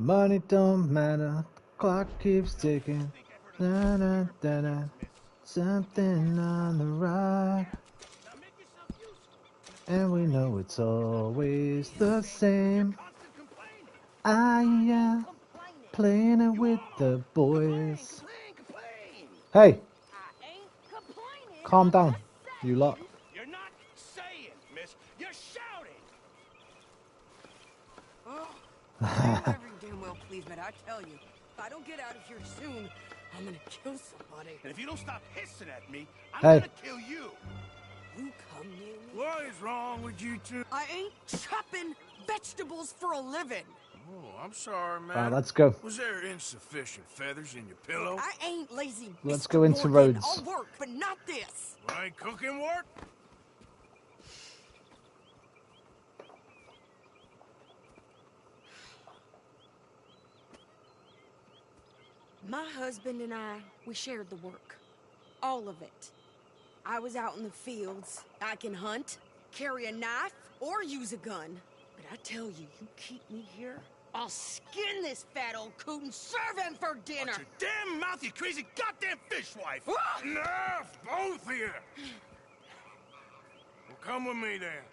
Money don't matter, clock keeps ticking. Da, da, da, da. Something on the right, and we know it's always the same. Yeah, playing it with the boys. Hey, calm down, you lot. You're not saying, miss. You're shouting. Oh, very damn well pleased, but I tell you, if I don't get out of here soon, I'm gonna kill somebody. And if you don't stop hissing at me, I'm Hey. gonna kill you. You come near me. What is wrong with you two? I ain't chopping vegetables for a living. Oh, I'm sorry, man. Alright, let's go. Was there insufficient feathers in your pillow? I ain't lazy. Let's Mr. go into Morgan. roads. I'll work, but not this. Well, ain't cooking work? My husband and I, we shared the work. All of it. I was out in the fields. I can hunt, carry a knife, or use a gun. But I tell you, you keep me here, I'll skin this fat old coot and serve him for dinner. Watch your damn mouth, you crazy goddamn fishwife! Ah! Enough, both of you! Well, come with me, then.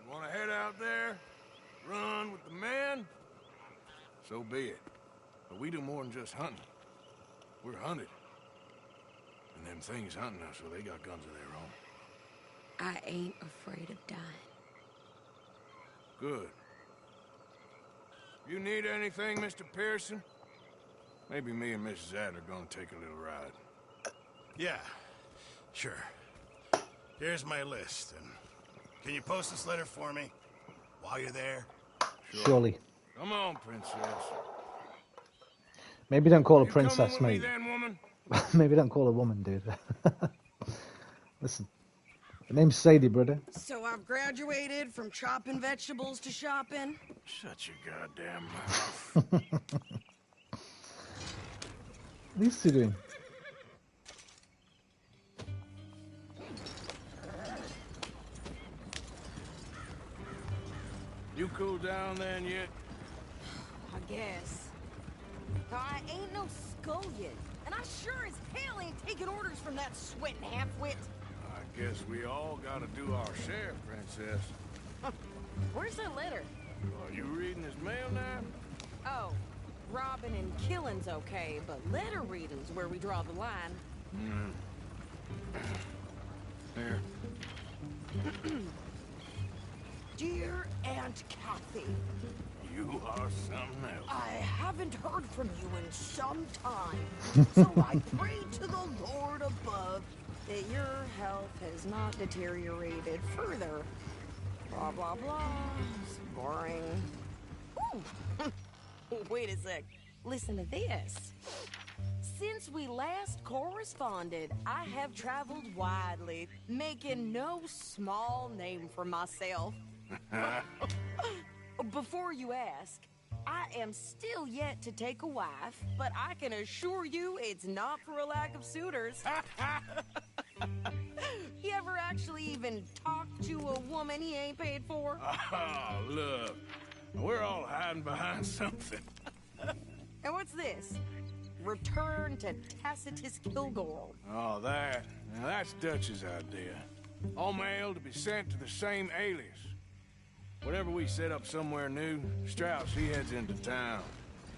You want to head out there, run with the men? So be it. But we do more than just hunting. We're hunted. And them things hunting us, well, they got guns of their own. I ain't afraid of dying. Good. You need anything, Mr. Pearson? Maybe me and Mrs. Adler are gonna take a little ride. Yeah, sure. Here's my list, and can you post this letter for me while you're there? Sure. Surely. Come on, princess. Maybe don't call her You coming princess, with me mate. then, woman? Maybe don't call her woman, dude. Listen, her name's Sadie, brother. So I've graduated from chopping vegetables to shopping. Shut your goddamn mouth. What are you two doing? You cool down then yet? I guess. I ain't no scullion, and I sure as hell ain't taking orders from that sweating half-wit. I guess we all gotta do our share, princess. Where's that letter? Are you reading his mail now? Oh, robbing and killing's okay, but letter reading's where we draw the line. Here. Dear Aunt Kathy, You are something else. I haven't heard from you in some time, so I pray to the Lord above that your health has not deteriorated further. Blah, blah, blah. It's boring. Ooh. Wait a sec. Listen to this. Since we last corresponded, I have traveled widely, making no small name for myself. Before you ask, I am still yet to take a wife, but I can assure you it's not for a lack of suitors. You ever actually even talk to a woman he ain't paid for? Oh, look. We're all hiding behind something. And what's this? Return to Tacitus Kilgore. Oh, that. Now, that's Dutch's idea. All mail to be sent to the same alias. Whenever we set up somewhere new, Strauss, he heads into town.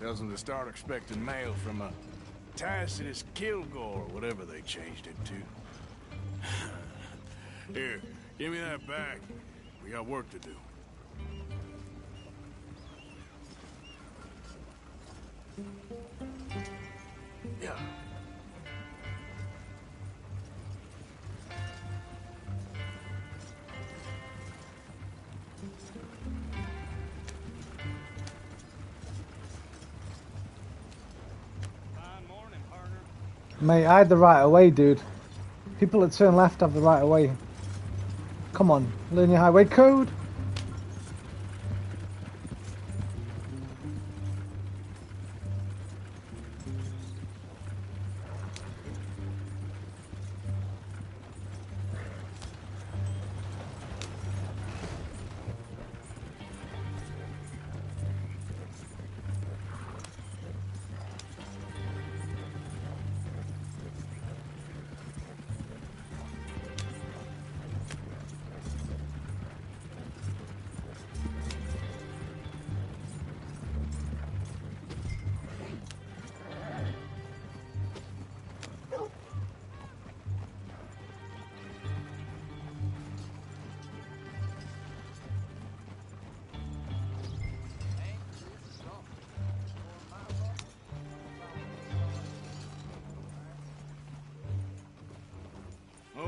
Tells them to start expecting mail from a Tacitus Kilgore, or whatever they changed it to. Here, give me that back. We got work to do. Yeah. Mate, I had the right of way, dude. People that turn left have the right of way. Come on, learn your highway code.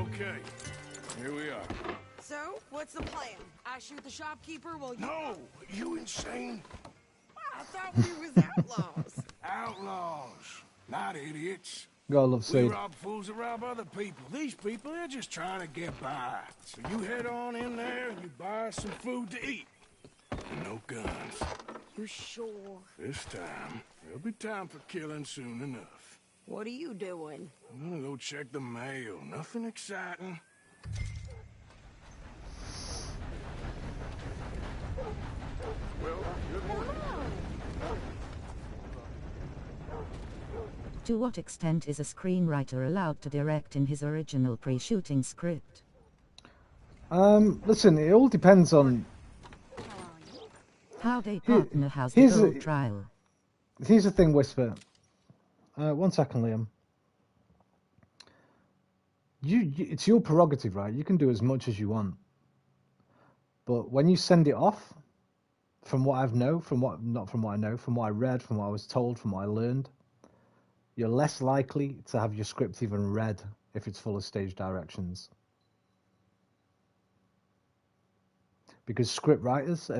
Okay, here we are. So, what's the plan? I shoot the shopkeeper while you... No, you insane? I thought we was outlaws. Outlaws, not idiots. Gotta love We Seed. rob fools that rob other people. These people, they're just trying to get by. So you head on in there and you buy some food to eat. And no guns. You sure? This time, there'll be time for killing soon enough. What are you doing? I'm gonna go check the mail. Nothing exciting. Well, good morning. To what extent is a screenwriter allowed to direct in his original pre-shooting script? Listen, it all depends on... How they partner has here's the a- old trial. Here's the thing, Whisper. 1 second, Liam. It's your prerogative, right? You can do as much as you want. But when you send it off, from what I know, from what I read, from what I was told, from what I learned, you're less likely to have your script even read if it's full of stage directions. Because script readers,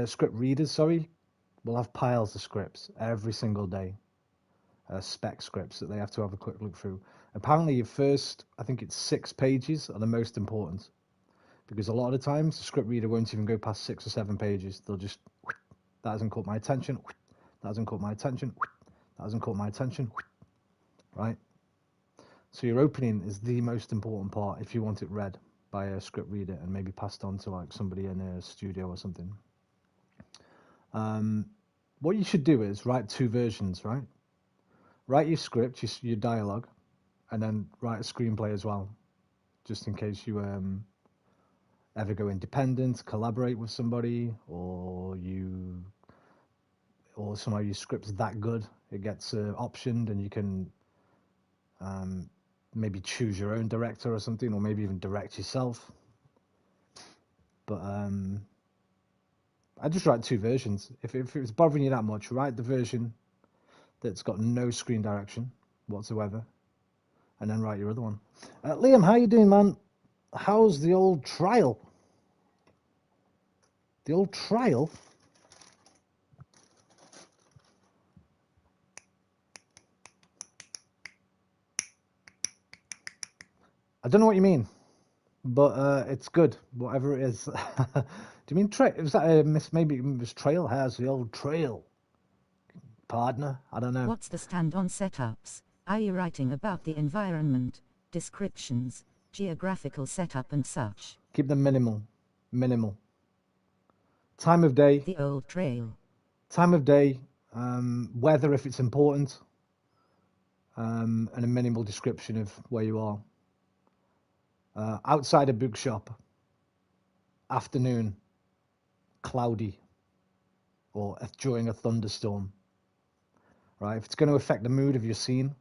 will have piles of scripts every single day. Spec scripts that they have to have a quick look through. Apparently your first, I think it's 6 pages, are the most important. Because a lot of the times, the script reader won't even go past 6 or 7 pages. They'll just, that hasn't caught my attention, that hasn't caught my attention, that hasn't caught my attention, right? So your opening is the most important part if you want it read by a script reader and maybe passed on to like somebody in a studio or something. What you should do is write 2 versions, right? Write your script, your dialogue, and then write a screenplay as well, just in case you ever go independent, collaborate with somebody, or somehow your script's that good it gets optioned, and you can maybe choose your own director or something, or maybe even direct yourself. But I just write 2 versions. If it's bothering you that much, write the version that's got no screen direction whatsoever, and then write your other one. Liam, how you doing, man? How's the old trial? The old trial? I don't know what you mean, but it's good, whatever it is. Do you mean was that a miss? Maybe it was trail. How's the old trail? Partner? I don't know. What's the stand on setups? Are you writing about the environment, descriptions, geographical setup and such? Keep them minimal. Time of day. The old trail. Time of day. Weather if it's important. And a minimal description of where you are. Outside a bookshop. Afternoon. Cloudy. Or during a thunderstorm. Right? If it's going to affect the mood of your scene.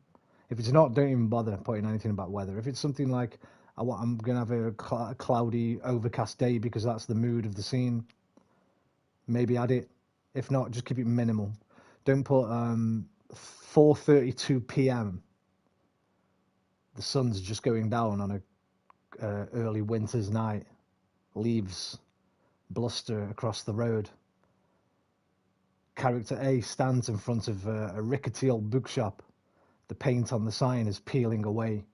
If it's not, don't even bother putting anything about weather. If it's something like, I'm going to have a cloudy, overcast day because that's the mood of the scene, maybe add it. If not, just keep it minimal. Don't put 4:32 p.m. The sun's just going down on a early winter's night. Leaves bluster across the road. Character A stands in front of a rickety old bookshop. The paint on the sign is peeling away.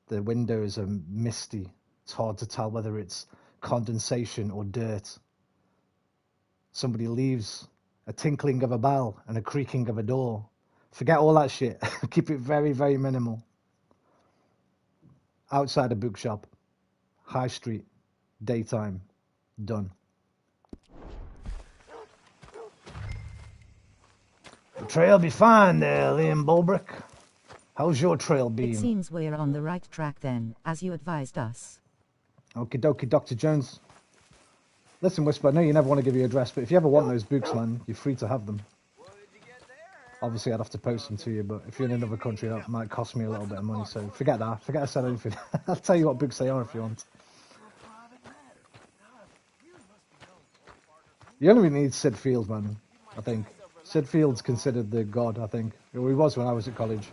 The windows are misty. It's hard to tell whether it's condensation or dirt. Somebody leaves. A tinkling of a bell and a creaking of a door. Forget all that shit. Keep it very, very minimal. Outside a bookshop. High street. Daytime. Done. The trail be fine there, Liam Bulbrick. How's your trail been? It seems we're on the right track then, as you advised us. Okie dokie, Dr. Jones. Listen, Whisper, I know you never want to give your address, but if you ever want those books, man, you're free to have them. Obviously, I'd have to post them to you, but if you're in another country, that might cost me a little bit of money, so forget that. Forget I said anything. I'll tell you what books they are if you want. You only need Sid Field, man, I think. Sid Field's considered the god, I think. Or he was when I was at college.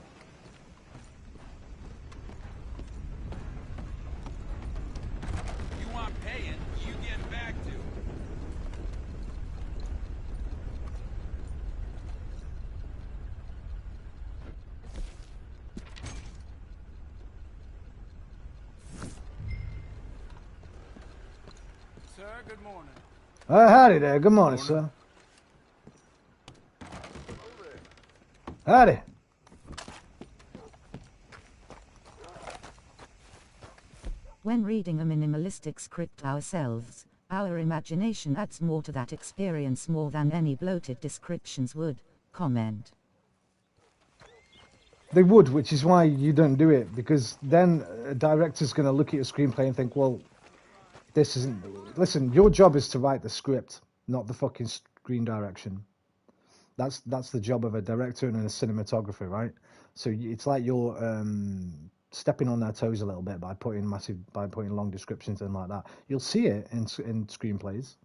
sir. Good morning. Howdy there. Good morning, sir. Howdy. When reading a minimalistic script ourselves, our imagination adds more to that experience more than any bloated descriptions would. Comment. They would, which is why you don't do it, because then a director's going to look at your screenplay and think, well, this isn't... Listen, your job is to write the script, not the fucking screen direction. That's the job of a director and a cinematographer, right? So it's like you're stepping on their toes a little bit by putting long descriptions in like that. You'll see it in screenplays,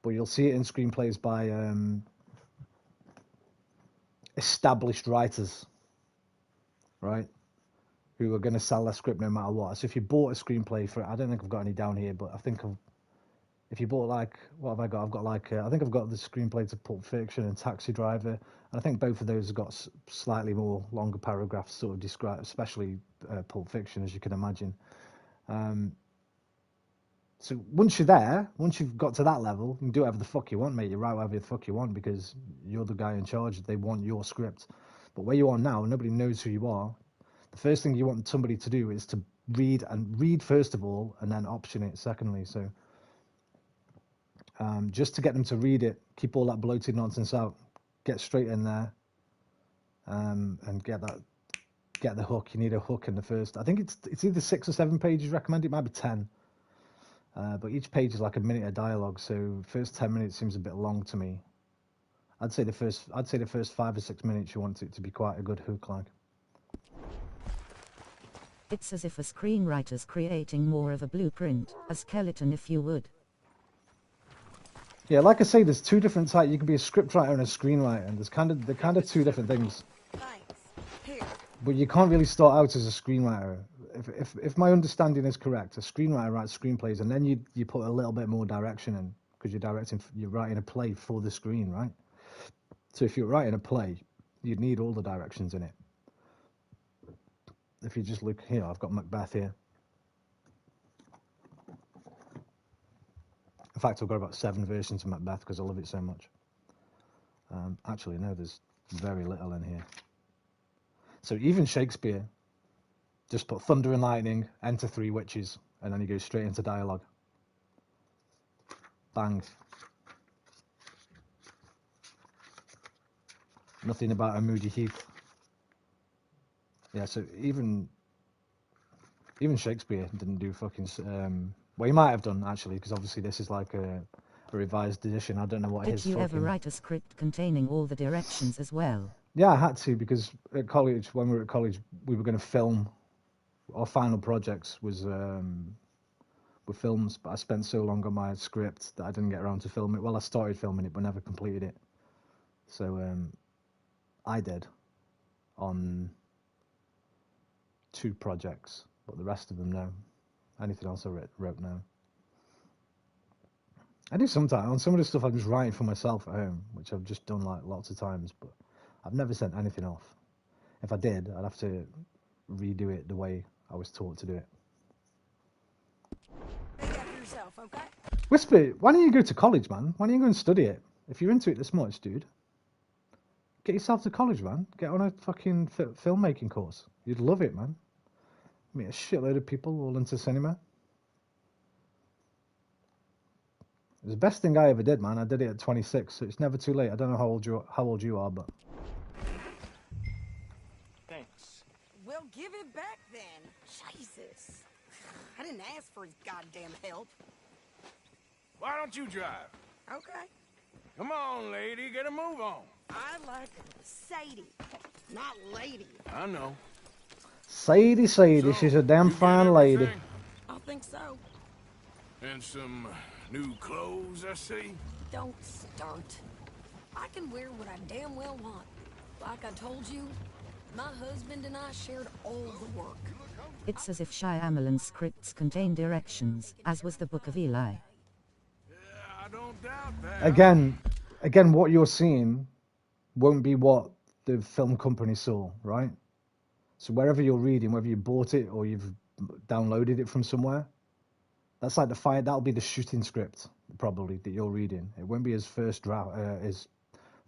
but you'll see it in screenplays by established writers, right? Who are going to sell their script no matter what. So if you bought a screenplay for, I don't think I've got any down here, but I think if you bought like, what have I got? I've got like, I think I've got the screenplay to Pulp Fiction and Taxi Driver. And I think both of those have got slightly more longer paragraphs sort of describe, especially Pulp Fiction, as you can imagine. So once you're there, once you've got to that level, you can do whatever the fuck you want, mate. You write whatever the fuck you want because you're the guy in charge. They want your script. But where you are now, nobody knows who you are. The first thing you want somebody to do is to read first of all, and then option it secondly. So just to get them to read it, keep all that bloated nonsense out, get straight in there, and get the hook. You need a hook in the first. I think it's either 6 or 7 pages recommended. It might be 10, but each page is like a minute of dialogue. So first 10 minutes seems a bit long to me. I'd say the first 5 or 6 minutes you want it to be quite a good hook, like. It's as if a screenwriter's creating more of a blueprint, a skeleton if you would. Yeah, like I say, there's two different types. You can be a scriptwriter and a screenwriter, and they're kind of two different things. Thanks. Here. But you can't really start out as a screenwriter. If my understanding is correct, a screenwriter writes screenplays, and then you put a little bit more direction in because you're writing a play for the screen, right? So if you're writing a play, you'd need all the directions in it. If you just look here, I've got Macbeth here. In fact, I've got about 7 versions of Macbeth because I love it so much. Actually, no, there's very little in here. So even Shakespeare, just put thunder and lightning, enter 3 witches, and then you go straight into dialogue. Bang. Nothing about a moody heath. Yeah, so even Shakespeare didn't do fucking... well, he might have done, actually, because obviously this is like a revised edition. I don't know what his Did you ever write a script containing all the directions as well? Yeah, I had to, because at college, when we were at college, we were going to film. Our final projects were films, but I spent so long on my script that I didn't get around to film it. Well, I started filming it, but never completed it. So I did on 2 projects, but the rest of them, no. Anything else I wrote, no. I do sometimes. On some of the stuff I'm just writing for myself at home, which I've just done like lots of times, but I've never sent anything off. If I did, I'd have to redo it the way I was taught to do it. Look after yourself, okay? Whisper, why don't you go to college, man? Why don't you go and study it? If you're into it this much, dude, get yourself to college, man. Get on a fucking filmmaking course. You'd love it, man. Meet a shitload of people all into cinema. It was the best thing I ever did, man. I did it at 26, so it's never too late. I don't know how old you are, but... Thanks. Well, give it back then. Jesus. I didn't ask for his goddamn help. Why don't you drive? Okay. Come on, lady, get a move on. I like Sadie, not lady. I know. Sadie, So, she's a damn you get fine lady. everything? I think so. And some new clothes, I see. Don't start. I can wear what I damn well want. Like I told you, my husband and I shared all the work. It's as if Shyamalan's scripts contain directions, as was the Book of Eli. Yeah, I don't doubt that. Again, what you're seeing won't be what the film company saw, right? So wherever you're reading, whether you bought it or you've downloaded it from somewhere, That's like the fire. That'll be the shooting script probably that you're reading. It won't be his first draft, his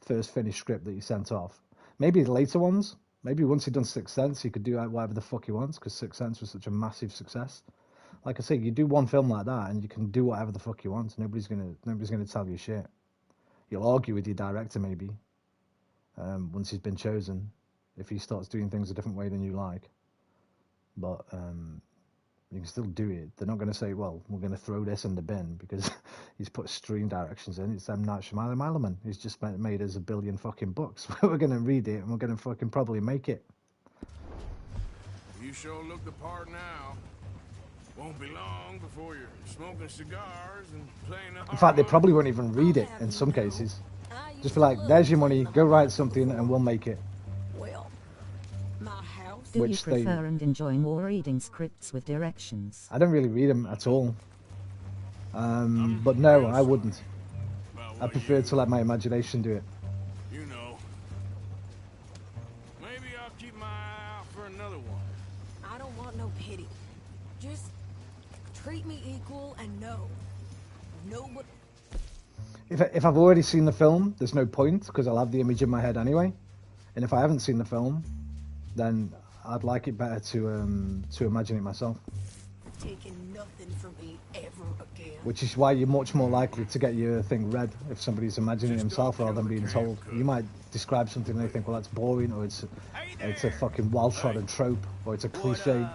first finished script that he sent off. Maybe the later ones. Maybe once he'd done Sixth Sense, he could do whatever the fuck he wants because Sixth Sense was such a massive success. Like I say, you do one film like that and you can do whatever the fuck you want. Nobody's gonna tell you shit. You'll argue with your director maybe once he's been chosen if he starts doing things a different way than you like. But you can still do it. They're not going to say, well, we're going to throw this in the bin because he's put stream directions in. It's M. Night Shyamalan. He's just made us $1 billion fucking bucks. We're going to read it and we're going to fucking probably make it. You sure look the part now. Won't be long before you're smoking cigars and playing the In fact, they probably won't even read it in some cases. Just be like, there's your money, go write something and we'll make it. Well, my house. Do you prefer and enjoy more reading scripts with directions? I don't really read them at all. But no, I wouldn't. I prefer to let my imagination do it. You know. Maybe I'll keep my eye out for another one. I don't want no pity. Just treat me equal and know what. If I've already seen the film, there's no point because I'll have the image in my head anyway. And if I haven't seen the film, then I'd like it better to imagine it myself. Taking nothing from me ever again. Which is why you're much more likely to get your thing read if somebody's imagining it himself rather than being told. You might describe something and they think, well, that's boring, or it's a fucking well-trodden trope, or it's a cliche.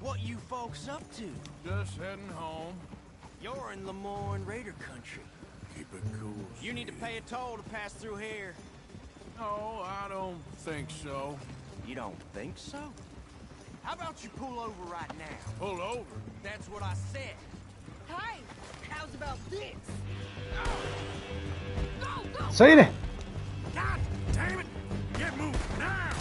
What you folks up to? Just heading home. You're in Lemoyne Raider country. Keep it cool. You need to pay a toll to pass through here. No, I don't think so. You don't think so? How about you pull over right now? Pull over. That's what I said. Hey, how's about this? Go! Say it! God damn it! Get moving now!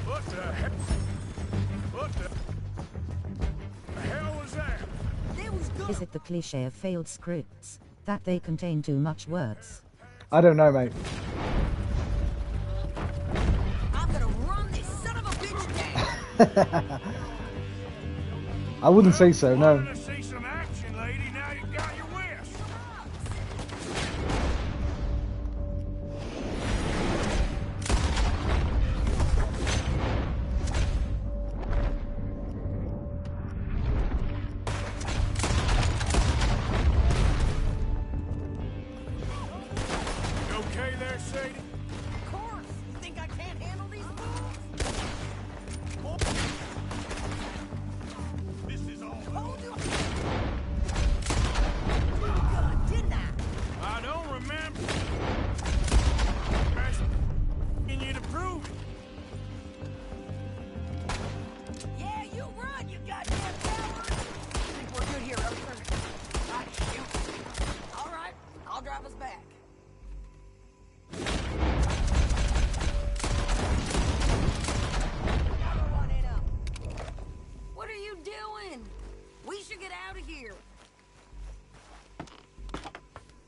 What the hell? What the hell was that? Is it the cliche of failed scripts, that they contain too much words? I don't know, mate. I'm gonna run this son of a bitch down. I wouldn't say so, no. Wanted to see some action, lady. Now you got your wish. You okay there, Sadie? Of course. You think I can't handle these fools? This is all. Told you. Good, didn't I? I don't remember. Asking you to prove it. Yeah, you run, you goddamn coward. Think we're good here, Oaker? I shoot. All right, I'll drive us back. What are you doing? We should get out of here.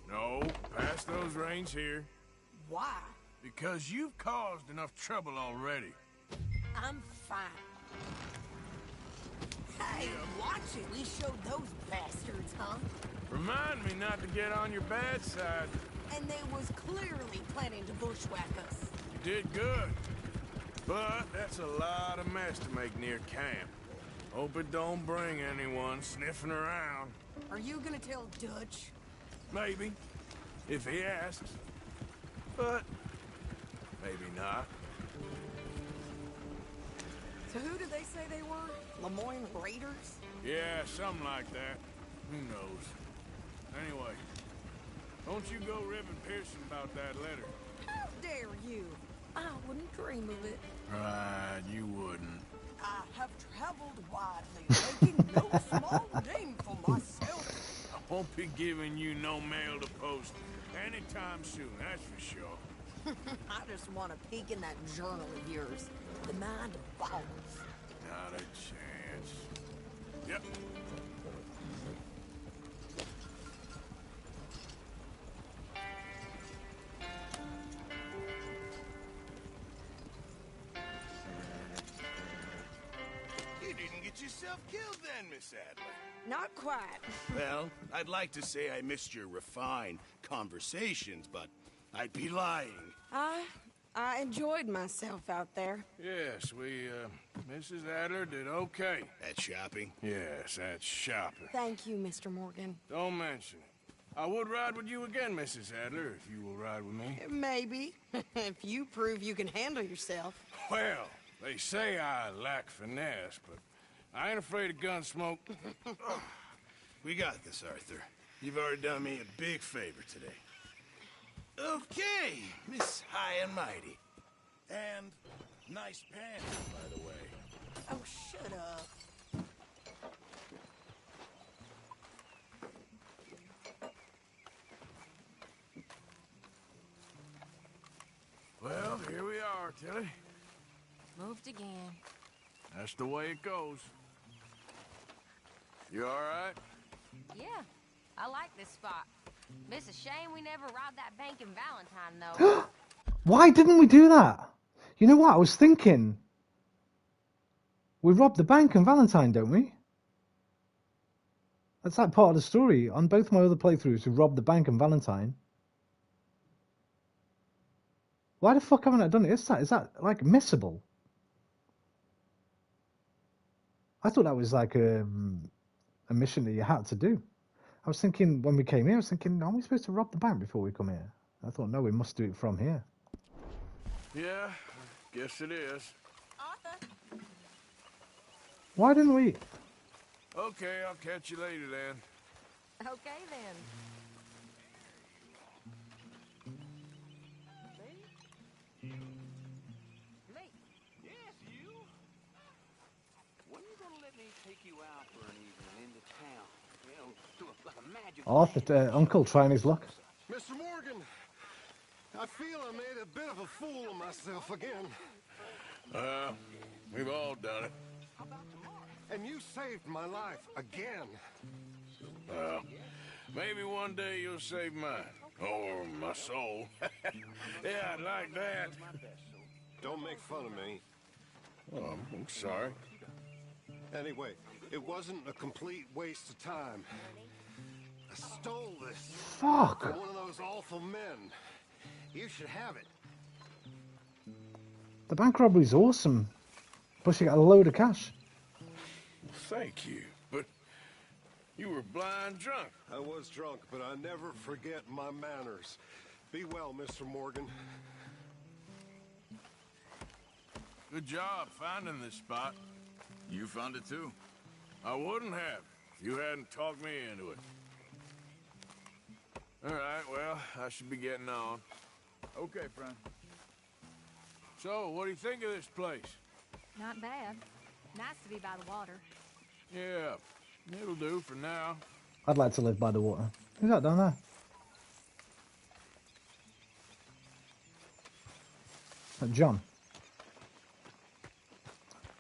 No, pass those reins here. Why? Because you've caused enough trouble already. I'm fine. Hey, watch it. We showed those bastards, huh? Remind me not to get on your bad side. And they was clearly planning to bushwhack us. You did good. But that's a lot of mess to make near camp. Hope it don't bring anyone sniffing around. Are you gonna tell Dutch? Maybe, if he asks. But maybe not. So who did they say they were? Lemoyne Raiders? Yeah, something like that. Who knows? Anyway, don't you go ribbing Pearson about that letter. How dare you? I wouldn't dream of it. Right, you wouldn't. I have traveled widely, making no small name for myself. I won't be giving you no mail to post anytime soon, that's for sure. I just want to peek in that journal of yours. The mind of balls. Not a chance. Yep. yourself killed then, Miss Adler? Not quite. Well, I'd like to say I missed your refined conversations, but I'd be lying. I enjoyed myself out there. Yes, Mrs. Adler did okay. At shopping? Yes, that's shopping. Thank you, Mr. Morgan. Don't mention it. I would ride with you again, Mrs. Adler, if you will ride with me. Maybe. If you prove you can handle yourself. Well, they say I lack finesse, but I ain't afraid of gun smoke. We got this, Arthur. You've already done me a big favor today. Okay, Miss High and Mighty. And nice pants, by the way. Oh, shut up. Well, here we are, Tilly. Moved again. That's the way it goes. You all right? Yeah, I like this spot. It's a shame we never robbed that bank in Valentine, though. Why didn't we do that? You know what? I was thinking. We robbed the bank in Valentine, don't we? That's like part of the story. On both my other playthroughs, we robbed the bank in Valentine. Why the fuck haven't I done it? Is that like missable? I thought that was like a mission that you had to do. I was thinking when we came here, I was thinking, aren't we supposed to rob the bank before we come here? I thought, no, we must do it from here. Yeah, guess it is. Arthur? Why didn't we? Okay, I'll catch you later then. Okay, then. Me? Yes, you. When you gonna let me take you out for an evening into town? You know, to like a magic. Arthur, Uncle trying his luck. Mr. Morgan, I feel I made a bit of a fool of myself again. We've all done it. And you saved my life again. Well, maybe one day you'll save mine. Or my soul. Yeah, I'd like that. Don't make fun of me. Oh, I'm sorry. Anyway, it wasn't a complete waste of time. I stole this Fuck. from one of those awful men. You should have it. The bank robbery's awesome. Plus you got a load of cash. Thank you, but you were blind drunk. I was drunk, but I never forget my manners. Be well, Mr. Morgan. Good job finding this spot. You found it too. I wouldn't have if you hadn't talked me into it. All right, well, I should be getting on. Okay, friend. So, what do you think of this place? Not bad. Nice to be by the water. Yeah, it'll do for now. I'd like to live by the water. Who's that down there? John.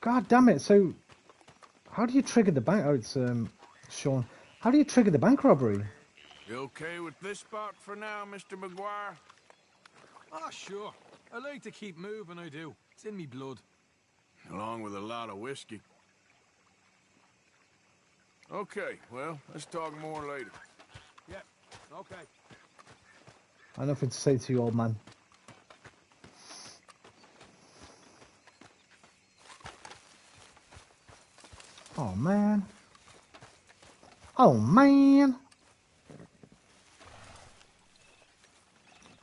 God damn it, so how do you trigger the bank? Oh, it's Sean. How do you trigger the bank robbery? You okay with this spot for now, Mr. McGuire? Ah, sure. I like to keep moving, I do. It's in me blood. Along with a lot of whiskey. Okay, well, let's talk more later. Yep, okay. I have nothing to say to you, old man. Oh, man. Oh, man.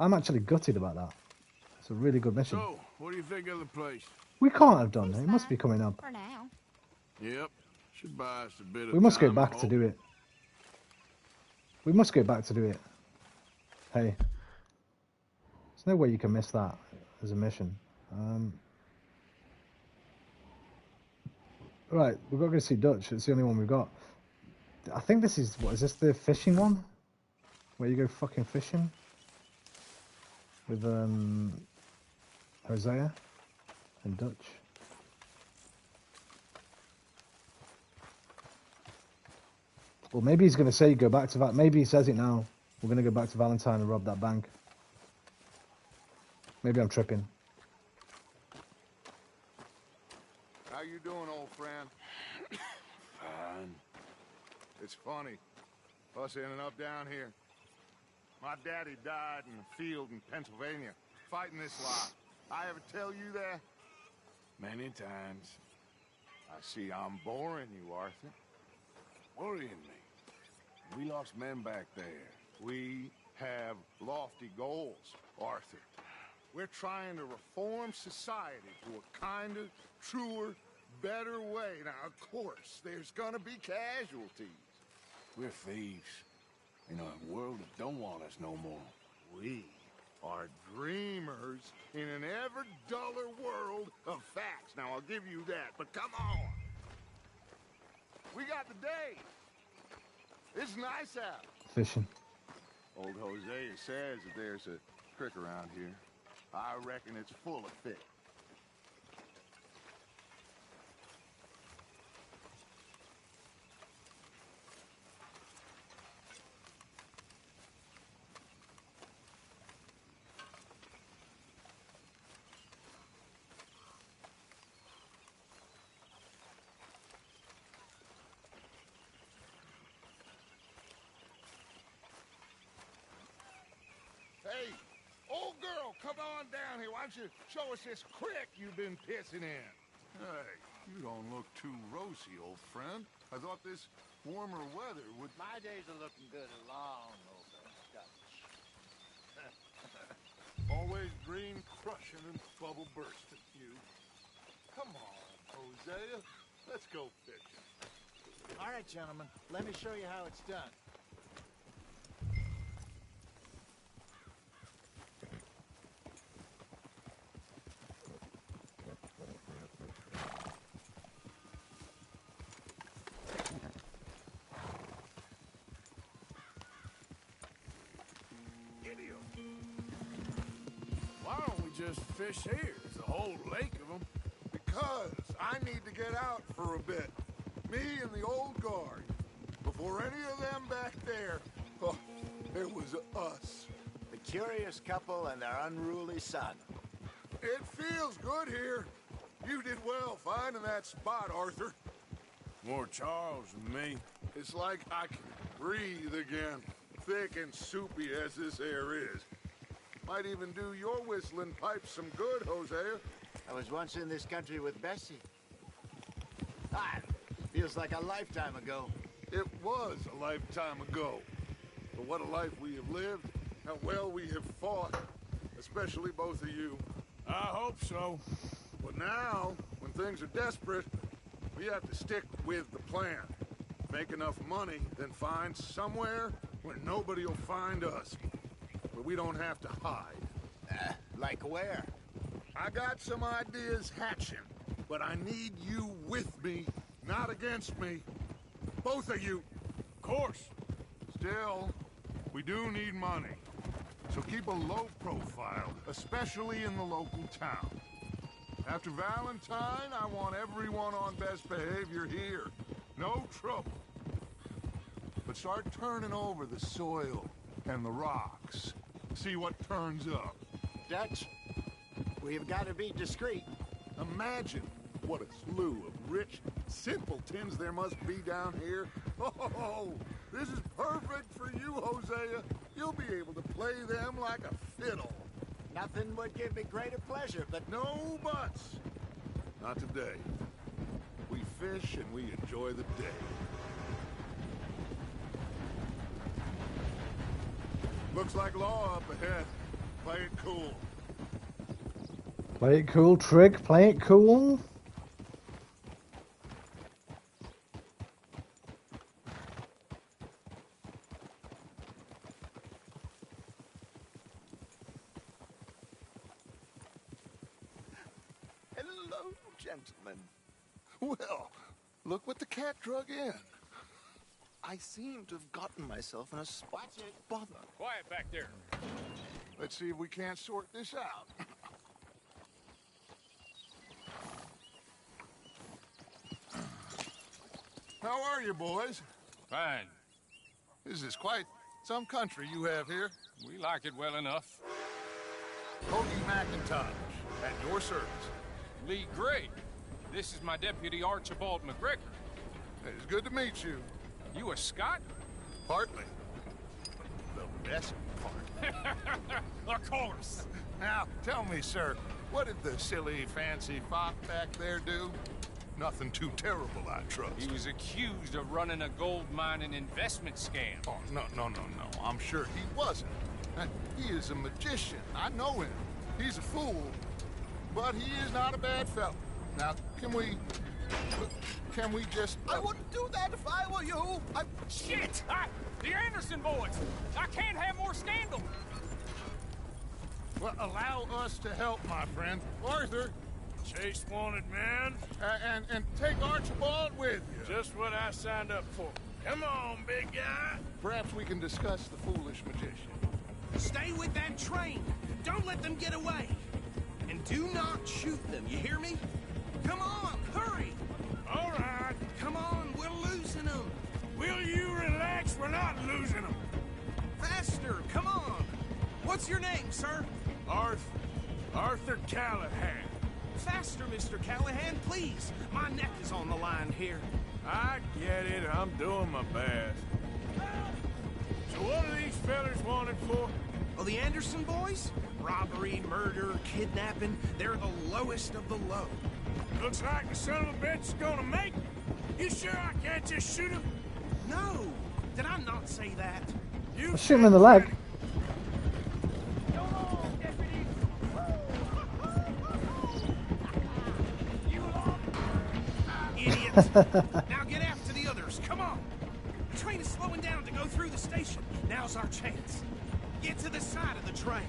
I'm actually gutted about that. It's a really good mission. So, what do you think of the place? We can't have done it. It must be coming up. For now. Yep, should buy us a bit of We must go time, I back to hope. do it. We must go back to do it. Hey. There's no way you can miss that as a mission. Right, we've got to go see Dutch. It's the only one we've got. I think this is... What, is this the fishing one? Where you go fucking fishing? With, Hosea and Dutch. Well, maybe he's going to say go back to that. Maybe he says it now. We're going to go back to Valentine and rob that bank. Maybe I'm tripping. How you doing, old friend? son. It's funny, us ending up down here. My daddy died in a field in Pennsylvania, fighting this lot. I ever tell you that? Many times. I see I'm boring you, Arthur. Worrying me. We lost men back there. We have lofty goals, Arthur. We're trying to reform society to a kinder, truer, better way. Now, of course, there's gonna be casualties. We're thieves. In a world that don't want us no more. We are dreamers in an ever duller world of facts. Now, I'll give you that, but come on. We got the day. It's nice out. Fishing. Old Hosea says that there's a creek around here. I reckon it's full of fish. Hey, old girl, come on down here. Why don't you show us this creek you've been pissing in? Hey, you don't look too rosy, old friend. I thought this warmer weather would... My days are looking good along over Dutch. Always green crushing and bubble bursting, you. Come on, Hosea. Let's go fishing. All right, gentlemen. Let me show you how it's done. Why don't we just fish here? There's a whole lake of them. Because I need to get out for a bit. Me and the old guard. Before any of them back there, oh, it was us. The curious couple and their unruly son. It feels good here. You did well finding that spot, Arthur. More Charles than me. It's like I can breathe again. Thick and soupy as this air is. Might even do your whistling pipes some good, Hosea. I was once in this country with Bessie. Ah, feels like a lifetime ago. It was a lifetime ago. But what a life we have lived. How well we have fought. Especially both of you. I hope so. But now, when things are desperate, we have to stick with the plan. Make enough money, then find somewhere where nobody will find us. Where we don't have to hide. Like where? I got some ideas hatching, but I need you with me, not against me. Both of you. Of course. Still, we do need money. So keep a low profile, especially in the local town. After Valentine, I want everyone on best behavior here. No trouble. But start turning over the soil and the rocks. See what turns up. Dutch, we've got to be discreet. Imagine what a slew of rich simpletons there must be down here. Oh, this is perfect for you, Hosea. You'll be able to play them like a fiddle. Nothing would give me greater pleasure, but... No buts. Not today. We fish and we enjoy the day. Looks like law up ahead. Play it cool. Play it cool, Trig. Play it cool. Hello, gentlemen. Well, look what the cat drug in. I seem to have gotten myself in a spot. Watch it. Bother. Quiet back there. Let's see if we can't sort this out. How are you, boys? Fine. This is quite some country you have here. We like it well enough. Cody McIntosh, at your service. Lee Gray. This is my deputy Archibald McGregor. It's good to meet you. You a Scot? Partly. The best part. Of course. Now, tell me, sir, what did the silly, fancy fop back there do? Nothing too terrible, I trust. He was accused of running a gold mining investment scam. Oh, no. I'm sure he wasn't. He is a magician. I know him. He's a fool, but he is not a bad fellow. Now, can we just... I wouldn't do that if I were you. Shit! The Anderson boys! I can't have more scandal! Well, allow us to help, my friend. Arthur! Chase wanted man. And take Archibald with you. Just what I signed up for. Come on, big guy. Perhaps we can discuss the foolish magician. Stay with that train. Don't let them get away. And do not shoot them, you hear me? Come on, hurry. All right. Come on, we're losing them. Will you relax? We're not losing them. Faster, come on. What's your name, sir? Arthur Callahan. Faster, Mr. Callahan, please. My neck is on the line here. I get it. I'm doing my best. So what are these fellers wanted for? Oh, the Anderson boys? Robbery, murder, kidnapping. They're the lowest of the low. Looks like the son of a bitch is gonna make it. You sure I can't just shoot him? No. Did I not say that? I'll shoot him in the leg. Idiot. Now get after the others. Come on. The train is slowing down to go through the station. Now's our chance. Get to the side of the train.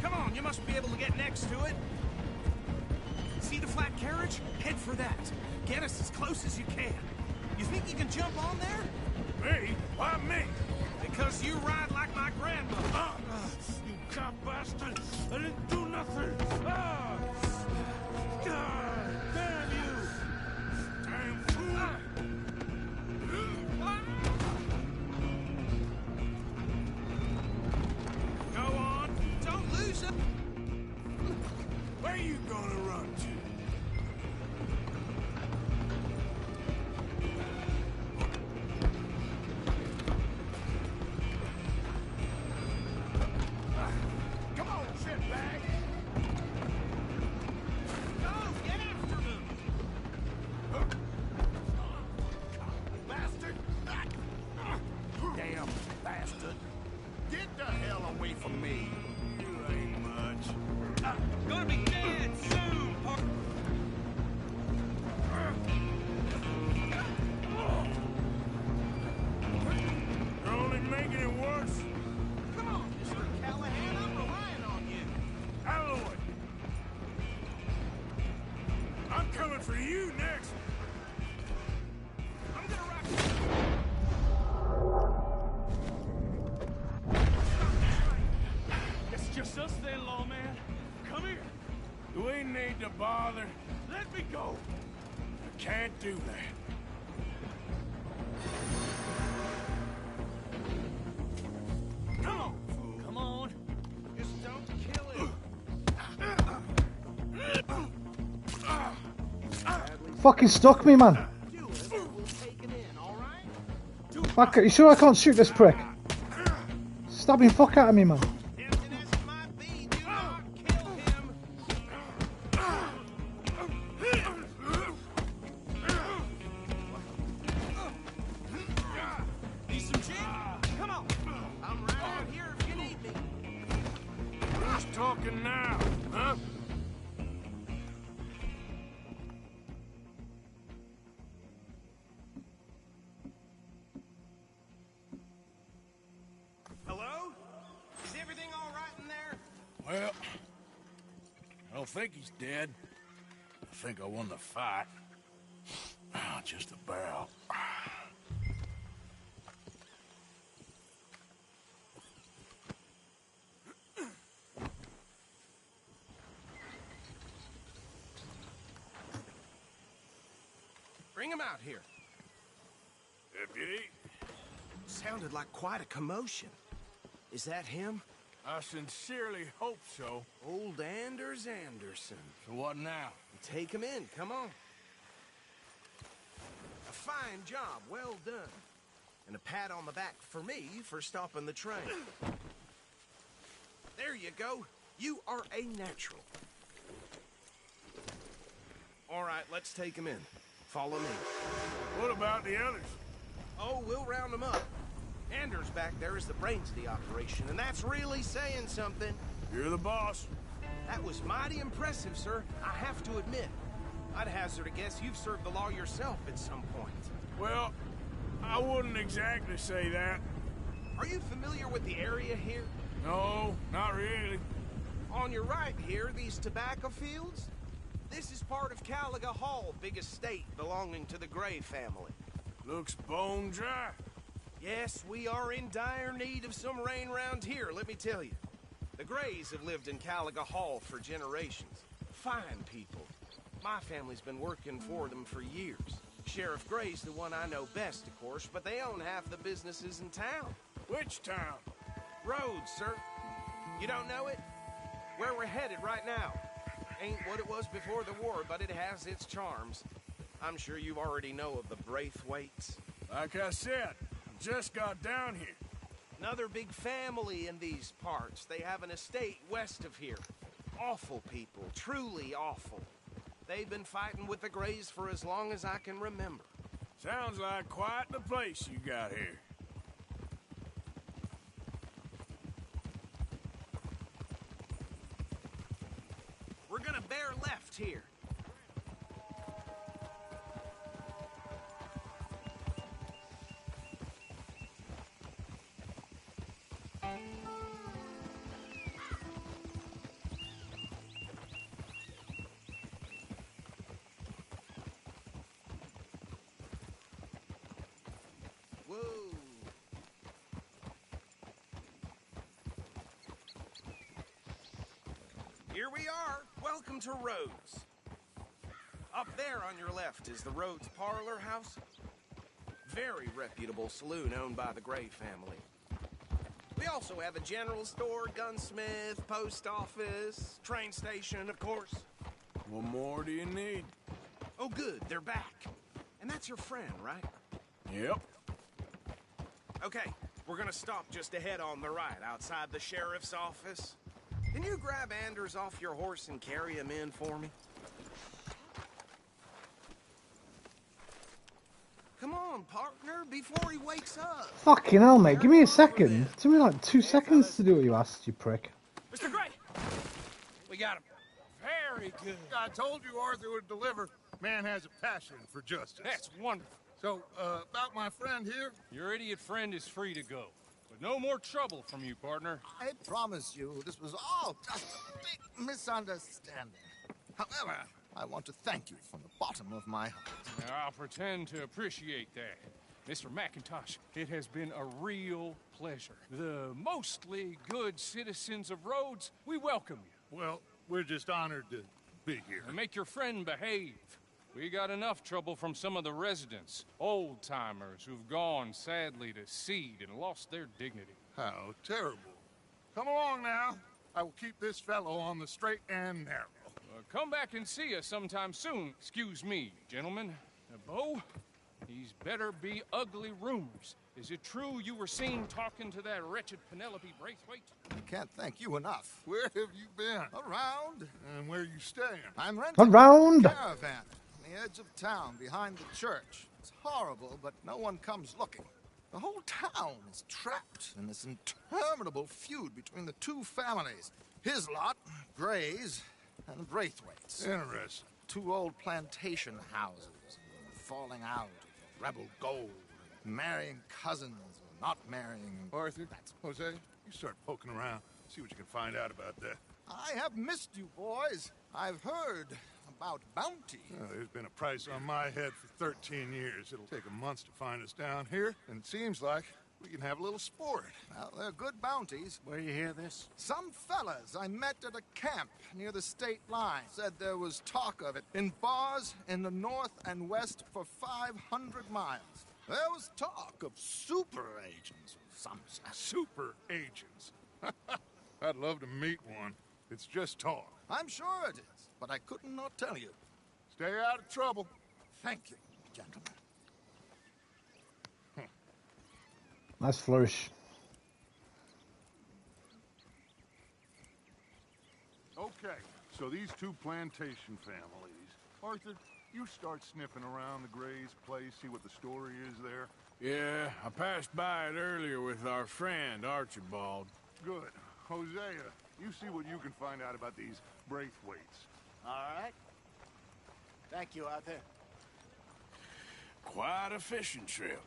Come on, you must be able to get next to it. See the flat carriage? Head for that. Get us as close as you can. You think you can jump on there? Me? Why me? Because you ride like my grandmother. You cop bastard! I didn't do nothing! Ah! God damn you! Damn fool! Go on. Don't lose it. Where you gonna run to? Come on, shitbag. Go, get after them. Bastard! Damn bastard. Get the hell away from me! You ain't much. Gonna be dead soon. You're only making it worse. Come on, Mr. Callahan, I'm relying on you. Alloy! I'm coming for you next. I'm gonna rock It's just us then, lawman. Come here. We need to bother. Let me go. I can't do that. Come on, fool. Come on. Just don't kill him. Fucking stuck me, man. Do it, and we'll take it in, all right? Fuck it. You sure I can't shoot this prick? Stabbing fuck out of me, man. Tempting as it might be, do not kill him. Need some gin? Come on. I'm right out here if you need me. Who's talking now, huh? Hello? Is everything all right in there? Well, I don't think he's dead. I think I won the fight. Just about. Bring him out here. Deputy? Sounded like quite a commotion. Is that him? I sincerely hope so. Old Anders Anderson. So what now? Take him in, come on. A fine job, well done. And a pat on the back for me for stopping the train. There you go. You are a natural. All right, let's take him in. Follow me. What about the others? Oh, we'll round them up. Anders back there is the brains of the operation, and that's really saying something. You're the boss. That was mighty impressive, sir. I have to admit. I'd hazard a guess you've served the law yourself at some point. Well, I wouldn't exactly say that. Are you familiar with the area here? No, not really. On your right here, these tobacco fields? This is part of Caliga Hall, big estate belonging to the Gray family. Looks bone dry. Yes, we are in dire need of some rain round here, let me tell you. The Grays have lived in Caliga Hall for generations. Fine people. My family's been working for them for years. Sheriff Gray's the one I know best, of course, but they own half the businesses in town. Which town? Rhodes, sir. You don't know it? Where we're headed right now. Ain't what it was before the war, but it has its charms. I'm sure you already know of the Braithwaites. Like I said, I just got down here. Another big family in these parts. They have an estate west of here. Awful people, truly awful. They've been fighting with the Grays for as long as I can remember. Sounds like quite the place you got here. We're gonna bear left here. Whoa. Here we are. Welcome to Rhodes. Up there on your left is the Rhodes Parlor House. Very reputable saloon owned by the Gray family. We also have a general store, gunsmith, post office, train station, of course. What more do you need? Oh, good. They're back. And that's your friend, right? Yep. Okay, we're gonna stop just ahead on the right, outside the sheriff's office. Can you grab Anders off your horse and carry him in for me? Come on, partner, before he wakes up. Fucking hell, mate. Give me a second. It took me like 2 seconds to do what you asked, you prick. Mr. Gray! We got him. Very good. I told you Arthur would deliver. Man has a passion for justice. That's wonderful. So, about my friend here? Your idiot friend is free to go. But no more trouble from you, partner. I promise you, this was all just a big misunderstanding. However, I want to thank you from the bottom of my heart. Now, I'll pretend to appreciate that. Mr. McIntosh, it has been a real pleasure. The mostly good citizens of Rhodes, we welcome you. Well, we're just honored to be here. And make your friend behave. We got enough trouble from some of the residents, old-timers who've gone, sadly, to seed and lost their dignity. How terrible. Come along now. I will keep this fellow on the straight and narrow. Come back and see us sometime soon. Excuse me, gentlemen. Bo, these better be ugly rumors. Is it true you were seen talking to that wretched Penelope Braithwaite? I can't thank you enough. Where have you been? Around. And where are you staying? I'm renting Around. a caravan on the edge of town behind the church. It's horrible, but no one comes looking. The whole town is trapped in this interminable feud between the two families. His lot, Gray's, and the Braithwaites. Interesting. Two old plantation houses, falling out of rebel gold, marrying cousins, or not marrying. Arthur, Jose, you start poking around. See what you can find out about that. I have missed you, boys. I've heard about bounty. There's been a price on my head for 13 years. It'll take a month to find us down here, and it seems like we can have a little sport. Well, they're good bounties. Where you hear this? Some fellas I met at a camp near the state line said there was talk of it in bars in the north and west for 500 miles. There was talk of super agents of some sort. Super agents. I'd love to meet one. It's just talk. I'm sure it is, but I could not tell you. Stay out of trouble. Thank you, gentlemen. Nice flourish. Okay, so these two plantation families. Arthur, you start sniffing around the Gray's place, see what the story is there. Yeah, I passed by it earlier with our friend, Archibald. Good. Hosea, you see what you can find out about these Braithwaites. All right. Thank you, Arthur. Quite a fishing trip.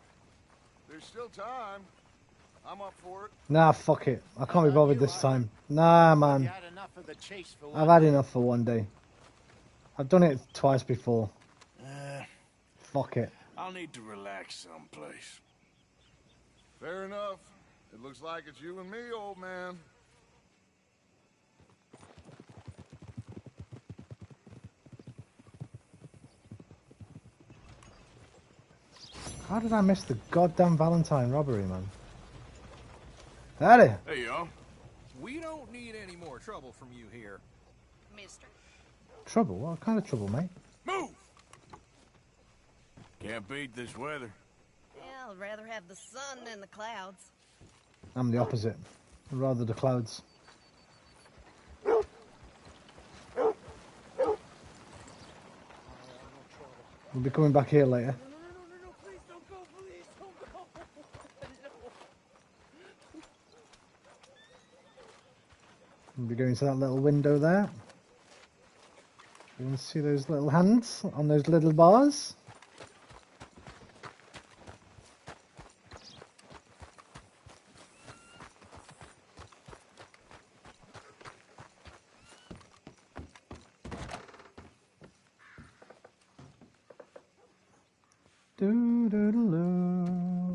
There's still time. I'm up for it. Nah, fuck it. I can't be bothered this time. Nah, man. You had enough of the chase for one I've had enough for one day. I've done it twice before. Fuck it. I'll need to relax someplace. Fair enough. It looks like it's you and me, old man. How did I miss the goddamn Valentine robbery, man? Howdy. Hey, y'all. We don't need any more trouble from you here. Mister. Trouble? What kind of trouble, mate? Move! Can't beat this weather. Yeah, I'd rather have the sun than the clouds. I'm the opposite. I'd rather the clouds. We'll be coming back here later. We'll be going to that little window there. You can see those little hands on those little bars.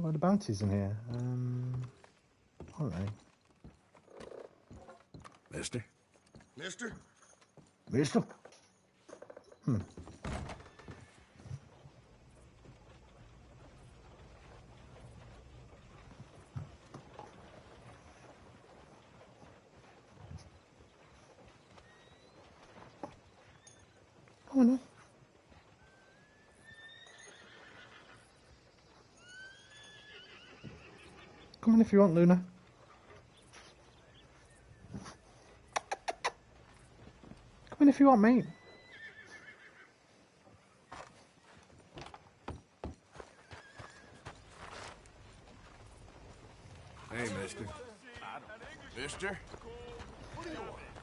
What are the bounties in here? Aren't they? Mister? Mister? Mister? Hmm. Oh no. Come on if you want, Luna. Come on if you want, mate. Hey, mister. Mister?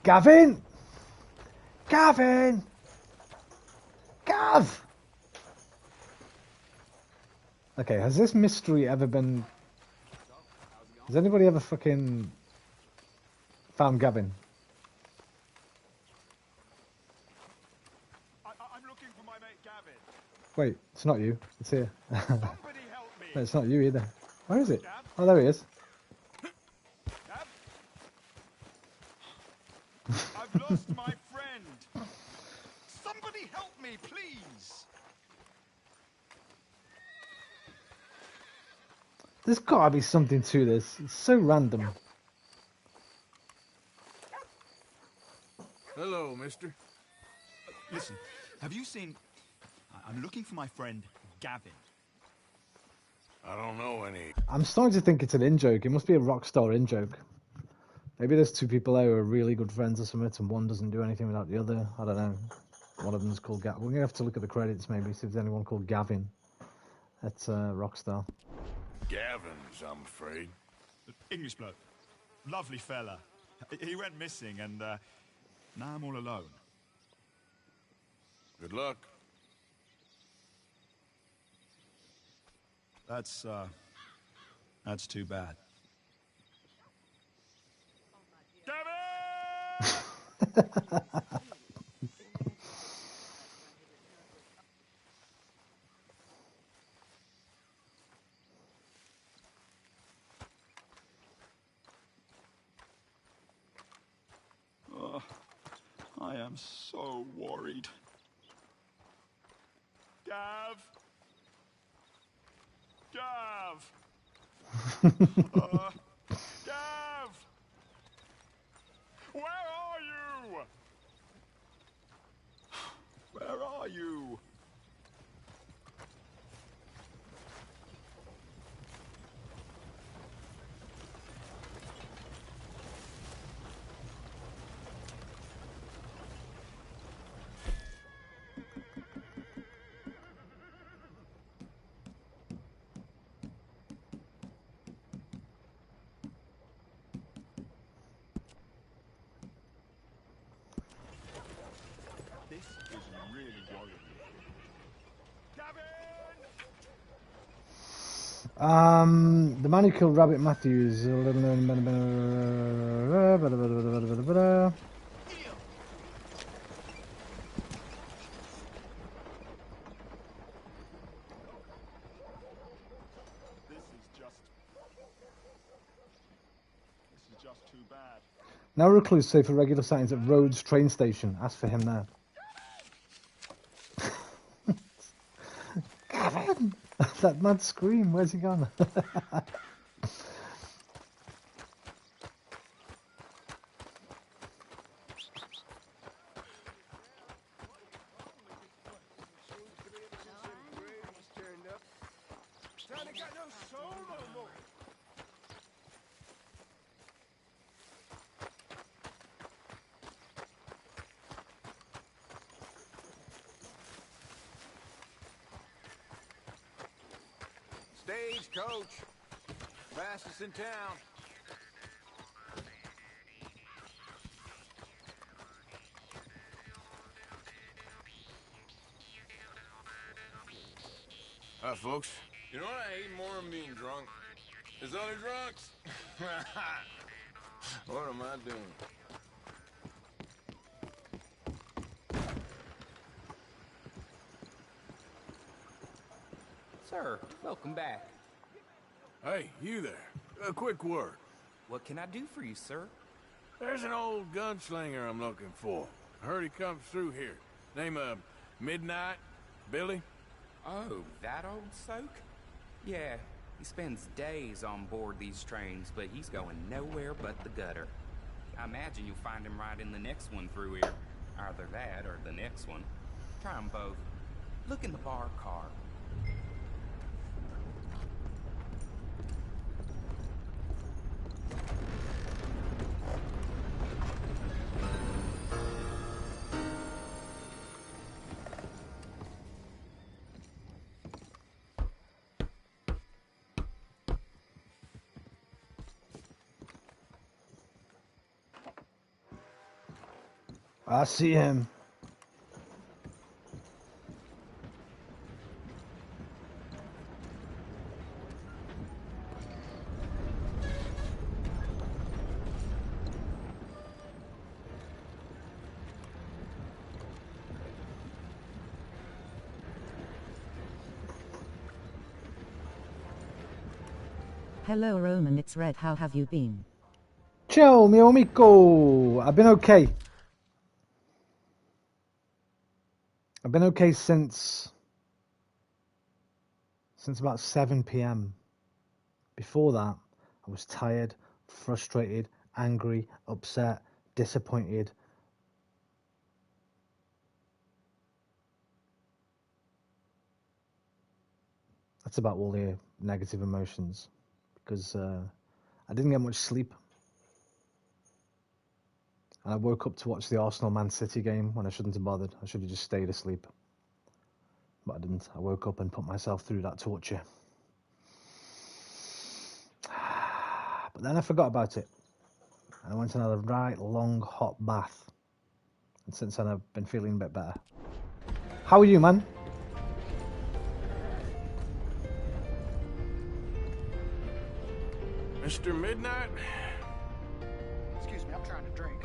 Gavin! Gavin! Gav! Okay, has this mystery ever been... Has anybody ever fucking found Gavin? I'm looking for my mate Gavin. Wait, it's not you. It's here. Somebody help me. No, it's not you either. Where is it? Oh, there he is. Gav? I've lost my friend. Somebody help me, please. There's gotta be something to this. It's so random. Hello, mister. Listen, have you seen... I'm looking for my friend Gavin. I don't know any. I'm starting to think it's an in-joke. It must be a Rockstar in-joke. Maybe there's two people there who are really good friends or something, and one doesn't do anything without the other. I don't know. One of them's called Gavin. We're going to have to look at the credits, maybe, see if there's anyone called Gavin at Rockstar. Gavin's, I'm afraid. English bloke. Lovely fella. He went missing and now I'm all alone. Good luck. That's too bad. Oh, I am so worried. Gav! Gav! Gav! The man who killed Rabbit Matthews. Now recluse safe for regular sightings at Rhodes train station. Ask for him there. Gavin! That mad scream, where's he gone? Stagecoach. Fastest in town. Hi, folks. You know what I hate more than being drunk? Is other drunks. What am I doing? Sir, welcome back. Hey, you there. A quick word. What can I do for you, sir? There's an old gunslinger I'm looking for. I heard he comes through here. Name of Midnight? Billy? Oh, that old soak? Yeah, he spends days on board these trains, but he's going nowhere but the gutter. I imagine you'll find him right in the next one through here. Either that or the next one. Try them both. Look in the bar car. I see him. Hello Roman, it's Red. How have you been? Ciao, mio amico. I've been okay. I've been okay since about 7 p.m. Before that, I was tired, frustrated, angry, upset, disappointed. That's about all the negative emotions, because I didn't get much sleep. And I woke up to watch the Arsenal-Man City game when I shouldn't have bothered. I should have just stayed asleep. But I didn't. I woke up and put myself through that torture. But then I forgot about it. And I went and had a right long hot bath. And since then I've been feeling a bit better. How are you, man? Mr. Midnight? Excuse me, I'm trying to drink.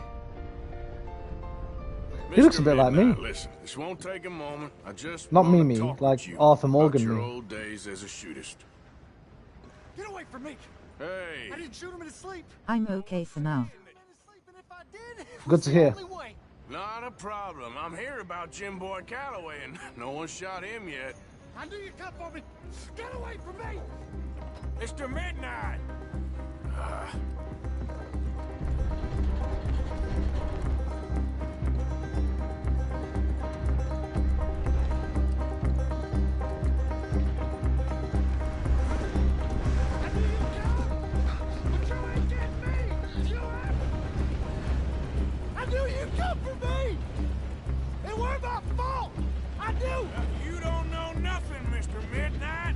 He looks a bit like me. Listen, this won't take a moment. I just Not want me, to talk like with you Arthur about Morgan your me. old days as a shootist. Get away from me! Hey! I didn't shoot him in his sleep. I'm okay for now. Good to hear. Not a problem. I'm here about Jim Boy Calloway, and no one shot him yet. I knew you'd come for me. Get away from me! Mr. Midnight! I knew you'd come for me! It weren't my fault! I knew! You don't know nothing, Mr. Midnight.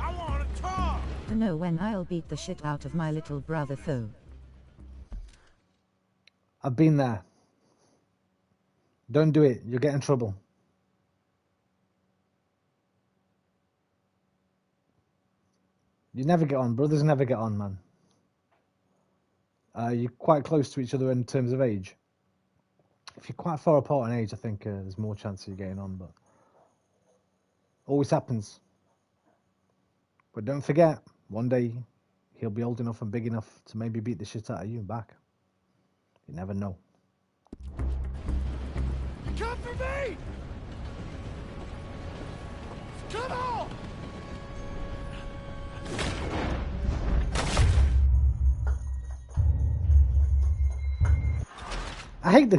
I want to talk. To know when I'll beat the shit out of my little brother though. I've been there. Don't do it. You'll get in trouble. You never get on. Brothers never get on, man. You're quite close to each other in terms of age. If you're quite far apart in age, I think there's more chance of you getting on, but always happens. But don't forget, one day he'll be old enough and big enough to maybe beat the shit out of you and back. You never know. Come for me! Come on! I hate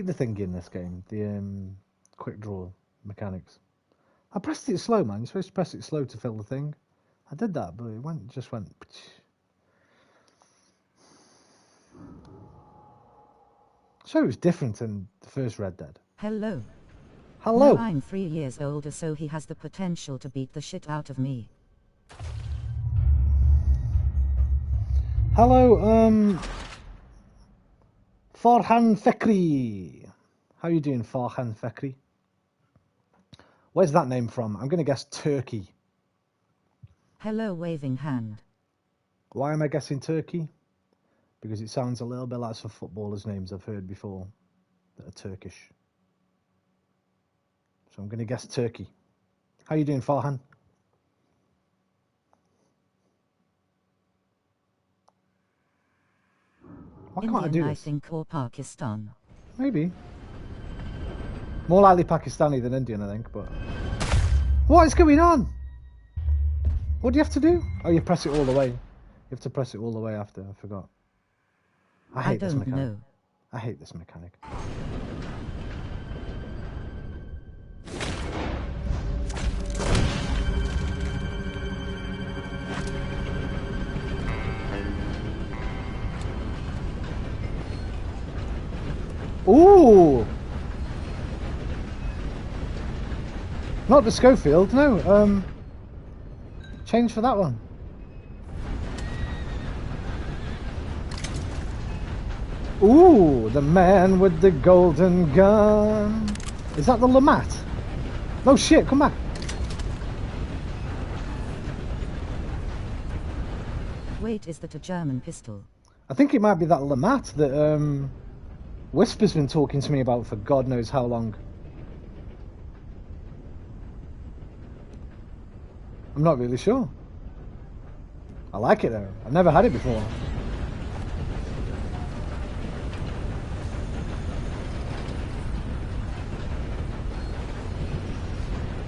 the thing in this game, the quick draw mechanics. I pressed it slow, man. You're supposed to press it slow to fill the thing. I did that, but it just went. So it was different in the first Red Dead. Hello. Hello. No, I'm 3 years older, so he has the potential to beat the shit out of me. Hello, Farhan Fekri. How are you doing, Farhan Fekri? Where's that name from? I'm going to guess Turkey. Hello, waving hand. Why am I guessing Turkey? Because it sounds a little bit like some footballers' names I've heard before that are Turkish. So I'm going to guess Turkey. How are you doing, Farhan? Why can't I do this? I think, or Pakistan. Maybe. More likely Pakistani than Indian, I think, but... What is going on? What do you have to do? Oh, you press it all the way. You have to press it all the way after, I forgot. I hate this mechanic. Know. I hate this mechanic. Ooh! Not the Schofield, no. Change for that one. Ooh, the man with the golden gun. Is that the Lamat? No shit, come back. Wait, is that a German pistol? I think it might be that Lamat that Whisper's been talking to me about for God knows how long. I'm not really sure. I like it though. I've never had it before.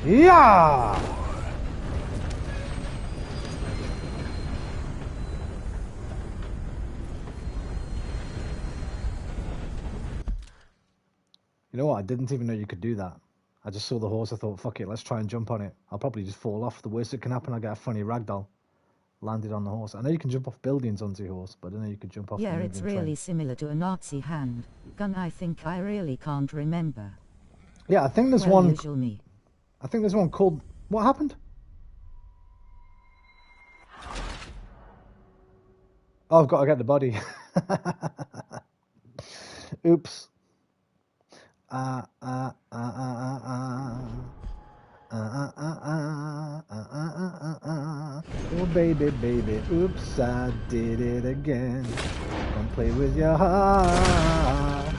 Yeah! You know what? I didn't even know you could do that. I just saw the horse. I thought, fuck it, let's try and jump on it. I'll probably just fall off. The worst that can happen, I'll get a funny ragdoll. Landed on the horse. I know you can jump off buildings onto your horse, but I don't know you could jump off. Yeah, it's really similar to a Nazi hand gun. I think I really can't remember. Yeah, I think there's well, one. Usual me. I think there's one called. What happened? Oh, I've got to get the body. Oops. Oh baby, baby, oops, I did it again. Don't play with your heart.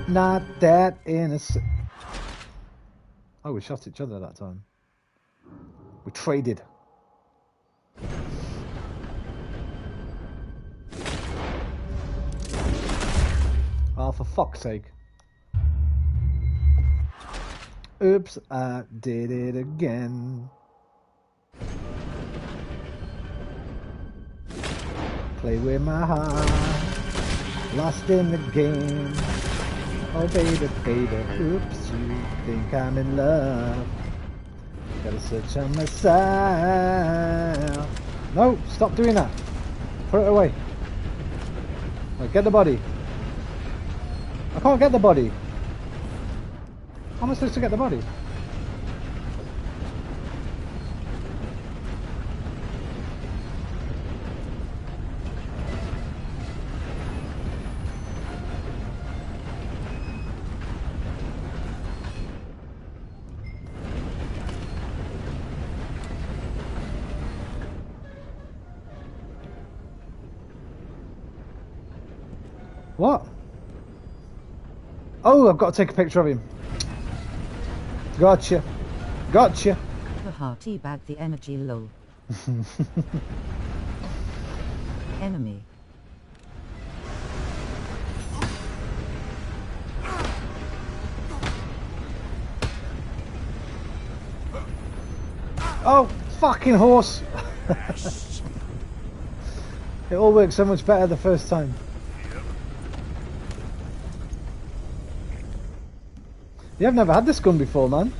Not that innocent. Oh, we shot each other that time. We traded. Oh, for fuck's sake. Oops, I did it again. Play with my heart. Lost in the game. Oh, baby, baby. Oops, you think I'm in love. Gotta search on myself. No, stop doing that. Put it away. Right, get the body. I can't get the body. How am I supposed to get the body? What? Oh, I've got to take a picture of him. Gotcha. Gotcha. Haha, teabag the energy lol. Enemy. Oh, fucking horse. It all worked so much better the first time. Yeah, I've never had this gun before, man.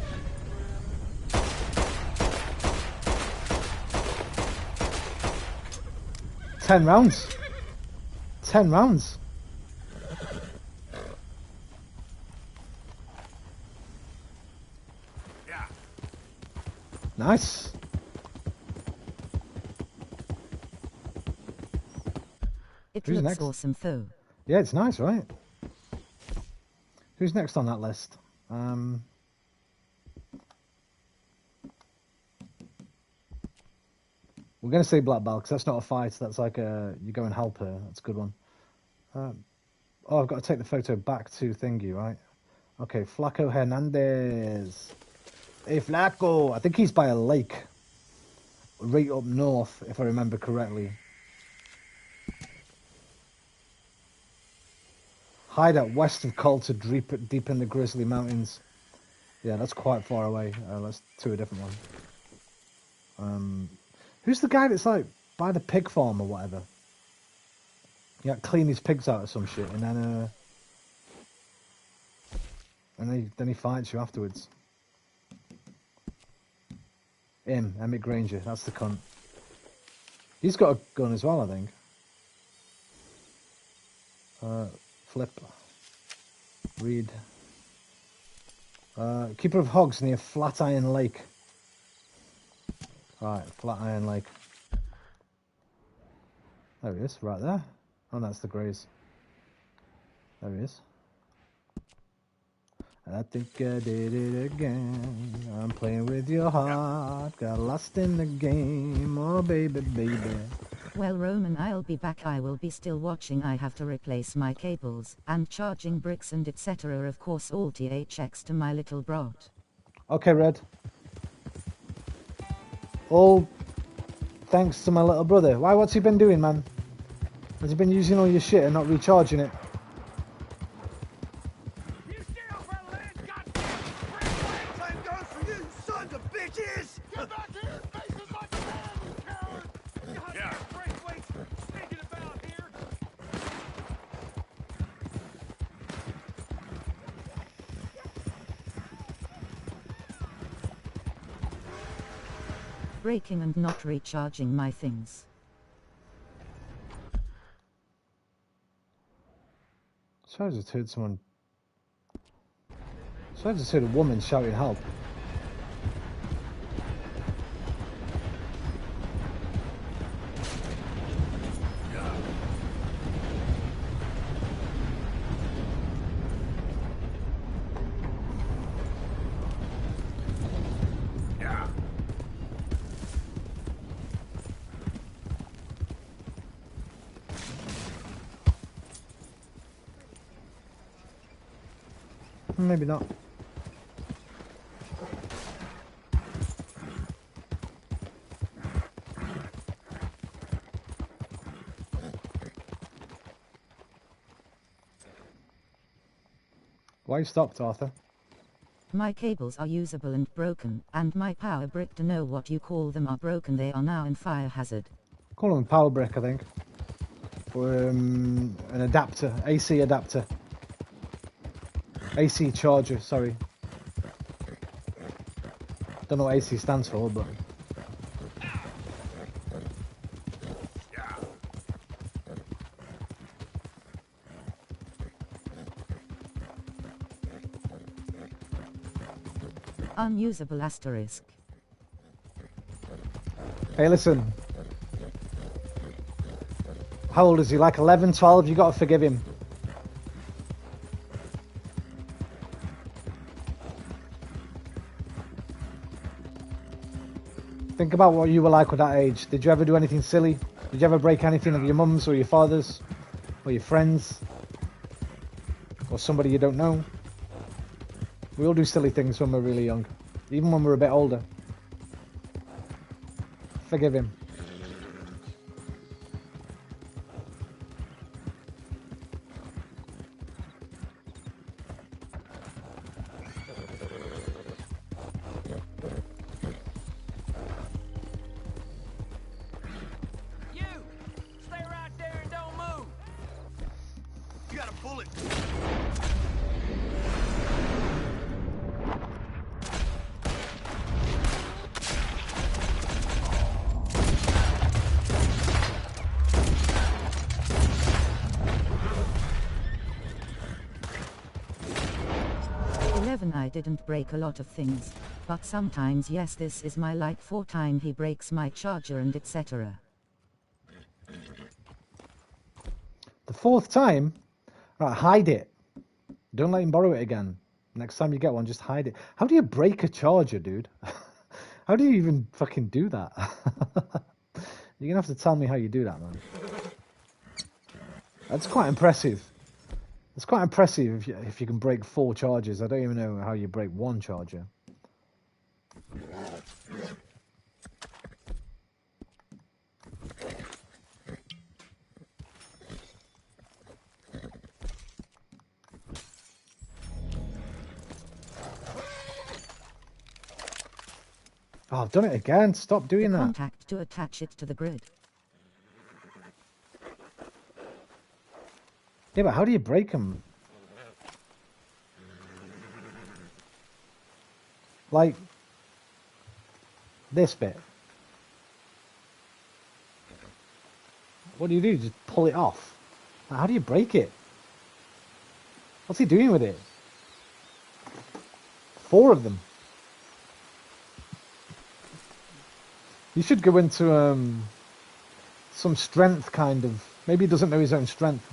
Ten rounds. 10 rounds. Yeah. Nice. It Who's looks next? awesome though. Yeah, it's nice, right? Who's next on that list? We're going to say Black Belle, because that's not a fight. That's like you go and help her. That's a good one. Oh, I've got to take the photo back to thingy, right? Okay, Flaco Hernandez. Hey, Flaco. I think he's by a lake. Right up north, if I remember correctly. Hideout west of Coulter, deep in the Grizzly Mountains. Yeah, that's quite far away. Let's do a different one. Who's the guy that's like by the pig farm or whatever? Yeah, clean his pigs out or some shit, and then he fights you afterwards. Emmett Granger, that's the cunt. He's got a gun as well, I think. Flip. Read. Keeper of Hogs near Flatiron Lake. Right, Flatiron Lake. There he is, right there. Oh, that's the Greys. There he is. I think I did it again. I'm playing with your heart. Got lost in the game. Oh, baby, baby. Well, Roman, I'll be back. I will be still watching. I have to replace my cables and charging bricks and etc. Of course, all THX to my little brat. Okay, Red. All thanks to my little brother. Why? What's he been doing, man? Has he been using all your shit and not recharging it? Breaking and not recharging my things. So I just heard someone. So I just heard a woman shouting help. Maybe not. Why you stopped, Arthur? My cables are usable and broken, and my power brick, to know what you call them, are broken. They are now in fire hazard. Call them a power brick, I think. Or an adapter, AC adapter. AC charger, sorry. Don't know what AC stands for, but... Unusable asterisk. Hey, listen. How old is he? Like 11, 12? You gotta forgive him. Think about what you were like at that age. Did you ever do anything silly? Did you ever break anything of your mum's or your father's or your friends? Or somebody you don't know. We all do silly things when we're really young. Even when we're a bit older. Forgive him. You! Stay right there and don't move! You got a bullet! 11 I didn't break a lot of things, but sometimes yes, this is my like 4th time he breaks my charger and etc. The 4th time? Right, hide it. Don't let him borrow it again. Next time you get one, just hide it. How do you break a charger, dude? How do you even fucking do that? You're gonna have to tell me how you do that, man. That's quite impressive. It's quite impressive if you can break 4 chargers. I don't even know how you break 1 charger. Oh, I've done it again. Stop doing that. Contact to attach it to the grid. Yeah, but how do you break them? Like this bit. What do? Just pull it off? How do you break it? What's he doing with it? 4 of them. You should go into some strength kind of. Maybe he doesn't know his own strength.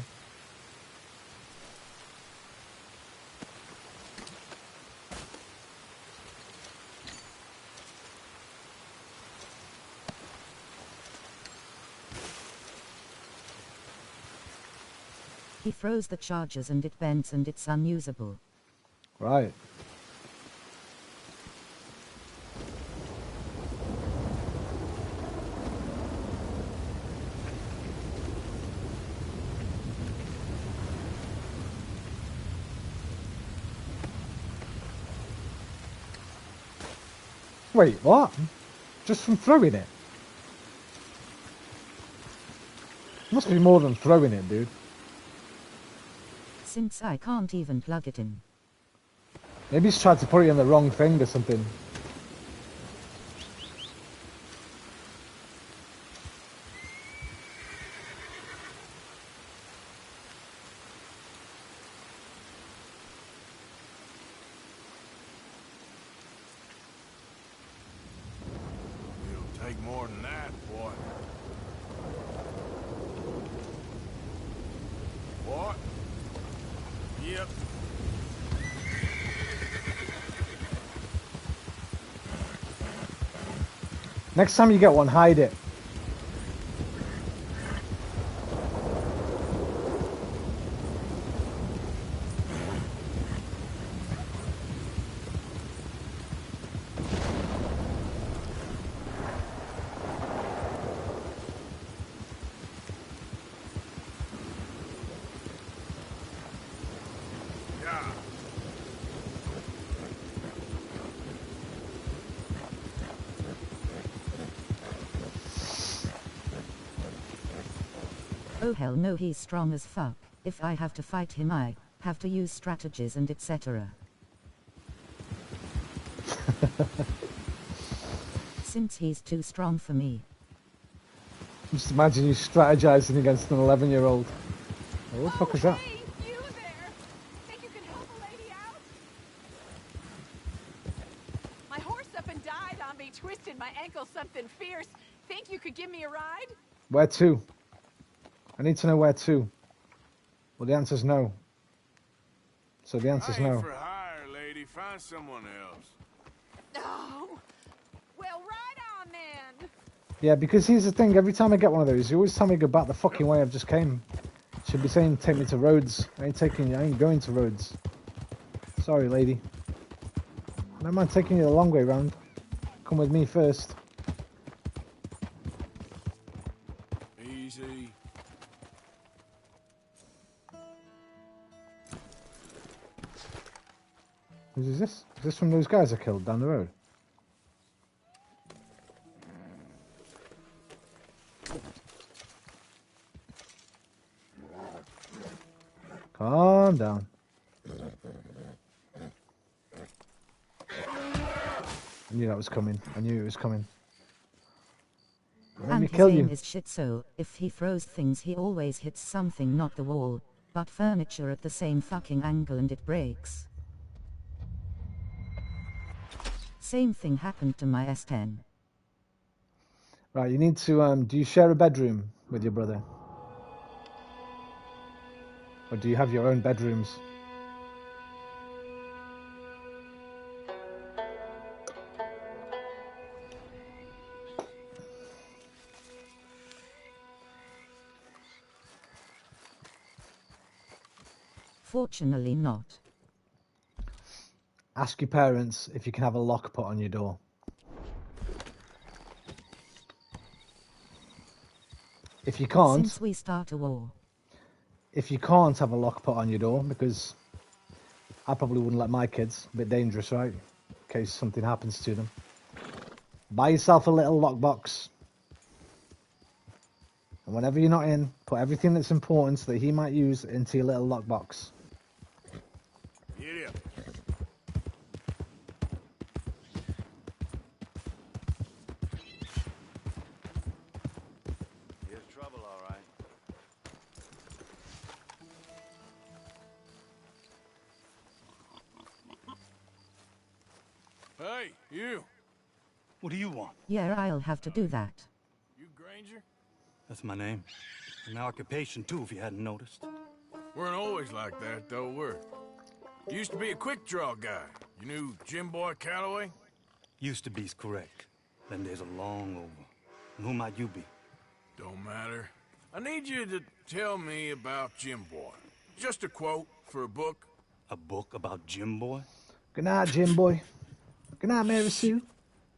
He froze the chargers and it bends and it's unusable. Right. Wait, what? Just from throwing it? Must be more than throwing it, dude. Since I can't even plug it in. Maybe he's tried to put it in the wrong thing or something. It'll take more than that, boy. What? Yep. Next time you get one, hide it. Oh hell no, he's strong as fuck. If I have to fight him I have to use strategies and etc. Since he's too strong for me. Just imagine you strategizing against an 11-year-old. Oh, what the fuck is that? Hey, you there! Think you can help a lady out? My horse up and died on me, twisted my ankle something fierce. Think you could give me a ride? Where to? I need to know where to. Well, the answer's no. So the answer's I ain't no. for hire, lady. Find someone else. Oh, well, right on then. Yeah, because here's the thing. Every time I get one of those, you always tell me to go back the fucking way I've just came. Should be saying take me to Rhodes. I ain't going to Rhodes. Sorry, lady. I don't mind taking you the long way round. Come with me first. Easy. Who's this? Is this from those guys I killed down the road? Calm down. I knew that was coming. I knew it was coming. Let And me his kill aim you. is shit, so if he throws things he always hits something, not the wall, but furniture at the same fucking angle, and it breaks. Same thing happened to my S10. Right, you need to, do you share a bedroom with your brother? Or do you have your own bedrooms? Fortunately not. Ask your parents if you can have a lock put on your door. If you can't, Since we start a war. if you can't have a lock put on your door, because I probably wouldn't let my kids, a bit dangerous, right? In case something happens to them. Buy yourself a little lockbox. And whenever you're not in, put everything that's important that he might use into your little lockbox. Get up. Here's trouble, all right. Hey, you. What do you want? Yeah, I'll have to do that. You Granger? That's my name. And my occupation, too, if you hadn't noticed. Weren't always like that, though, were we? Used to be a quick draw guy. You knew Jim Boy Calloway? Used to be's correct. Them days are long over. And who might you be? Don't matter. I need you to tell me about Jim Boy. Just a quote for a book. A book about Jim Boy? Good night, Jim Boy. Good night, Mary Sue.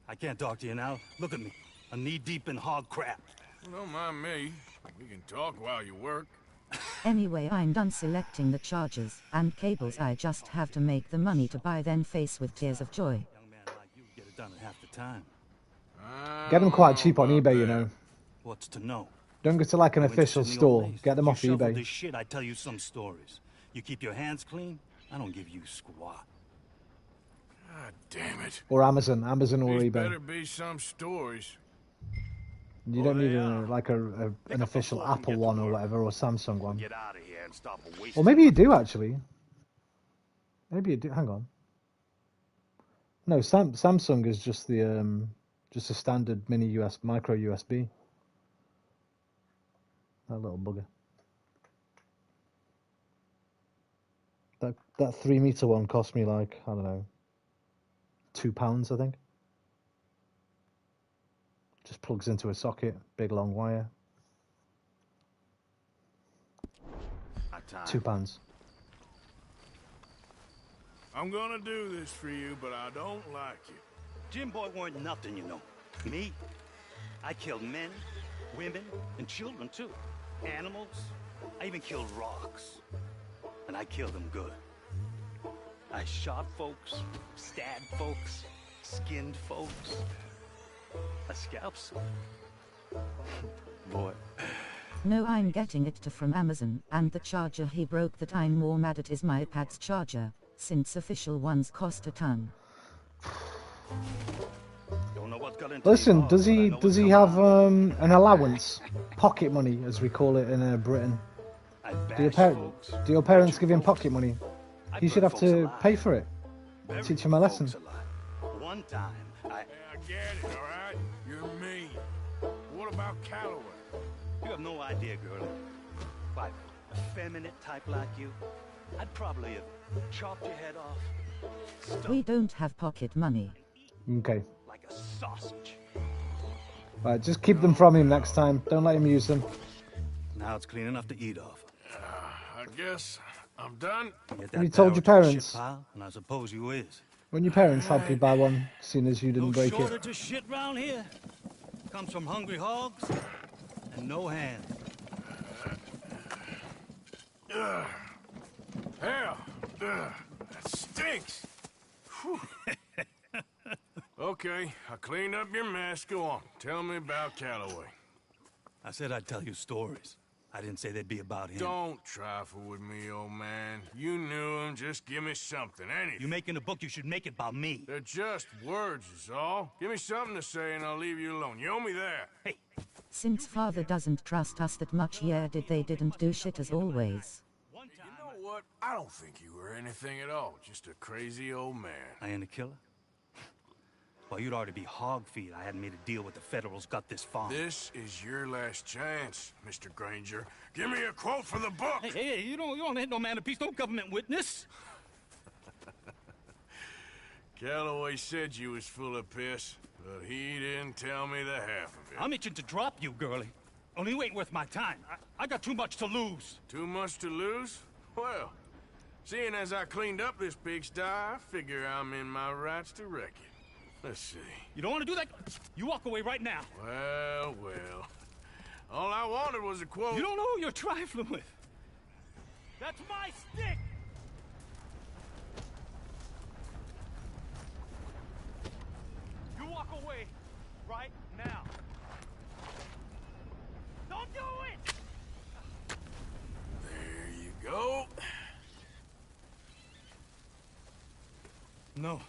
I can't talk to you now. Look at me. I'm knee-deep in hog crap. Well, don't mind me. We can talk while you work. Anyway, I'm done selecting the chargers and cables. I just have to make the money to buy, then face with tears of joy. Young man like you get it done in half the time. Get them quite cheap on eBay, you know. What's to know? Don't go to like an You official interested in the old store. days? Get them You off shovel eBay. this shit, I tell you some stories. You keep your hands clean, I don't give you squat. God damn it. Or Amazon or These eBay. better be some stories. You don't need an official Apple one or whatever, or Samsung one. Get out of here and stop wasting. Or maybe you do, actually. Maybe you do. Hang on. No, Samsung is just the just a standard micro USB. That little bugger. That 3-meter one cost me like, I don't know, £2, I think. Just plugs into a socket, big long wire. £2. I'm gonna do this for you, but I don't like you. Jim Boy weren't nothing, you know. Me? I killed men, women, and children, too. Animals. I even killed rocks. And I killed them good. I shot folks, stabbed folks, skinned folks. I scalped some. Boy. No, I'm getting it from Amazon, and the charger he broke that I'm more mad at is my iPad's charger, since official ones cost a ton. Listen, does he have an allowance, pocket money as we call it in Britain? Do your parents give him pocket money? He should have to pay for it. Teach him a lesson. One time, I get it, all right? You're mean. What about Calloway? You have no idea, girl. By a feminine type like you, I'd probably have chopped your head off. We don't have pocket money. Okay. Like a sausage. Right, just keep them from him next time. Don't let him use them. Now it's clean enough to eat off. I guess I'm done. Have you told your parents? And I suppose you is. When your parents help you buy one, seeing as you didn't No break shortage it? of shit round here. Comes from hungry hogs and no hands. Hell, that stinks. Okay, I cleaned up your mess. Go on, tell me about Calloway. I said I'd tell you stories. I didn't say they'd be about him. Don't trifle with me, old man. You knew him. Just give me something, anything. You making a book, you should make it about me. They're just words, is all. Give me something to say and I'll leave you alone. You owe me that. Hey. Since father doesn't trust us that much, yeah, they didn't do shit as always. You know what? I don't think you were anything at all. Just a crazy old man. I ain't a killer? Well, you'd already be hog feed. I hadn't made a deal with the Federals, got this far. This is your last chance, Mr. Granger. Give me a quote for the book. Hey, you don't hit no man of peace, no government witness. Calloway said you was full of piss, but he didn't tell me the half of it. I'm itching to drop you, girlie. Only you ain't worth my time. I got too much to lose. Too much to lose? Well, seeing as I cleaned up this pigsty, I figure I'm in my rights to wreck it. Let's see. You don't want to do that? You walk away right now. Well. All I wanted was a quote. You don't know who you're trifling with. That's my stick! You walk away right now. Don't do it! There you go. No.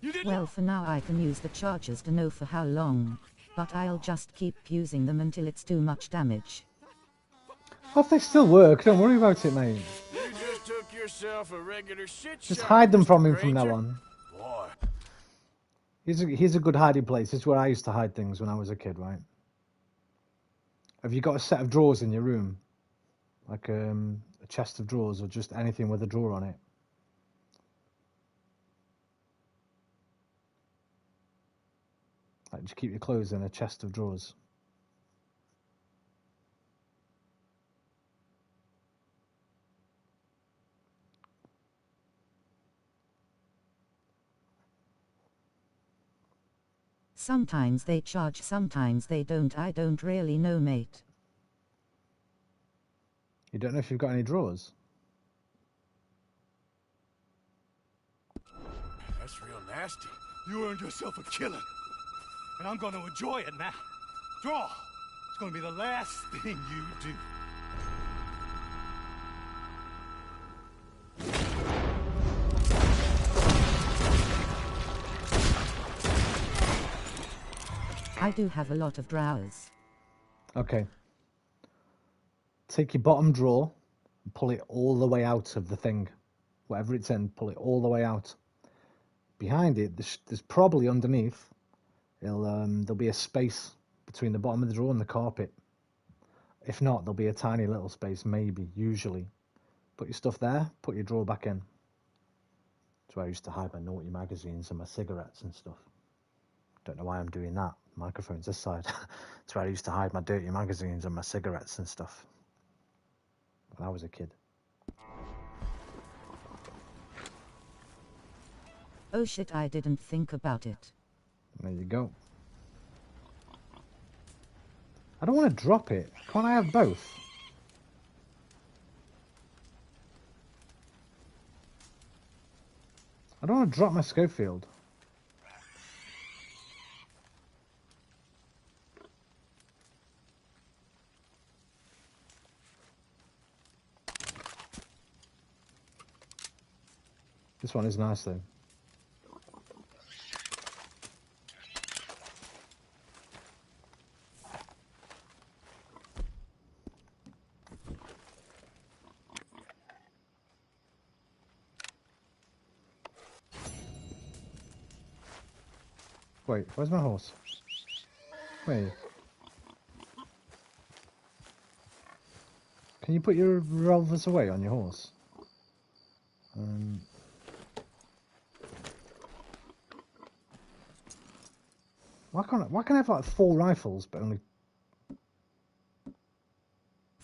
You didn't. Well, for now I can use the charges to know for how long, but I'll just keep using them until it's too much damage. Oh, if they still work, don't worry about it, mate. You just took yourself a regular shit Just shot, hide them from him Mr. from now Granger. on. Boy. Here's a good hiding place. It's where I used to hide things when I was a kid, right? Have you got a set of drawers in your room? Like a chest of drawers or just anything with a drawer on it? Like, just keep your clothes in a chest of drawers. Sometimes they charge, sometimes they don't. I don't really know, mate. You don't know if you've got any drawers? That's real nasty. You earned yourself a killing. And I'm going to enjoy it now. Draw. It's going to be the last thing you do. I do have a lot of drawers. Okay. Take your bottom drawer and pull it all the way out of the thing. Whatever it's in, pull it all the way out. Behind it, there's probably underneath, there'll be a space between the bottom of the drawer and the carpet. If not, there'll be a tiny little space, maybe, usually. Put your stuff there, put your drawer back in. That's where I used to hide my naughty magazines and my cigarettes and stuff. Don't know why I'm doing that. The microphone's this side. That's where I used to hide my dirty magazines and my cigarettes and stuff when I was a kid. Oh shit, I didn't think about it. There you go. I don't want to drop it. Can't I have both? I don't want to drop my Schofield. This one is nice though. Wait, where's my horse? Wait. Can you put your revolvers away on your horse? Why can't I have like 4 rifles but only...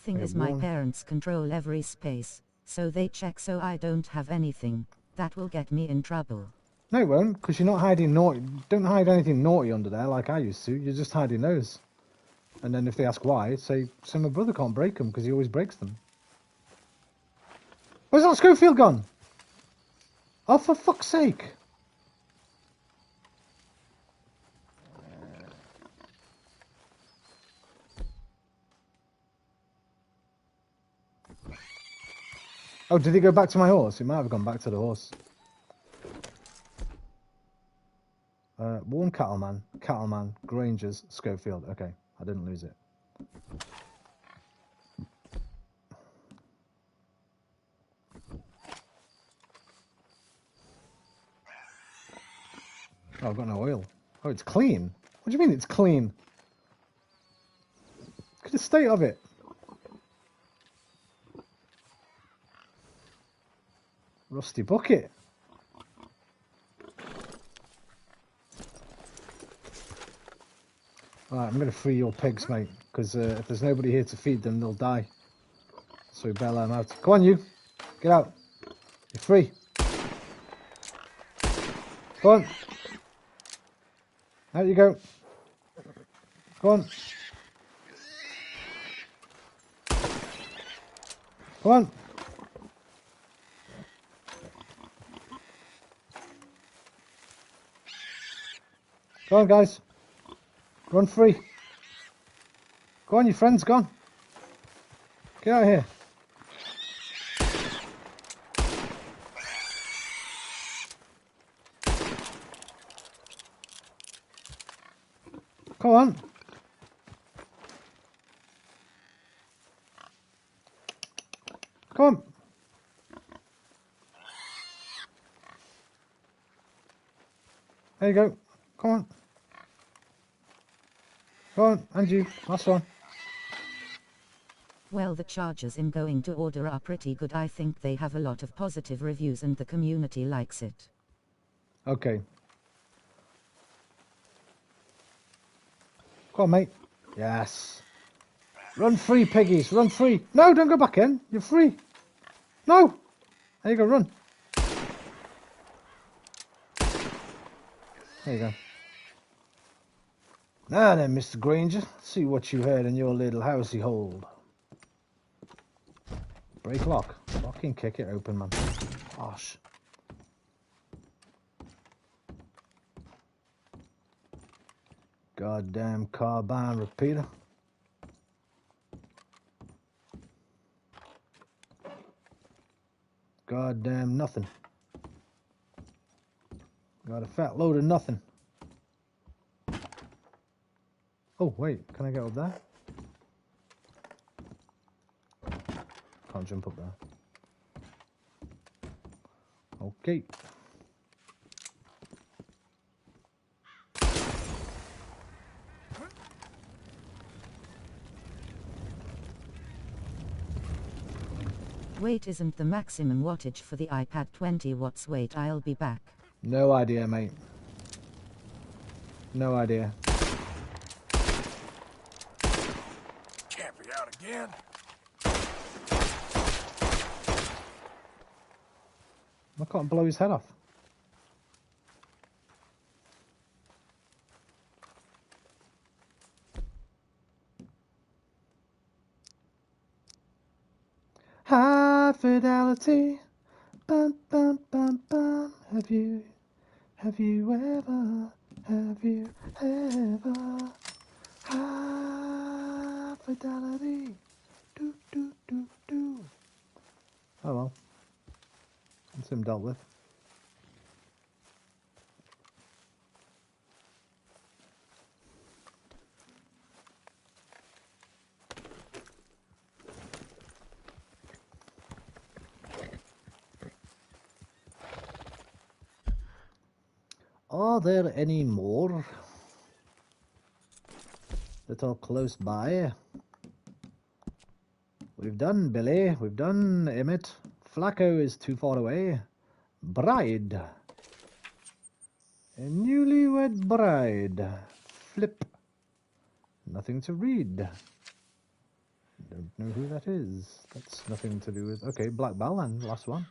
thing Okay, is my one. parents control every space, so they check so I don't have anything. That will get me in trouble. No, it won't, because you're not hiding naughty. Don't hide anything naughty under there like I used to. You're just hiding those. And then if they ask why, say, so my brother can't break them because he always breaks them. Where's that Schofield gone? Oh, for fuck's sake. Oh, did he go back to my horse? He might have gone back to the horse. Warren Cattleman, Granger's, Schofield. Okay, I didn't lose it. Oh, I've got no oil. Oh, it's clean. What do you mean it's clean? Look at the state of it. Rusty bucket. Alright, I'm going to free your pigs, mate, because if there's nobody here to feed them, they'll die. So we better let them out. Go on, you. Get out. You're free. Go on. Out you go. Go on. Come on. Go on, guys. Run free. Go on, your friend's gone. Get out of here. Come on. Come on. There you go. Come on. Go on, and you. Last one. Well, the charges in Going to Order are pretty good. I think they have a lot of positive reviews and the community likes it. Okay. Go on, mate. Yes. Run free, piggies. Run free. No, don't go back in. You're free. No. There you go, run. There you go. Now then, Mr. Granger, see what you heard in your little housey hold. Break lock. Fucking kick it open, man. Gosh. Goddamn carbine repeater. Goddamn nothing. Got a fat load of nothing. Oh, wait. Can I get up there? Can't jump up there. Okay. Weight isn't the maximum wattage for the iPad. 20 watts. Wait, I'll be back. No idea, mate. No idea. Can't be out again. I can't blow his head off. High fidelity. Bum, bum, bum, bum. Have you ever, high fidelity. Do, do, do, do. Oh well. That's him dealt with. Are there any more that are close by? We've done Billy, we've done Emmett. Flacco is too far away. Bride. A newlywed bride. Flip. Nothing to read. Don't know who that is. That's nothing to do with... Okay, Black Bell then, last one.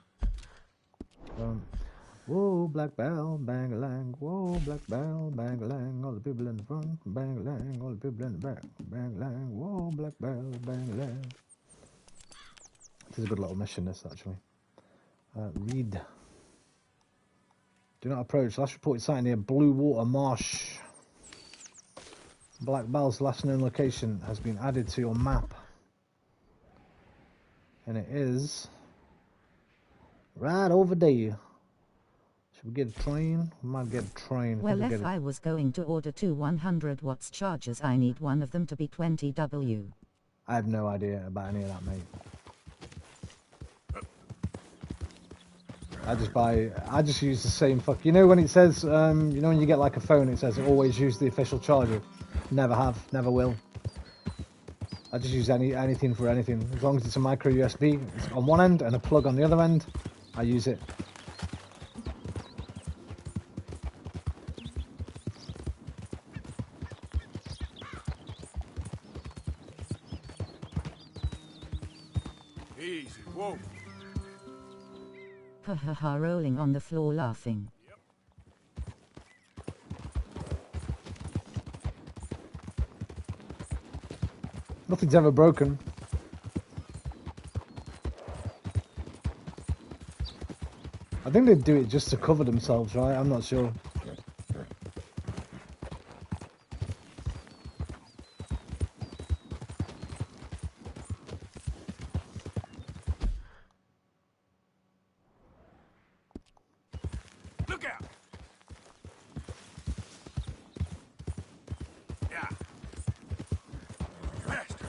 Whoa, Black Bell, bang-a-lang. Whoa, Black Bell, bang-a-lang. All the people in the front, bang-a-lang. All the people in the back, bang-a-lang. Whoa, Black Bell, bang-a-lang. This is a good little mission, this, actually. Read. Do not approach. Last reported sighting near Blue Water Marsh. Black Bell's last known location has been added to your map. And it is... right over there. Should we get a train? We might get a train. Well, if I was going to order 2 100 watts chargers, I need one of them to be 20W. I have no idea about any of that, mate. I just use the same fuck. You know when it says, you know when you get like a phone, it says always use the official charger. Never have, never will. I just use anything for anything. As long as it's a micro USB it's on one end and a plug on the other end, I use it. Easy, whoa. Ha ha ha, rolling on the floor laughing. Nothing's ever broken. I think they do it just to cover themselves, right? I'm not sure. Look out! Yeah. Faster.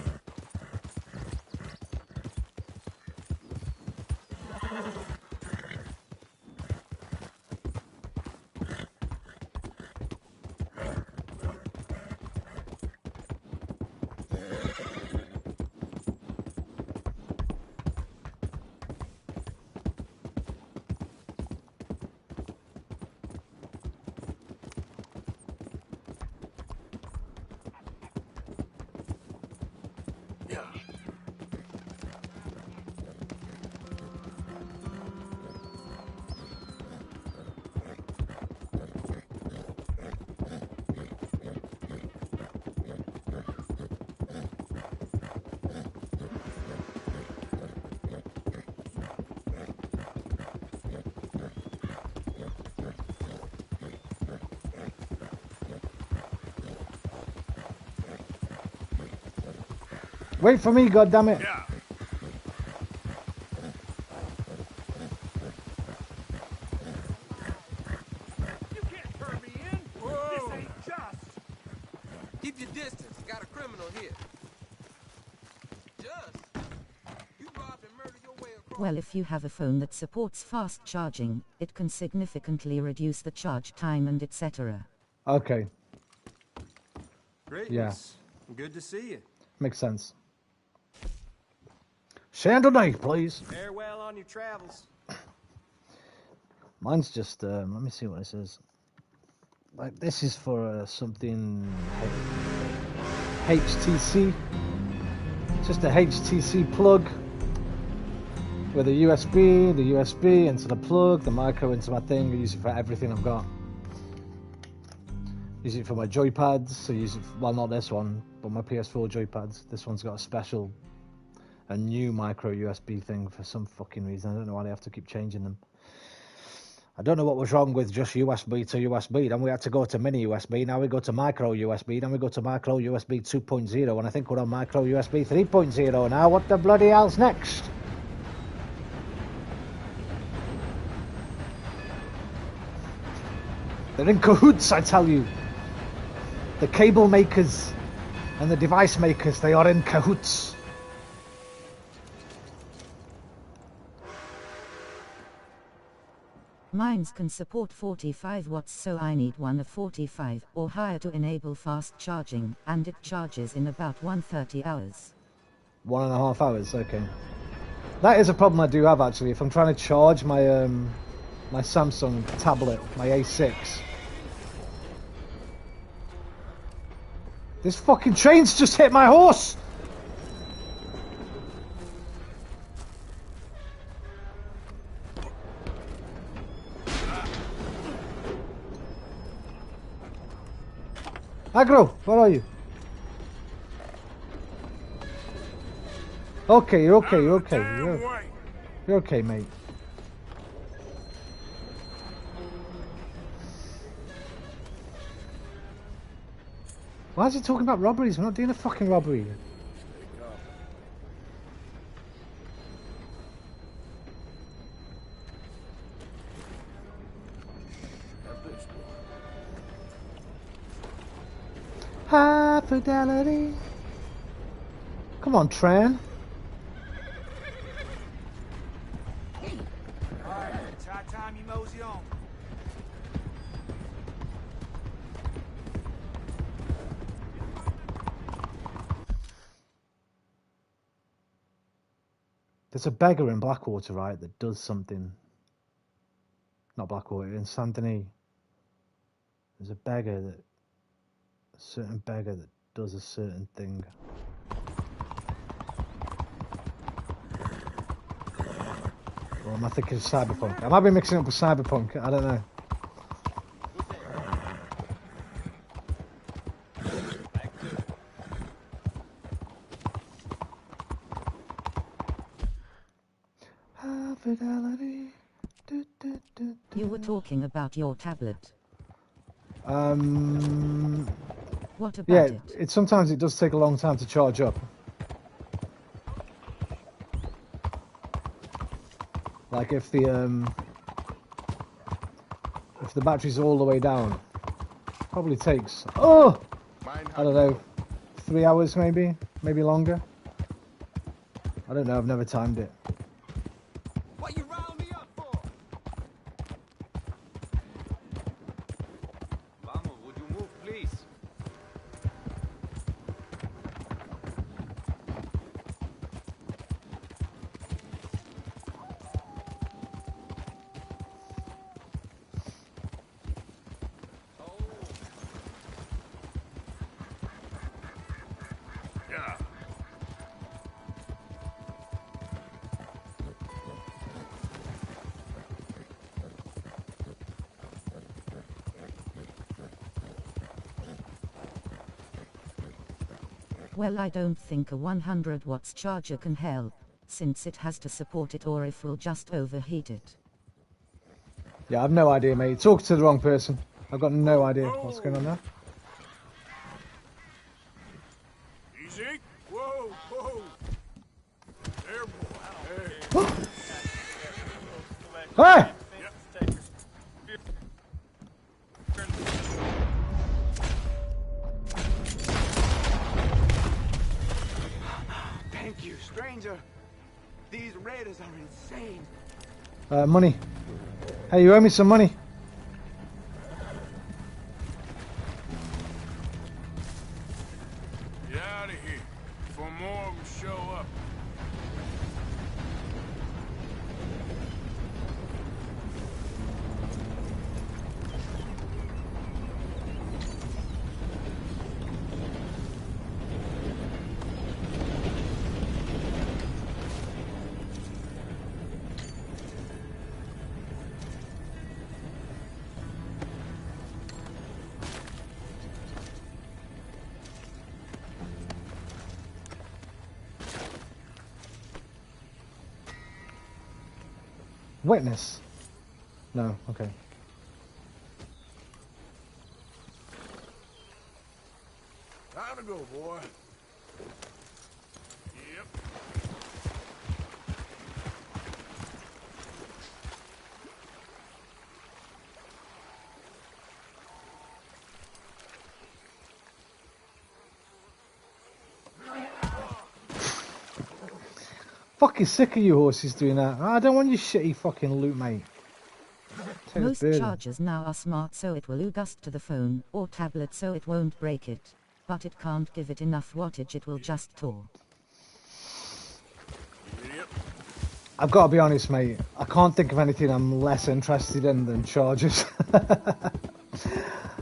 Wait for me, goddammit! Yeah. You can't turn me in. Whoa. This ain't just. Keep your distance. Got a criminal here. Just. You robbed and murdered your way across. Well, if you have a phone that supports fast charging, it can significantly reduce the charge time and etc. Okay. Great. Yeah. Good to see you. Makes sense. Chandelier, please. Farewell on your travels. Mine's just, let me see what it says. Like, this is for something HTC. Just a HTC plug with a USB, the USB into the plug, the micro into my thing. I use it for everything I've got. Use it for my joypads. I use it for, well, not this one, but my PS4 joypads. This one's got a new micro USB thing for some fucking reason. I don't know why they have to keep changing them. I don't know what was wrong with just USB to USB. Then we had to go to mini USB. Now we go to micro USB. Then we go to micro USB 2.0. And I think we're on micro USB 3.0 now. What the bloody hell's next? They're in cahoots, I tell you. The cable makers and the device makers, they are in cahoots. Mines can support 45 watts, so I need one of 45 or higher to enable fast charging, and it charges in about 130 hours. 1.5 hours, okay. That is a problem I do have, actually. If I'm trying to charge my my Samsung tablet, my A6. This fucking train's just hit my horse! Agro, where are you? Okay, you're okay, you're okay. You're okay, mate. Why is he talking about robberies? We're not doing a fucking robbery. High fidelity. Come on, Tran. Alright, it's high time you mosey on. There's a beggar in Blackwater, right, that does something. Not Blackwater, in Saint Denis. There's a certain beggar that does a certain thing. Or am I thinking of Cyberpunk? I might be mixing it up with Cyberpunk, I don't know. Fidelity. You were talking about your tablet. What about it? Sometimes it does take a long time to charge up. Like if the battery's all the way down, probably takes I don't know, 3 hours maybe longer. I don't know, I've never timed it. What you round me up for? Vamos, would you move, please? Yeah. Well, I don't think a 100 watts charger can help, since it has to support it or if we'll just overheat it. Yeah, I've no idea, mate. Talk to the wrong person. I've got no idea what's going on there. Easy. Whoa, whoa. There, boy. Hey! Thank you, stranger. These raiders are insane. Money. Hey, you owe me some money. Get out of here before more of them show up. Witness. No, okay. Time to go, boy. Yep. Fucking sick of you horses doing that. I don't want your shitty fucking loot, mate. Take Most the chargers now are smart, so it will adjust to the phone or tablet so it won't break it. But it can't give it enough wattage, it will just tore. I've got to be honest, mate. I can't think of anything I'm less interested in than chargers.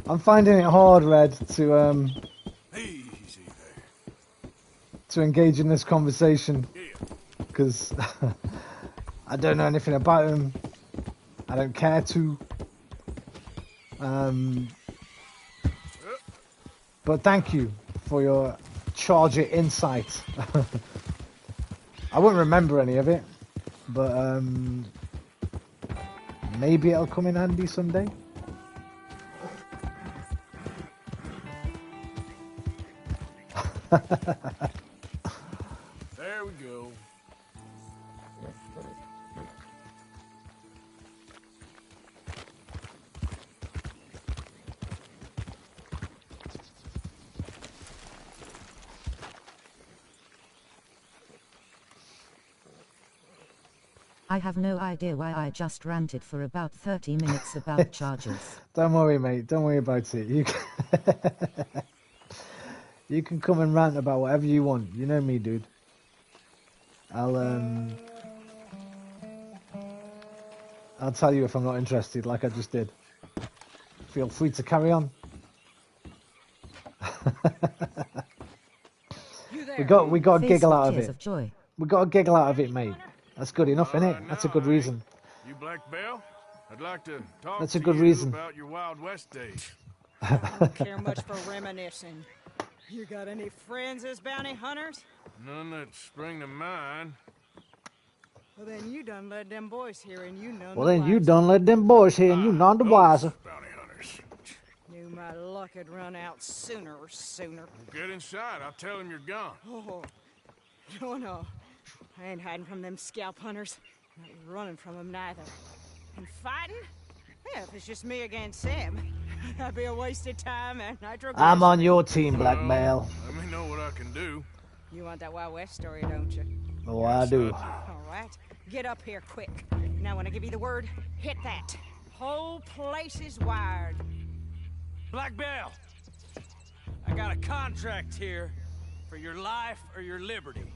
I'm finding it hard, Red, to engage in this conversation because I don't know anything about them. I don't care to. But thank you for your Charger insight. I won't remember any of it, but maybe it'll come in handy someday. There we go. I have no idea why I just ranted for about 30 minutes about charges. Don't worry, mate. Don't worry about it. You can come and rant about whatever you want. You know me, dude. I'll tell you if I'm not interested, like I just did. Feel free to carry on. we got a giggle out of it. We got a giggle out of it, mate. That's good enough, innit? That's a good reason. You Black Belle? I'd like to talk That's a to good you reason. about your Wild West days. I don't care much for reminiscing. You got any friends as bounty hunters? None that spring to mind. Well, then you done led them boys here and you none Well, the then you wiser. done let them boys here and you none the wiser. Bounty hunters. Knew my luck had run out sooner. Get inside. I'll tell him you're gone. Oh, no. I ain't hiding from them scalp hunters. Not running from them neither. And fighting? Yeah, if it's just me against them, that'd be a waste of time and nitroglycerin. I'm on your team, Black Belle. Let me know what I can do. You want that Wild West story, don't you? Oh, I do. All right. Get up here quick. Now when I give you the word, hit that. Whole place is wired. Black Belle, I got a contract here for your life or your liberty.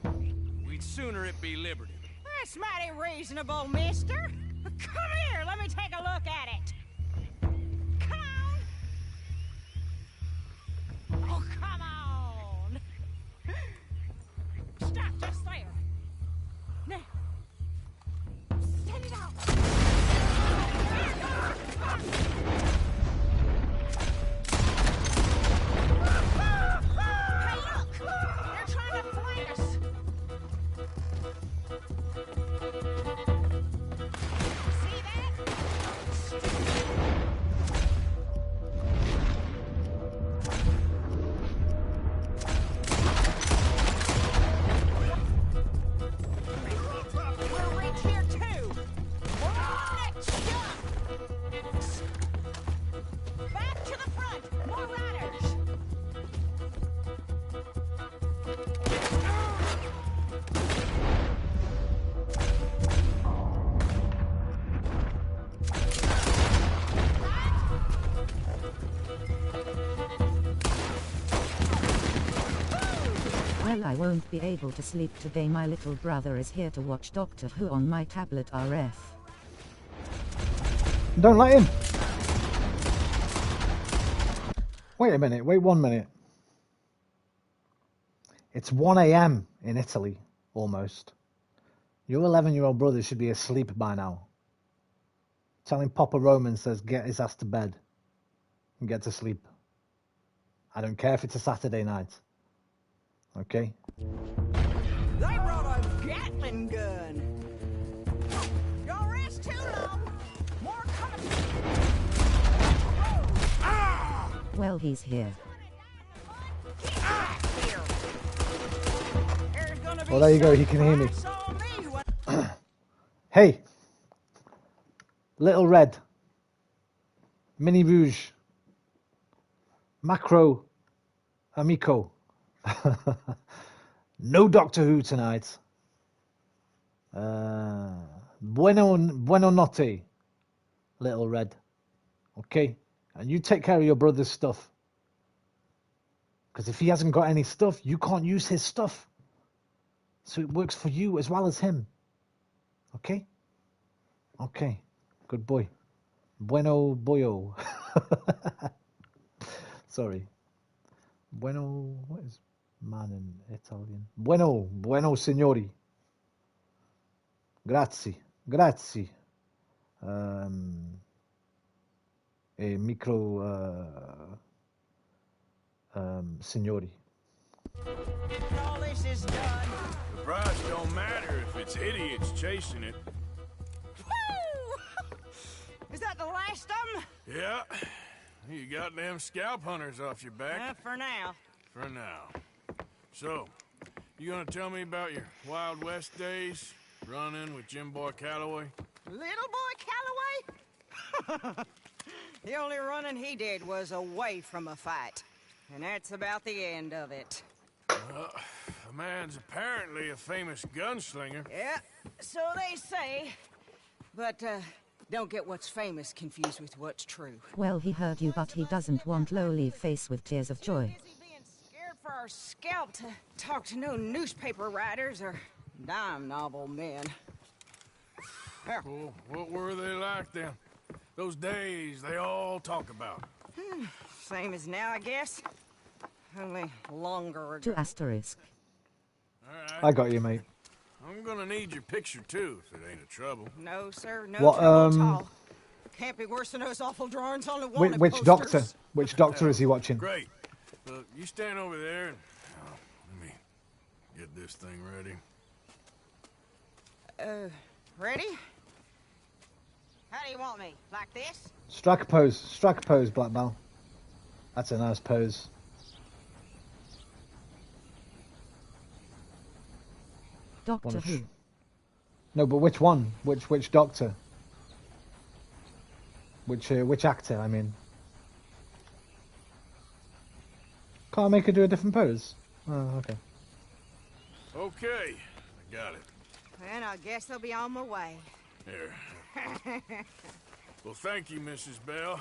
We'd sooner it be liberty. That's mighty reasonable, mister. Come here, let me take a look at it. Come on. Oh, come on. Stop just there. Now, send it out. Hey, look! They're trying to flank us. See that? We're right here too. We're on next jump. Back to the front. More riders. Well, I won't be able to sleep today. My little brother is here to watch Doctor Who on my tablet RF. Don't let him. Wait a minute. Wait 1 minute. It's 1 a.m. in Italy, almost. Your 11-year-old brother should be asleep by now. Telling Papa Roman says get his ass to bed and get to sleep. I don't care if it's a Saturday night. Okay? They brought a Gatling gun. Don't rest too long. More coming. Well, he's here. Well, there you go. He can hear me. Hey, Little Red, Mini Rouge, Macro, Amico. No Doctor Who tonight. Bueno notte, Little Red. Okay? And you take care of your brother's stuff. Because if he hasn't got any stuff, you can't use his stuff. So it works for you as well as him. Okay? Okay. Good boy. Bueno boyo. Sorry. Bueno, what is man in Italian? Bueno signori. Grazie. E micro Signori. All this is done. The price don't matter if it's idiots chasing it. Woo! Is that the last of them? Yeah. You got them scalp hunters off your back. For now. For now. So, you gonna tell me about your Wild West days? Running with Jim Boy Calloway? Little boy Calloway? The only running he did was away from a fight. And that's about the end of it. The man's apparently a famous gunslinger. Yeah, so they say. But, don't get what's famous confused with what's true. Well, he heard you, but he doesn't want lowly face with tears of joy. Scared for our scalp to talk to no newspaper writers or dime novel men. Well, what were they like then? Those days they all talk about. Same as now, I guess. Only longer ago. To asterisk. All right. I got you, mate. I'm gonna need your picture too, if it ain't a trouble. No, sir, no What, trouble at all. Can't be worse than those awful drawings on the wanted Which posters. doctor? Which doctor is he watching? Great. Look, you stand over there and let me get this thing ready. Ready? How do you want me? Like this? Strike a pose. Strike a pose, Black Bell. That's a nice pose. Doctor Who. No, but which one? Which doctor? Which actor? I mean. Can't I make her do a different pose? Oh, okay. Okay, I got it. And I guess I'll be on my way. Here. Well, thank you, Mrs. Bell.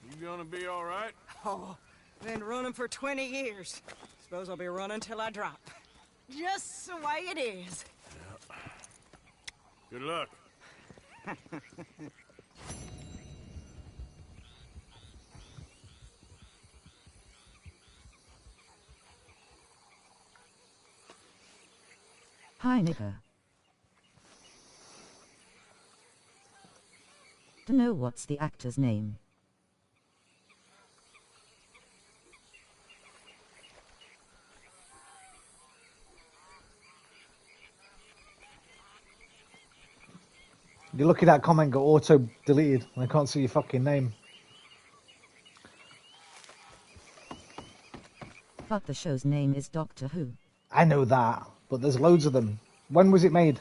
You gonna be all right? Oh, been running for 20 years. Suppose I'll be running till I drop. Just the way it is. Yeah. Good luck. Hi, nigger. To know what's the actor's name. You're lucky that comment got auto-deleted. I can't see your fucking name. But the show's name is Doctor Who. I know that, but there's loads of them. When was it made?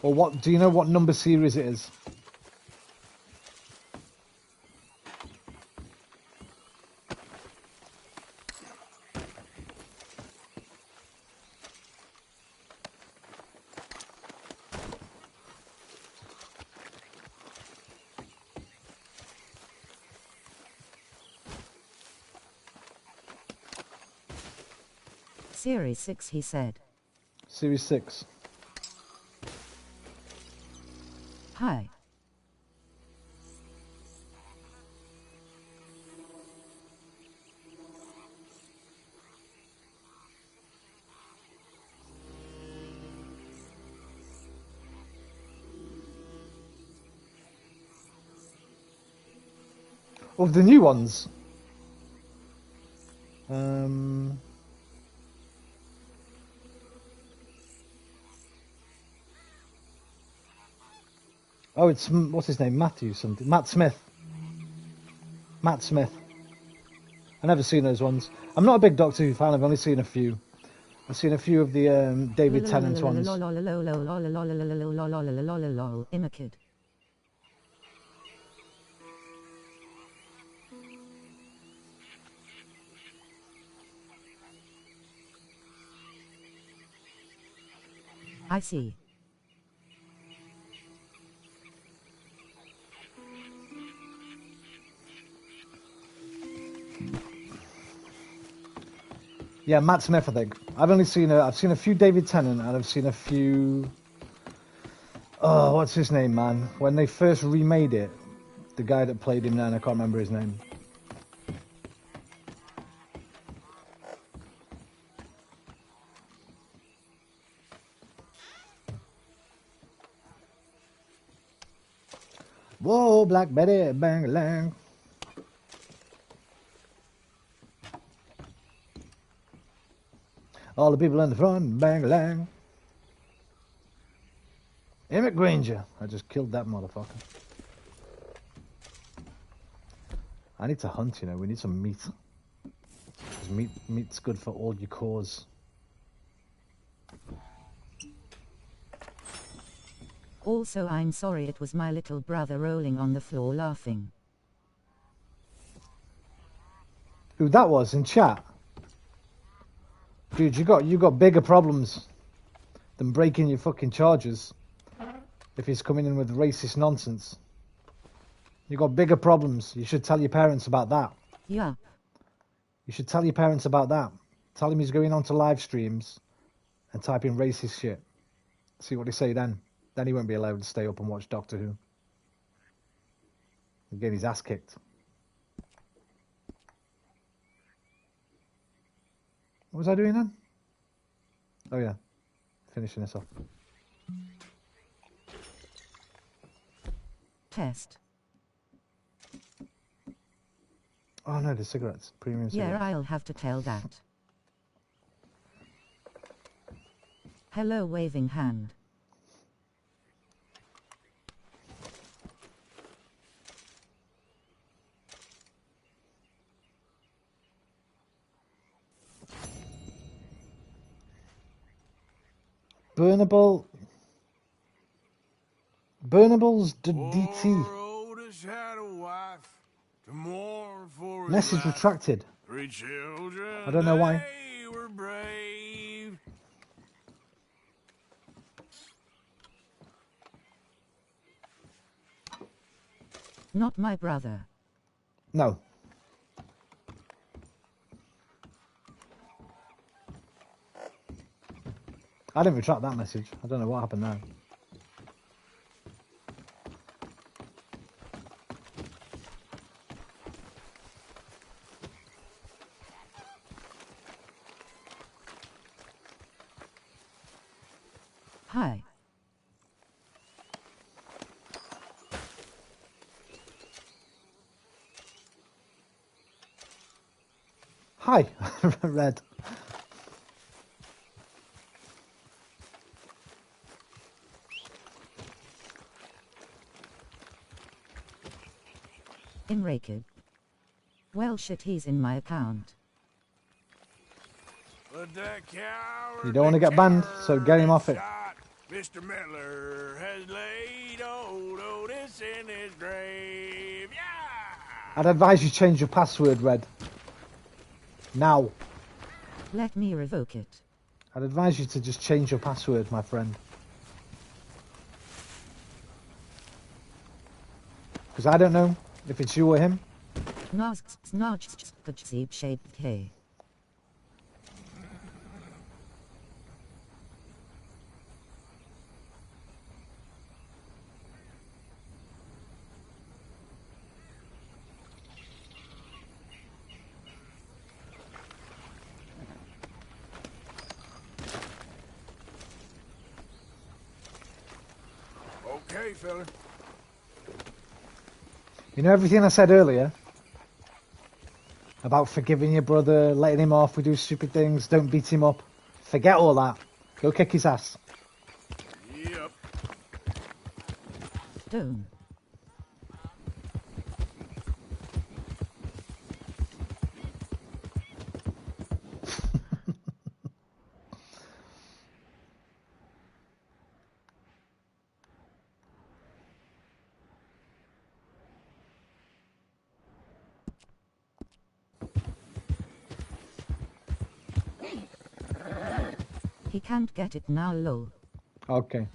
Or what? Do you know what number series it is? Series 6, he said. Series 6. Hi. Of the new ones? Oh, it's, what's his name? Matthew something. Matt Smith. Matt Smith. I've never seen those ones. I'm not a big Doctor Who fan, I've only seen a few. I've seen a few of the David Tennant ones. I'm a kid. I see. Yeah, Matt Smith, I think. I've seen a few David Tennant, and I've seen a few. Oh, what's his name, man? When they first remade it, the guy that played him then, I can't remember his name. Whoa, Black Betty, bang lang. All the people in the front, bang lang. Emmett Granger. I just killed that motherfucker. I need to hunt, you know. We need some meat. Because meat's good for all your cores. Also, I'm sorry, it was my little brother rolling on the floor laughing. Who that was in chat? Dude, you got bigger problems than breaking your fucking charges if he's coming in with racist nonsense. You got bigger problems. You should tell your parents about that. Yeah. You should tell your parents about that. Tell him he's going on to live streams and type in racist shit. See what they say then. Then he won't be allowed to stay up and watch Doctor Who. He'll get his ass kicked. What was I doing then? Oh yeah, finishing this off. Test. Oh no, the cigarettes. Premium cigarettes. Yeah, I'll have to tell that. Hello, waving hand. Burnables DT. Message retracted. Three children. I don't know why. They were brave. Not my brother. No. I didn't retract that message. I don't know what happened there. Hi. Hi, Red. Enraged. Well shit, he's in my account. You don't want to get banned, so get him off it. Mr. Miller has laid old Otis in his grave. Yeah! I'd advise you change your password, Red. Now. Let me revoke it. I'd advise you to just change your password, my friend. Because I don't know if it's you or him. Okay, fella. You know everything I said earlier? About forgiving your brother, letting him off, we do stupid things, don't beat him up. Forget all that. Go kick his ass. Yep. Don't. He can't get it now, lol. Okay.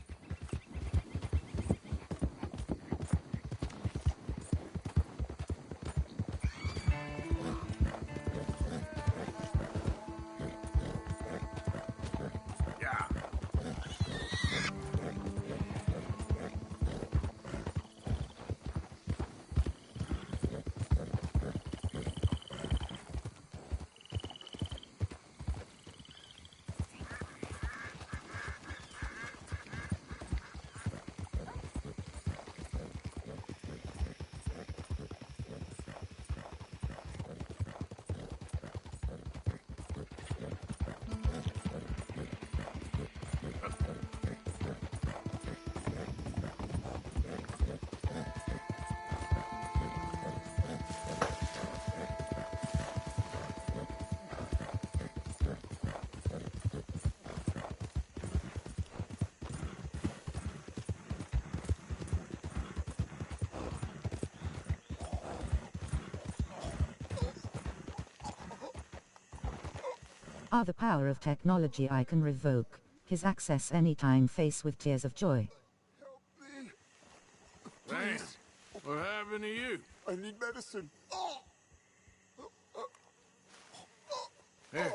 Ah, the power of technology. I can revoke his access anytime, face with tears of joy. Damn. What happened to you? I need medicine. Here.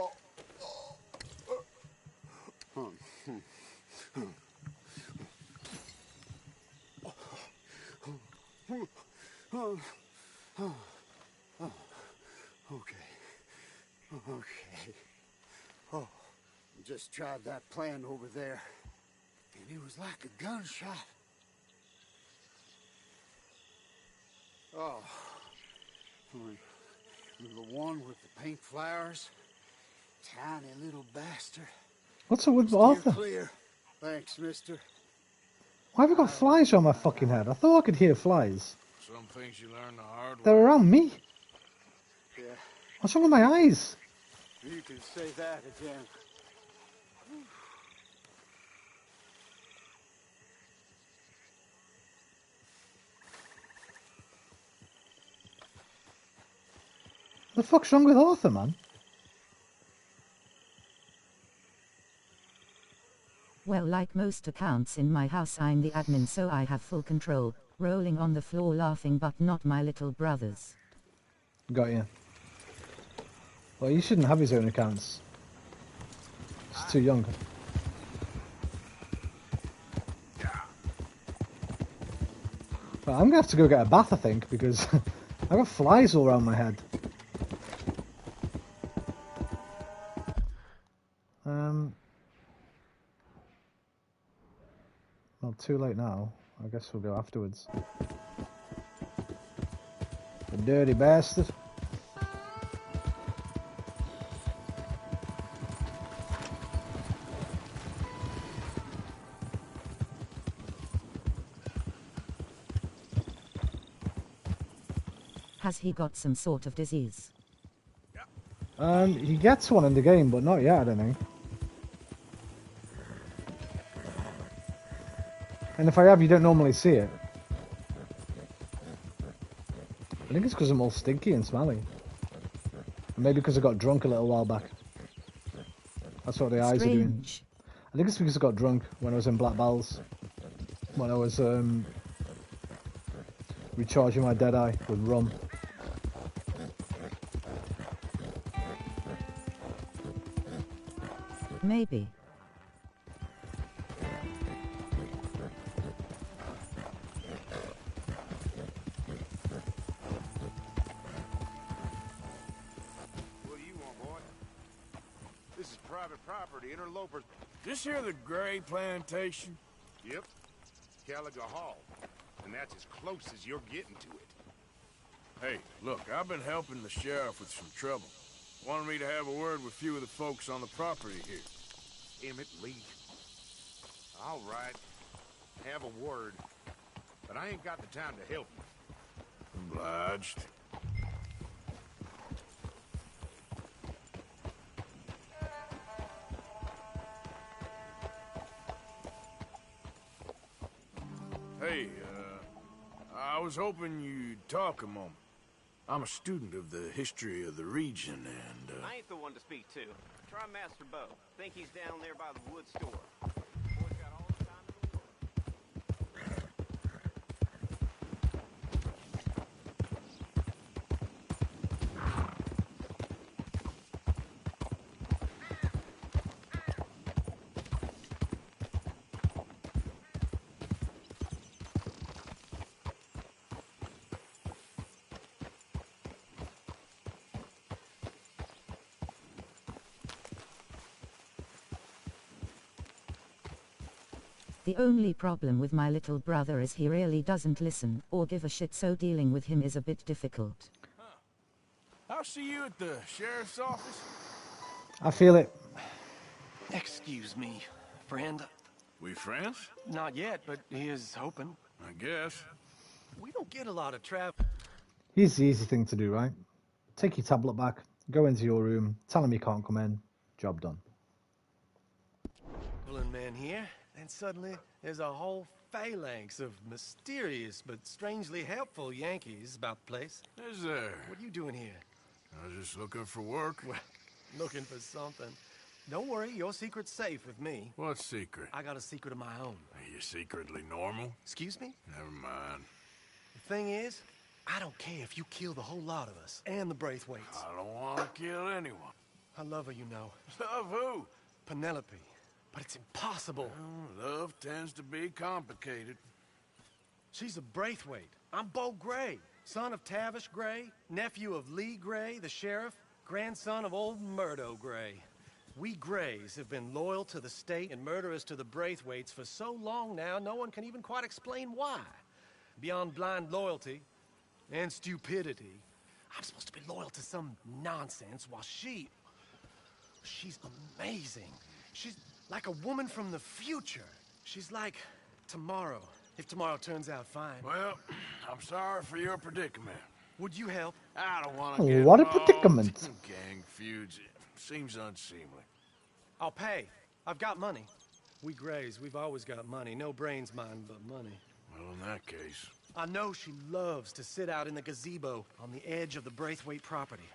Okay. Okay. Oh, just tried that plan over there, and it was like a gunshot. Oh, the one with the pink flowers, tiny little bastard. What's up with Steer Arthur? clear. Thanks, mister. Why have I got flies on my fucking head? I thought I could hear flies. Some things you learn the hard way. They're around me. Yeah, What's wrong with my eyes? you can say that again. The fuck's wrong with Arthur, man? Well, like most accounts in my house, I'm the admin, so I have full control. Rolling on the floor laughing, but not my little brothers. Got you. Well, you shouldn't have his own accounts. He's too young. Well, I'm gonna have to go get a bath, I think, because I got flies all around my head. Well, too late now. I guess we'll go afterwards. The dirty bastard. Has he got some sort of disease? He gets one in the game, but not yet, I don't think. And if I have, you don't normally see it. I think it's because I'm all stinky and smelly. Maybe because I got drunk a little while back. That's what the eyes are doing. I think it's because I got drunk when I was in Black Bells. When I was recharging my dead eye with rum. Maybe. What do you want, boy? This is private property, interlopers. This here the Gray Plantation? Yep. Caliga Hall. And that's as close as you're getting to it. Hey, look, I've been helping the sheriff with some trouble. Wanted me to have a word with a few of the folks on the property here. Emmett Lee. All right. Have a word. But I ain't got the time to help you. Obliged. Hey, I was hoping you'd talk a moment. I'm a student of the history of the region, and, I ain't the one to speak to. Try Master Bo. Think he's down there by the wood store. Boy's got all the time in the world. The only problem with my little brother is he really doesn't listen or give a shit, so dealing with him is a bit difficult. I'll see you at the sheriff's office. I feel it. Excuse me, friend. We friends? Not yet, but he is hoping. I guess. We don't get a lot of traffic. Here's the easy thing to do, right? Take your tablet back, go into your room, tell him you can't come in, job done. Pulling man here, and suddenly there's a whole phalanx of mysterious but strangely helpful Yankees about the place. Is there? What are you doing here? I was just looking for work. Well, Looking for something. Don't worry, your secret's safe with me. What secret? I got a secret of my own. Are you secretly normal? Excuse me? Never mind. The thing is, I don't care if you kill the whole lot of us and the Braithwaites. I don't want to kill anyone. I love her, you know. Love who? Penelope. But it's impossible. Well, love tends to be complicated. She's a Braithwaite. I'm Bo Gray, son of Tavish Gray, nephew of Lee Gray, the sheriff, grandson of old Murdo Gray. We Grays have been loyal to the state and murderous to the Braithwaites for so long now, no one can even quite explain why. Beyond blind loyalty and stupidity, I'm supposed to be loyal to some nonsense while she's amazing. She's like a woman from the future. She's like tomorrow, if tomorrow turns out fine. Well, I'm sorry for your predicament. Would you help? I don't want to get What a involved. predicament. Gang feuds seems unseemly. I'll pay. I've got money. We Grays, we've always got money. No brains, mind, but money. Well, in that case... I know she loves to sit out in the gazebo on the edge of the Braithwaite property.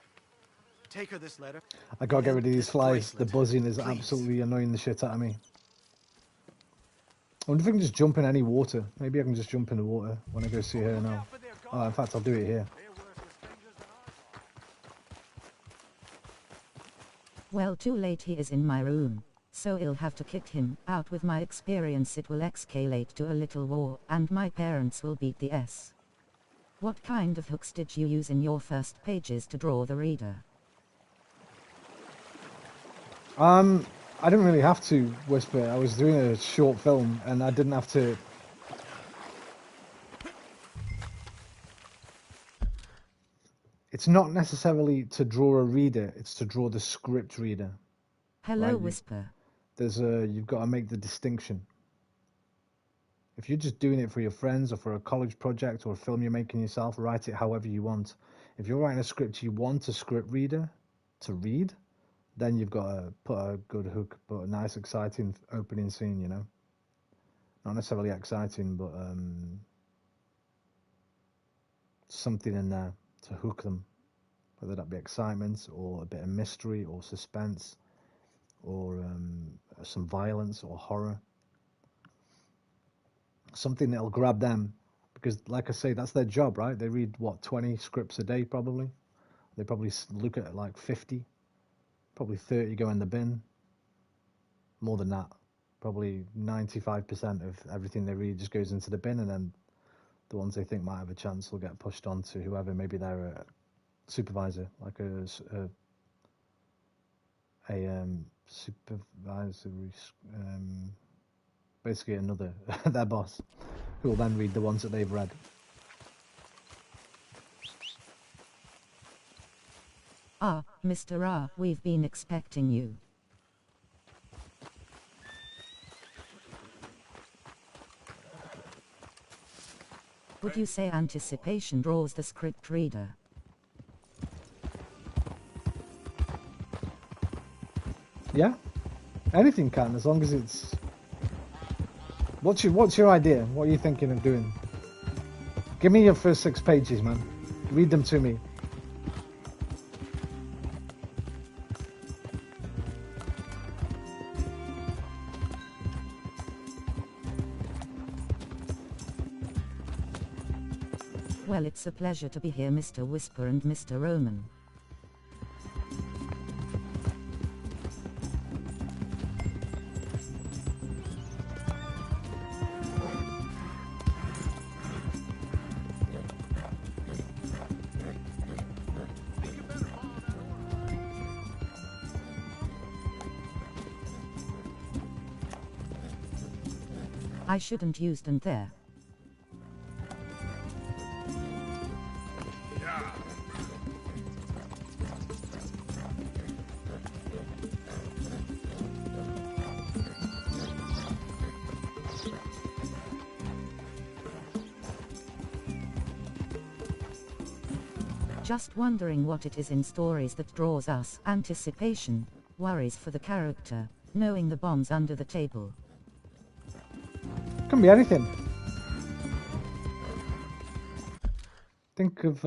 Take her this letter. I gotta get rid of these flies. The buzzing is absolutely annoying the shit out of me. I wonder if I can just jump in any water. Maybe I can just jump in the water when I go see her now. Oh, in fact, I'll do it here. Well, too late, he is in my room. So I'll have to kick him out. With my experience, it will escalate to a little war, and my parents will beat the S. What kind of hooks did you use in your first pages to draw the reader? I didn't really have to whisper. I was doing a short film, and I didn't have to... It's not necessarily to draw a reader, it's to draw the script reader. Hello, right? Whisper. You've got to make the distinction. If you're just doing it for your friends or for a college project or a film you're making yourself, write it however you want. If you're writing a script you want a script reader to read, then you've got to put a good hook, put a nice, exciting opening scene, you know? Not necessarily exciting, but something in there to hook them. Whether that be excitement or a bit of mystery or suspense or some violence or horror. Something that'll grab them. Because, like I say, that's their job, right? They read, 20 scripts a day, probably? They probably look at, 50. Probably 30 go in the bin. More than that. Probably 95% of everything they read just goes into the bin, and then the ones they think might have a chance will get pushed on to whoever. Maybe they're a supervisor, like a supervisory, basically another, their boss, who will then read the ones that they've read. Ah, Mr. R, we've been expecting you. Would you say anticipation draws the script reader? Yeah, anything can, as long as it's... What's your idea? What are you thinking of doing? Give me your first 6 pages, man. Read them to me. Well, it's a pleasure to be here, Mr. Whisper and Mr. Roman. I shouldn't use them there. Just wondering what it is in stories that draws us. Anticipation, worries for the character, knowing the bombs under the table. Can be anything. Think of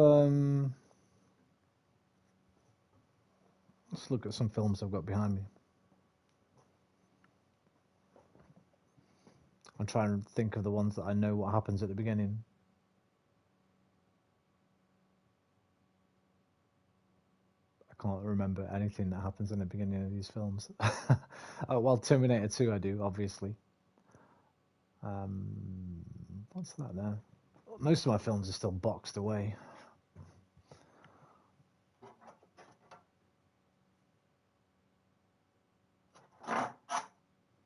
Let's look at some films I've got behind me. I'm trying to think of the ones that I know what happens at the beginning. I can't remember anything that happens in the beginning of these films. Oh, well, Terminator 2 I do, obviously. What's that there? Most of my films are still boxed away.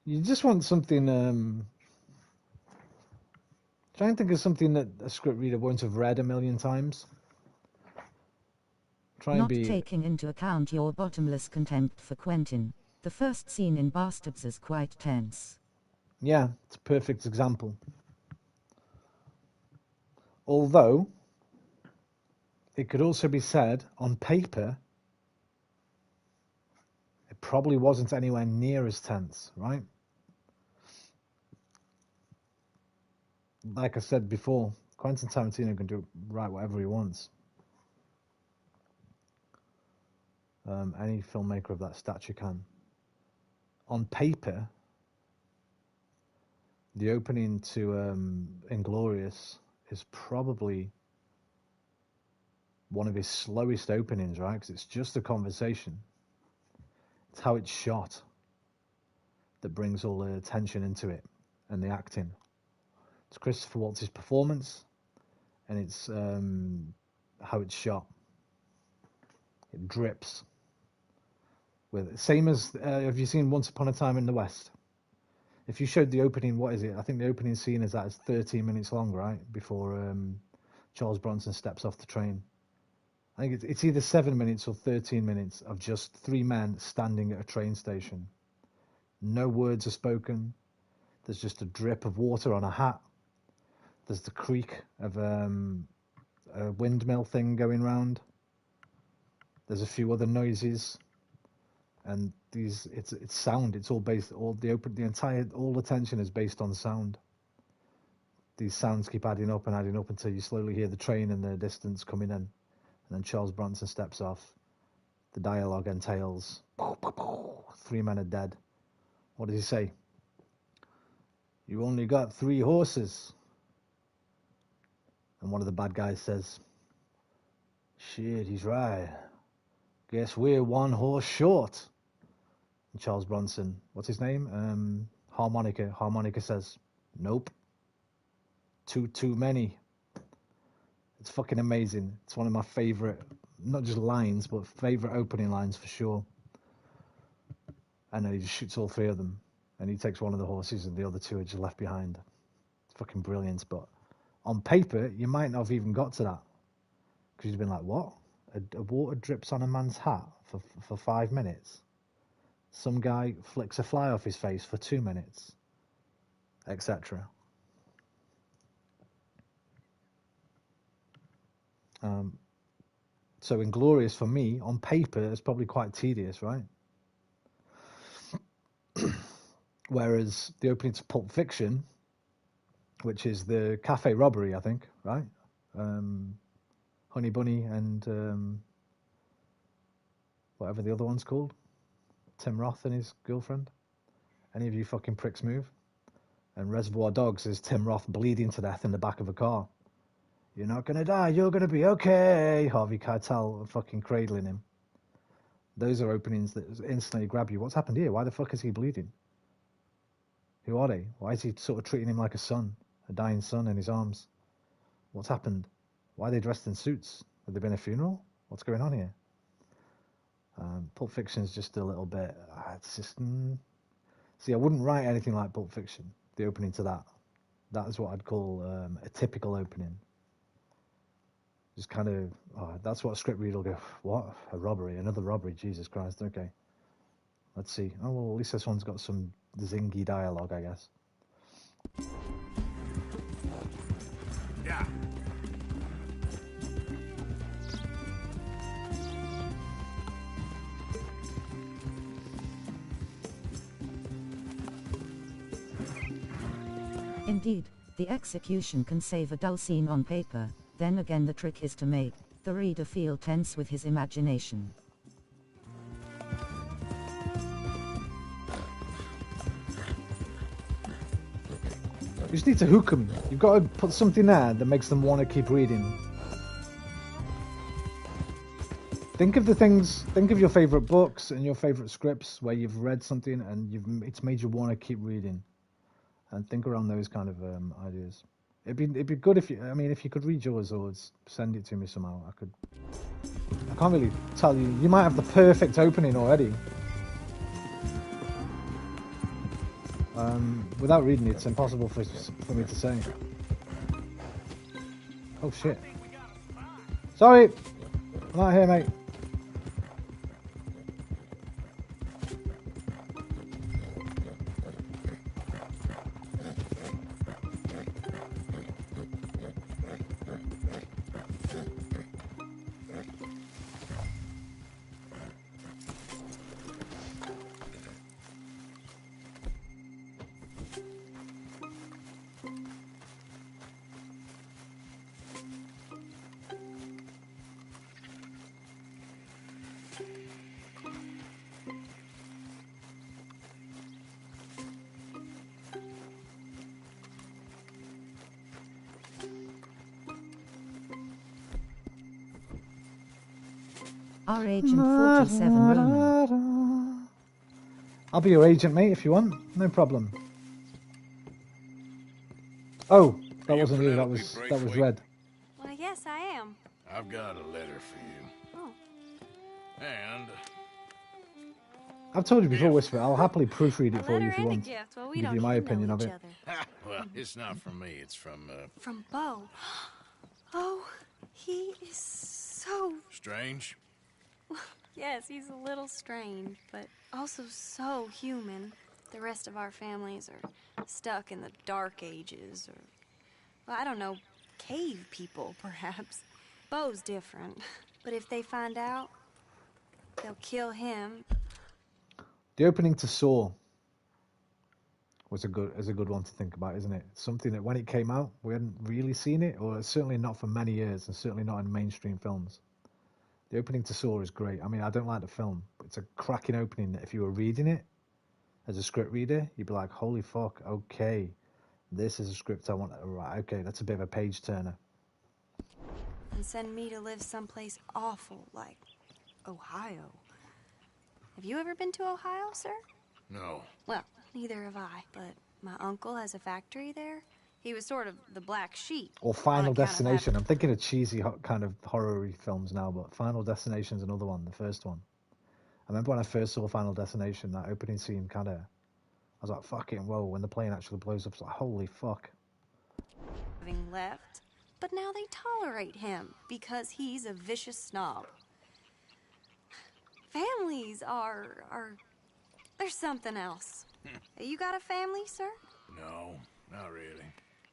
You just want something, try and think of something that a script reader won't have read a million times. Try and Not be... taking into account your bottomless contempt for Quentin, the first scene in Bastards is quite tense. Yeah, it's a perfect example. Although, it could also be said, on paper, it probably wasn't anywhere near as tense, right? Like I said before, Quentin Tarantino can write whatever he wants. Any filmmaker of that stature can. On paper, the opening to Inglourious is probably one of his slowest openings, right? Because it's just a conversation. It's how it's shot that brings all the attention into it and the acting. It's Christopher Waltz's performance, and it's how it's shot. It drips. With same as have you seen Once Upon a Time in the West? If you showed the opening, what is it? I think the opening scene is that it's 13 minutes long, right? Before Charles Bronson steps off the train. I think it's either 7 minutes or 13 minutes of just three men standing at a train station. No words are spoken. There's just a drip of water on a hat. There's the creak of a windmill thing going round. There's a few other noises, and it's sound. It's all based. All the tension is based on sound. These sounds keep adding up until you slowly hear the train in the distance coming in, and then Charles Bronson steps off. The dialogue entails 3 men are dead. What does he say? You only got 3 horses. And one of the bad guys says, shit, he's right. Guess we're 1 horse short. And Charles Bronson, what's his name? Harmonica. Harmonica says, nope. Too many. It's fucking amazing. It's one of my favorite, not just lines, but favorite opening lines for sure. And then he just shoots all 3 of them. And he takes one of the horses and the other 2 are just left behind. It's fucking brilliant. But on paper, you might not have even got to that. Because you've been like, what? A water drips on a man's hat for 5 minutes. Some guy flicks a fly off his face for 2 minutes. Etc. So Inglourious for me, on paper, is probably quite tedious, right? Whereas the opening to Pulp Fiction, which is the cafe robbery, I think, right? Honey Bunny and whatever the other one's called. Tim Roth and his girlfriend. Any of you fucking pricks move? And Reservoir Dogs is Tim Roth bleeding to death in the back of a car. You're not going to die, you're going to be okay. Harvey Keitel fucking cradling him. Those are openings that instantly grab you. What's happened here? Why the fuck is he bleeding? Who are they? Why is he sort of treating him like a son? A dying son in his arms? What's happened? Why are they dressed in suits? Have they been a funeral? What's going on here? Pulp Fiction is just a little bit... it's just... See, I wouldn't write anything like Pulp Fiction, the opening to that. That is what I'd call a typical opening. Just kind of... that's what a script reader will go, what? A robbery? Another robbery? Jesus Christ, okay. Let's see. Oh, well, at least this one's got some zingy dialogue, I guess. Yeah. Indeed, the execution can save a dull scene on paper, then again the trick is to make the reader feel tense with his imagination. You just need to hook them. You've got to put something there that makes them want to keep reading. Think of the things. Think of your favorite books and your favorite scripts where you've read something and it's made you want to keep reading. And think around those kind of ideas. It'd be good if you. I mean, if you could read yours or send it to me somehow. I can't really tell you. You might have the perfect opening already. Without reading it, it's impossible for me to say. Oh shit! Sorry, I'm not here, mate. Our agent 47 Roman. I'll be your agent, mate, if you want. No problem. Oh, that wasn't you. That was Red. Well, yes, I am. I've got a letter for you. Oh. And I've told you before, Whisper. I'll happily proofread it for you if you want. Gift. Well, we Give don't you my even opinion know of each it. other. well, it's not from me. It's from From Bo. Oh, he is so Strange. Yes, he's a little strange, but also so human. The rest of our families are stuck in the dark ages, or, well, I don't know, cave people, perhaps. Bo's different, but if they find out, they'll kill him. The opening to Saw was a good one to think about, isn't it? Something that when it came out, we hadn't really seen it, or certainly not for many years, and certainly not in mainstream films. The opening to Saw is great. I mean, I don't like the film, but it's a cracking opening that if you were reading it as a script reader, you'd be like, holy fuck, okay, this is a script I want to write. Okay, that's a bit of a page turner. And send me to live someplace awful like Ohio. Have you ever been to Ohio, sir? No. Well, neither have I, but my uncle has a factory there. He was sort of the black sheep. Or Final Destination. I'm thinking of cheesy kind of horror-y films now, but Final Destination's another one, the first one. I remember when I first saw Final Destination, that opening scene kind of, I was like, fucking whoa, when the plane actually blows up, it's like, holy fuck. Having left, but now they tolerate him because he's a vicious snob. Families are there's something else. You got a family, sir? No, not really.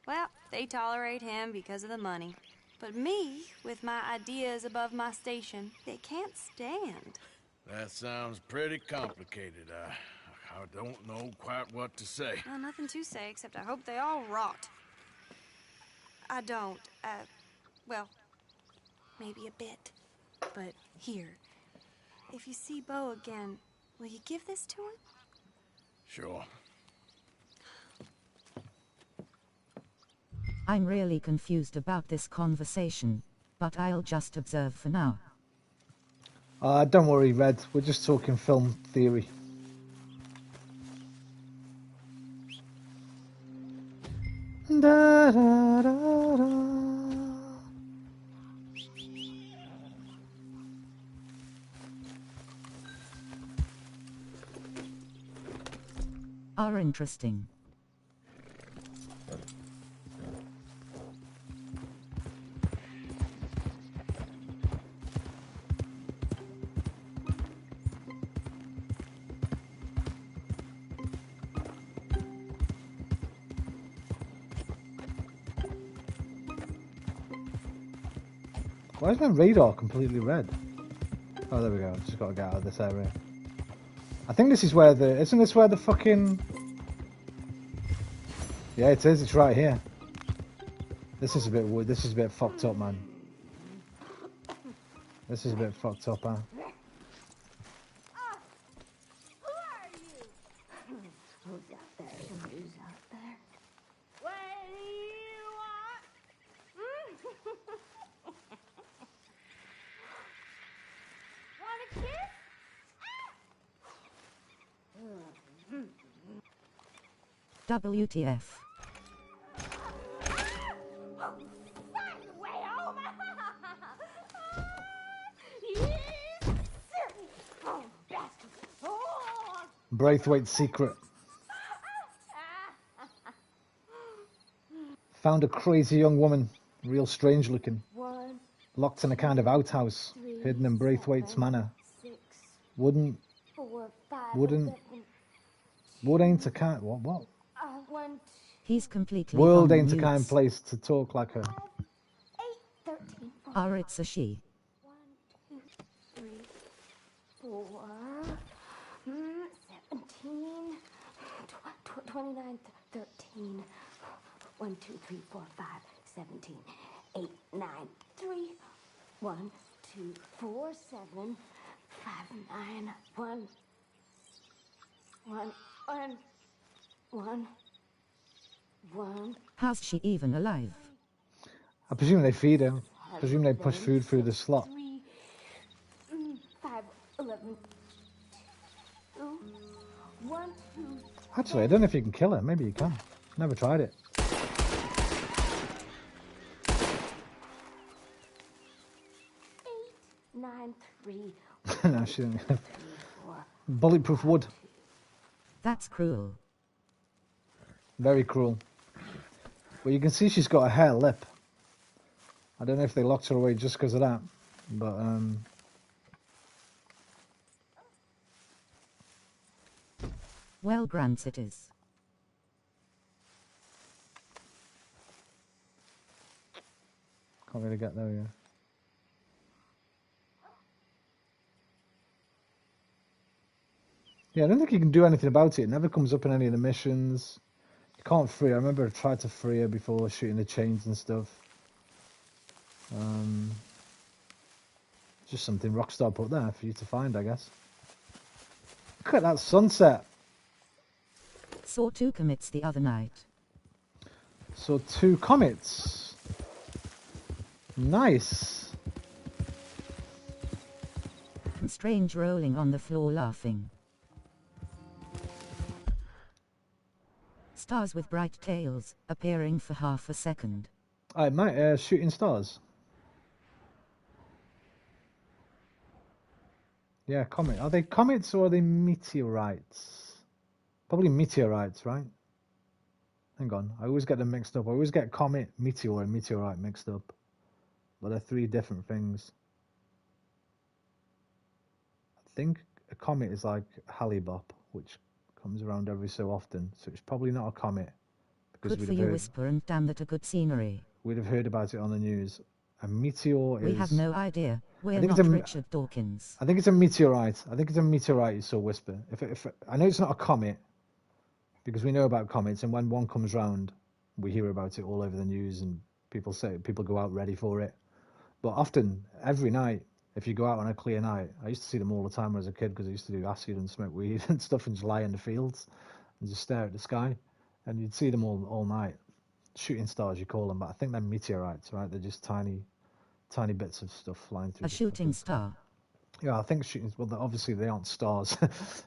Well, they tolerate him because of the money. But me, with my ideas above my station, they can't stand. That sounds pretty complicated. I don't know quite what to say. Well, nothing to say, except I hope they all rot. I don't, well, maybe a bit. But here, if you see Bo again, will you give this to him? Sure. I'm really confused about this conversation, but I'll just observe for now. Don't worry, Red. We're just talking film theory. Da, da, da, da. Are interesting. Why is my radar completely red? Oh, there we go. I've just got to get out of this area. I think this is where the... Isn't this where the fucking... Yeah, it is. It's right here. This is a bit weird. This is a bit fucked up, man. This is a bit fucked up, huh? Who's out there? Who's out there? Wait! WTF. Braithwaite's secret. Found a crazy young woman, real strange looking, locked in a kind of outhouse, hidden in Braithwaite's manor. Wouldn't ain't a kind, what? He's completely World on ain't a mute. kind place to talk like her. Or it's a she. 1, 2, 3, 4, 17, 29, 13. 1, 2, 3, 4, 5, 17, 8, 9, 3. 1, 2, 4, 7, 5, 9, 1, 1. How's she even alive? I presume they feed her. I presume they push food through the slot. 3, 5, 11, 2, 1, 2. Actually, I don't know if you can kill her. Maybe you can. Never tried it. 9, 3. No, she didn't have bulletproof wood. That's cruel. Very cruel. Well, you can see she's got a hair lip. I don't know if they locked her away just because of that, but Well, Grants it is. can't really get there yet. Yeah, I don't think you can do anything about it. It never comes up in any of the missions. You can't free her. I remember I tried to free her before shooting the chains and stuff. Just something Rockstar put there for you to find, I guess. Look at that sunset. Saw 2 commits the other night. Saw 2 comets. Nice. Strange rolling on the floor laughing. Stars with bright tails, appearing for half a second. I might shooting stars. Yeah, comet. Are they comets or are they meteorites? Probably meteorites, right? Hang on, I always get them mixed up. I always get comet, meteor, and meteorite mixed up. But they're 3 different things. I think a comet is like Halley-Bopp, which comes around every so often. So it's probably not a comet. Because Good for you, Whisper, and damn that a good scenery. We'd have heard about it on the news. A meteor is... We have no idea. We're not Richard Dawkins. I think it's a meteorite. I think it's a meteorite, you saw Whisper. If I know it's not a comet, because we know about comets, and when one comes round, we hear about it all over the news, and people go out ready for it. But often, every night, if you go out on a clear night, I used to see them all the time when I was a kid, because I used to do acid and smoke weed and stuff, and just lie in the fields and just stare at the sky, and you'd see them all night. Shooting stars, you call them, but I think they're meteorites, right? They're just tiny bits of stuff flying through. A shooting star. Yeah, I think shooting. Well, obviously they aren't stars,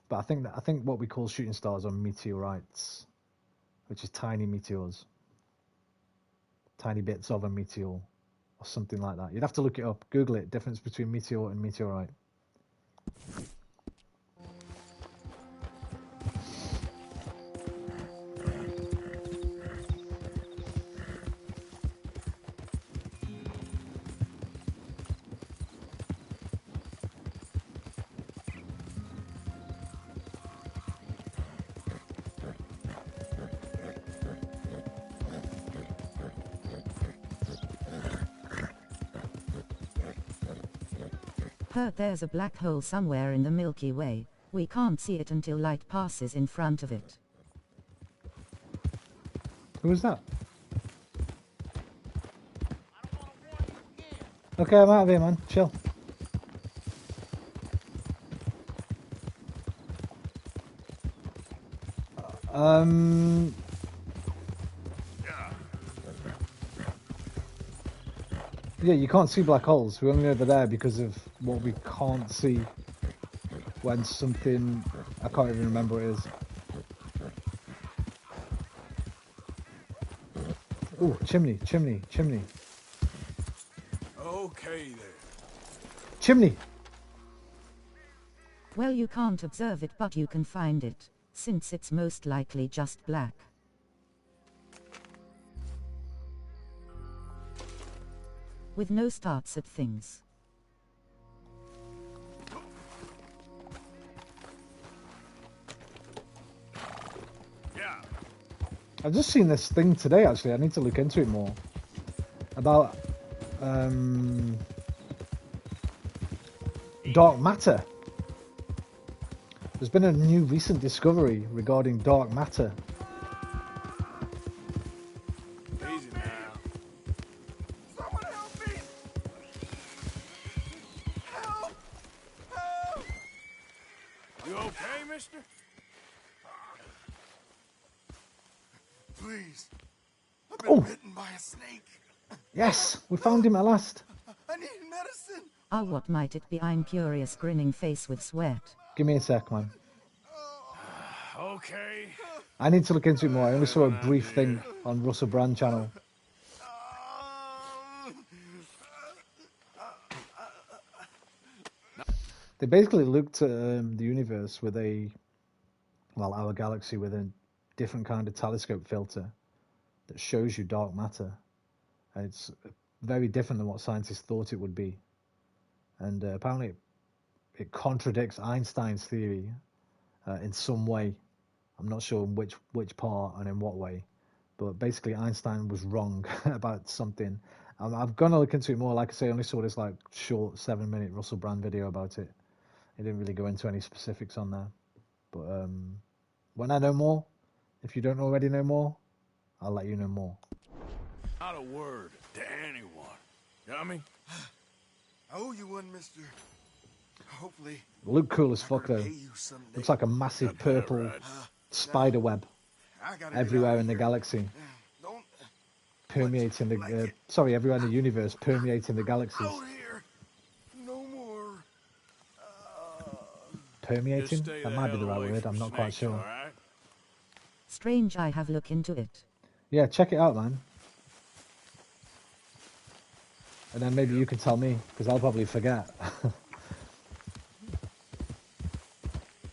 but I think what we call shooting stars are meteorites, which is tiny meteors, tiny bits of a meteor, or something like that. You'd have to look it up, Google it. Difference between meteor and meteorite. Heard there's a black hole somewhere in the Milky Way. We can't see it until light passes in front of it. Who was that? Okay, I'm out of here, man. Chill. Yeah, you can't see black holes. We only know they're there because of what we can't see when something... I can't even remember what it is. Ooh, chimney, chimney, chimney. Okay there. Chimney! Well, you can't observe it, but you can find it, since it's most likely just black. With no starts at things. Yeah. I've just seen this thing today, actually. I need to look into it more. About dark matter. There's been a new recent discovery regarding dark matter. Easy now. Someone help me! Help! Help! You okay, mister? Please. I've Oh. been bitten by a snake. Yes, we found him at last. I need medicine. Ah, what might it be? I'm curious, grinning face with sweat. Give me a sec, man. Okay. I need to look into it more. I only saw a an brief idea. thing on Russell Brand channel. They basically looked at the universe with our galaxy with a different kind of telescope filter that shows you dark matter. And it's very different than what scientists thought it would be. And apparently it contradicts Einstein's theory in some way. I'm not sure in which part and in what way. But basically Einstein was wrong about something. I'm going to look into it more. Like I say, I only saw this like short 7-minute Russell Brand video about it. He didn't really go into any specifics on there. But when I know more, if you don't already know more, I'll let you know more. Not a word to anyone. You know what I mean? I owe you one, mister. Hopefully. Look cool as fuck though. Pay you someday. Looks like a massive purple spider web everywhere in the galaxy. Don't Permeating the... sorry, everywhere in the universe, permeating the galaxies. out here. No more. Permeating? stay That the might be hell the right away word, from I'm not quite snakes, sure. all right? Strange, I have looked into it. Yeah, check it out, man. And then maybe you can tell me, because I'll probably forget.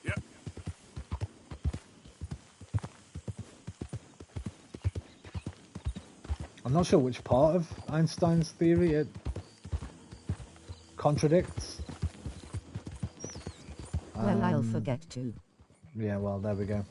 Yep. I'm not sure which part of Einstein's theory it contradicts. Well, I'll forget too. Yeah, well, there we go.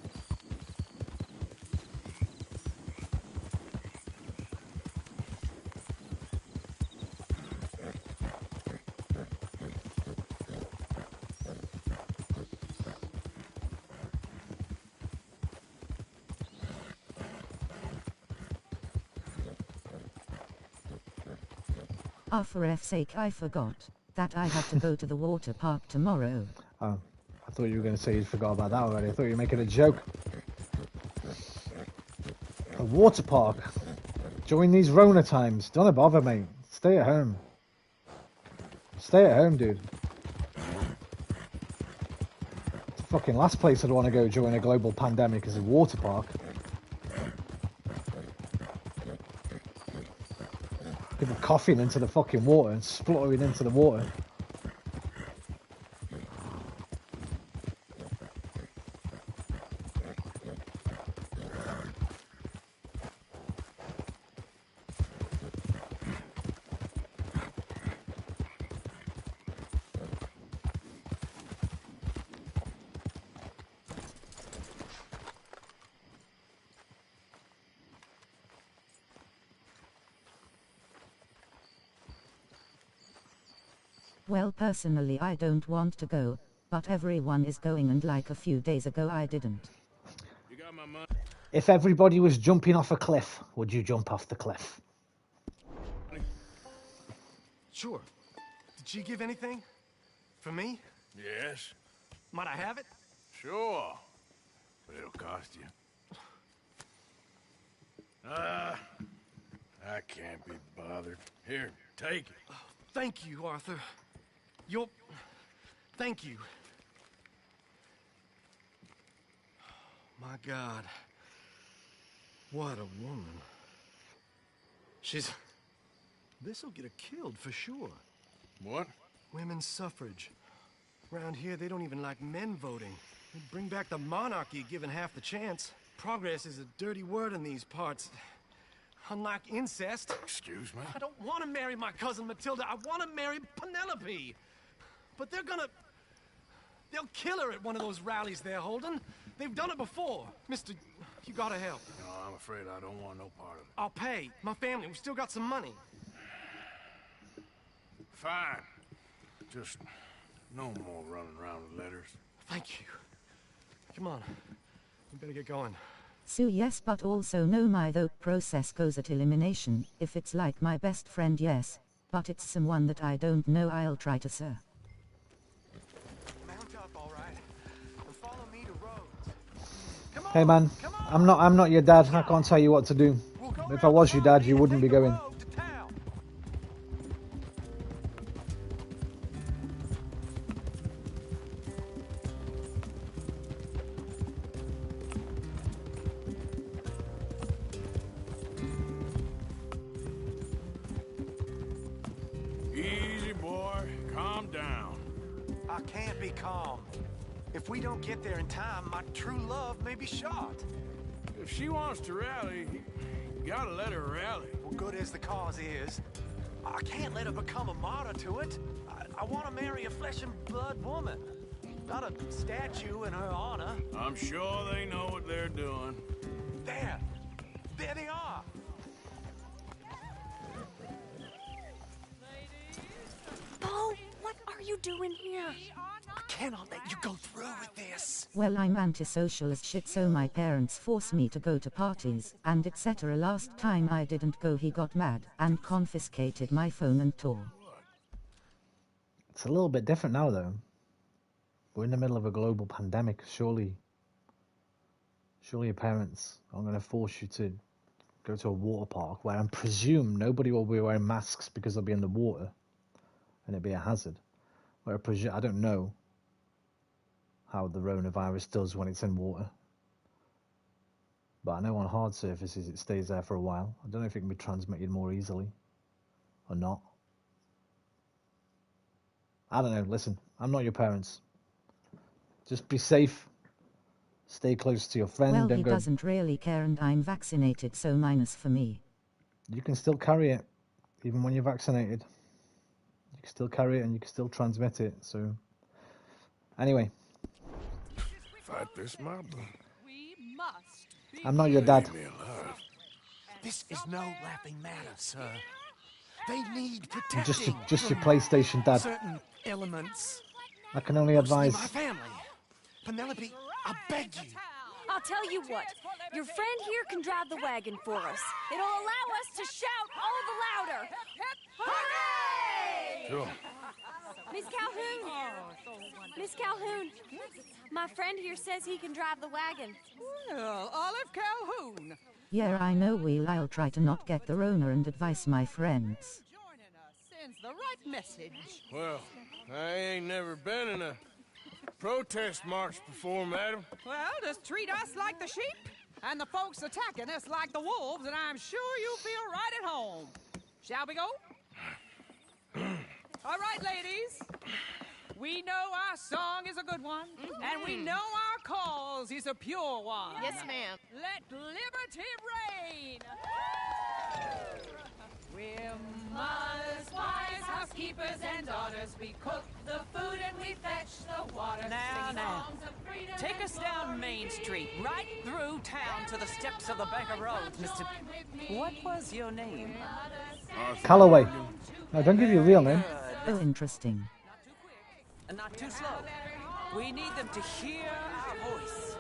Ah, for F's sake, I forgot that I have to go to the water park tomorrow. Oh, I thought you were going to say you forgot about that already. I thought you were making a joke. A water park. During these Rona times. Don't bother, mate. Stay at home. Stay at home, dude. It's the fucking last place I'd want to go during a global pandemic is a water park. People coughing into the fucking water and spluttering into the water. Well, personally, I don't want to go, but everyone is going, and like a few days ago I didn't. You got my money? If everybody was jumping off a cliff, would you jump off the cliff? Sure. Did she give anything? For me? Yes. Might I have it? Sure. But it'll cost you. I can't be bothered. Here, take it. Oh, thank you, Arthur. Thank you. My God. What a woman. This'll get her killed for sure. What? Women's suffrage. Around here, they don't even like men voting. They'd bring back the monarchy given half the chance. Progress is a dirty word in these parts. Unlike incest. Excuse me? I don't want to marry my cousin Matilda. I want to marry Penelope. But they'll kill her at one of those rallies they're holding. They've done it before. Mister, you gotta help. No, I'm afraid I don't want no part of it. I'll pay. My family, we still got some money. Fine. Just no more running around with letters. Thank you. Come on. We better get going. So yes, but also no, my thought process goes at elimination. If it's like my best friend, yes. But it's someone that I don't know, I'll try to, sir. Mount up, all right? And follow me to Rhodes. Hey man, I'm not your dad. I can't tell you what to do. If I was your dad, you wouldn't be going. Easy, boy. Calm down. I can't be calm. If we don't get there in time, my true love may be shot. If she wants to rally, you gotta let her rally. Well, good as the cause is, I can't let her become a martyr to it. I want to marry a flesh and blood woman, not a statue in her honor. I'm sure they know what they're doing. There they are. Bo, what are you doing here? I cannot let you go through with this. Well, I'm antisocial as shit, so my parents force me to go to parties, and etc. Last time I didn't go, he got mad and confiscated my phone and tore. It's a little bit different now, though. We're in the middle of a global pandemic. Surely your parents are going to force you to go to a water park where I presume nobody will be wearing masks because they'll be in the water and it'd be a hazard. Where I don't know how the coronavirus does when it's in water. But I know on hard surfaces it stays there for a while. I don't know if it can be transmitted more easily or not. I don't know. Listen, I'm not your parents. Just be safe. Stay close to your friend. Well, don't he go... doesn't really care and I'm vaccinated, so minus for me. You can still carry it, even when you're vaccinated. You can still carry it and you can still transmit it, so... Anyway. Fight this mob. I'm not your dad. This is no laughing matter, sir. They need protecting. Just your PlayStation dad. Certain elements. I can only advise. My family. Penelope, I beg you. I'll tell you what. Your friend here can drive the wagon for us. It'll allow us to shout all the louder. Hooray! Sure. Miss Calhoun! Miss Calhoun! My friend here says he can drive the wagon. Well, Olive Calhoun. Yeah, I know, I'll try to not get the Rona and advise my friends. Sends the right message. Well, I ain't never been in a protest march before, madam. Well, just treat us like the sheep, and the folks attacking us like the wolves, and I'm sure you feel right at home. Shall we go? All right, ladies. We know our song is a good one, and we know our cause is a pure one. Yes, ma'am. Let liberty reign. We're mothers, wives, housekeepers, and daughters. We cook the food and we fetch the water. Now, take us down Main Street, right through town to the steps of the Bank of Rhodes, Mr. What was your name? Calloway. No, don't give your real name. Oh, interesting. And not too slow. We need them to hear our voice.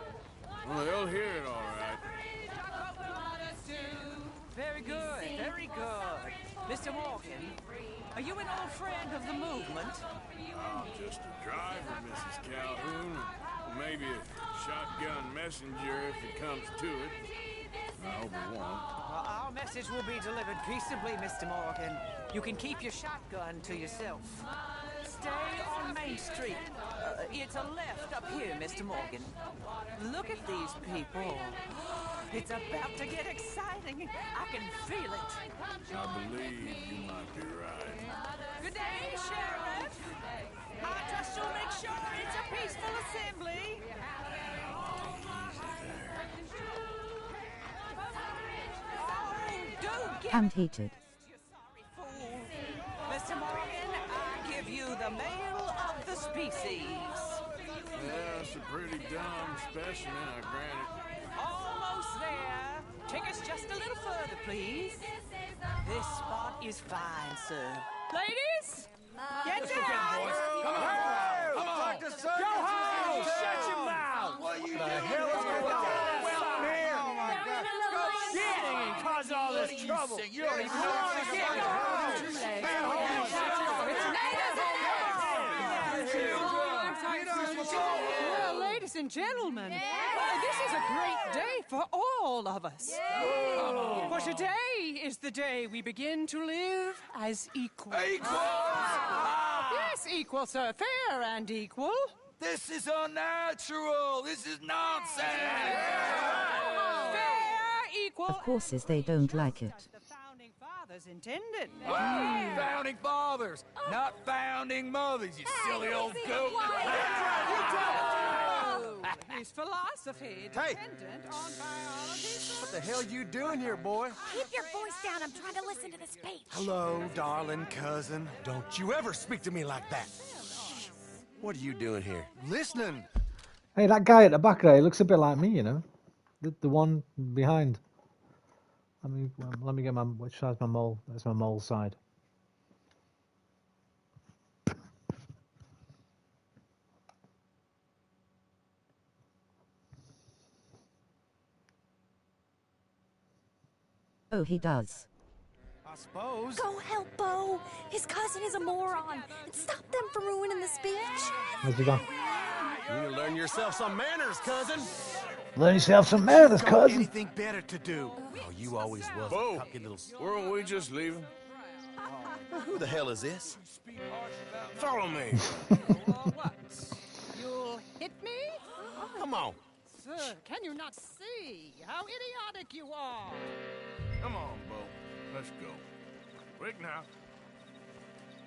Well, they'll hear it all right. Very good, very good. Mr. Morgan, are you an old friend of the movement? I'm just a driver, Mrs. Calhoun. Maybe a shotgun messenger if it comes to it. I hope it won't. Well, our message will be delivered peaceably, Mr. Morgan. You can keep your shotgun to yourself. Stay on Main Street. It's a left up here, Mr. Morgan. Look at these people. It's about to get exciting. I can feel it. I believe you might be right. Good day, Sheriff. I trust you'll make sure it's a peaceful assembly. And heated. Mr. Morgan, I give you the male of the species. Yeah, it's a pretty dumb specimen, I grant it. Almost there. Take us just a little further, please. This spot is fine, sir. Ladies, get down. Come on. Come on. Go home. Shut your mouth. What are you doing? The hell is going on? Oh, my God. Go shit and cause all this trouble. You don't even know what's going on. Well, ladies and gentlemen, this is a great day for all of us. For today is the day we begin to live as equals. Yes, equal, sir. Fair and equal. This is unnatural. This is nonsense. Fair, equal. Of course, they don't like it. Fathers intended. Founding fathers, not founding mothers, you silly old goat. His philosophy dependent on biology. What the hell you doing here, boy? Keep your voice down. I'm trying to listen to the speech. Hello, darling cousin. Don't you ever speak to me like that. What are you doing here? Listening. Hey, that guy at the back there, he looks a bit like me, you know. The one behind. Let me get my, which side's my mole? That's my mole side. Oh, he does. I suppose. Go help Bo. His cousin is a moron. And stop them from ruining the speech. Where's he gone? You need to learn yourself some manners, cousin. Learn yourself some manners, cousin. Anything better to do. Oh, you always was Bo, a cocky little... weren't we just leaving? Who the hell is this? Follow me. You'll hit me? Come on. Sir, can you not see how idiotic you are? Come on, Bo. Let's go. Quick now.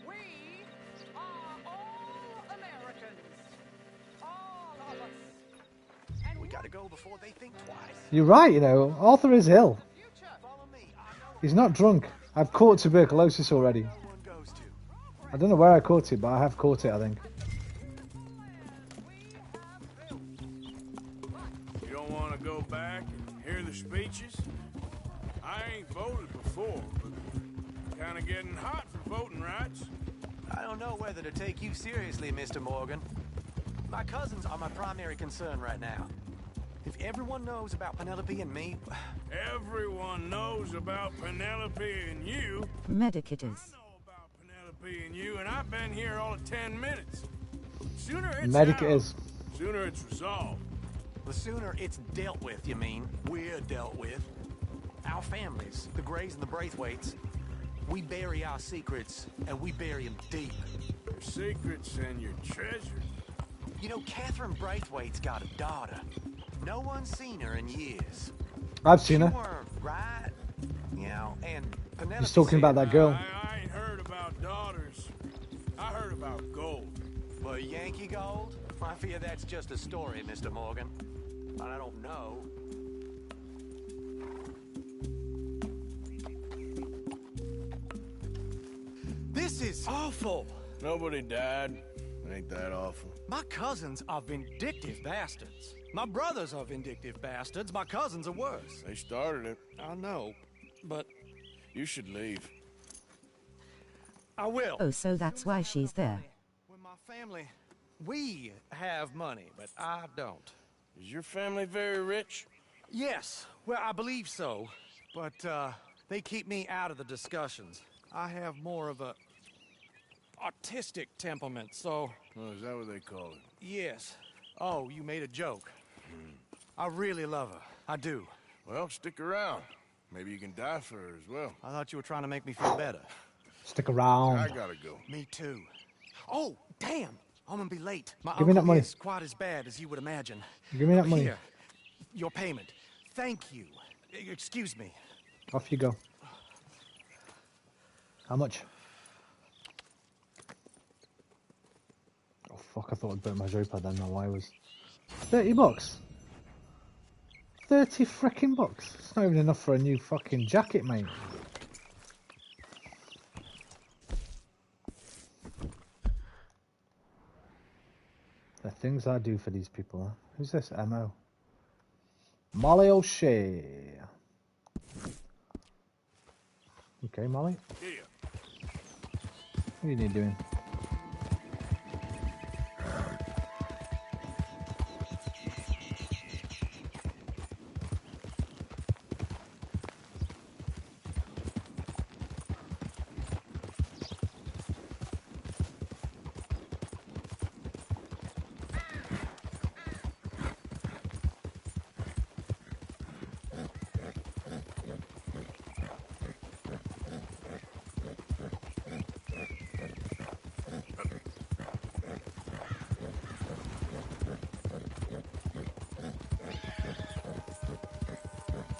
We are all Americans. All of us. We gotta go before they think twice. You're right, you know. Arthur is ill. He's not drunk. I've caught tuberculosis already. I don't know where I caught it, but I have caught it, I think. You don't want to go back and hear the speeches? I ain't voted before, but kind of getting hot for voting rights. I don't know whether to take you seriously, Mr. Morgan. My cousins are my primary concern right now. If everyone knows about Penelope and me... Everyone knows about Penelope and you. Medic it is. Penelope and you, and I've been here all of 10 minutes. Sooner it's Medic out, it is. sooner it's resolved. The sooner it's dealt with, you mean? We're dealt with. Our families, the Grays and the Braithwaites, we bury our secrets, and we bury them deep. Your secrets and your treasures. You know, Catherine Braithwaite's got a daughter. No one's seen her in years. I've seen her. She weren't right, you know, and Penelope He's talking about that girl. I ain't heard about daughters. I heard about gold. But Yankee gold? I fear that's just a story, Mr. Morgan. But I don't know. This is awful. Nobody died. Ain't that awful? My cousins are vindictive bastards. My brothers are vindictive bastards. My cousins are worse. They started it. I know, but... You should leave. I will. Oh, so that's why she's there. When my family... We have money, but I don't. Is your family very rich? Yes. Well, I believe so. But, they keep me out of the discussions. I have more of a... artistic temperament, so... Oh, is that what they call it? Yes. Oh, you made a joke. I really love her. I do. Well, stick around. Maybe you can die for her as well. I thought you were trying to make me feel better. Stick around. I gotta go. Me too. Oh, damn! I'm gonna be late. My Give me that uncle money. is quite as bad as you would imagine. Give me that money. Here, your payment. Thank you. Excuse me. Off you go. How much? Oh fuck, I thought I'd burnt my joypad then, my wire was... $30? 30 frickin' bucks? It's not even enough for a new fucking jacket, mate. The things I do for these people, huh? Who's this? MO. Molly O'Shea. Okay, Molly. Here. What are you doing?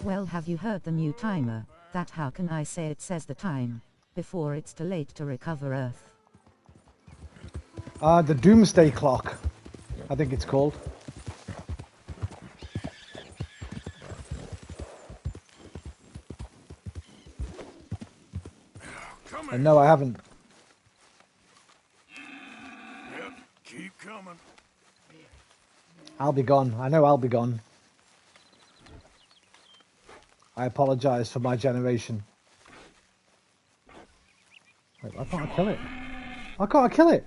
Well, have you heard the new timer? That how can I say it says the time before it's too late to recover Earth? The Doomsday Clock, I think it's called. And no, I haven't. Yep, keep coming. I'll be gone. I know I'll be gone. I apologize for my generation. Wait, why can't I kill it? Why can't I kill it?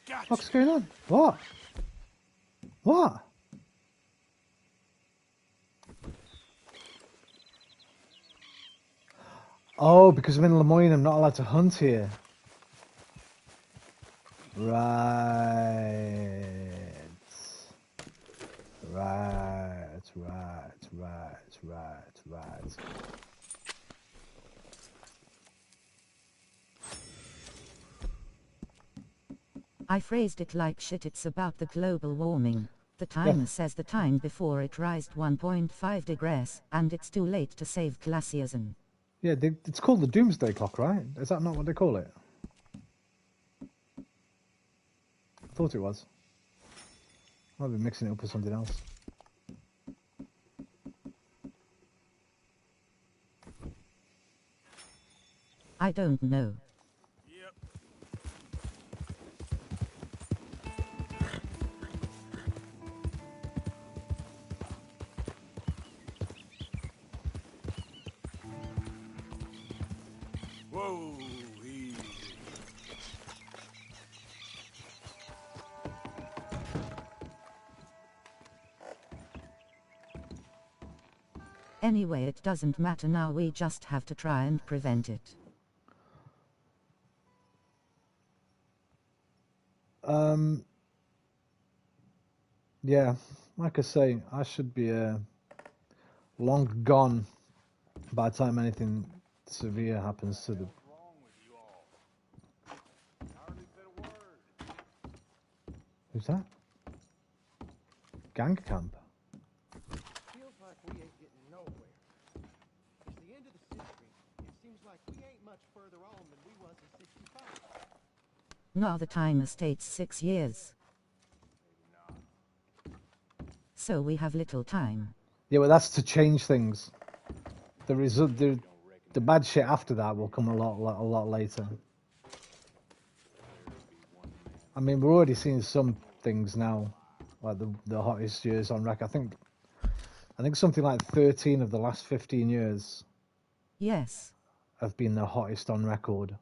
Gotcha. What's going on? What? What? Oh, because I'm in Lemoyne, I'm not allowed to hunt here. Right. Right. I phrased it like shit. It's about the global warming. The timer says the time before it rised 1.5 degrees, and it's too late to save glaciers. Yeah, it's called the Doomsday Clock, right? Is that not what they call it? I thought it was. I'll be mixing it up with something else. I don't know. Whoa, easy. Anyway, it doesn't matter now, we just have to try and prevent it. Yeah, like I say, I should be long gone by the time anything severe happens to the... Who's that? Gang camp? Feels like we ain't getting nowhere. It's the end of the century. It seems like we ain't much further on than we was in 65. Now the timer states 6 years. So we have little time. Yeah, well, that's to change things. The bad shit after that will come a lot later. I mean, we're already seeing some things now, like the hottest years on record. I think something like 13 of the last 15 years. Yes. Have been the hottest on record.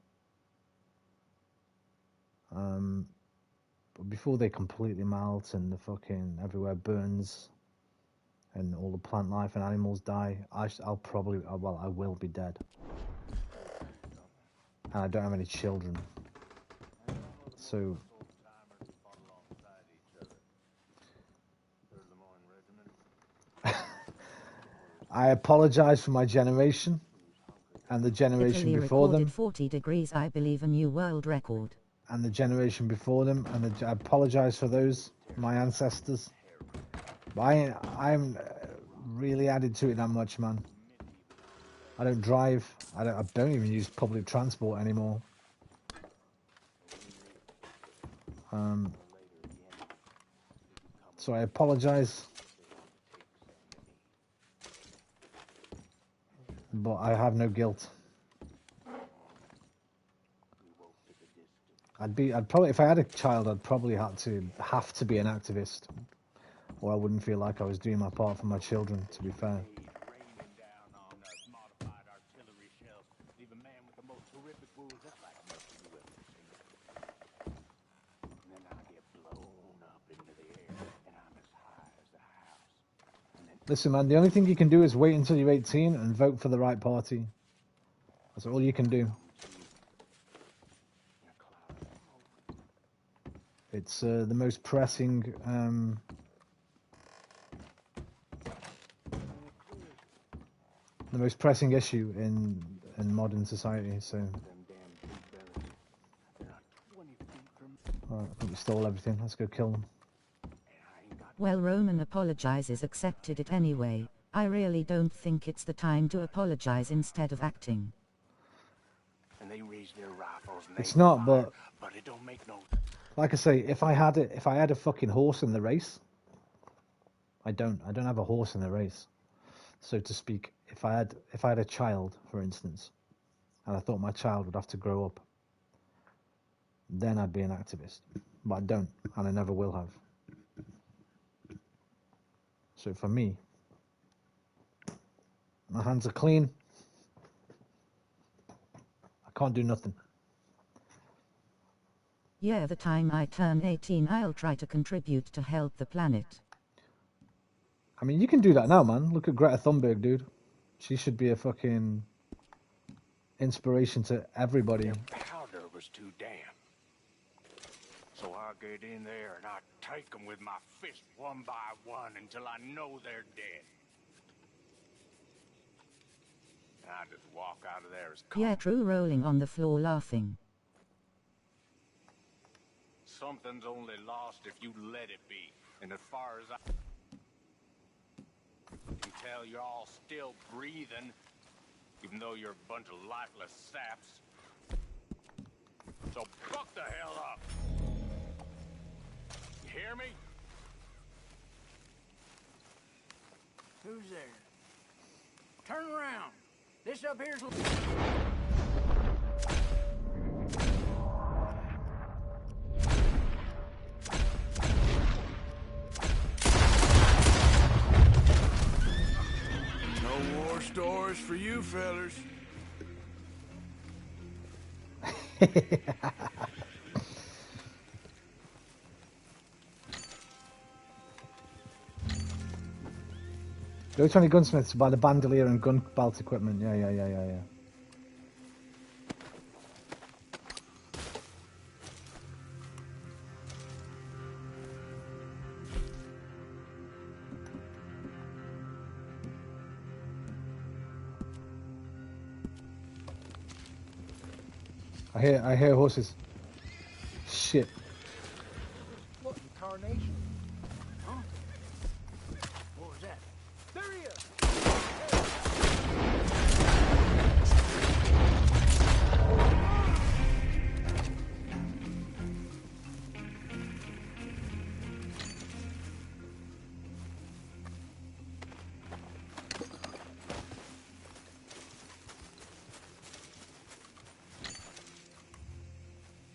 But before they completely melt and the fucking everywhere burns and all the plant life and animals die, I will be dead. And I don't have any children. So I apologize for my generation and the generation Italy before them. 40 degrees, I believe, a new world record. And the generation before them, and I apologize for those, my ancestors. But I'm really added to it that much, man. I don't drive. I don't even use public transport anymore. So I apologize, but I have no guilt. I'd probably, if I had a child, I'd probably have to be an activist, or I wouldn't feel like I was doing my part for my children, to be fair. Listen, man, the only thing you can do is wait until you're 18 and vote for the right party. That's all you can do. It's the most pressing issue in modern society. So, I think we stole everything. Let's go kill them. Well, Roman apologizes, accepted it anyway. I really don't think it's the time to apologize instead of acting. And they raise their rifles and It's not, but it don't make no. like I say, if I had a fucking horse in the race, I don't have a horse in the race, so to speak. If I had a child, for instance, and I thought my child would have to grow up, then I'd be an activist. But I don't, and I never will have. So for me, my hands are clean. I can't do nothing. Yeah, the time I turn 18, I'll try to contribute to help the planet. I mean, you can do that now, man. Look at Greta Thunberg, dude. She should be a fucking inspiration to everybody. Their powder was too damn. So I get in there and I take them with my fist one by one until I know they're dead. And I just walk out of there as calm. Yeah, true, rolling on the floor laughing. Something's only lost if you let it be. And as far as I can tell, you're all still breathing, even though you're a bunch of lifeless saps. So buck the hell up. You hear me? Who's there? Turn around. This up here's... No war stories for you fellers. Go to any gunsmiths to buy the bandolier and gun belt equipment. Yeah. I hear horses. Shit. What, incarnation? Huh? What was that? There he is!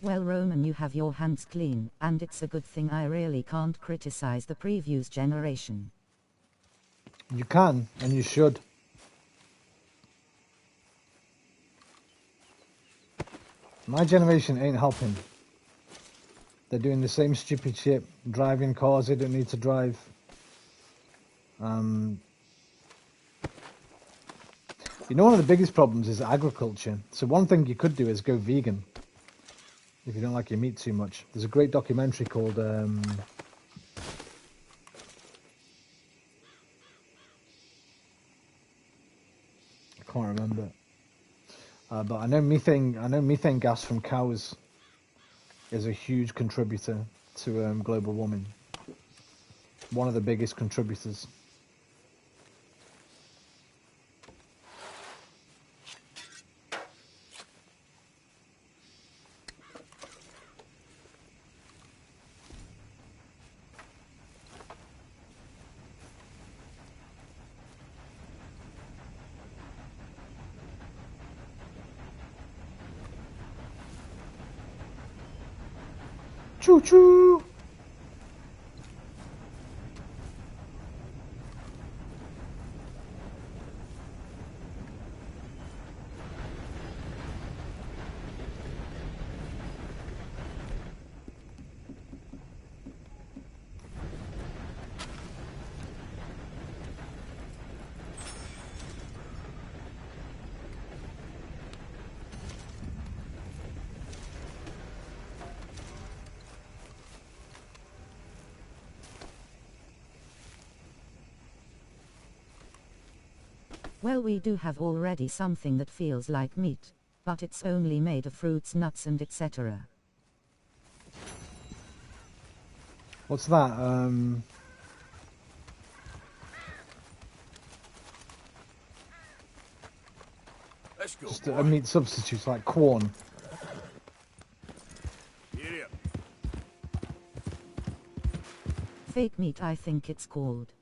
Well, Roman, you have your hands clean, and it's a good thing. I really can't criticize the previous generation. You can, and you should. My generation ain't helping. They're doing the same stupid shit, driving cars they don't need to drive. You know, one of the biggest problems is agriculture. So one thing you could do is go vegan. If you don't like your meat too much. There's a great documentary called I can't remember. But I know methane gas from cows is a huge contributor to global warming. one of the biggest contributors. Choo choo! Well, we do have already something that feels like meat, but it's only made of fruits, nuts and etc. What's that? Let's go. Just a meat substitute like corn. Get up. Fake meat, I think it's called.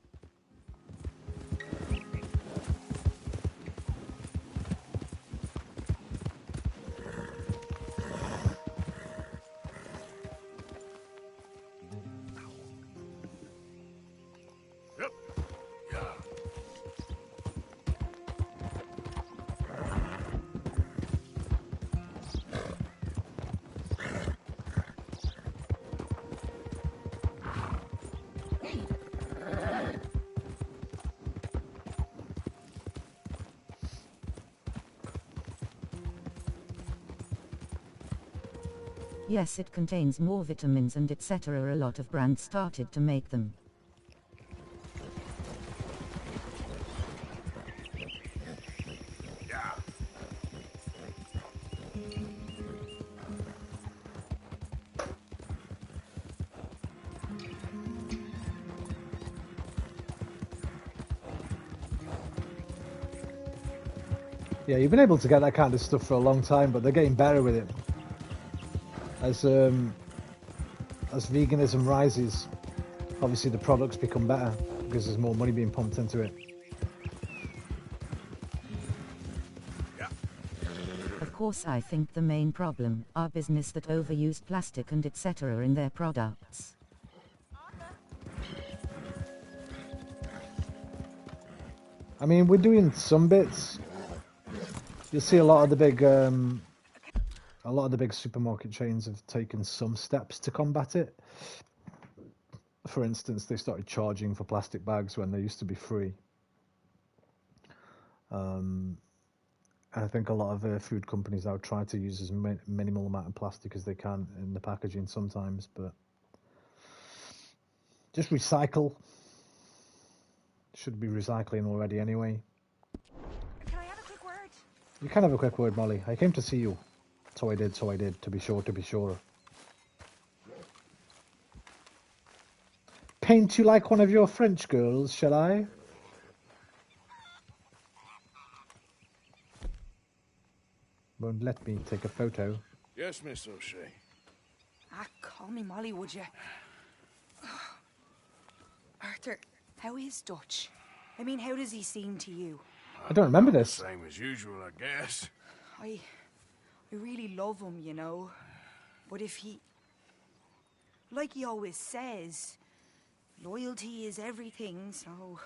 Yes, it contains more vitamins and etc. A lot of brands started to make them. Yeah, you've been able to get that kind of stuff for a long time, but they're getting better with it. As veganism rises, obviously the products become better because there's more money being pumped into it. Of course, I think the main problem are business that overused plastic and etc. in their products. I mean, we're doing some bits. You'll see a lot of the big supermarket chains have taken some steps to combat it. For instance, they started charging for plastic bags when they used to be free. I think a lot of food companies now try to use as minimal amount of plastic as they can in the packaging sometimes, but just recycle. Should be recycling already anyway. Can I have a quick word? You can have a quick word, Molly. I came to see you. So I did, to be sure, to be sure. Paint you like one of your French girls, shall I? Won't let me take a photo. Yes, Miss O'Shea. Call me Molly, would you? Arthur, how is Dutch? I mean, how does he seem to you? I don't remember this. Same as usual, I guess. I really love him, you know. But if he... Like he always says, loyalty is everything, so...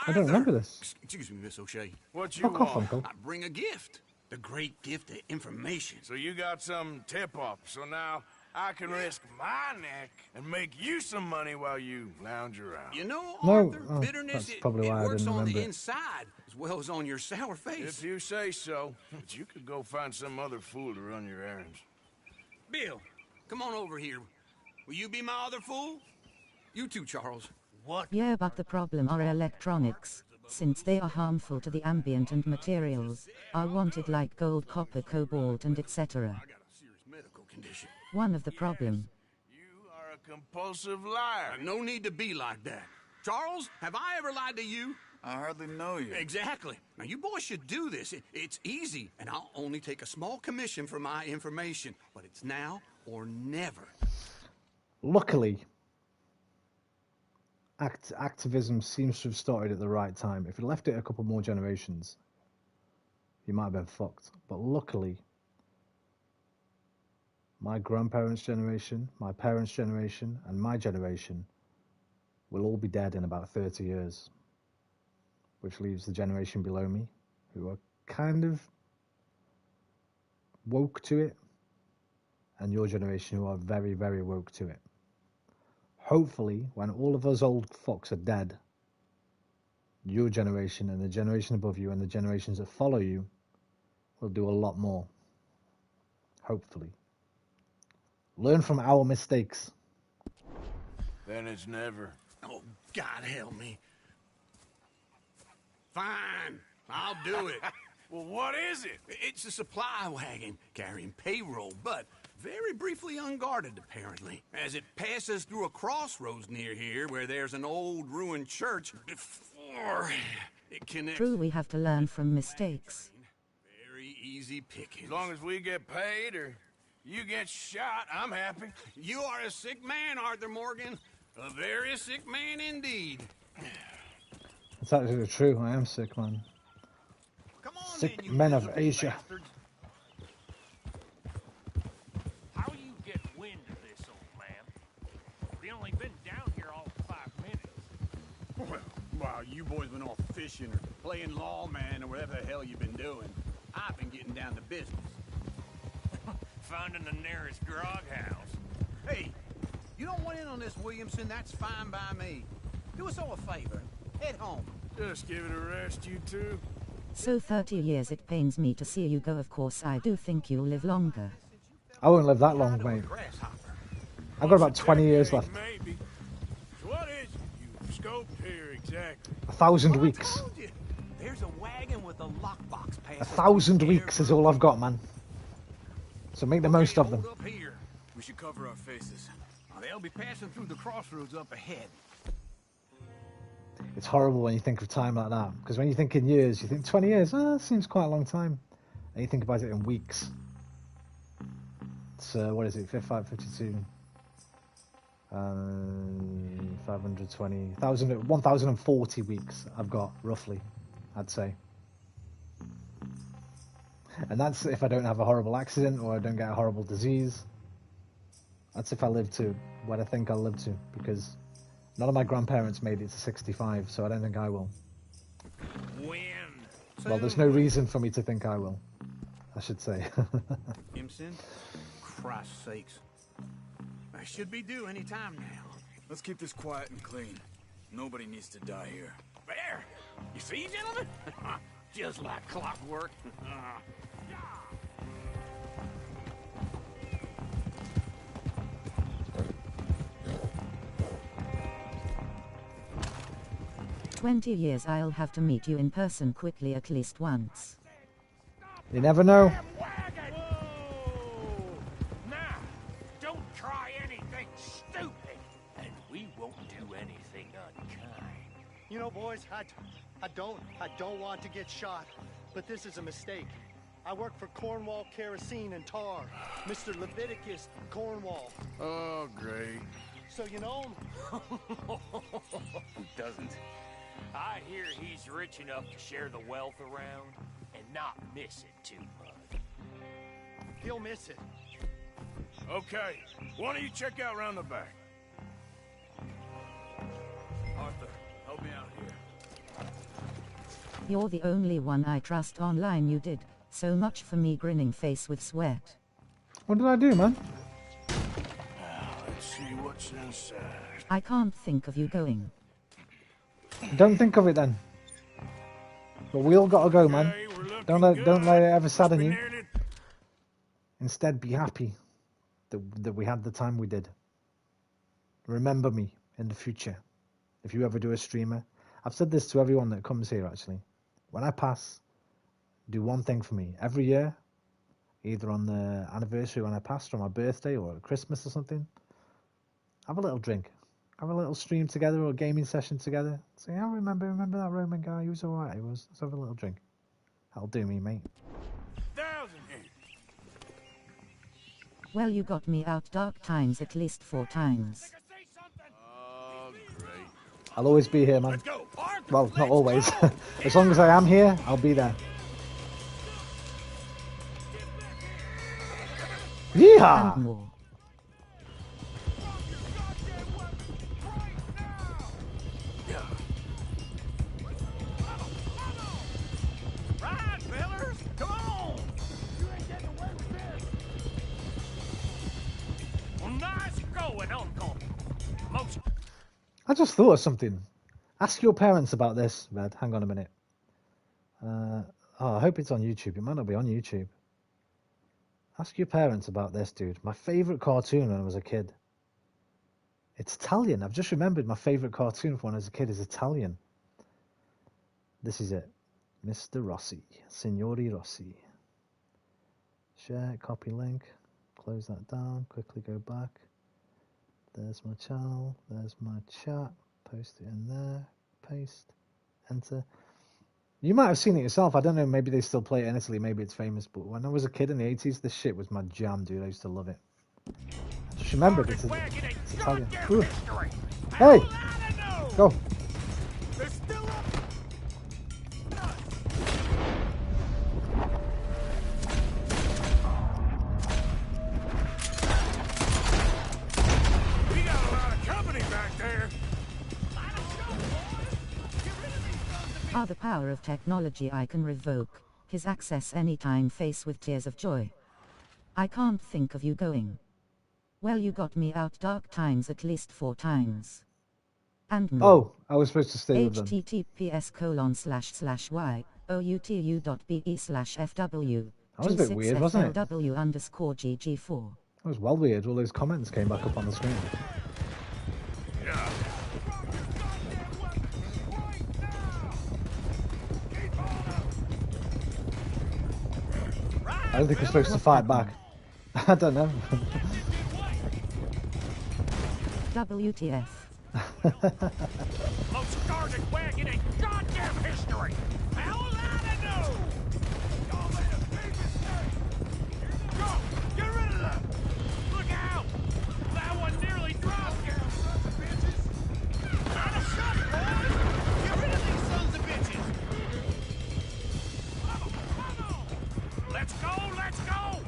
I don't remember this. Excuse me, Miss O'Shea. What you Fuck off, want? Uncle. I bring a gift. The great gift of information. So you got some tip-off, so now I can risk my neck and make you some money while you lounge around. You know, No, Arthur, bitterness, that's probably why I works didn't on the remember it. inside as well as on your sour face. If you say so. But you could go find some other fool to run your errands. Bill, come on over here. Will you be my other fool? You too, Charles. What? Yeah, but the problem are electronics. Since they are harmful to the ambient and materials, are wanted like gold, copper, cobalt and etc. One of the problem. You are a compulsive liar. No need to be like that. Charles, have I ever lied to you? I hardly know you. Exactly. Now, you boys should do this. It's easy, and I'll only take a small commission for my information. But it's now or never. Luckily, activism seems to have started at the right time. If you left it a couple more generations, you might have been fucked. But luckily, my grandparents' generation, my parents' generation, and my generation will all be dead in about 30 years. Which leaves the generation below me, who are kind of woke to it, and your generation who are very, very woke to it. Hopefully, when all of us old fucks are dead, your generation and the generation above you and the generations that follow you will do a lot more. Hopefully. Learn from our mistakes. Then it's never. Oh, God help me. Fine, I'll do it. Well, what is it? It's a supply wagon carrying payroll, but very briefly unguarded, apparently, as it passes through a crossroads near here where there's an old ruined church before it connects. True, we have to learn from mistakes. Very easy pickings. As long as we get paid or you get shot, I'm happy. You are a sick man, Arthur Morgan. A very sick man indeed. It's actually true. I am sick, man. Come on, Sick then, you men of miserable Asia. bastards. How you get wind of this, old man? We only been down here all 5 minutes. Well, while you boys been off fishing or playing lawman or whatever the hell you've been doing, I've been getting down to business. Finding the nearest grog house. Hey, you don't want in on this, Williamson, that's fine by me. Do us all a favor. Head home. Just give it a rest, you two. So 30 years, it pains me to see you go. Of course, I do think you'll live longer. I won't live that long, mate. I've got about 20 years left. Maybe. So what is it you scoped here exactly? 1,000 weeks. There's a wagon with a lockbox pass. 1,000 weeks is all I've got, man. So make the most of them. Hold up here. We should cover our faces. They'll be passing through the crossroads up ahead. It's horrible when you think of time like that. Because when you think in years, you think 20 years, that seems quite a long time. And you think about it in weeks. It's, what is it, 55, 52, 520, 1,040 weeks I've got, roughly, I'd say. And that's if I don't have a horrible accident or I don't get a horrible disease. That's if I live to what I think I'll live to, because none of my grandparents made it to 65, so I don't think I will. When? Well, there's no reason for me to think I will, I should say. Imson? Christ's sakes. I should be due any time now. Let's keep this quiet and clean. Nobody needs to die here. There! You see, gentlemen? Just like clockwork. 20 years, I'll have to meet you in person quickly at least once. You never know. Now, don't try anything stupid, and we won't do anything unkind. You know, boys, I don't want to get shot, but this is a mistake. I work for Cornwall Kerosene and Tar, Mr. Leviticus Cornwall. Oh, great. So you know him? Who doesn't? I hear he's rich enough to share the wealth around and not miss it too much. He'll miss it. Okay, why don't you check out round the back? Arthur, help me out here. You're the only one I trust online. You did so much for me. Grinning face with sweat. What did I do, man? Let's see what's inside. I can't think of you going. Don't think of it then. But we all gotta go, man. Don't let it ever sadden you. Instead, be happy that we had the time we did. Remember me in the future. If you ever do a streamer, I've said this to everyone that comes here actually. When I pass, do one thing for me. Every year, either on the anniversary when I passed, or my birthday, or at Christmas or something, Have a little drink. Have a little stream together or gaming session together. Say, I remember that Roman guy. He was alright. He was. Let's have a little drink. That'll do me, mate. Well, you got me out dark times at least 4 times. Oh, great. I'll always be here, man. Well, not always. As long as I am here, I'll be there. Yeehaw! And more. Right, fellas! Come on! You ain't getting away with this! Well, nice going, Uncle. Most... I just thought of something. Ask your parents about this, Red. Hang on a minute. I hope it's on YouTube. It might not be on YouTube. Ask your parents about this, dude. My favourite cartoon when I was a kid. It's Italian. I've just remembered my favourite cartoon when I was a kid is Italian. This is it. Mr. Rossi. Signori Rossi. Share, copy link. Close that down. Quickly go back. There's my channel. There's my chat. Post it in there. Paste. Enter. You might have seen it yourself. I don't know. Maybe they still play it in Italy. Maybe it's famous. But when I was a kid in the 80s, this shit was my jam, dude. I used to love it. I just remembered it's Italian. Ooh. Hey! Go. We got a lot of company back there. Ah, the power of technology. I can revoke his access anytime. Face with tears of joy. I can't think of you going. Well, you got me out dark times at least 4 times. And more. Oh, I was supposed to stay with them. https://y.outu.be/fw. That was a bit weird, wasn't it? G4. That was well weird. All those comments came back up on the screen. Yeah. I don't think we're supposed to fight back. I don't know. WTF. Most guarded wagon in goddamn history! How will I know? Y'all made a big mistake! Go! Get rid of them! Look out! That one nearly dropped! Sons of bitches! Out of shot, boys! Get rid of these sons of bitches! Let's go! Let's go!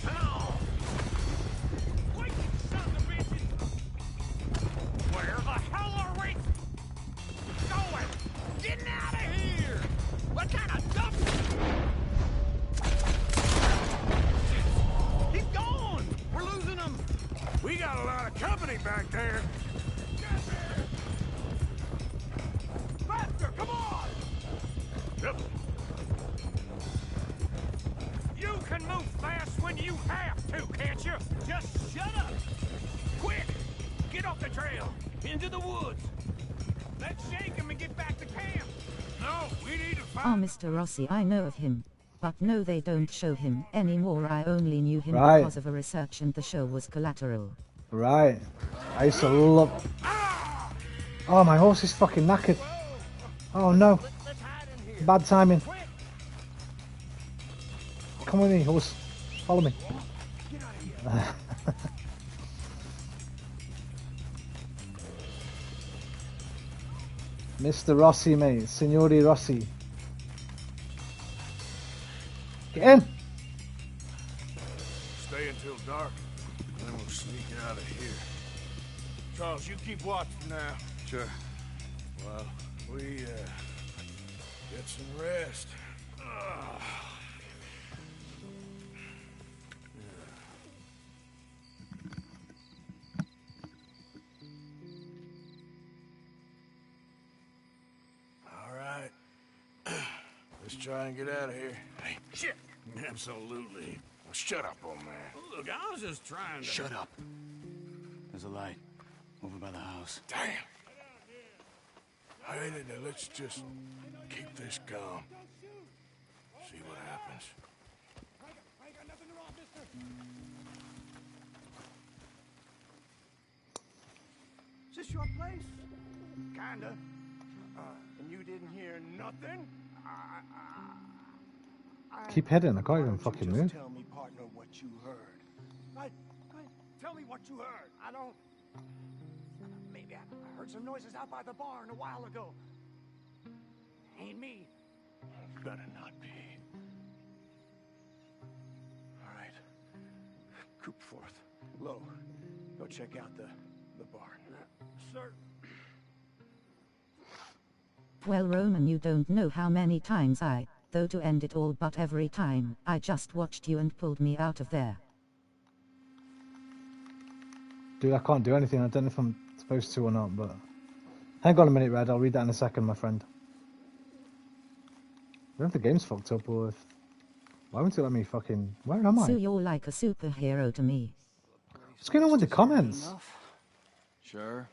Come on! Wait, you sons of bitches! Where the hell are we going? Getting out of here! What kind of duck? Keep going! We're losing them! We got a lot of company back there. Faster! Come on! Yep. You can move fast when you have to, can't you? Just shut up! Quick! Get off the trail! Into the woods! Let's shake him and get back to camp! No, we need to Ah, Mr. Rossi, I know of him. But no, they don't show him anymore. I only knew him Right. because of a research and the show was Collateral. Right. I used to love... Oh, my horse is fucking knackered. Oh, no. Bad timing. Come with me, horse. Follow me. Mr. Rossi, mate. Signori Rossi. Get in! stay until dark, and then we'll sneak out of here. Charles, you keep watching now. Sure. Well, we, get some rest. Ugh. All right. Let's try and get out of here. Hey, shit! Absolutely. Well, shut up, old man. Look, I was just trying to... Shut up. There's a light over by the house. Damn. All right, now let's just keep this calm. See what happens. I ain't got nothing to rob, mister. Is this your place? Kinda. And you didn't hear nothing? Keep heading, I can't even Why fucking don't you move. just tell me, partner, what you heard? Tell me what you heard. I don't... Maybe I heard some noises out by the barn a while ago. Ain't me. Better not be. All right. Coopforth. Low. Go check out the barn. Sir. Well, Roman, you don't know how many times though to end it all, but every time, I just watched you and pulled me out of there. Dude, I can't do anything. I don't know if I'm supposed to or not, but... Hang on a minute, Red. I'll read that in a second, my friend. I don't know if the game's fucked up or if... Why won't it let me fucking... Where am I? So you're like a superhero to me. What's going on with the comments? Sure.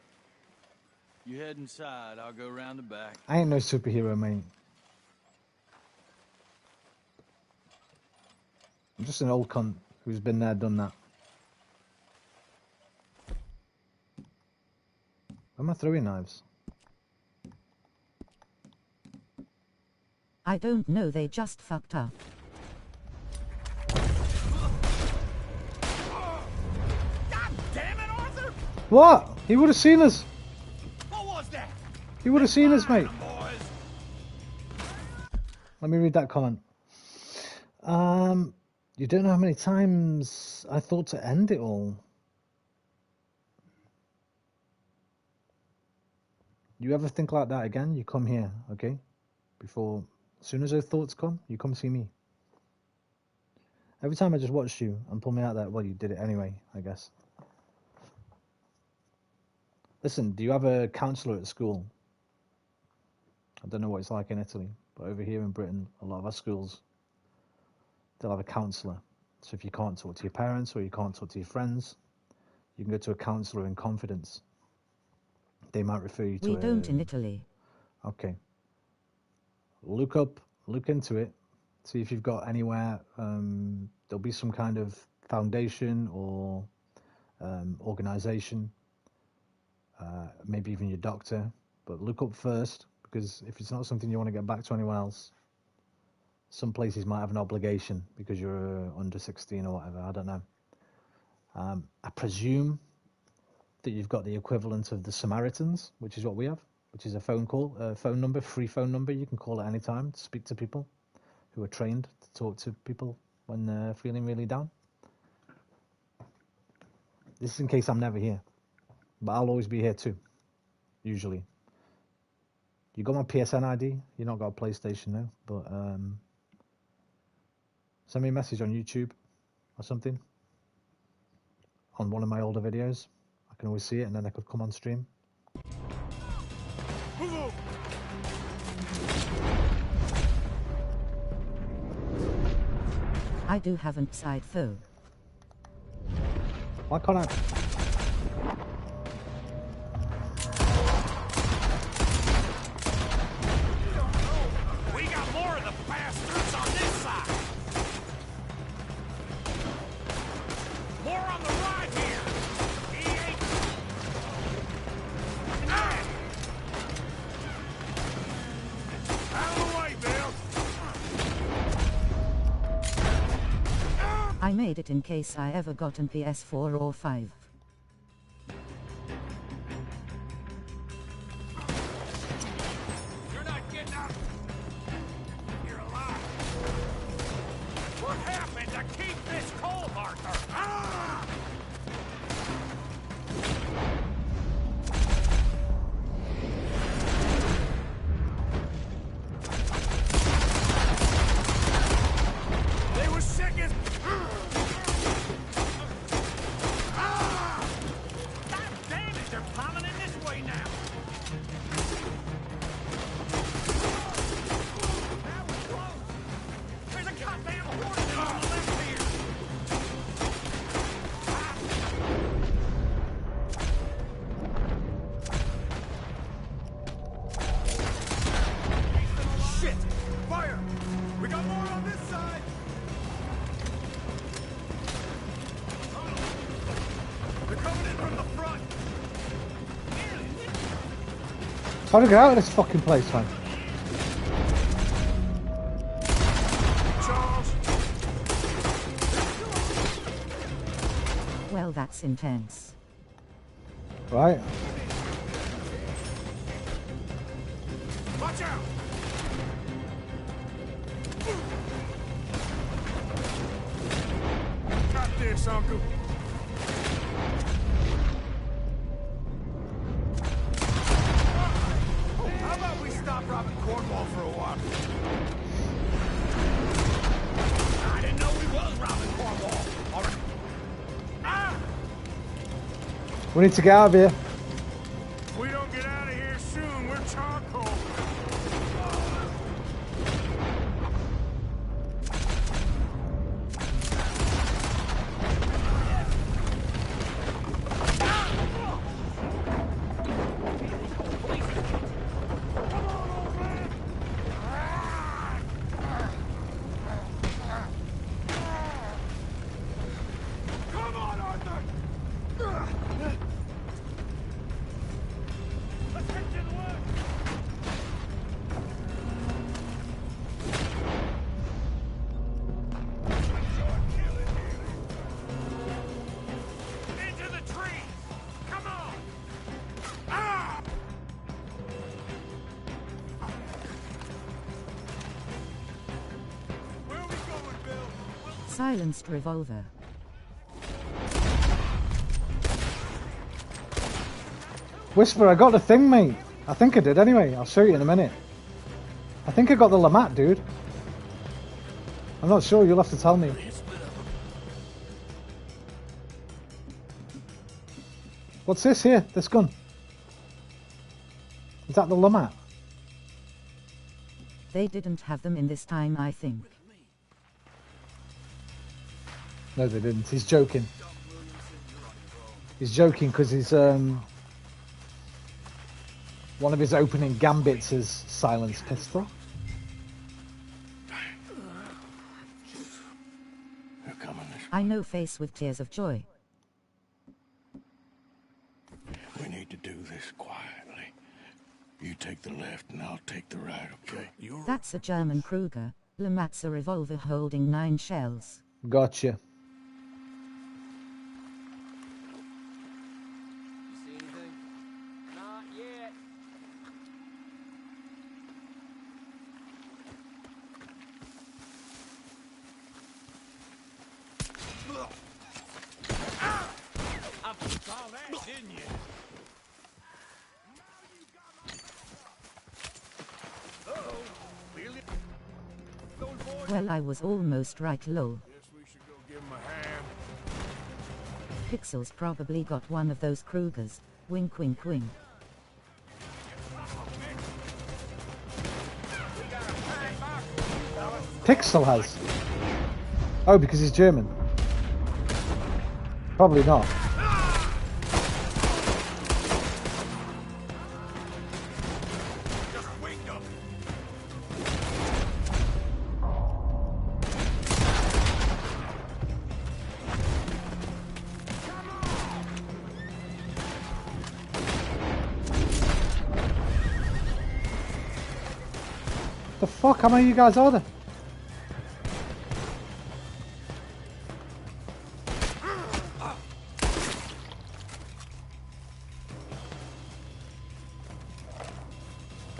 You head inside, I'll go round the back. I ain't no superhero, mate. I'm just an old cunt who's been there, done that. Where am I throwing knives? I don't know, they just fucked up. God damn it, Arthur! What? He would have seen us. What was that? He would have seen us, mate. Let me read that comment. You don't know how many times I thought to end it all. You ever think like that again, you come here, okay? Before, as soon as those thoughts come, you come see me. Every time I just watched you and pull me out there, well, you did it anyway, I guess. Listen, do you have a counsellor at school? I don't know what it's like in Italy, but over here in Britain, a lot of our schools, they'll have a counsellor. So if you can't talk to your parents or you can't talk to your friends, you can go to a counsellor in confidence. They might refer you to We don't in Italy. Okay. Look into it. See if you've got anywhere, there'll be some kind of foundation or organisation, maybe even your doctor, but look up first, because if it's not something you want to get back to anyone else, some places might have an obligation because you're under 16 or whatever, I don't know. I presume that you've got the equivalent of the Samaritans, which is what we have, which is a phone call, phone number, free phone number. You can call at any time to speak to people who are trained to talk to people when they're feeling really down. This is in case I'm never here, but I'll always be here too, usually. You got my PSN ID, you've not got a PlayStation now, but send me a message on YouTube or something, on one of my older videos. I can always see it and then I could come on stream. I do haven't side though. Why can't I? We got more of the bastards on this side. More on the right here. He ain't... Out of the way, Bill. I made it in case I ever got an PS4 or 5. You're not getting out. You're alive. What happened to keep this cold, Arthur? Ah! They were sick as... Ah! How to get out of this fucking place, man? Well, that's intense. Right. Watch out! Got this, Uncle. How about we stop robbing Cornwall for a while? I didn't know we was robbing Cornwall. All right. We need to get out of here. If we don't get out of here soon, we're charcoal. Come on, Arthur! Let's get to the work! Into the trees! Come on! Ah! Where are we going, Bill? Silenced revolver. Whisper, I got the thing, mate. I think I did anyway. I'll show you in a minute. I think I got the Lamat, dude. I'm not sure. You'll have to tell me. What's this here? This gun? Is that the Lamat? They didn't have them in this time, I think. No, they didn't. He's joking. He's joking because he's one of his opening gambits is silenced pistol. They're coming this way. I know face with tears of joy. We need to do this quietly. You take the left and I'll take the right, okay? That's a German Kruger. Lamat's a revolver holding 9 shells. Gotcha. See anything? Not yet. I saw that, didn't you? Well, I was almost right, lol. Guess we should go give him a hand. Pixels probably got one of those Krugers. Wink, wink, wink. Pixel has. Oh, because he's German. Probably not. The fuck? How many of you guys are there?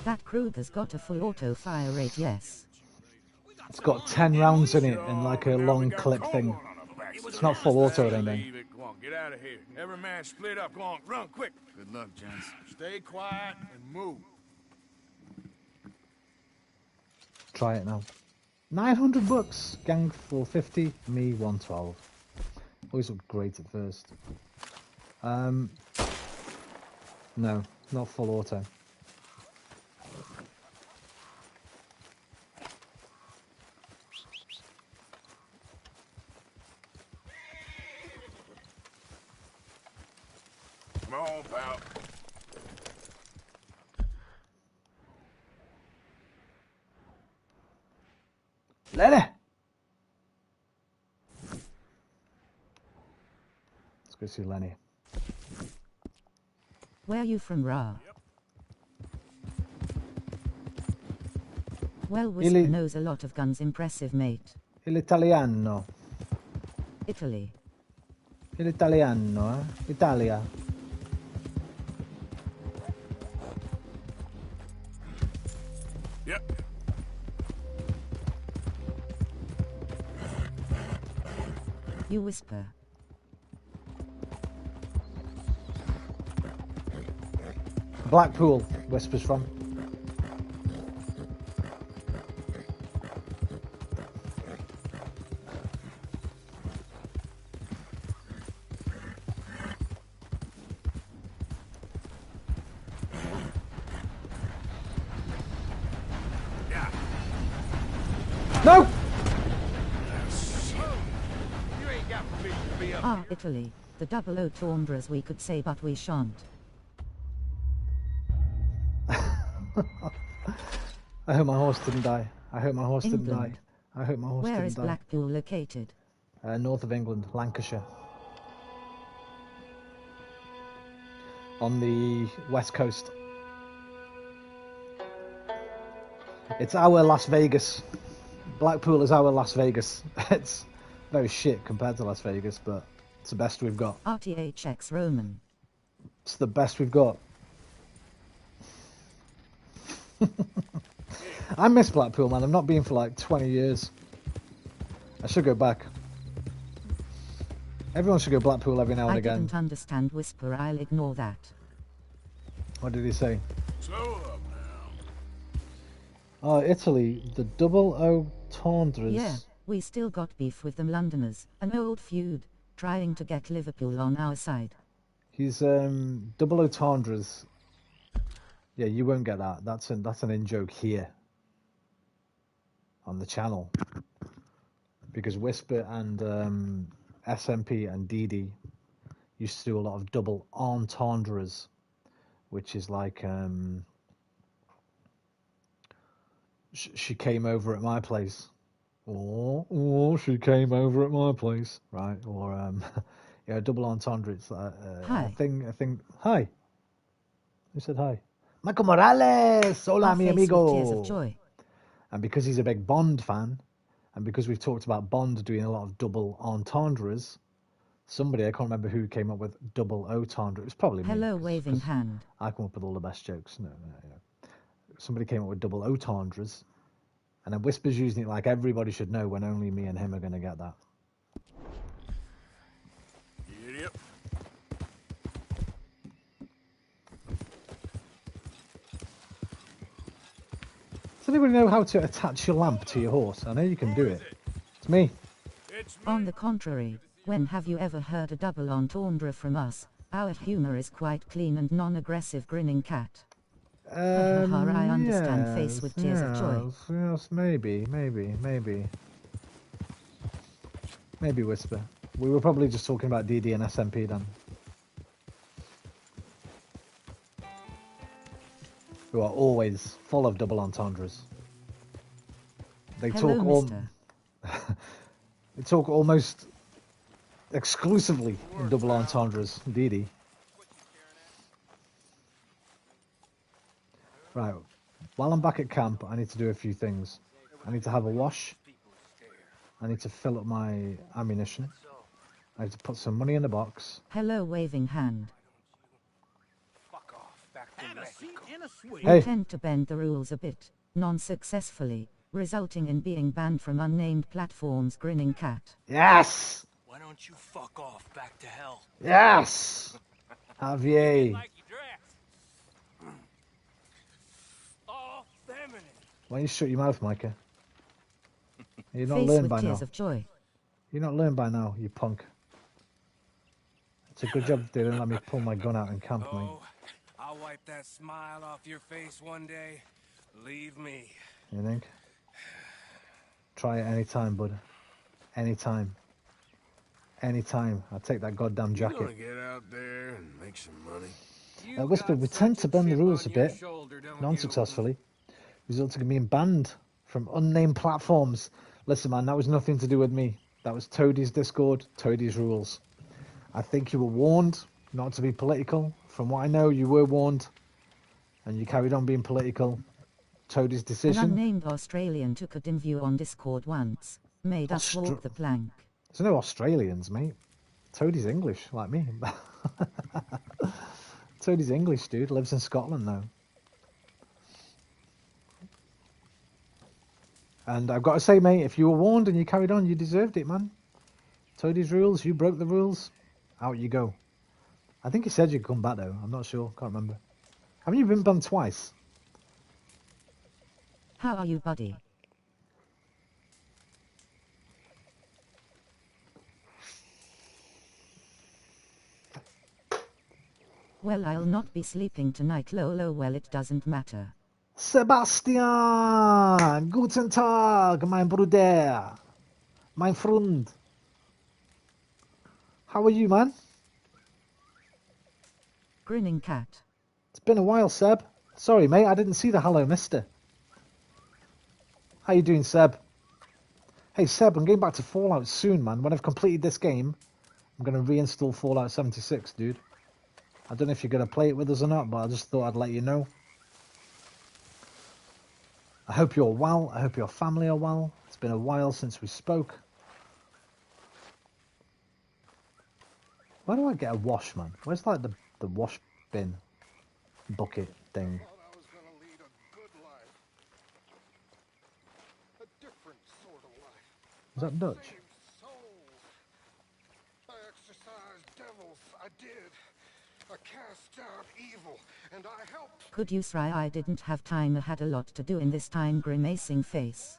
That Kruger's got a full auto fire rate, yes. It's got 10 rounds in it and like a long clip thing. It's not full auto or anything. Leave it. Come on, get out of here. Every man split up. Go on, run quick. Good luck, gents. Stay quiet and move. Try it now. 900 bucks. Gang 450. Me 112. Always look great at first. No, not full auto. Come on, pal. Lenny! Let's go see Lenny. Where you from, Ra? Well, Whisper knows a lot of guns. Impressive, mate. L'italiano. Italy. L'italiano, eh? Italia. Yep. You Whisper. Blackpool, Whisper's from. No! Ah, Italy. The double entendres we could say, but we shan't. I hope my horse didn't die. I hope my horse didn't die. England. I hope my horse Where didn't is die. Blackpool located? North of England, Lancashire. On the west coast. It's our Las Vegas. Blackpool is our Las Vegas. It's very shit compared to Las Vegas, but it's the best we've got. RTHX Roman. It's the best we've got. I miss Blackpool, man. I've not been for like 20 years. I should go back. Everyone should go Blackpool every now and again. I didn't understand Whisper. I'll ignore that. What did he say? Slow up now. Oh, Italy. The double entendres. Yeah, we still got beef with them Londoners. An old feud. Trying to get Liverpool on our side. He's double entendres. Yeah, you won't get that. That's an in-joke here. On the channel. Because Whisper and SMP and DD used to do a lot of double entendres, which is like she came over at my place, or she came over at my place, right? Or yeah, double entendre. It's Hi. a thing. Hi. Who said hi? Michael Morales. Hola, Our mi face with amigo. tears of joy. And because he's a big Bond fan, and because we've talked about Bond doing a lot of double entendres, somebody, I can't remember who came up with double entendre. It was probably me. Hello, waving hand. I come up with all the best jokes. No. Somebody came up with double entendres, and then Whisper's using it like everybody should know when only me and him are going to get that. Yep. Does anybody know how to attach your lamp to your horse? I know you can do it. It's me. On the contrary, when have you ever heard a double entendre from us? Our humor is quite clean and non-aggressive. Grinning cat. I understand. Face with tears of joy. Yes, maybe, Whisper. We were probably just talking about DD and SMP then. Who are always full of double entendres. They Hello, they talk almost exclusively in double entendres. DD. Right. While I'm back at camp, I need to do a few things. I need to have a wash. I need to fill up my ammunition. I need to put some money in the box. Hello, waving hand. Hey. You tend to bend the rules a bit, non-successfully, resulting in being banned from unnamed platforms. Grinning cat. Yes! Why don't you fuck off back to hell? Yes! Javier. Why don't you shut your mouth, Micah? You're not Face learned with by now. tears of joy. You're not learned by now, you punk. It's a good job they didn't let me pull my gun out in camp, mate. I'll wipe that smile off your face one day. Leave me. You think? Try it any time, bud. Anytime. Anytime. I'll take that goddamn You gonna jacket. get out there and make some money? Whisper, we tend to bend the rules a bit, non-successfully, resulting in being banned from unnamed platforms. Listen, man, that was nothing to do with me. That was Toadie's Discord, Toadie's rules. I think you were warned not to be political. From what I know, you were warned, and you carried on being political. Toadie's An decision. unnamed Australian took a dim view on Discord once. Made us walk the plank. There's no Australians, mate. Toadie's English, like me. Toadie's English, dude. Lives in Scotland now. And I've got to say, mate, if you were warned and you carried on, you deserved it, man. Toadie's rules, you broke the rules. Out you go. I think he said you'd come back, though. I'm not sure. Can't remember. Haven't you been banned twice? How are you, buddy? Well, I'll not be sleeping tonight, Lolo. Well, it doesn't matter. Sebastian! Guten Tag, mein Bruder! Mein Freund! How are you, man? Grinning cat. It's been a while, Seb. Sorry, mate, I didn't see the hello, mister. How you doing, Seb? Hey, Seb, I'm getting back to Fallout soon, man. When I've completed this game, I'm going to reinstall Fallout 76, dude. I don't know if you're going to play it with us or not, but I just thought I'd let you know. I hope you're well. I hope your family are well. It's been a while since we spoke. Where do I get a wash, man? Where's like the wash bin bucket thing? Is that Dutch? I exorcised devils, I did. I cast out evil, and I helped. Could you try? I didn't have time. I had a lot to do in this time. Grimacing face.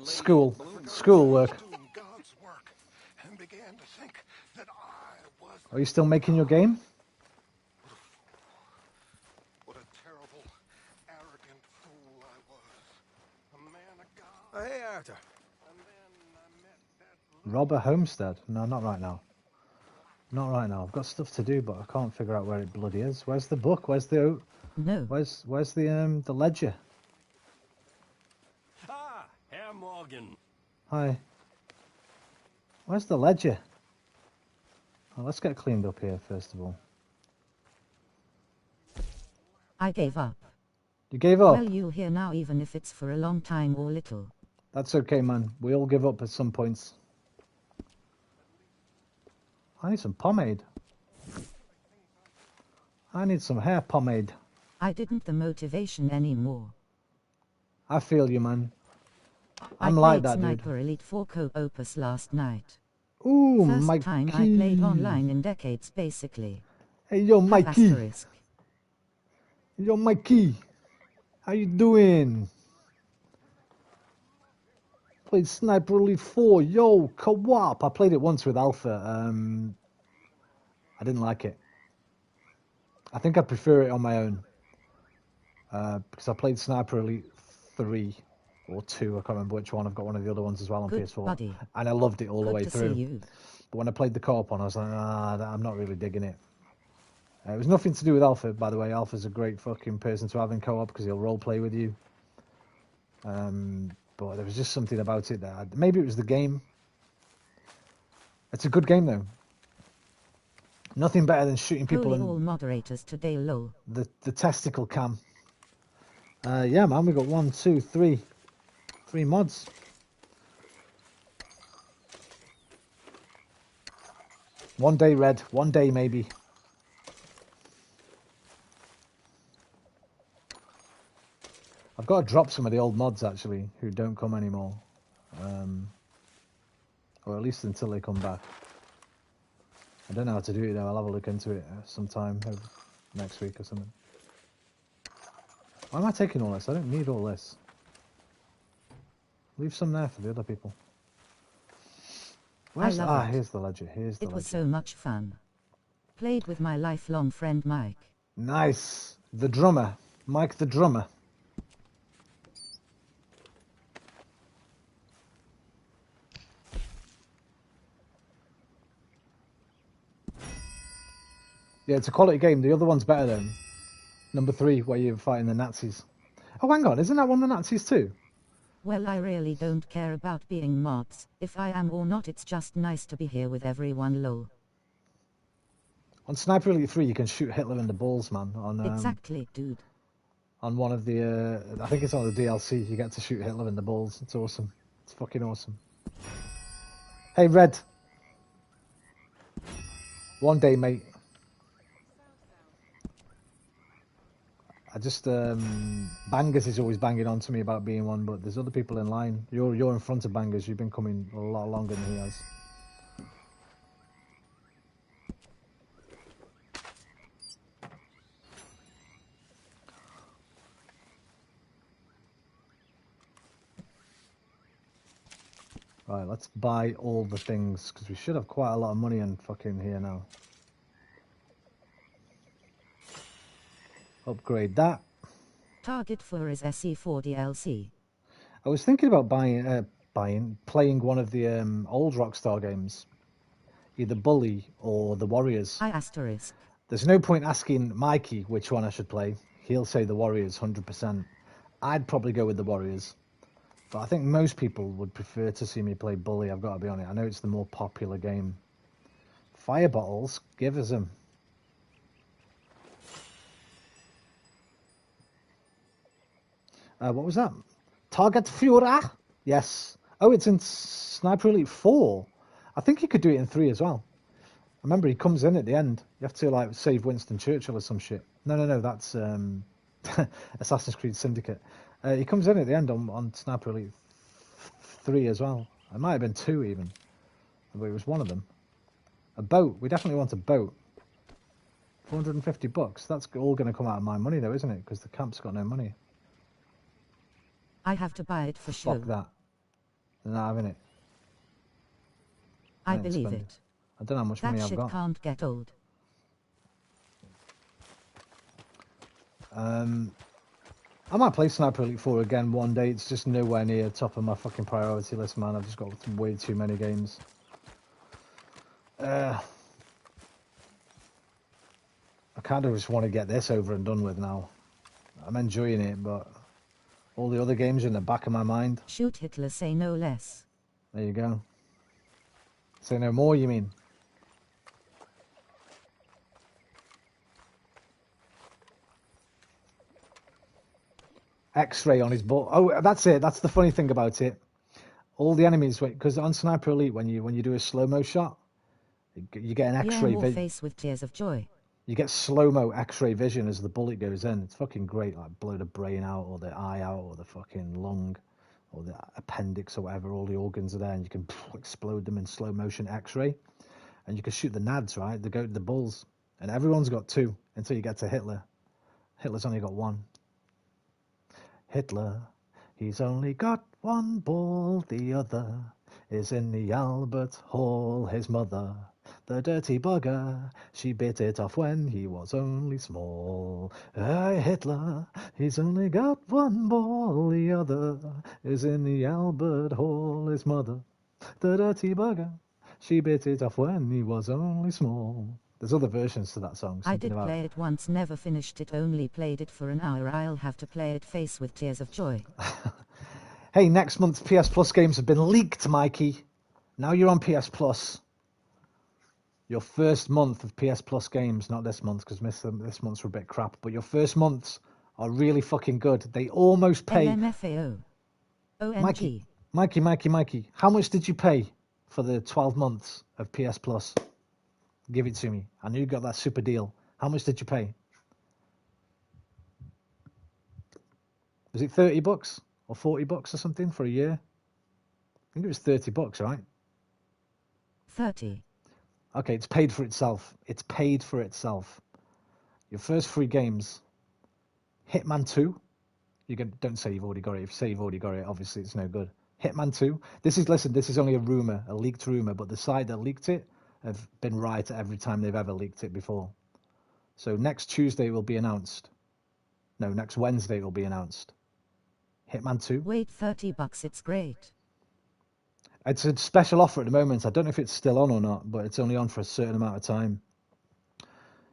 School work. God's work, and began to think that I was. Are you still making your game? What a terrible, arrogant fool I was. A man of God. Hey, Arthur. Robber Homestead? No, not right now. Not right now. I've got stuff to do, but I can't figure out where it bloody is. Where's the book? Where's the Where's the ledger? Ah, Herr Morgan. Hi. Where's the ledger? Oh, let's get cleaned up here first of all. I gave up. You gave up? Well, you here now, even if it's for a long time or little. That's okay, man. We all give up at some points. I need some pomade. I need some hair pomade. I didn't the motivation anymore. I feel you, man. I I'm like played that, dude. Sniper Elite 4 co-opus last night. Ooh, First Mikey. time I played online in decades, basically. Hey, yo, Have Mikey. asterisk. Yo, Mikey. How you doing? Played Sniper Elite 4. Yo, co-op. I played it once with Alpha. I didn't like it. I think I prefer it on my own. Because I played Sniper Elite 3 or 2. I can't remember which one. I've got one of the other ones as well on Good PS4. buddy. And I loved it all the Good way to through. see you. But when I played the co-op on, I was like, I'm not really digging it. It was nothing to do with Alpha, by the way. Alpha's a great fucking person to have in co-op because he'll role-play with you. But there was just something about it that maybe it was the game. It's a good game though. Nothing better than shooting people Holy in all moderators today, lol. the testicle cam. Yeah, man, we got 1, 2, 3 mods. One day, Red. One day, maybe. I've got to drop some of the old mods, actually, who don't come anymore. Or at least until they come back. I don't know how to do it, though. I'll have a look into it sometime next week or something. Why am I taking all this? I don't need all this. Leave some there for the other people. Where's here's the ledger. Here's the ledger. It was so much fun. Played with my lifelong friend Mike. Nice. The drummer. Mike the drummer. Yeah, it's a quality game. The other one's better than number 3, where you're fighting the Nazis. Oh, hang on. Isn't that one the Nazis too? Well, I really don't care about being mods. If I am or not, it's just nice to be here with everyone, lol. On Sniper Elite 3, you can shoot Hitler in the balls, man. Exactly, dude. On one of the, I think it's on the DLC, you get to shoot Hitler in the balls. It's awesome. It's fucking awesome. Hey, Red. One day, mate. I just, Bangers is always banging on to me about being one, but there's other people in line. You're in front of Bangers. You've been coming a lot longer than he has. Right, let's buy all the things, because we should have quite a lot of money in fucking here now. Upgrade that. Target for is SE4 DLC. I was thinking about playing one of the old Rockstar games. Either Bully or the Warriors. I asterisk. There's no point asking Mikey which one I should play. He'll say the Warriors 100%. I'd probably go with the Warriors. But I think most people would prefer to see me play Bully, I've got to be honest. I know it's the more popular game. Fire bottles, give us them. What was that? Target Führer? Yes. Oh, it's in Sniper Elite 4. I think you could do it in 3 as well. Remember, he comes in at the end. You have to, like, save Winston Churchill or some shit. No, that's Assassin's Creed Syndicate. He comes in at the end on Sniper Elite 3 as well. It might have been 2 even. But it was one of them. A boat. We definitely want a boat. $450. That's all going to come out of my money though, isn't it? Because the camp's got no money. I have to buy it for sure. Fuck that. They're not having it. I believe it. I don't know how much money I've got. That shit can't get old. I might play Sniper Elite 4 again one day. It's just nowhere near top of my fucking priority list, man. I've just got way too many games. I kind of just want to get this over and done with now. I'm enjoying it, but all the other games are in the back of my mind. Shoot Hitler, say no less. There you go. Say no more, you mean? X-ray on his butt. Oh, that's it. That's the funny thing about it. All the enemies, because on Sniper Elite, when you do a slow-mo shot, you get an X-ray vision. Face with tears of joy. You get slow-mo X-ray vision as the bullet goes in. It's fucking great. Like blow the brain out, or the eye out, or the fucking lung, or the appendix, or whatever. All the organs are there, and you can explode them in slow motion X-ray. And you can shoot the nads, right? The bulls, and everyone's got 2 until you get to Hitler. Hitler's only got 1. Hitler, he's only got 1 ball, the other is in the Albert Hall. His mother, the dirty bugger, she bit it off when he was only small. Hey, Hitler, he's only got 1 ball, the other is in the Albert Hall. His mother, the dirty bugger, she bit it off when he was only small. There's other versions to that song. I did play it once, never finished it, only played it for an hour. I'll have to play it face with tears of joy. Hey, next month's PS Plus games have been leaked, Mikey. Now you're on PS Plus. Your first month of PS Plus games, not this month, because this month's were a bit crap, but your first months are really fucking good. They almost pay... LMFAO. OMG. Mikey, how much did you pay for the 12 months of PS Plus? Give it to me. I knew you got that super deal. How much did you pay? Was it $30 or $40 or something for a year? I think it was $30, right? 30. Okay, it's paid for itself. It's paid for itself. Your first 3 games. Hitman 2. Don't say you've already got it. If you say you've already got it, obviously it's no good. Hitman 2. This is only a rumor, a leaked rumor, but the site that leaked it have been right every time they've ever leaked it before. So next Tuesday it will be announced. No, next Wednesday it will be announced. Hitman 2. Wait, $30, it's great. It's a special offer at the moment. I don't know if it's still on or not, but it's only on for a certain amount of time.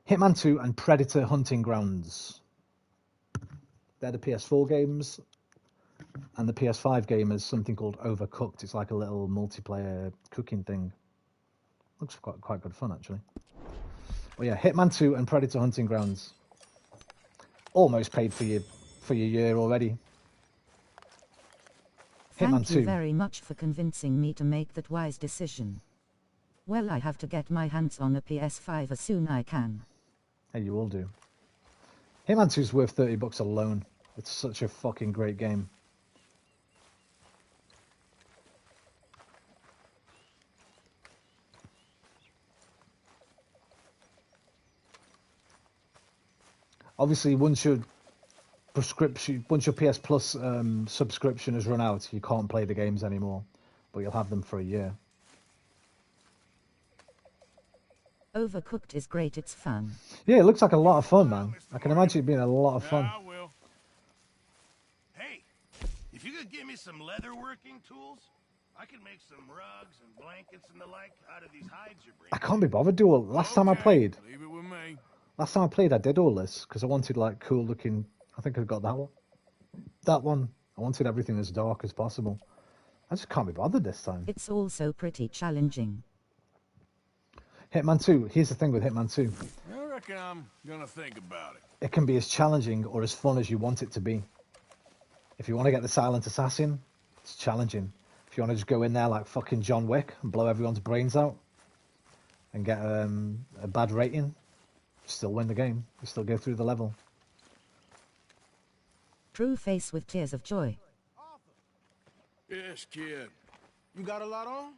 Hitman 2 and Predator Hunting Grounds. They're the PS4 games. And the PS5 game is something called Overcooked. It's like a little multiplayer cooking thing. Looks quite good fun, actually. Well, yeah, Hitman 2 and Predator Hunting Grounds. Almost paid for your for your year already. Hitman Thank 2. you very much for convincing me to make that wise decision. Well, I have to get my hands on a PS5 as soon I can. Hey, you will do. Hitman 2 is worth $30 alone. It's such a fucking great game. Obviously, once your PS Plus subscription has run out, you can't play the games anymore, but you'll have them for a year. Overcooked is great, it's fun. Yeah, it looks like a lot of fun, man. I can imagine it being a lot of fun. I will. Hey, if you could give me some leatherworking tools, I could make some rugs and blankets and the like out of these hides you're bringing. I can't be bothered doing all. Last time I played, Leave it with me. I did all this because I wanted like cool looking. I think I got that one. That one. I wanted everything as dark as possible. I just can't be bothered this time. It's also pretty challenging. Hitman 2. Here's the thing with Hitman 2. I reckon I'm gonna think about it. It can be as challenging or as fun as you want it to be. If you want to get the silent assassin, it's challenging. If you want to just go in there like fucking John Wick and blow everyone's brains out and get a bad rating, still win the game. You still go through the level. True face with tears of joy. Yes, kid. You got a lot on?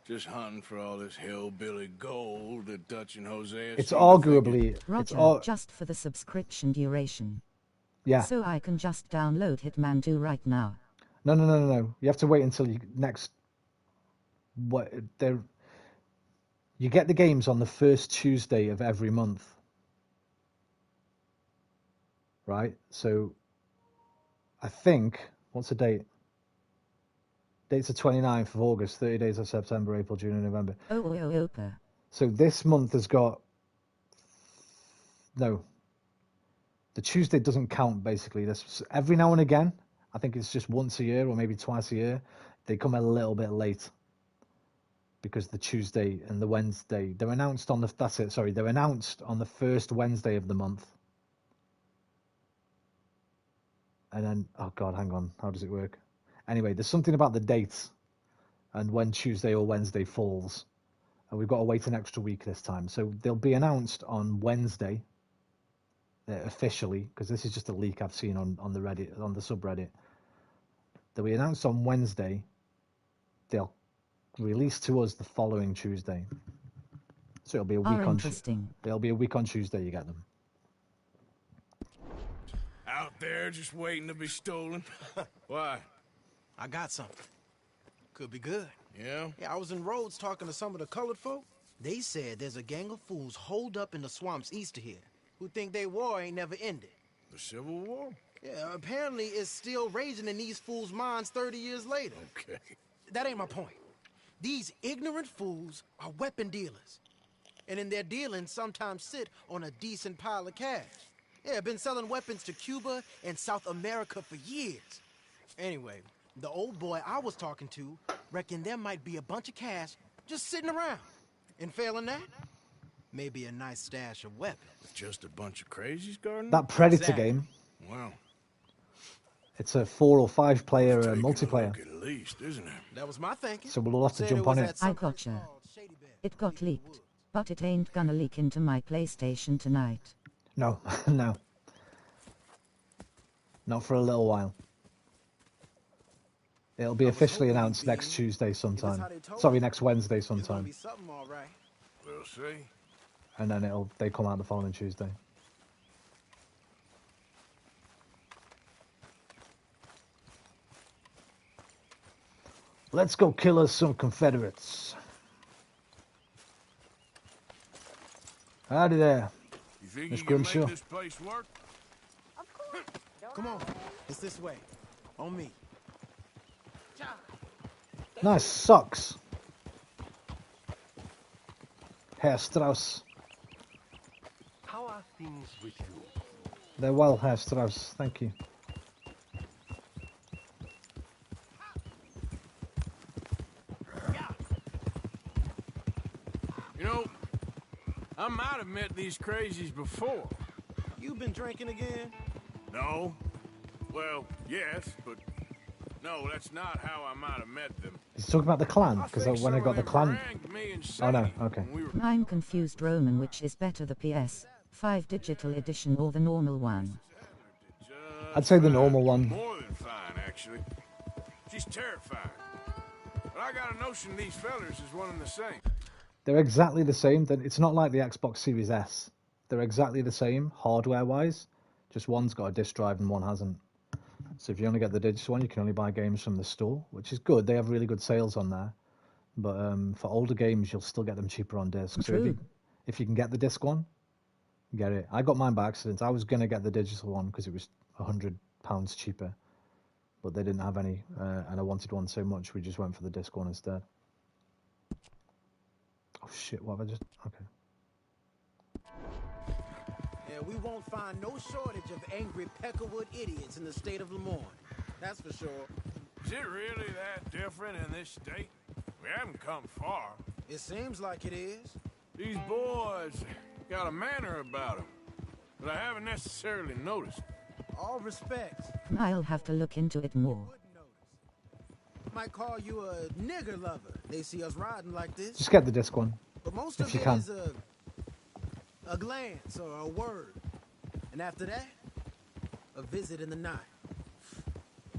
Just hunting for all this hillbilly gold that Dutch and Hosea. It's arguably... Roger, just for the subscription duration. Yeah. So I can just download Hitman 2 right now. No. You have to wait until you next... You get the games on the first Tuesday of every month. Right? So, I think... What's the date? Date's the 29th of August, 30 days of September, April, June, and November. Opa. So this month has got... No. The Tuesday doesn't count, basically. This every now and again, I think it's just once a year or maybe twice a year, they come a little bit late. Because the Tuesday and the Wednesday, they're announced on the... That's it, sorry. They're announced on the first Wednesday of the month. And then... Oh, God, hang on. How does it work? Anyway, there's something about the dates and when Tuesday or Wednesday falls. And we've got to wait an extra week this time. So they'll be announced on Wednesday, officially, because this is just a leak I've seen on the Reddit, on the subreddit. They'll be announced on Wednesday. They'll release to us the following Tuesday. So it'll be a week on Tuesday. It'll be a week on Tuesday you get them. Out there just waiting to be stolen. Why? I got something. Could be good. Yeah? Yeah, I was in Rhodes talking to some of the colored folk. They said there's a gang of fools holed up in the swamps east of here who think their war ain't never ended. The Civil War? Yeah, apparently it's still raging in these fools' minds 30 years later. Okay. That ain't my point. These ignorant fools are weapon dealers. And in their dealing sometimes sit on a decent pile of cash. Yeah, been selling weapons to Cuba and South America for years. Anyway, the old boy I was talking to reckoned there might be a bunch of cash just sitting around. And failing that, maybe a nice stash of weapons. Just a bunch of crazies, Gardner? That Predator game. Wow. It's a 4 or 5 player multiplayer. At least, isn't it? That was my thinking. So we'll all have to jump on it. I gotcha. It got leaked, but it ain't gonna leak into my PlayStation tonight. No, no. Not for a little while. It'll be officially announced next Tuesday sometime. Sorry, next Wednesday sometime. We'll see. And then they come out the following Tuesday. Let's go kill us some Confederates. Howdy there, You think Miss you can make Grimshaw. this place work? Come on, it's this way. On me. Nice socks. Herr Strauss. How are things with you? They're well, Herr Strauss. Thank you. You know, I'm might have met these crazies before. You been drinking again? No. Well, yes, but no, that's not how I might have met them. He's talking about the clan, because when I got the clan... Oh no, okay. I'm confused, Roman, which is better, the PS5 digital edition or the normal one? I'd say the normal one. More than fine, actually. She's terrifying. But I got a notion these fellers is one and the same. They're exactly the same. It's not like the Xbox Series S. They're exactly the same, hardware-wise. Just one's got a disc drive and one hasn't. So if you only get the digital one, you can only buy games from the store, which is good. They have really good sales on there. But for older games, you'll still get them cheaper on disc. So if you can get the disc one, get it. I got mine by accident. I was going to get the digital one because it was £100 cheaper. But they didn't have any, and I wanted one so much, we just went for the disc one instead. Oh shit, what have I just... Okay. Yeah, we won't find no shortage of angry Peckerwood idiots in the state of Lemoyne. That's for sure. Is it really that different in this state? We haven't come far. It seems like it is. These boys got a manner about them, but I haven't necessarily noticed. All respect. I'll have to look into it more. Might call you a nigger lover. They see us riding like this. Just get the disc one, but most if of you it can. is a glance or a word. And after that, a visit in the night.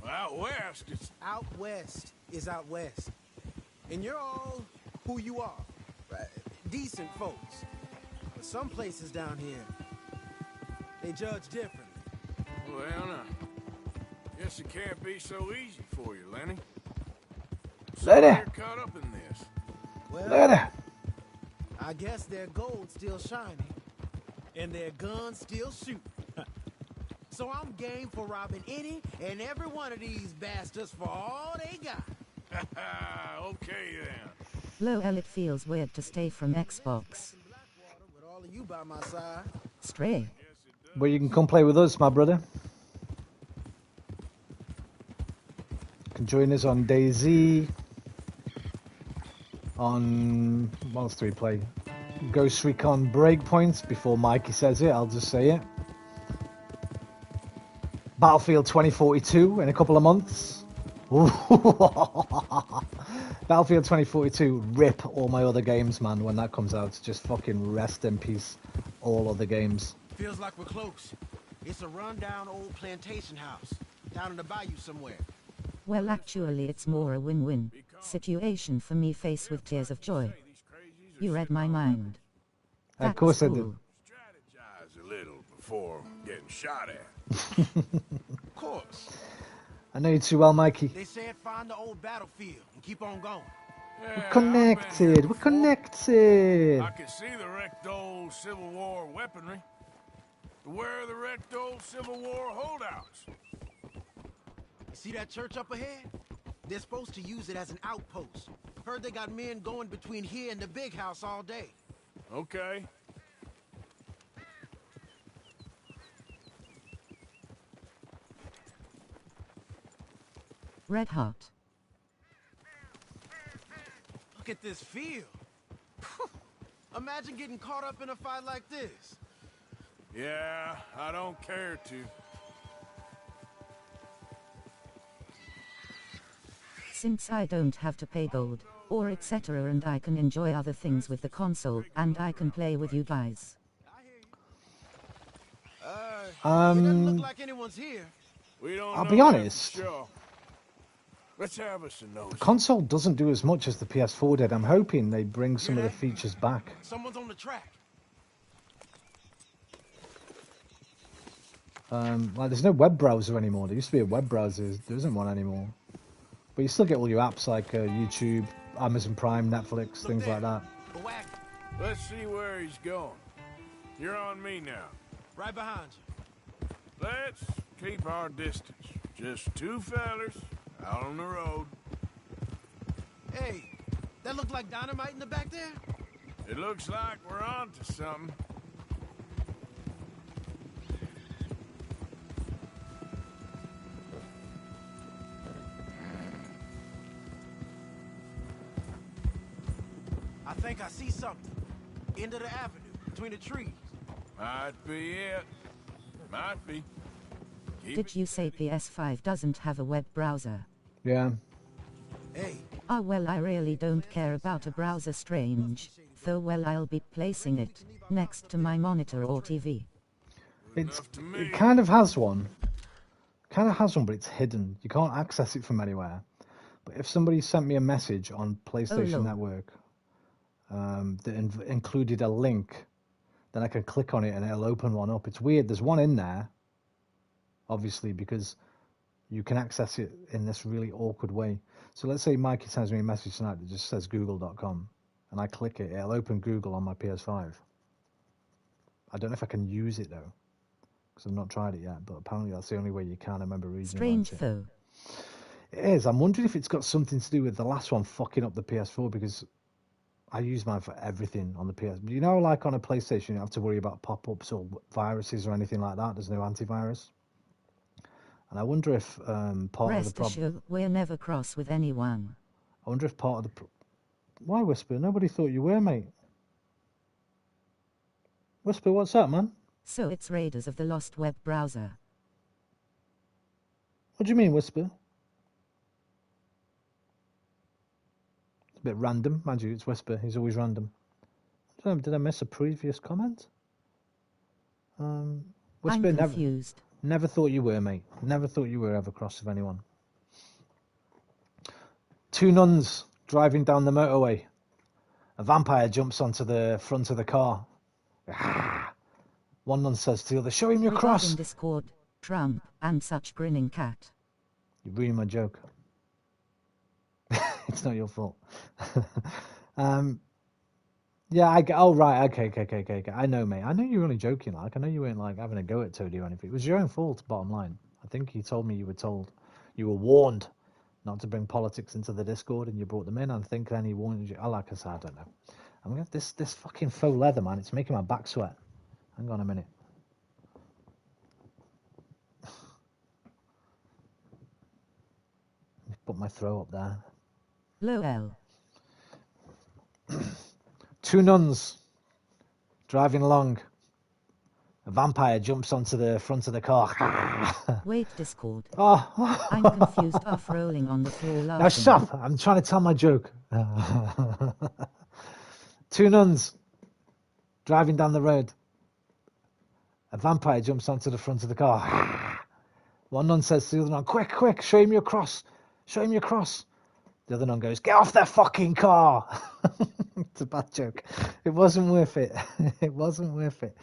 Well, out west, it's... Out west is out west. And you're all who you are. Right? Decent folks. But some places down here, they judge differently. Well, now, guess it can't be so easy for you, Lenny. Lenny! You're caught up in this. Well, Lenny! I guess their gold's still shining, and their guns still shoot. So I'm game for robbing any and every one of these bastards for all they got. Okay, then. Lol, it feels weird to stay from Xbox. With all of you by my side. Stray. Well, you can come play with us, my brother. You can join us on DayZ. On... What else do we play? Ghost Recon Breakpoint. Before Mikey says it, I'll just say it. Battlefield 2042 in a couple of months. Battlefield 2042, rip all my other games, man, when that comes out. Just fucking rest in peace, all other games. Feels like we're close. It's a rundown old plantation house down in the bayou somewhere. Well, actually, it's more a win-win situation for me, faced with tears of joy. You read my mind. Of course I did. Strategize a little before getting shot at. Of course. I know you too well, Mikey. They said find the old battlefield and keep on going. We're connected. We're connected. I can see the wrecked old Civil War weaponry. Where are the wrecked old Civil War holdouts? See that church up ahead? They're supposed to use it as an outpost. Heard they got men going between here and the big house all day. Okay. Red hot. Look at this field. Imagine getting caught up in a fight like this. Yeah, I don't care to. Since I don't have to pay gold, or etc., and I can enjoy other things with the console, and I can play with you guys. It doesn't look like anyone's here. We don't I'll know be that honest. for sure. Let's have us a nose. The console doesn't do as much as the PS4 did. I'm hoping they bring some of the features back. Someone's on the track. Like there's no web browser anymore. There used to be a web browser. There isn't one anymore. But you still get all your apps like YouTube, Amazon Prime, Netflix, things like that. Let's see where he's going. You're on me now. Right behind you. Let's keep our distance. Just two fellers out on the road. Hey, that look like dynamite in the back there? It looks like we're on to something. I think I see something. End of the avenue, between the trees. Might be it. Might be. Did you say PS5 doesn't have a web browser? Yeah. Hey. Oh well, I really don't care about a browser, strange. Though well, I'll be placing it next to my monitor or TV. It kind of has one. But it's hidden. You can't access it from anywhere. But if somebody sent me a message on PlayStation Network that included a link, then I can click on it and it'll open one up. It's weird. There's one in there, obviously, because you can access it in this really awkward way. So let's say Mikey sends me a message tonight that just says google.com, and I click it. It'll open Google on my PS5. I don't know if I can use it, though, because I've not tried it yet, but apparently that's the only way you can. I remember reading Strange about it. though. It is. I'm wondering if it's got something to do with the last one fucking up the PS4, because I use mine for everything on the PS. You know, like on a PlayStation, you don't have to worry about pop-ups or viruses or anything like that. There's no antivirus. And I wonder if part of the problem... Assured, we're never cross with anyone. I wonder if part of the... Why, Whisper? Nobody thought you were, mate. Whisper, what's up, man? So it's Raiders of the Lost web browser. What do you mean, Whisper? It's a bit random. Mind you, it's Whisper. He's always random. Did I miss a previous comment? Whisper, I'm confused. Never thought you were, mate. Never thought you were ever cross with anyone. Two nuns driving down the motorway. A vampire jumps onto the front of the car. One nun says to the other, "Show him your cross." Discord, Trump, and such grinning cat. You ruined my joke. It's not your fault. Yeah, oh, right, okay. I know, mate. I know you were only joking, like. I know you weren't, like, having a go at Toadie or anything. It was your own fault, bottom line. I think you told me you were warned not to bring politics into the Discord, and you brought them in. I think then he warned you. Like I said, I don't know. I'm gonna have this fucking faux leather, man. It's making my back sweat. Hang on a minute. Put my throw up there. Lol. Two nuns driving along. A vampire jumps onto the front of the car. Wait, Discord. Oh. I'm confused, off rolling on the floor laughing. Now shut up. I'm trying to tell my joke. Two nuns driving down the road. A vampire jumps onto the front of the car. One nun says to the other nun, quick, show him your cross. Show him your cross. The other nun goes, "Get off that fucking car." It's a bad joke. It wasn't worth it. It wasn't worth it.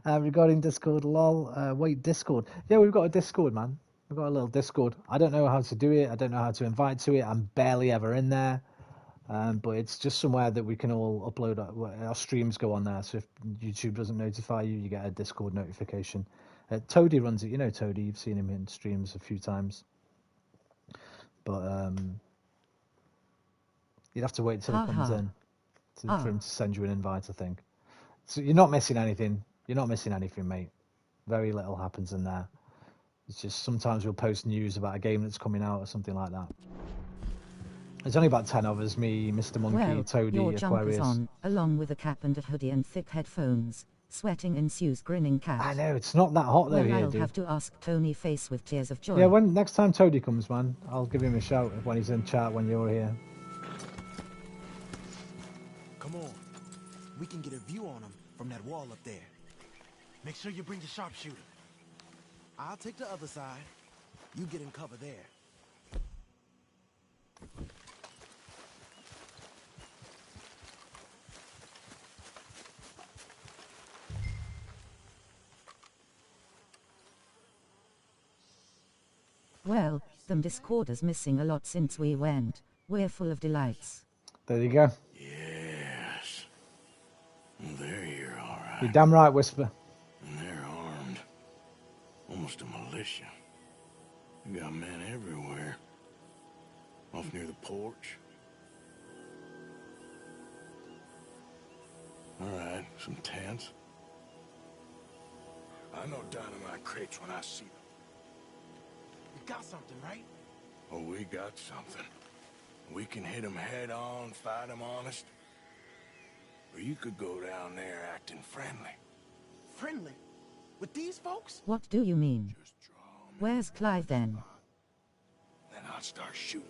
Regarding Discord, lol. Wait, Discord. Yeah, we've got a Discord, man. We've got a little Discord. I don't know how to do it. I don't know how to invite to it. I'm barely ever in there. But it's just somewhere that we can all upload. Our streams go on there. So if YouTube doesn't notify you, you get a Discord notification. Toadie runs it. You know Toadie. You've seen him in streams a few times. But you'd have to wait till he comes in for him to send you an invite, I think. So you're not missing anything. You're not missing anything, mate. Very little happens in there. It's just sometimes we'll post news about a game that's coming out or something like that. There's only about 10 of us, me, Mr. Monkey, Toadie, your Aquarius. jumper's on, along with a cap and a hoodie and thick headphones. Sweating ensues, grinning cat. I know, it's not that hot though here, I'll dude. have to ask Tony Face with tears of joy. Yeah, when next time Toadie comes, man, I'll give him a shout when he's in chat when you're here. Come on. We can get a view on him from that wall up there. Make sure you bring the sharpshooter. I'll take the other side. You get in cover there. Well, them Discorders missing a lot since we went. We're full of delights. There you go. Yes. They're here, all right. You're damn right, Whisper. And they're armed. Almost a militia. We got men everywhere. Off near the porch. All right, some tents. I know dynamite crates when I see them. You got something, right? Oh, we got something. We can hit them head on, fight them honest. Or you could go down there acting friendly. Friendly? With these folks? What do you mean? Where's Clive then? Then I'd start shooting.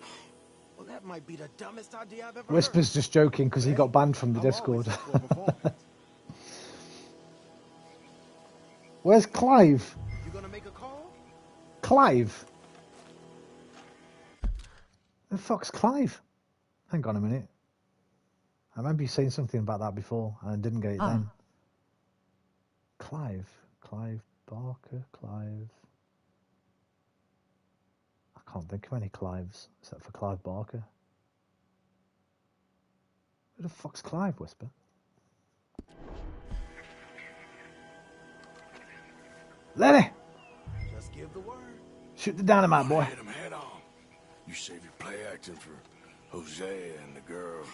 Well, that might be the dumbest idea I've ever heard. Whisper's just joking because he got banned from the Discord. Where's Clive? You gonna make a call? Clive? The fuck's Clive? Hang on a minute. I remember you saying something about that before and I didn't get it then. Clive Barker, Clive. I can't think of any Clives except for Clive Barker. Who the fuck's Clive, Whisper? Lenny! Just give the word. Shoot the dynamite, boy. Hit him head on. You save your play acting for Hosea and the girls.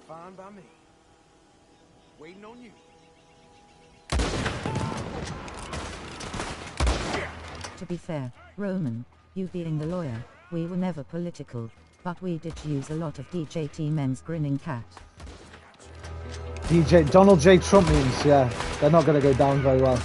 Fine by me. Waiting on you. To be fair, Roman, you being the lawyer, we were never political, but we did use a lot of DJT men's grinning cat. Donald J. Trump memes, yeah. They're not going to go down very well.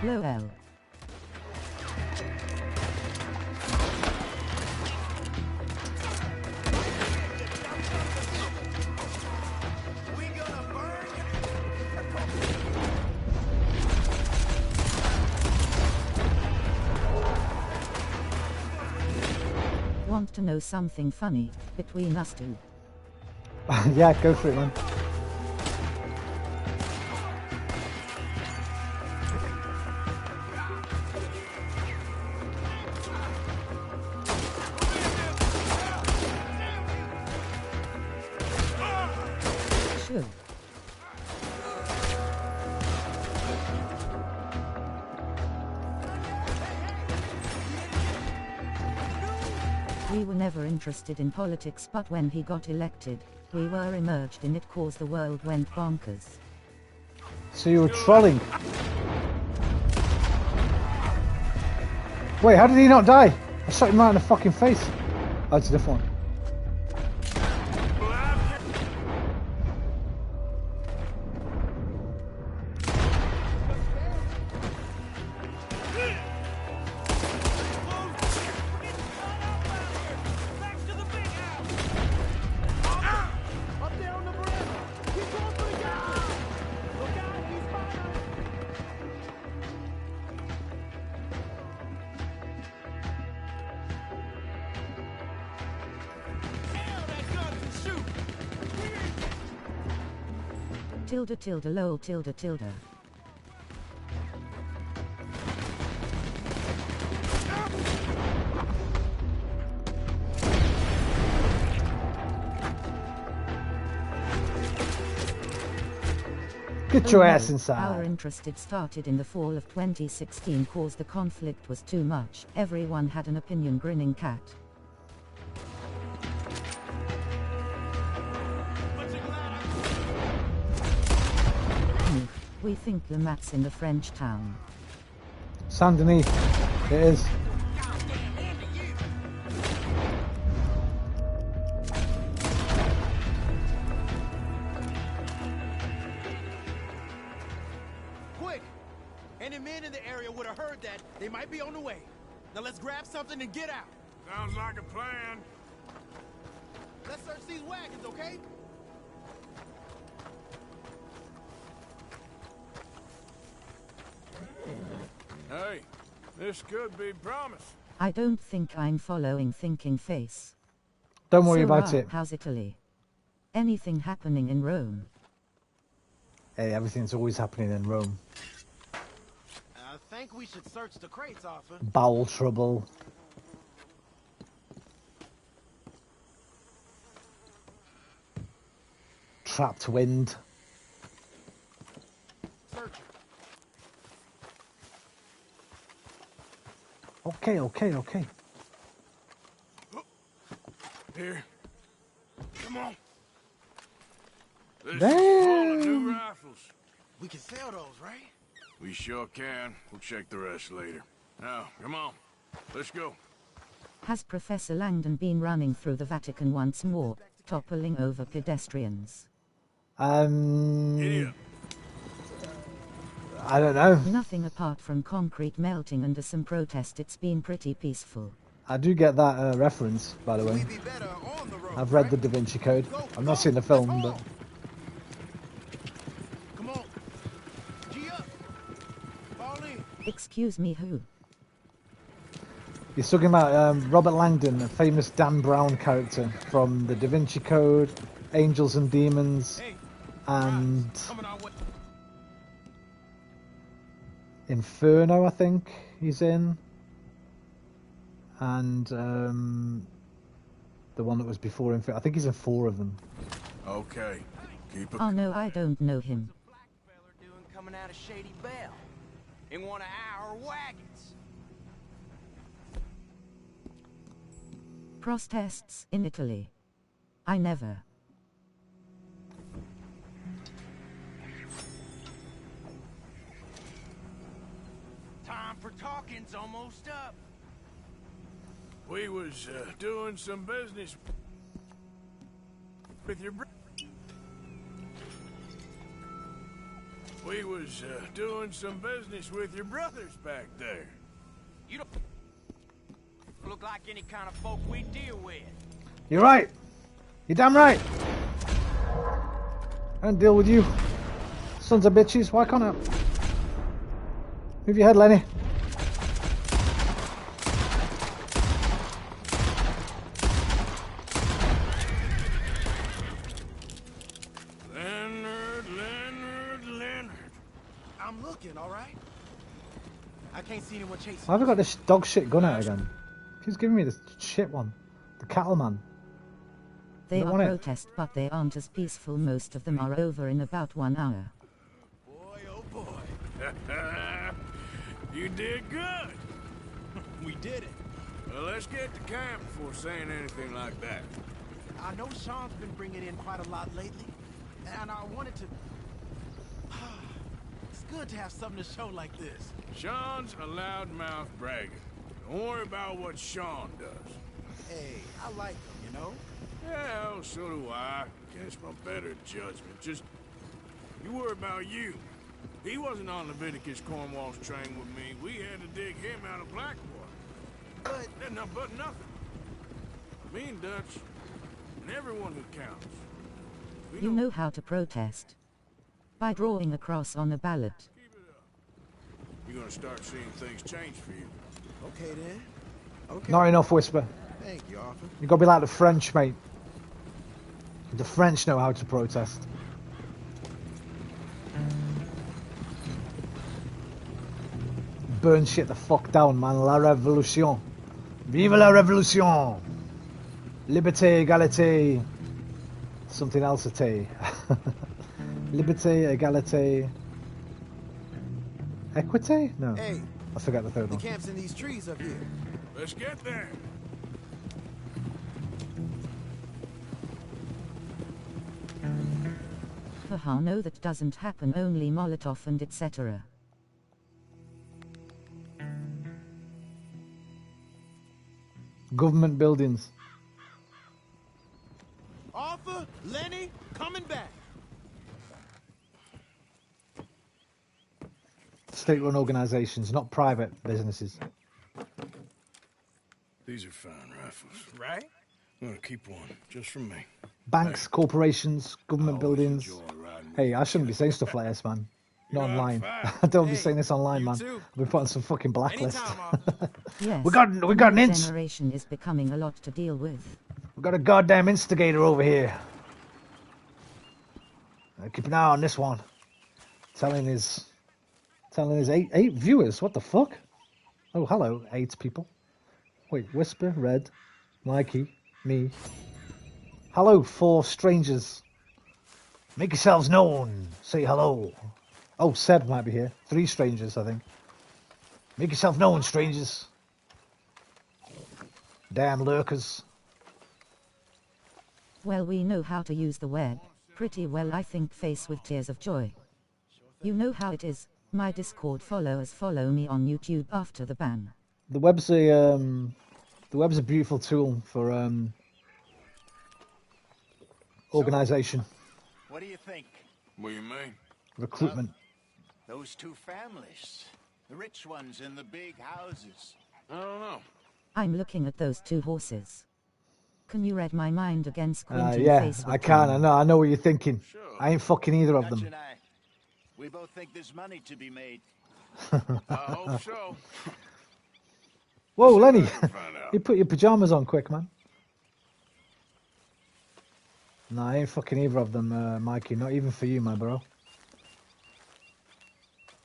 Low L. Want to know something funny between us two? Yeah, go for it, man. Sure. We were never interested in politics, but when he got elected, we were immersed in it cause the world went bonkers. So you were trolling. Wait, how did he not die? I shot him right in the fucking face. Oh, it's a different one. Tilde tilde lol tilde tilde. Get your ass inside. Our interest started in the fall of 2016 cause the conflict was too much. Everyone had an opinion. Grinning cat. We think the map's in the French town. Saint Denis. It is. Quick! Any men in the area would have heard that. They might be on the way. Now let's grab something and get out. Sounds like a plan. Let's search these wagons, okay? Hey, this could be promise. I don't think I'm following thinking face. Don't worry about it. How's Italy? Anything happening in Rome? Hey, everything's always happening in Rome. I think we should search the crates, Arthur. Bowel trouble. Trapped wind. Search. Okay. Here. This is full of new Damn. rifles. We can sell those, right? We sure can. We'll check the rest later. Now, come on. Let's go. Has Professor Langdon been running through the Vatican once more, toppling over pedestrians? I don't know. Nothing apart from concrete melting and some protest. It's been pretty peaceful. I do get that reference, by the way. I've read the Da Vinci Code. I've not seen the film, but... Come on. G up. Fall in. Excuse me, who? He's talking about Robert Langdon, a famous Dan Brown character from the Da Vinci Code, Angels and Demons, and Inferno, I think he's in, and the one that was before Inferno. I think he's in 4 of them. Okay. Keep it. Oh no, I don't know him. Coming out of Shady Bell in one of our wagons. Protests in Italy. I never. Time for talking's almost up. We was doing some business with your We was doing some business with your brothers back there. You don't look like any kind of folk we deal with. You're right. You're damn right. I don't deal with you. Sons of bitches. Why can't I? Move your head, Lenny. Leonard. I'm looking, all right? I can't see anyone chasing. Why have I got this dog shit gun out again? He's giving me this shit one. The Cattleman. They Don't are want it. protest, but they aren't as peaceful. Most of them are over in about 1 hour. Boy, oh boy. You did good. We did it. Well, let's get to camp before saying anything like that. I know Sean's been bringing in quite a lot lately, and I wanted to... It's good to have something to show like this. Sean's a loudmouth bragger. Don't worry about what Sean does. Hey, I like him, you know? Yeah, well, so do I. Against my better judgment. Just, you worry about you. He wasn't on Leviticus Cornwall's train with me. We had to dig him out of Blackwater. But... But nothing. Me and Dutch, and everyone who counts. You know how to protest. By drawing a cross on a ballot. You're gonna start seeing things change for you. Okay, then. Okay. Not enough, Whisper. Thank you, Arthur. You gotta be like the French, mate. The French know how to protest. Burn shit the fuck down, man. La révolution. Vive la révolution. Liberté, égalité. Something else, Liberté, égalité. Equity? No. Hey, I forgot the third the one. camp's in these trees up here. Let's get there. Haha, no, that doesn't happen. Only Molotov and etc. Government buildings. Arthur, Lenny, coming back. State-run organisations, not private businesses. These are fine rifles. Right? I'm gonna keep one, just for me. Banks, corporations, government buildings. Hey, I shouldn't be saying stuff like this, man. Not online. I don't be saying this online, man. I'll be put on some fucking blacklist. Yes. we got an This generation is becoming a lot to deal with. We got a goddamn instigator over here. Keep an eye on this one. Telling his 8 viewers. What the fuck? Oh, hello, 8 people. Wait, Whisper, Red, Mikey, me. Hello, 4 strangers. Make yourselves known. Say hello. Oh, Seb might be here. 3 strangers, I think. Make yourself known, strangers. Damn lurkers. Well, we know how to use the web. Pretty well, I think, face with tears of joy. You know how it is. My Discord followers follow me on YouTube after the ban. The web's a beautiful tool for organization, What do you think? What do you mean? recruitment. Those two families. The rich ones in the big houses. I don't know. I'm looking at those two horses. Can you read my mind again, squinting Yeah, face with I can. pain? I know what you're thinking. I ain't fucking either of Dutch them. and I, we both think there's money to be made. I hope so. Whoa, Lenny, you put your pajamas on quick, man. No, I ain't fucking either of them, Mikey. Not even for you, my bro.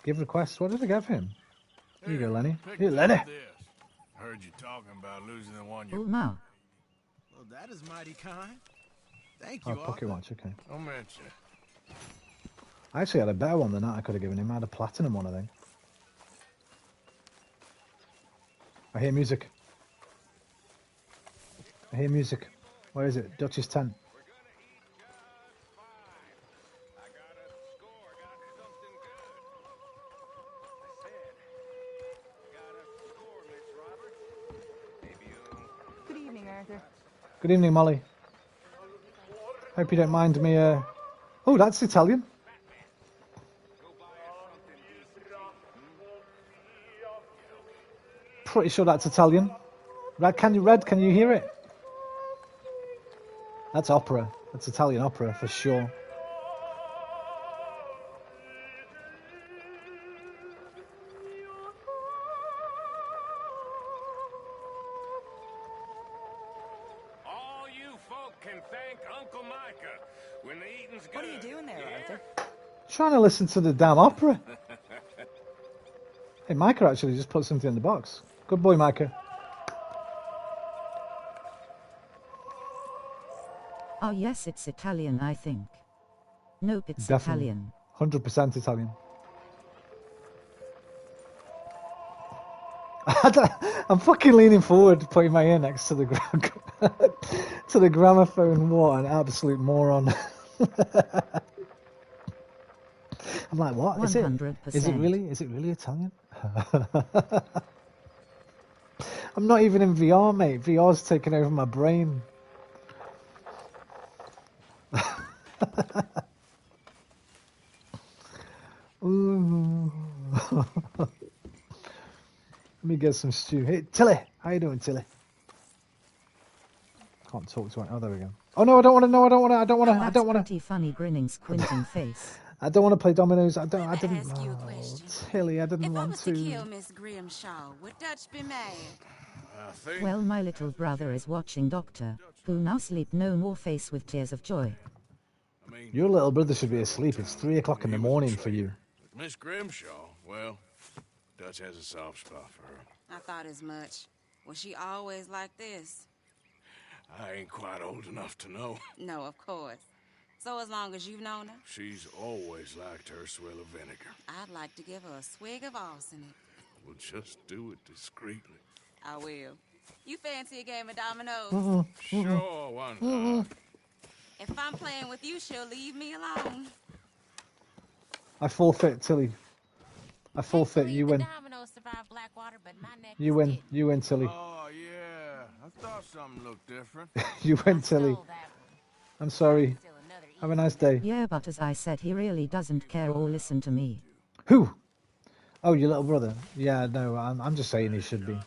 Give requests. What did I get for him? Here you go, Lenny. Here, Lenny. Heard you talking about losing the one Oh, you... no. Well, that is mighty kind. Thank you, Oh, pocket watch, okay. Don't mention. I actually had a better one than that I could have given him. I had a platinum one, I think. I hear music. I hear music. Where is it? Dutch's tent. Good evening, Arthur. Good evening, Molly. Hope you don't mind me, Oh, that's Italian. Pretty sure that's Italian. Red, can you hear it? That's opera. That's Italian opera for sure. All you folk can thank Uncle Micah when the eating's good. What are you doing there, Arthur? Trying to listen to the damn opera. Hey, Micah actually just put something in the box. Good boy, Micah. Oh yes, it's Italian, I think. Nope, it's Definitely. Italian. 100% Italian. I'm fucking leaning forward, putting my ear next to the to the gramophone. What an absolute moron! I'm like, what? Is it? 100%. Is it really? Is it really Italian? I'm not even in VR, mate. VR's taking over my brain. Ooh. Let me get some stew. Hey, Tilly. How you doing, Tilly? Can't talk to it. Oh, there we go. Oh, no, I don't want to. No, I don't want to. I don't want to. I don't want to. Pretty funny grinning, squinting face. I don't want to play dominoes. I didn't. Ask you a Oh, question. Tilly, I didn't If I want was to. to kill Miss Grimshaw, would Dutch be mad? Well, my little brother is watching Doctor Who now sleep no more face with tears of joy. Your little brother should be asleep. It's 3 o'clock in the morning for you. Miss Grimshaw, well, Dutch has a soft spot for her. I thought as much. Was she always like this? I ain't quite old enough to know. No, of course. So as long as you've known her, She's always liked her swill of vinegar. I'd like to give her a swig of arsenic. We'll just do it discreetly. I will. You fancy a game of dominoes? Sure, why not? If I'm playing with you, she'll leave me alone. I forfeit, Tilly. I forfeit. You win. You win. You win, Tilly. Oh, yeah. I thought something looked different. You win, Tilly. I'm sorry. Have a nice day. Yeah, but as I said, he really doesn't care or listen to me. Who? Oh, your little brother. Yeah, no, I'm just saying he should be.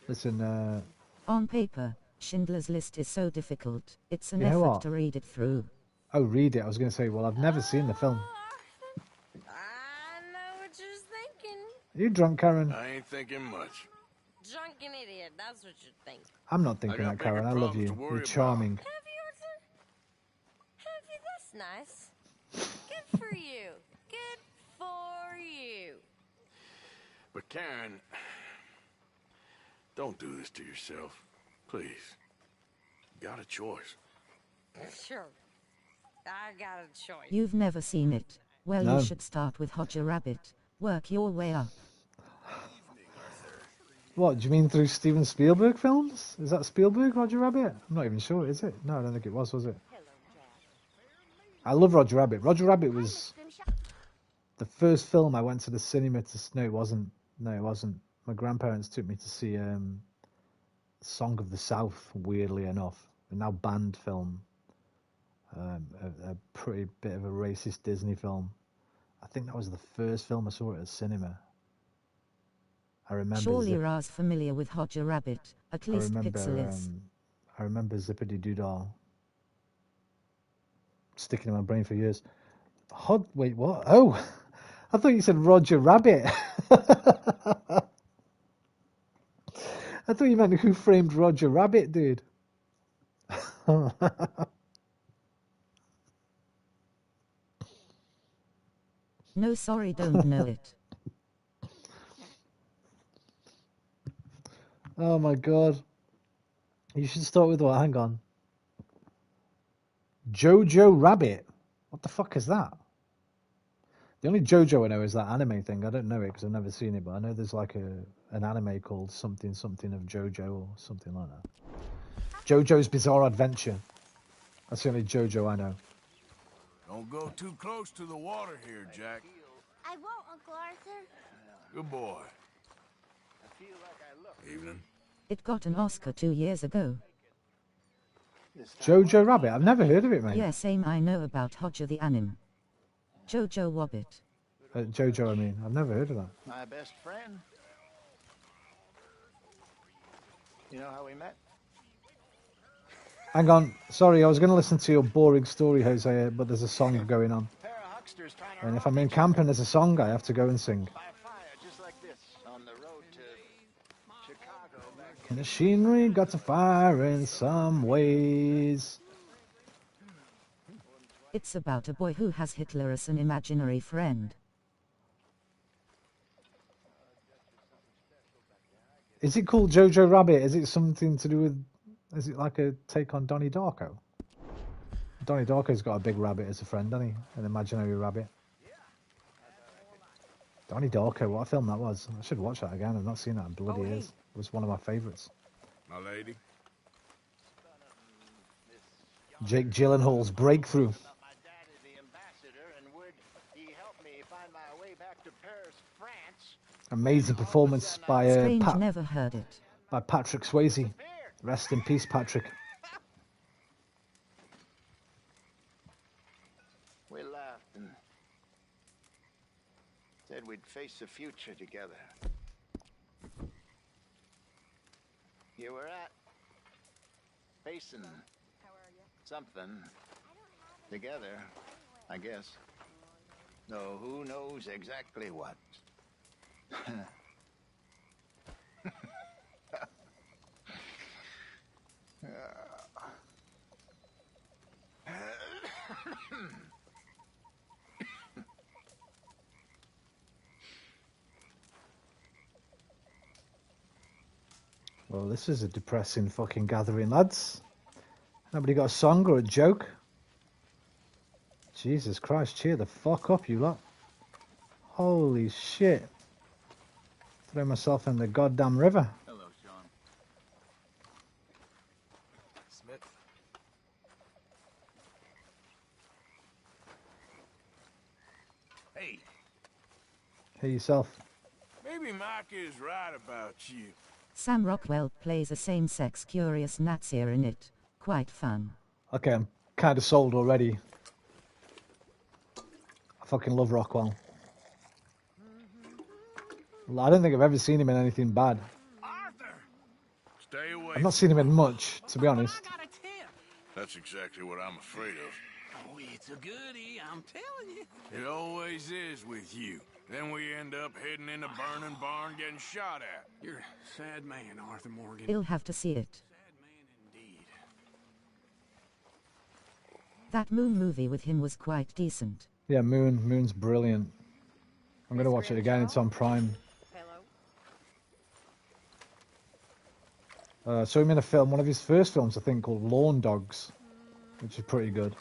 Listen, On paper, Schindler's List is so difficult. It's an You know effort what? to read it through. oh, read it. I was going to say, well, I've never seen the film. I know what you're thinking. Are you drunk, Karen? I ain't thinking much. Drunken idiot, that's what you think. I'm not thinking got that, Karen. I bigger love problems you. to worry You're about. charming. Have you? That's nice. Good for you. Good for you. But Karen, don't do this to yourself. Please. You got a choice. Sure. I got a choice. You've never seen it. Well, No. you should start with Roger Rabbit. Work your way up. What, do you mean through Steven Spielberg films? Is that Spielberg, Roger Rabbit? I'm not even sure, is it? No, I don't think it was it? I love Roger Rabbit. Roger Rabbit was the first film I went to the cinema to. No, it wasn't. No, it wasn't. My grandparents took me to see Song of the South. Weirdly enough, a now banned film. A pretty bit of a racist Disney film. I think that was the first film I saw at a cinema. I remember. Surely Ra's familiar with Roger Rabbit. At least Pixel is. I remember Zippity Doodah sticking in my brain for years. Wait, what? Oh, I thought you said Roger Rabbit. I thought you meant Who Framed Roger Rabbit, dude. No, sorry, don't know it. Oh my god. You should start with what? Hang on. Jojo Rabbit. What the fuck is that? The only Jojo I know is that anime thing. I don't know it because I've never seen it, but I know there's like an anime called something of Jojo or something like that. Jojo's Bizarre Adventure. That's the only Jojo I know. Don't go too close to the water here, Jack. I won't, Uncle Arthur. Good boy. Evening. It got an Oscar 2 years ago. Jojo Rabbit? I've never heard of it, mate. Yeah, same. I know about Hodger the anime. Jojo Wabbit. Jojo, I mean. I've never heard of that. My best friend. You know how we met? Hang on. Sorry, I was going to listen to your boring story, Jose, but there's a song going on. And if I'm in camp and there's a song, I have to go and sing. Machinery got to fire in some ways. It's about a boy who has Hitler as an imaginary friend. Is it called Jojo Rabbit? Is it something to do with... Is it like a take on Donnie Darko? Donnie Darko's got a big rabbit as a friend, doesn't he? An imaginary rabbit. Donnie Darko, what a film that was. I should watch that again. I've not seen that in bloody years. It was one of my favourites. My lady. Jake Gyllenhaal's breakthrough. Amazing performance by never heard it. By Patrick Swayze. Rest in peace, Patrick. We laughed and said we'd face the future together. Here we're at, facing something together, I guess. Though who knows exactly what. Well, this is a depressing fucking gathering, lads. Nobody got a song or a joke? Jesus Christ, cheer the fuck up, you lot. Holy shit. Throw myself in the goddamn river. Hello, Sean. Smith. Hey. Hey, yourself. Maybe Mike is right about you. Sam Rockwell plays a same-sex curious Nazi in it. Quite fun. Okay, I'm kind of sold already. I fucking love Rockwell. I don't think I've ever seen him in anything bad. Stay away. I've not seen him in much, to be honest. That's exactly what I'm afraid of. Oh, it's a goodie, I'm telling you. It always is with you. Then we end up heading in a burning barn getting shot at. You're a sad man, Arthur Morgan. You'll have to see it. Sad man indeed. That Moon movie with him was quite decent. Yeah, Moon's brilliant. I'm going to watch it again. It's on Prime. Saw him in a film, one of his first films, I think, called Lawn Dogs, which is pretty good.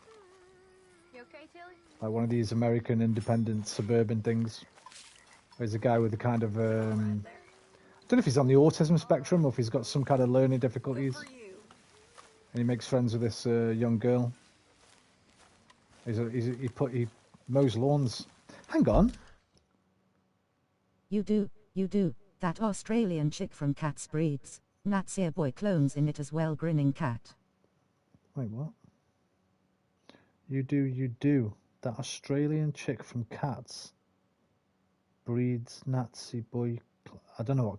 You okay, Tilly? Like one of these American independent suburban things. There's a guy with a kind of, I don't know if he's on the autism spectrum or if he's got some kind of learning difficulties. And he makes friends with this young girl. He mows lawns. Hang on. You do. That Australian chick from Cat's Breeds. Natsir boy clones in it as well, grinning cat. Wait, what? You do. That Australian chick from Cats Breeds Nazi boy. I don't know what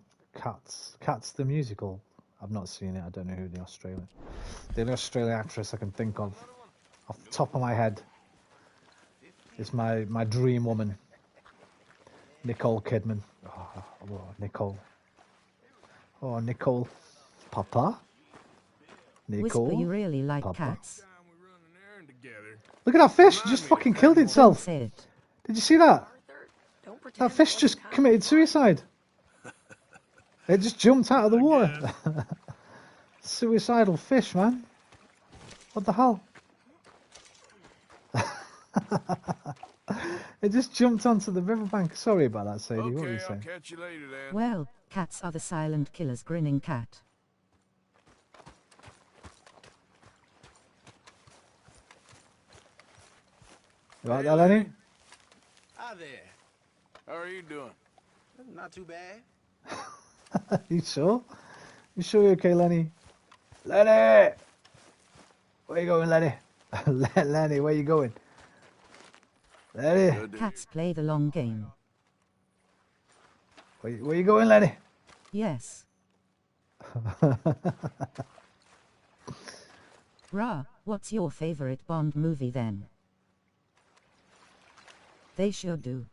Cats the musical. I've not seen it. I don't know who the only Australian actress I can think of off the top of my head is my dream woman, Nicole Kidman. Oh, Nicole. Oh, Nicole. Papa. Nicole. Whisper, you really like Papa. cats. Look at that fish! It just fucking killed itself. Say it. Did you see that? That fish just committed suicide. It just jumped out of the water. Suicidal fish, man. What the hell? It just jumped onto the riverbank. Sorry about that, Sadie. What were you saying? I'll catch you later, then. Well, cats are the silent killers, grinning cat. You like that, Lenny? Hi there. How are you doing? Not too bad. You sure? You sure you're okay, Lenny? Lenny! Where you going, Lenny? Lenny, where you going? Lenny! Cats play the long game. Where you going, Lenny? Yes. Rah, what's your favorite Bond movie then? They sure do.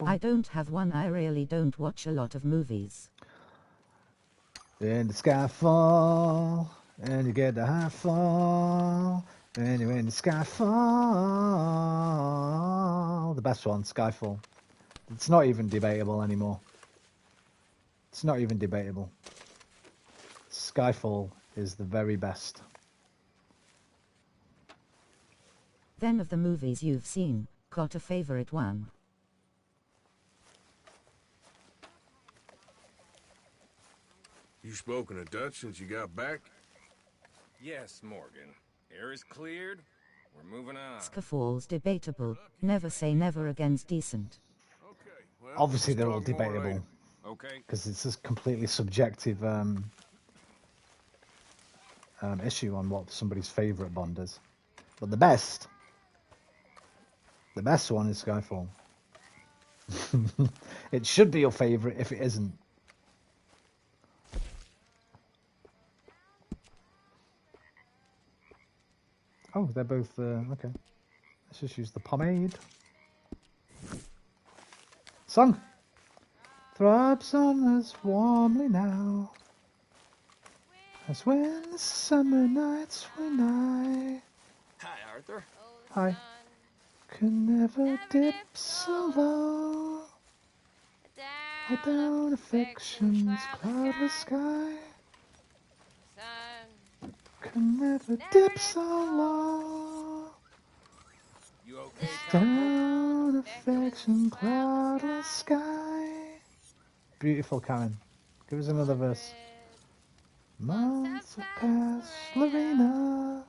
I don't have one. I really don't watch a lot of movies. And the sky fall, and you get the high fall, and you're in the Skyfall. The best one, Skyfall. It's not even debatable anymore. It's not even debatable. Skyfall is the very best. Then of the movies you've seen, got a favorite one? You spoken a Dutch since you got back? Yes, Morgan. Air is cleared. We're moving on. Skyfall's debatable. Never say never against decent. Well, Obviously, let's they're all talk more debatable. later. Okay. Because it's a completely subjective issue on what somebody's favourite Bond is. But the best one is Skyfall. It should be your favourite if it isn't. Oh, they're both, okay. Let's just use the pomade. Song! Throbs on us warmly now, as when the summer nights were nigh. Hi, Arthur. I could never dip so low, down affection's cloudless sky. Could never dip so low, You okay, down affection cloudless sky. Beautiful, Karen. Give us another verse. Months have passed, Lorena,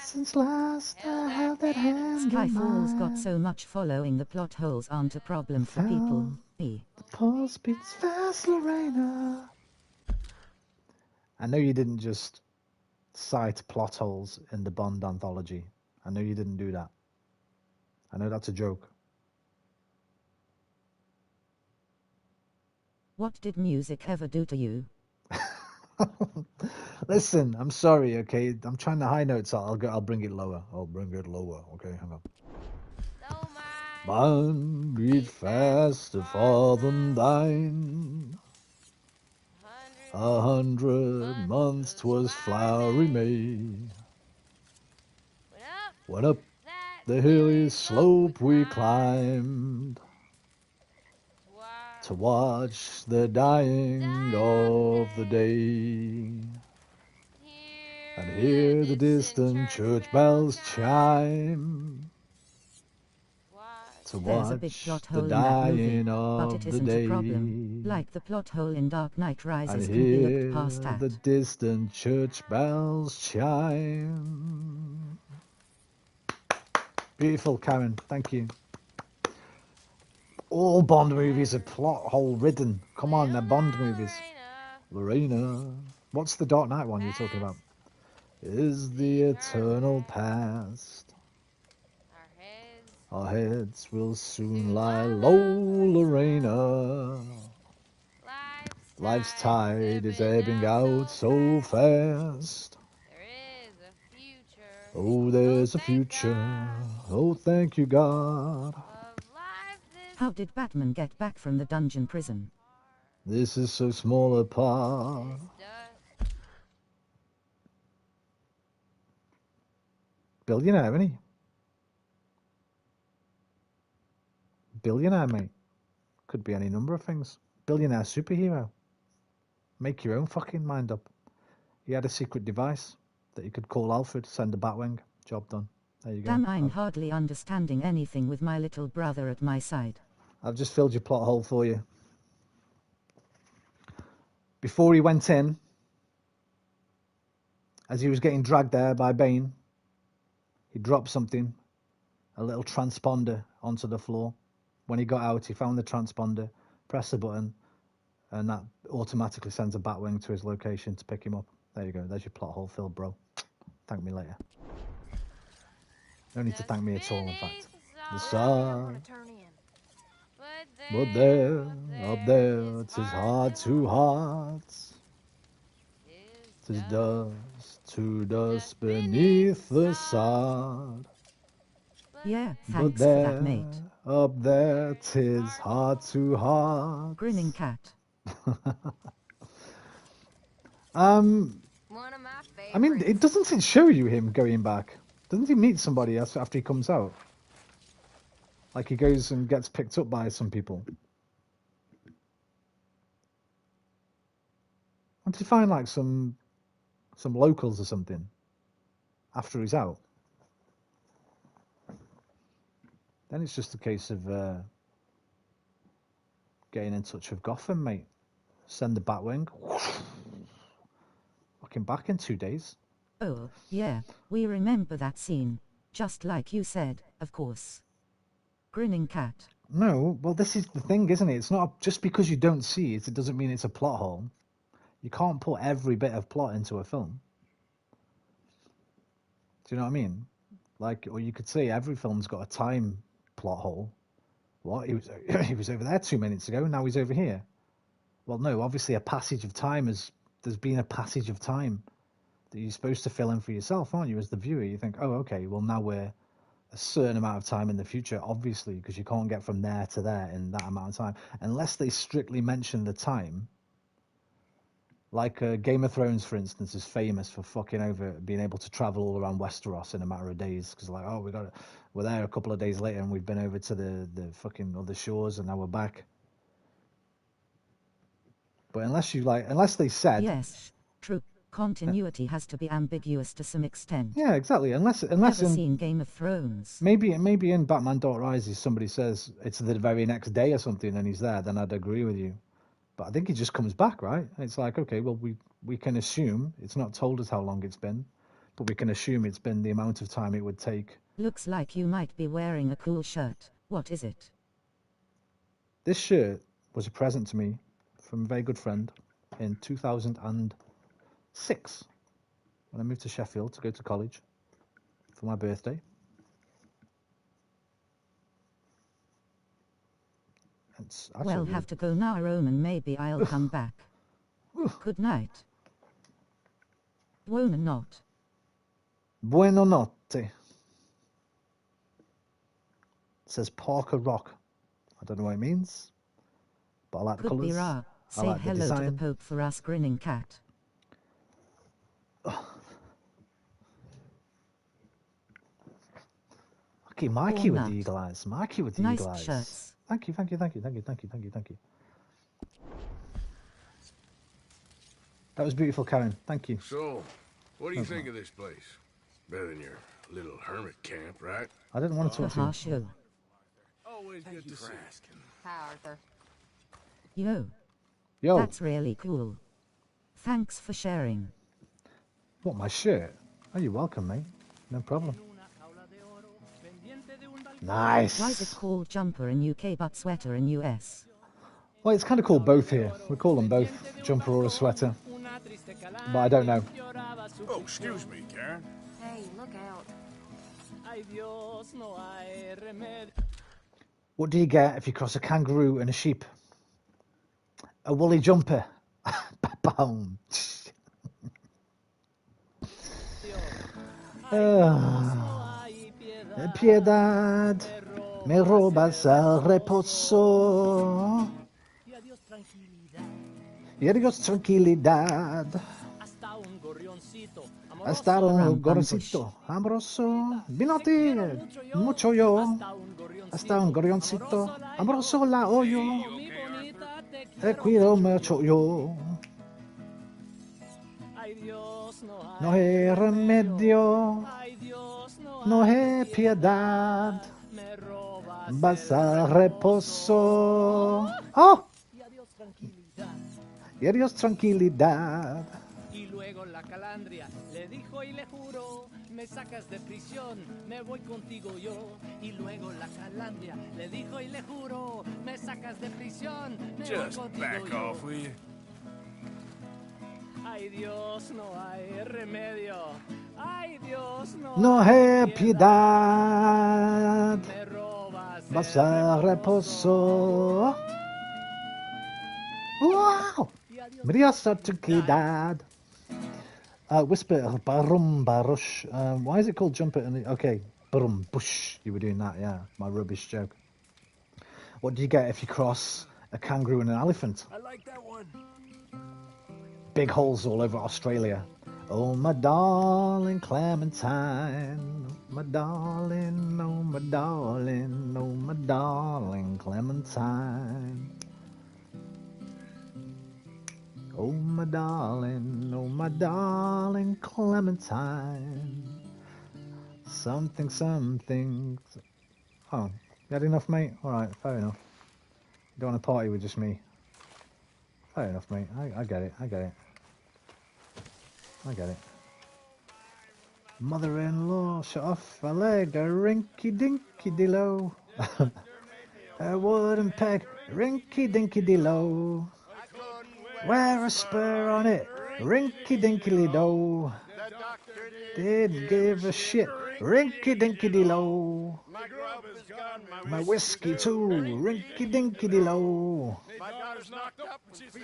since last I held that hand of Skyfall's mine. got so much following, the plot holes aren't a problem for people. The pulse beats fast, Lorena. I know you didn't just cite plot holes in the Bond anthology. I know you didn't do that. I know that's a joke. What did music ever do to you? Listen, I'm sorry, okay? I'm trying the high notes. I'll bring it lower. I'll bring it lower. Okay, hang on. Mine beat faster for than thine. 100 months 'twas flowery May. Went up the hilly slope we climbed to watch the dying of the day and hear the distant church bells chime to There's a big watch plot the hole in that movie, dying but it of the isn't a problem. day Like the plot hole in Dark Knight and Rises can be looked hear past at. the distant church bells chime. Beautiful, Karen. Thank you. All Bond movies are plot hole ridden. Come on, they're Bond movies. Lorena. What's the Dark Knight one you're talking about? Is the eternal past. Our heads will soon lie low, Lorena. Life's tide is ebbing out so fast. Oh, there's a future. Oh, thank you, God. How did Batman get back from the dungeon prison? This is so small a part. Billionaire, isn't he? Billionaire, mate. Could be any number of things. Billionaire superhero. Make your own fucking mind up. He had a secret device that he could call Alfred, send a Batwing. Job done. There you go. Damn, I'm hardly understanding anything with my little brother at my side. I've just filled your plot hole for you. Before he went in, as he was getting dragged there by Bane, he dropped something, a little transponder, onto the floor. When he got out, he found the transponder, pressed the button, and that automatically sends a Batwing to his location to pick him up. There you go. There's your plot hole filled, bro. Thank me later. No need to thank me at all, in fact. The sun. But there, up there, 'tis heart to heart. 'Tis dust to dust beneath the sod. Yeah, But thanks for there, that, mate. up there, 'tis heart to heart. Grinning cat. I mean, doesn't it show you him going back? Doesn't he meet somebody else after he comes out? Like he goes and gets picked up by some people. Did he find like some locals or something after he's out? Then it's just a case of getting in touch with Gotham, mate. Send the Batwing. Fucking back in 2 days. Oh, yeah, we remember that scene. Just like you said, of course. Grinning cat. No, well, this is the thing, isn't it? It's not just because you don't see it, it doesn't mean it's a plot hole. You can't put every bit of plot into a film. Do you know what I mean? Like, or you could say every film's got a time plot hole. What? He was over there 2 minutes ago, now he's over here. Well, no, obviously a passage of time there's been a passage of time that you're supposed to fill in for yourself, aren't you, as the viewer? You think, oh, okay, well, now we're a certain amount of time in the future, obviously, because you can't get from there to there in that amount of time. Unless they strictly mention the time. Like Game of Thrones, for instance, is famous for fucking over being able to travel all around Westeros in a matter of days. Because like, oh, we're there a couple of days later and we've been over to the fucking other shores and now we're back. But unless they said... Yes, true. Continuity has to be ambiguous to some extent. Yeah, exactly. Unless Never in seen Game of Thrones. Maybe in Batman Dark Rises somebody says it's the very next day or something and he's there, then I'd agree with you. But I think he just comes back, right? It's like, okay, well, we can assume, it's not told us how long it's been, but we can assume it's been the amount of time it would take. Looks like you might be wearing a cool shirt. What is it? This shirt was a present to me from a very good friend in 2006 when I moved to Sheffield to go to college for my birthday. We'll have to go now, Roman. Maybe I'll come back. Good night. Buona notte. Buonanotte. It says Parker Rock. I don't know what it means, but I like the Could colours. be Ra. Say like the hello to the design. Pope for us, grinning cat. Okay, Mikey with nut. the eagle eyes. Mikey with the Nice eagle eyes. shirts. Thank you, thank you, thank you, thank you, thank you, thank you, thank you. That was beautiful, Karen. Thank you. So, what do you Thanks, think man. of this place? Better than your little hermit camp, right? I didn't want to talk to you. Show. Always good to see you. Hi, Arthur. Yo. Yo. That's really cool. Thanks for sharing. What, my shirt? Oh, you're welcome, mate. No problem. Nice. Why is it called jumper in UK but sweater in US? Well, it's kind of called both here. We call them both jumper or a sweater. But I don't know. Oh, excuse me, Karen. Hey, look out. What do you get if you cross a kangaroo and a sheep? A woolly jumper. Boom. Piedad, me robas el reposo. Y adiós tranquilidad. Hasta un gorrioncito amoroso. Vinote mucho yo. Hasta un gorrioncito amoroso la oyo. Te cuido mucho yo. No hay remedio. No hay piedad. Vas al reposo. ¡Oh! Y adiós tranquilidad. Y luego la calandria le dijo y le juró, me sacas de prisión, me voy contigo yo. Y luego la calandria le dijo y le juró, me sacas de prisión, me voy Just contigo back yo. off, will you? Ay Dios, no hay remedio. Ay Dios, No hay piedad. Me robas Vas al reposo. Wow! Marias tranquilidad. Whisper, barum, barush. Why is it called jumper? Okay, barum, bush. You were doing that, yeah. My rubbish joke. What do you get if you cross a kangaroo and an elephant? I like that one. Big holes all over Australia. Oh, my darling Clementine. My darling, oh, my darling, oh, my darling Clementine. Oh, my darling Clementine. Something, something. Oh, you had enough, mate? Alright, fair enough. You don't want to party with just me. Fair enough, mate. I get it, I get it. I get it. Mother-in-law, shut off a leg, a rinky-dinky-de-low. A wooden peg, rinky-dinky-de-low. Wear a spur on it, rinky-dinky-de-low. Didn't give a shit, rinky-dinky-de-low. My whiskey too, rinky-dinky-de-low.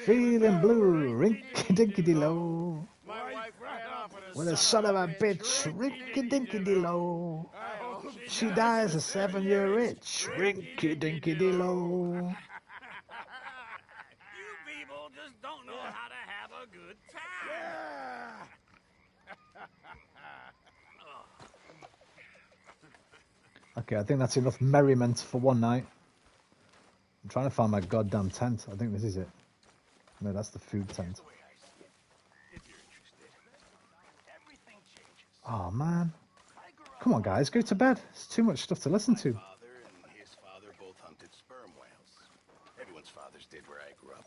Feeling blue, rinky-dinky-de-low. With a son of a bitch, rinky-dinky-de-low. She dies a 7-year itch, rinky-dinky-de-low. You people just don't know how to have a good time. Okay, I think that's enough merriment for one night. I'm trying to find my goddamn tent. I think this is it. No, that's the food tent. Oh, man. Come on, guys, go to bed. It's too much stuff to listen to. My father and his father both hunted sperm whales. Everyone's fathers did where I grew up.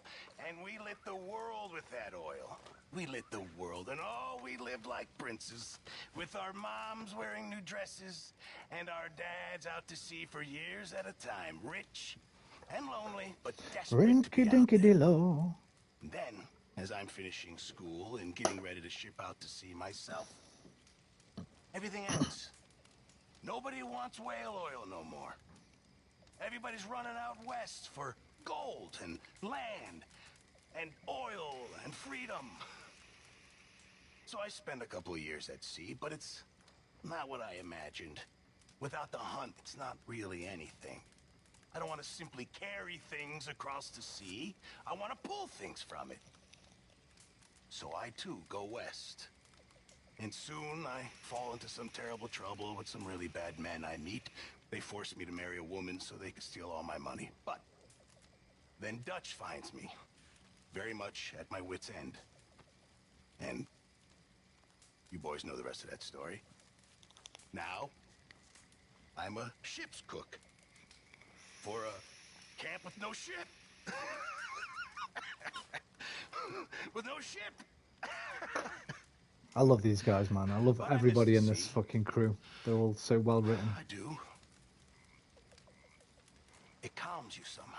And we lit the world with that oil. We lit the world, and oh, we lived like princes, with our moms wearing new dresses, and our dads out to sea for years at a time, rich and lonely, but desperate to be out there. Rinky-dinky-de-low. Then, as I'm finishing school and getting ready to ship out to sea myself, everything ends. Nobody wants whale oil no more. Everybody's running out west for gold and land and oil and freedom. So I spent a couple of years at sea, but it's not what I imagined. Without the hunt, it's not really anything. I don't want to simply carry things across the sea. I want to pull things from it. So I, too, go west. And soon I fall into some terrible trouble with some really bad men I meet. They force me to marry a woman so they can steal all my money. But then Dutch finds me, very much at my wit's end. And you boys know the rest of that story. Now, I'm a ship's cook for a camp with no ship. With no ship. I love these guys, man. I love everybody in this fucking crew. They're all so well written. I do. It calms you somehow.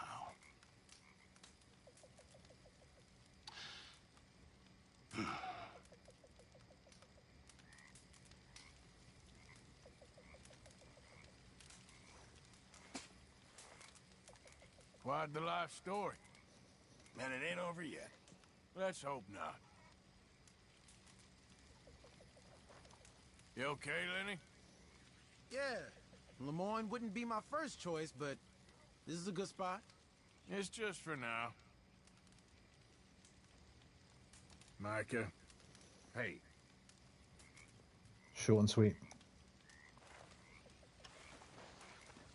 Quite the life story. Man, it ain't over yet. Let's hope not. You okay, Lenny? Yeah, Lemoyne wouldn't be my first choice, but this is a good spot. It's just for now. Micah. Hey. Short and sweet.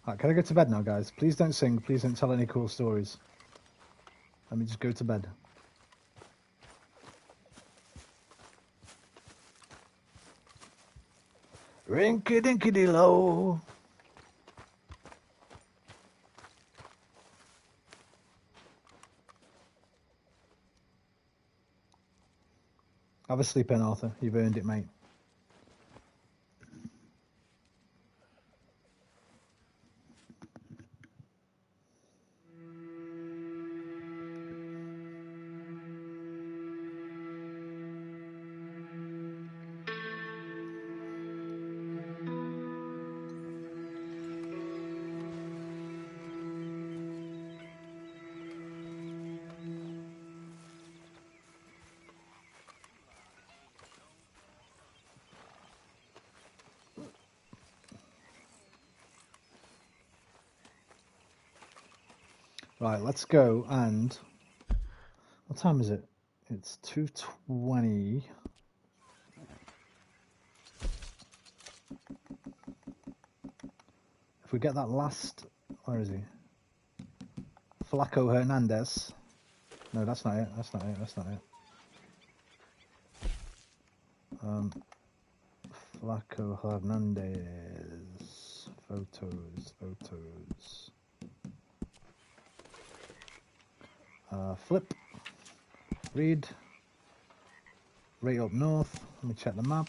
Alright, can I go to bed now, guys? Please don't sing. Please don't tell any cool stories. Let me just go to bed. Rinky-dinky-dee-low. Have a sleep in, Arthur. You've earned it, mate. Right, let's go and... What time is it? It's 2:20. If we get that last... Where is he? Flaco Hernandez. No, that's not it. That's not it. That's not it. Flaco Hernandez. Photos. Flip. Read. Right up north. Let me check the map.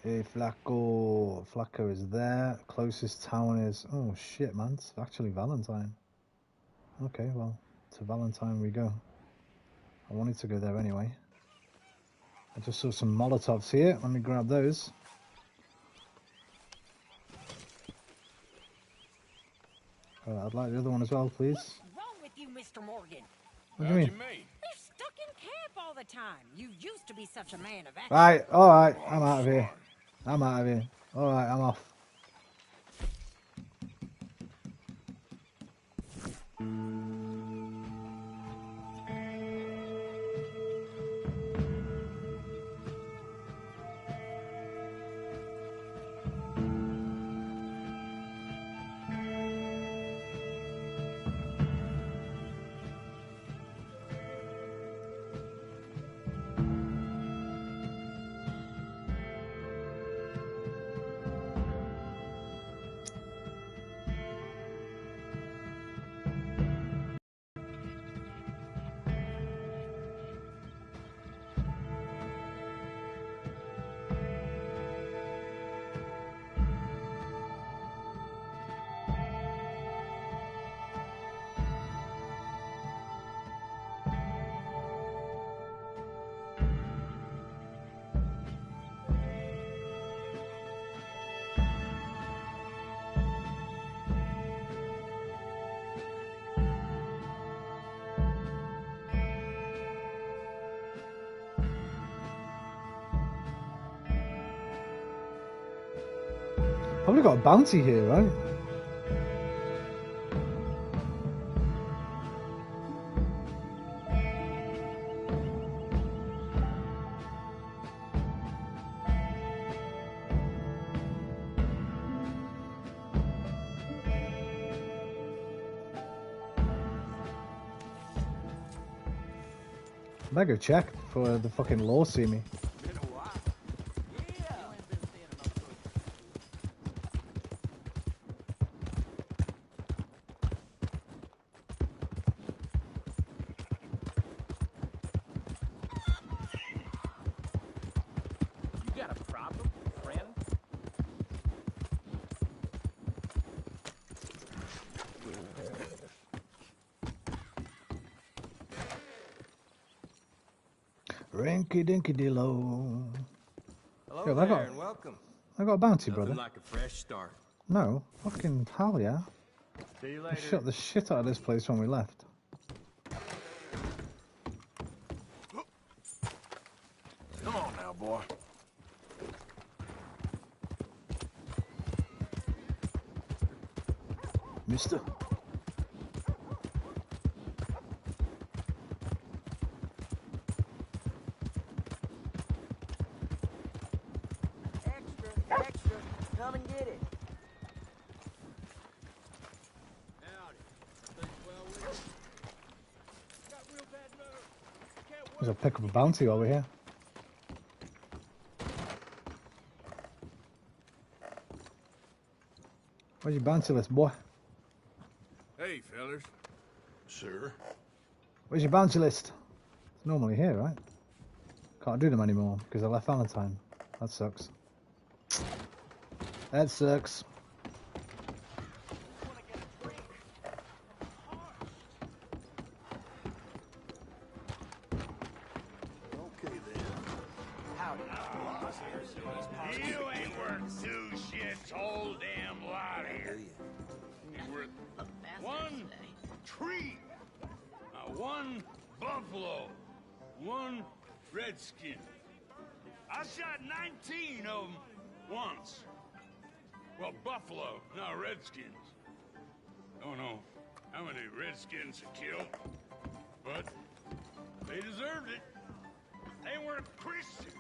Hey, Flaco. Flaco is there. Closest town is... Oh, shit, man. It's actually Valentine. Okay, well, to Valentine we go. I wanted to go there anyway. I just saw some Molotovs here. Let me grab those. I'd like the other one as well, please. What's wrong with you, Mr. Morgan? What do you mean? We're stuck in camp all the time. You used to be such a man of action. Right, alright, I'm out of here. Alright, I'm off. Probably got a bounty here, right? I better go check before the fucking law see me. You got a problem, friend? Rinky dinky dillo. Hello Yo, there, and welcome. I got a bounty, Nothing brother. like a fresh start. No, fucking hell yeah. See you I later. shut the shit out of this place when we left. Come on now, boy. Mister. Extra, come and get it. There's a pick up a bounty over here. Where's your bounty list, boy? Hey, fellers. Sir? Where's your bounty list? It's normally here, right? Can't do them anymore because I left Valentine. That sucks. That sucks. Okay then. Howdy. You ain't worth two shits, whole damn lot here. You're worth one tree, one buffalo, one redskin. I shot 19 of them once. Well, buffalo, not redskins. Don't know how many redskins to kill, but they deserved it. They weren't Christians,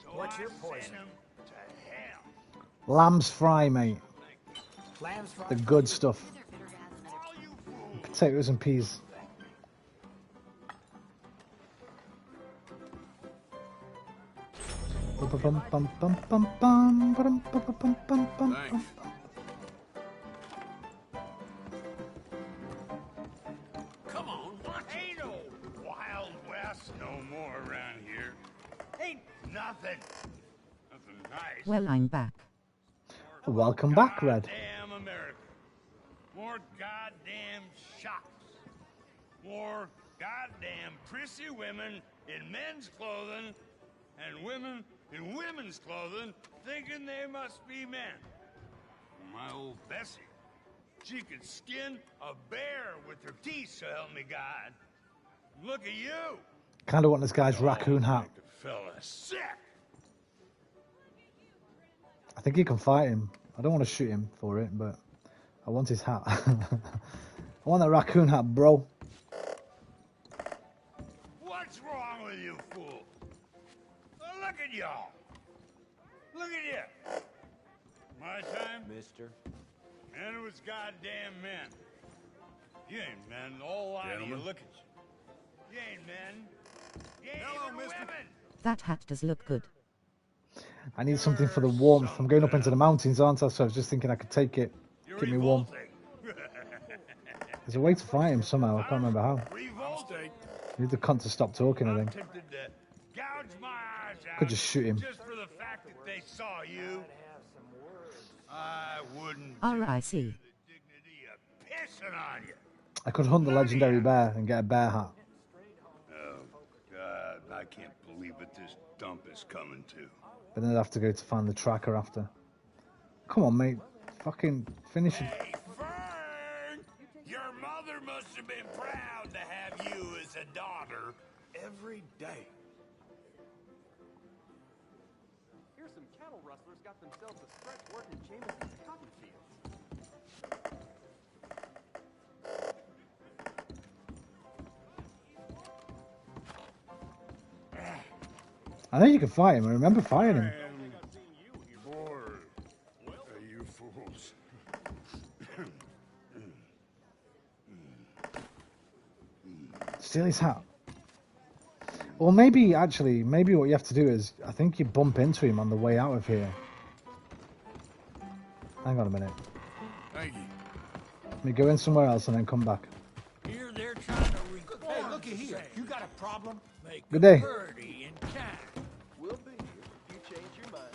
so What's your I poison? sent them to hell. Lamb's fry, mate. Lamb's fry. The good stuff. Potatoes and peas. Thanks. Come on, watch it. Ain't no Wild West no more around here. Ain't nothing. Nothing nice. Well, I'm back. Welcome back, Red. Damn America. More goddamn shops. More goddamn prissy women in men's clothing and women in women's clothing thinking they must be men. My old Bessie, she could skin a bear with her teeth, so help me God. Look at you. Kind of want this guy's raccoon hat. The fella sick. I think he can fight him. I don't want to shoot him for it, but I want his hat. I want that raccoon hat, bro. What's wrong with you, fool? Look at y'all. Look at you. My time? Mister. Man, it was goddamn men. You ain't men. All lie to you. Gentlemen. Look at you. You ain't men. You ain't Hello, even mister. women. That hat does look good. I need something for the warmth. I'm going up into the mountains, aren't I? So I was just thinking I could take it, keep me warm. There's a way to fight him somehow. I can't remember how. Revolting. Need the cunt to stop talking, I think. Tempted to gouge my eyes out. Could just shoot him. Just for the fact that they saw you. I wouldn't R.I.C. pissing on you. I could hunt the legendary bear and get a bear hat. Oh, God, I can't believe what this dump is coming to. But then I'd have to go to find the tracker after. Come on, mate. Fucking finish it. Hey, Fern! Your mother must have been proud to have you as a daughter every day. hear some cattle rustlers got themselves a stretch working Jameson's cotton fields. I know you can fight him. I remember fighting him. Bored. You fools. Steal his hat. Or maybe, actually, maybe what you have to do is, I think you bump into him on the way out of here. Hang on a minute. Thank you. Let me go in somewhere else and then come back. Here they're trying to reform. Hey, looky here. You got a problem? Make Good day. birdie in time. We'll be here if you change your mind.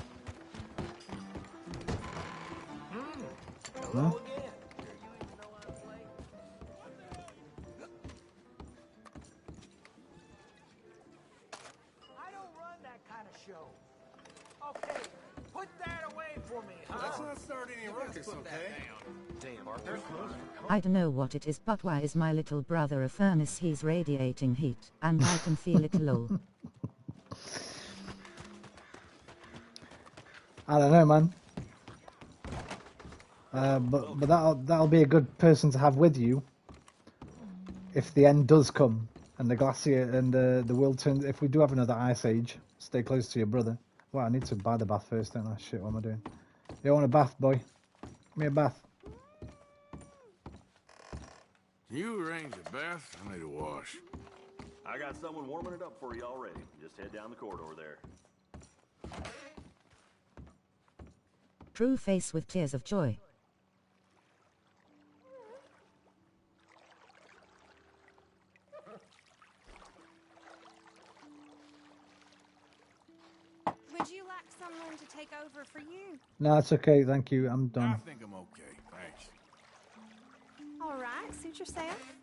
Huh? Again. Sure you even know how to play? I don't run that kind of show. Okay, put that away for me, huh? Let's not start any ruckus, okay? Damn, Arthur. I don't know what it is, but why is my little brother a furnace? He's radiating heat, and I can feel it lol. I don't know, man. But that'll be a good person to have with you if the end does come and the glacier and the world turns. If we do have another ice age, stay close to your brother. Well, I need to buy the bath first, don't I? Shit, what am I doing? You want a bath, boy? Give me a bath. Can you arrange a bath? I need a wash. I got someone warming it up for you already. Just head down the corridor there. True face with tears of joy. Would you like someone to take over for you? No, it's okay. Thank you. I'm I done. think I'm okay. Thanks. All right, suit yourself.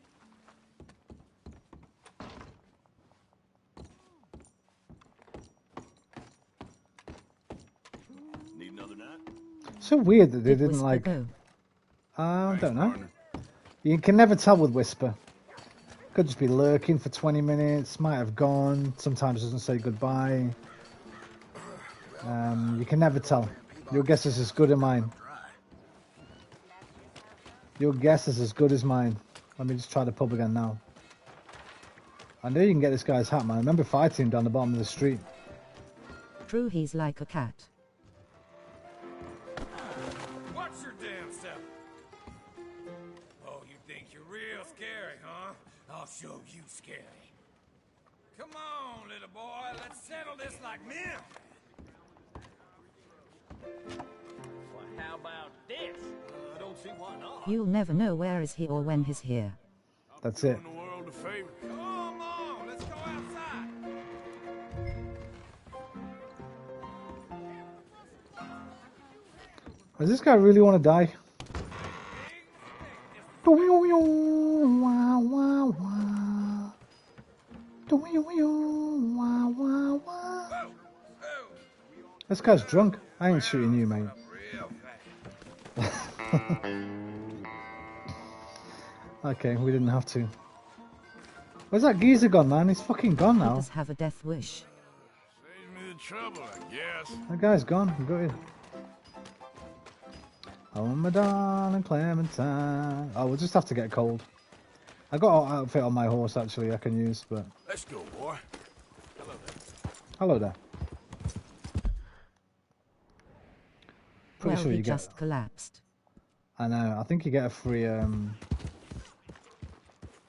Need another nut? So weird that they Did didn't Whisper like. go? I don't know. You can never tell with Whisper. Could just be lurking for 20 minutes. Might have gone. Sometimes doesn't say goodbye. You can never tell. Your guess is as good as mine. Your guess is as good as mine. Let me just try the pub again now. I know you can get this guy's hat, man. I remember fighting him down the bottom of the street. True, he's like a cat. What's your damn self? Oh, you think you're real scary, huh? I'll show you scary. Come on, little boy. Let's settle this like men. Well, how about this? I don't see why not. You'll never know where is he or when he's here. That's it. Doing the world a favor. Come on, let's go outside. Does this guy really want to die? This guy's drunk. I ain't shooting you, mate. Okay, we didn't have to. Where's that geezer gone, man? He's fucking gone He now. does have a death wish. Saves me the trouble, I guess. That guy's gone. He got it. Oh, my darling Clementine. Oh, we'll just have to get cold. I got an outfit on my horse, actually, I can use, but... Let's go, boy. Hello there. Pretty Well, sure he you just get... collapsed. I know. I think you get a free, I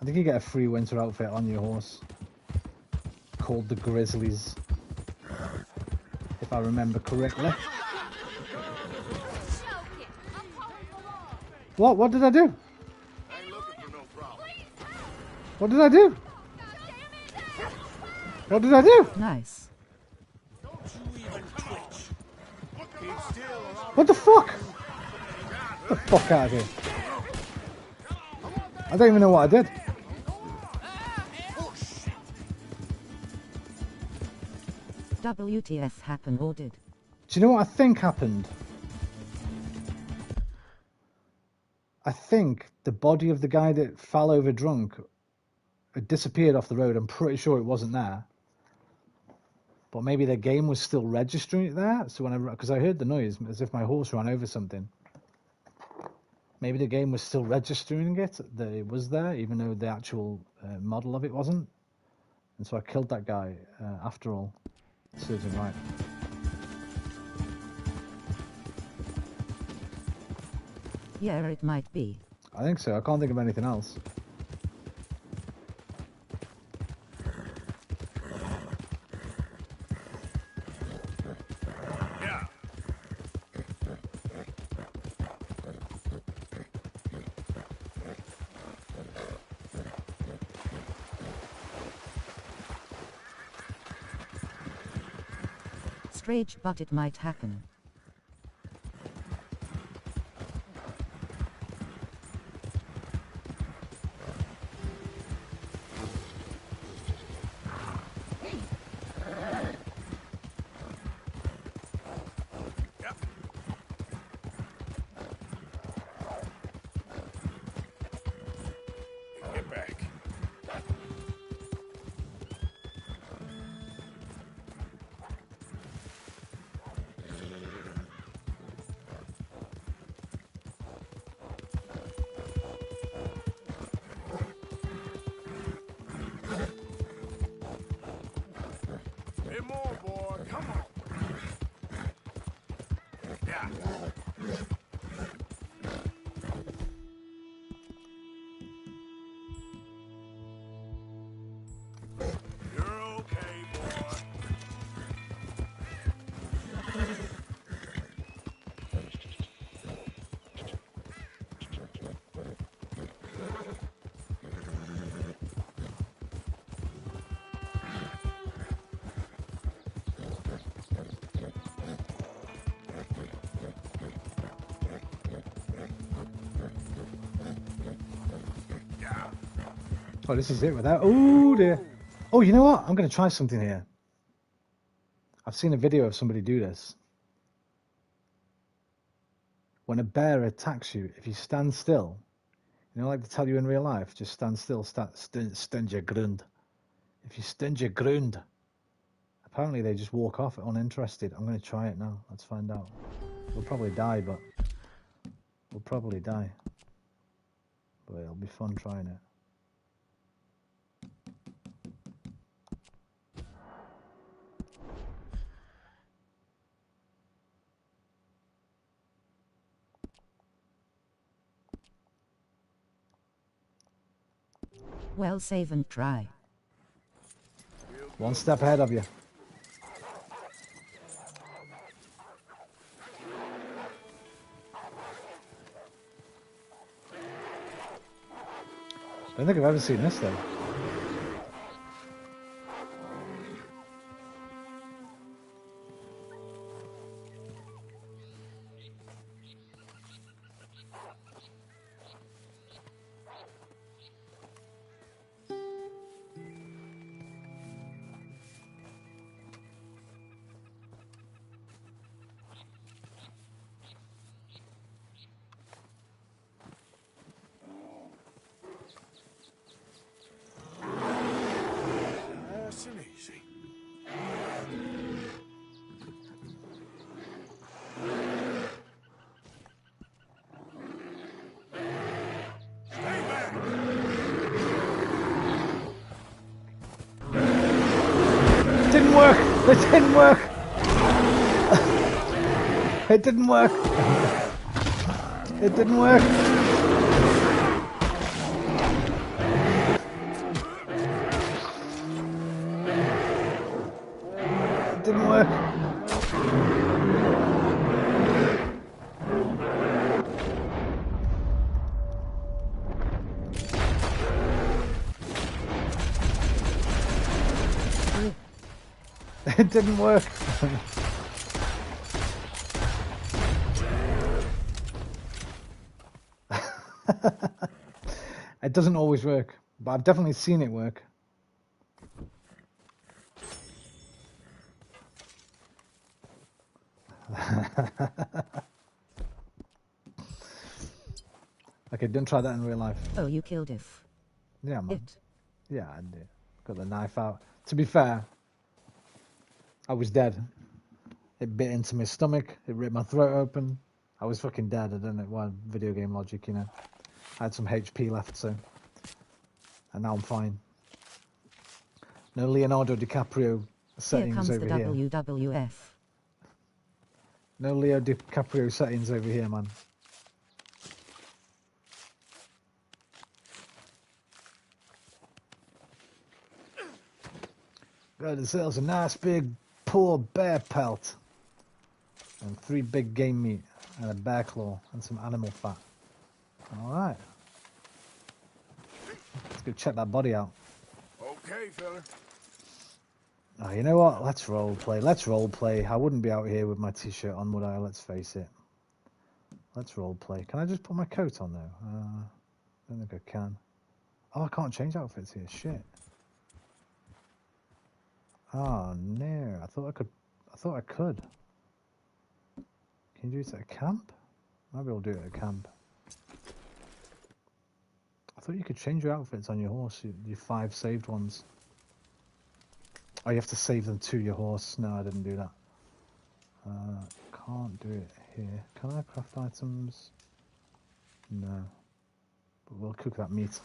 think you get a free winter outfit on your horse. Called the Grizzlies. If I remember correctly. What? What did I do? What did I do? What did I do? Nice. What the fuck? Get the fuck out of here. I don't even know what I did. WTF happened or did? Do you know what I think happened? I think the body of the guy that fell over drunk had disappeared off the road. I'm pretty sure it wasn't there. But maybe the game was still registering it there. So whenever, because I heard the noise as if my horse ran over something. Maybe the game was still registering it, that it was there, even though the actual model of it wasn't. And so I killed that guy after all. Serves him right. Yeah, it might be. I think so. I can't think of anything else. Yeah. Strange, but it might happen. Get back. Hey, more, boy. Come on. Yeah. You're okay, boy. Oh, this is it without... Oh, dear. Oh, you know what? I'm going to try something here. I've seen a video of somebody do this. When a bear attacks you, if you stand still, you know, like they tell you in real life, just stand still, stand your ground. If you stand your ground, apparently they just walk off uninterested. I'm going to try it now. Let's find out. We'll probably die, but... We'll probably die. But it'll be fun trying it. Well, save and try. One step ahead of you. I don't think I've ever seen this though. Nice and easy. Stay back. It didn't work! It didn't work! It didn't work! It didn't work! It didn't work! It didn't work! It doesn't always work, but I've definitely seen it work. Okay, don't try that in real life. Oh, you killed it. Yeah, man. It. Yeah, I did. Got the knife out. To be fair, I was dead. It bit into my stomach. It ripped my throat open. I was fucking dead. I don't know why video game logic, you know. I had some HP left, so. And now I'm fine. No Leonardo DiCaprio settings over here. Here comes the WWF. No Leo DiCaprio settings over here, man. Got ourselves a nice big poor bear pelt. And 3 big game meat. And a bear claw. And some animal fat. Alright. Let's go check that body out. Okay, fella. Oh, you know what? Let's role play. Let's role play. I wouldn't be out here with my t-shirt on, would I? Let's face it. Let's role play. Can I just put my coat on though? I don't think I can. Oh, I can't change outfits here. Shit. Oh no! I thought I could. I thought I could. Can you do it at a camp? Maybe I'll do it at a camp. I thought you could change your outfits on your horse. Your 5 saved ones. Oh, you have to save them to your horse. No, I didn't do that. Can't do it here. Can I craft items? No. But we'll cook that meat.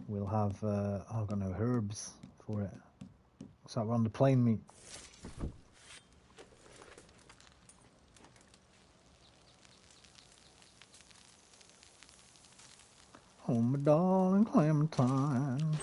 We'll have... oh, I've got no herbs for it. Looks like we're on the plain meat. Oh, my darling Clementine.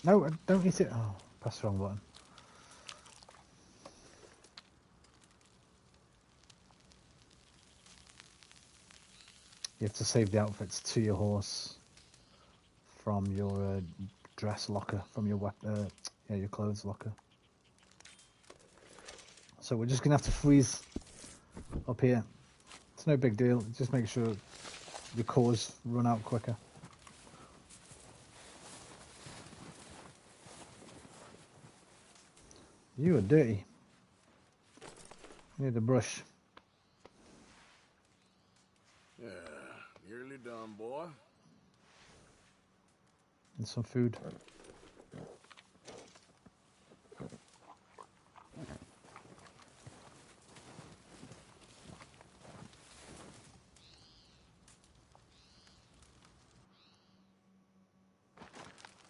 No, don't eat it. Oh, press the wrong button. You have to save the outfits to your horse from your dress locker, from your your clothes locker. So we're just gonna have to freeze up here. It's no big deal. Just make sure your cores run out quicker. You are dirty. You need a brush. Yeah, nearly done, boy. And some food.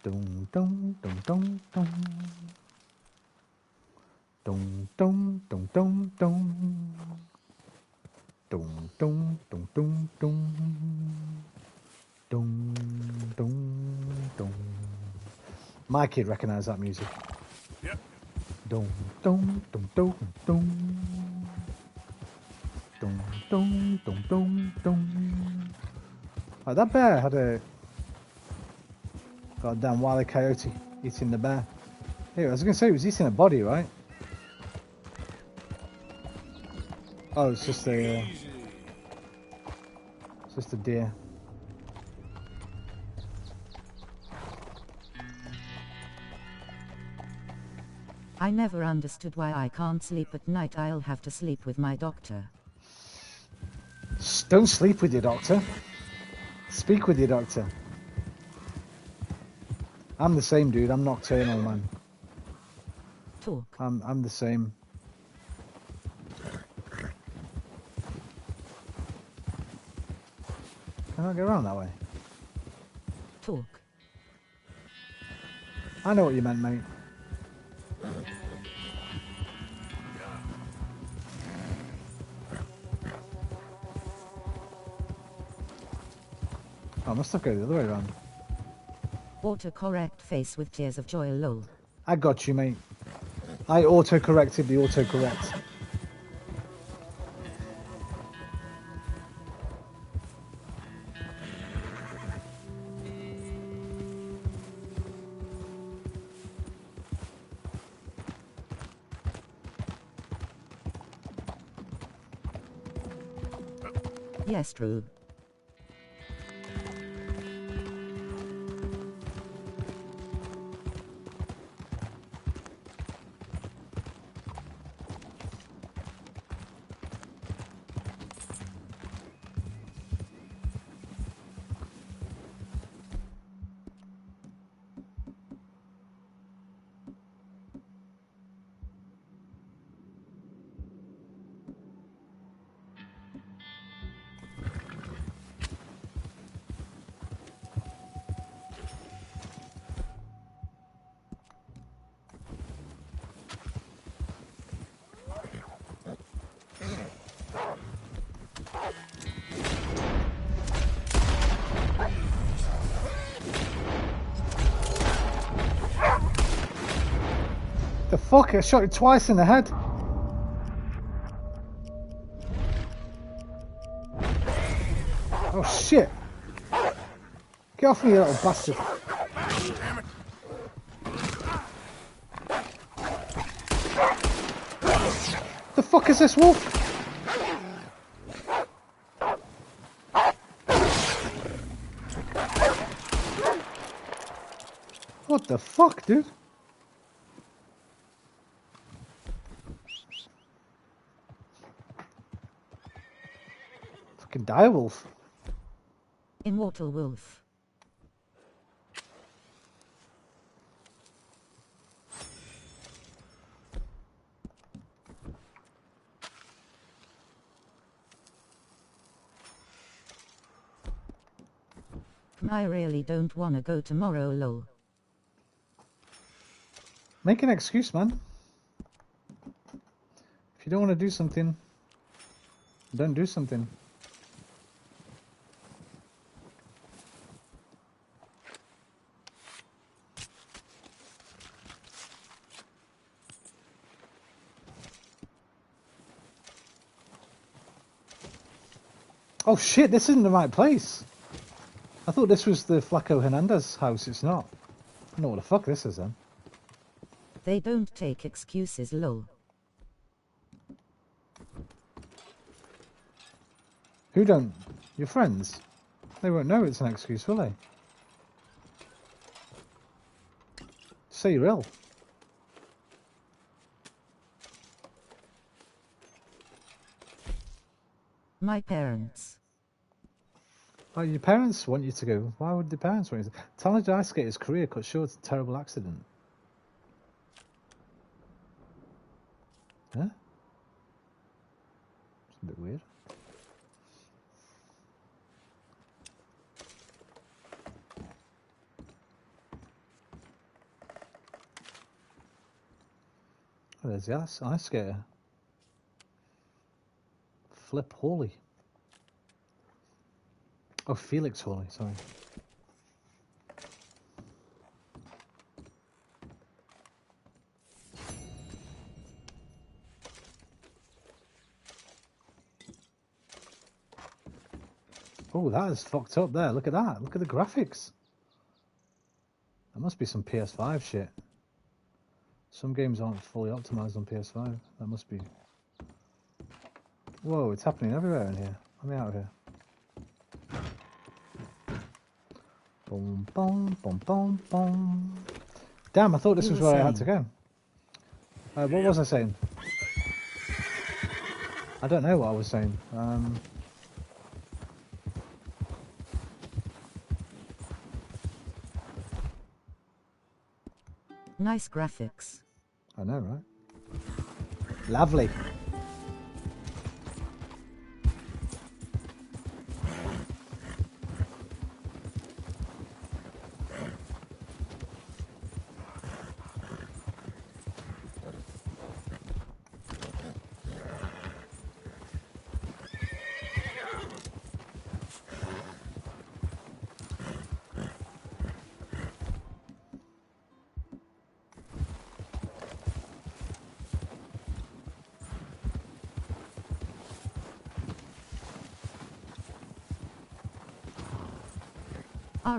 Dum dum dum dum dum. Dum dum dum dum dum. Dum dum dum dum dum. Dum dum dum. My kid recognised that music. Yep. Dum dum dum dum dum. Dum dum dum dum dum. Oh, that bear had a goddamn wily coyote eating the bear. Hey, I was gonna say it was eating a body, right? Oh, it's just a deer. I never understood why I can't sleep at night. I'll have to sleep with my doctor. Don't sleep with your doctor. Speak with your doctor. I'm the same, dude. I'm nocturnal, man. Talk. I'm the same. Can I go around that way? Talk. I know what you meant, mate. Oh, I must have gone the other way around. Autocorrect face with tears of joy, lol. I got you, mate. I auto-corrected the autocorrect. Yes, true. The fuck? I shot you twice in the head. Oh shit! Get off me, you little bastard! The fuck is this wolf? What the fuck, dude? Fucking direwolf. Immortal wolf. I really don't wanna go tomorrow, lol. Make an excuse, man. If you don't want to do something, don't do something. Oh shit, this isn't the right place. I thought this was the Flaco Hernandez house. It's not. I don't know what the fuck this is then. They don't take excuses, lol. Who don't? Your friends? They won't know it's an excuse, will they? Say you're ill. My parents. Oh, your parents want you to go. Why would the parents want you to? Talented ice skater's career cut short a terrible accident. Huh? It's a bit weird. Oh, there's the ice skater. Flip Hawley. Oh, Felix Hawley, sorry. Oh, that is fucked up there. Look at that. Look at the graphics. That must be some PS5 shit. Some games aren't fully optimized on PS5. That must be... Whoa, it's happening everywhere in here. Let me out of here. Boom, boom, boom, boom, boom. Damn, I thought this was where I had to go. What was I saying? I don't know what I was saying. Nice graphics. I know, right? Lovely.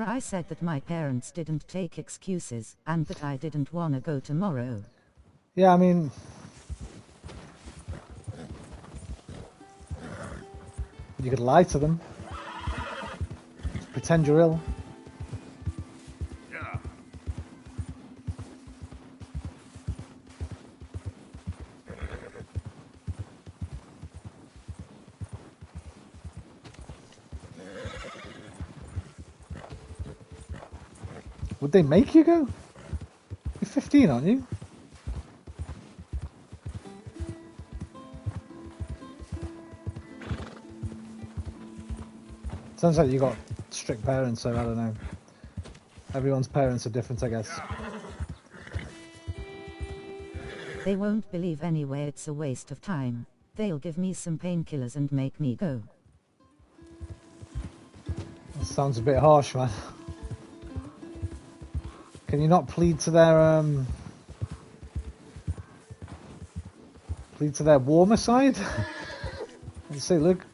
I said that my parents didn't take excuses, and that I didn't wanna go tomorrow. Yeah, I mean... You could lie to them. Just pretend you're ill. Yeah. Would they make you go? You're 15, aren't you? Sounds like you got strict parents, so I don't know. Everyone's parents are different, I guess. They won't believe anyway, it's a waste of time. They'll give me some painkillers and make me go. That sounds a bit harsh, man. Can you not plead to their warmer side? And say, look,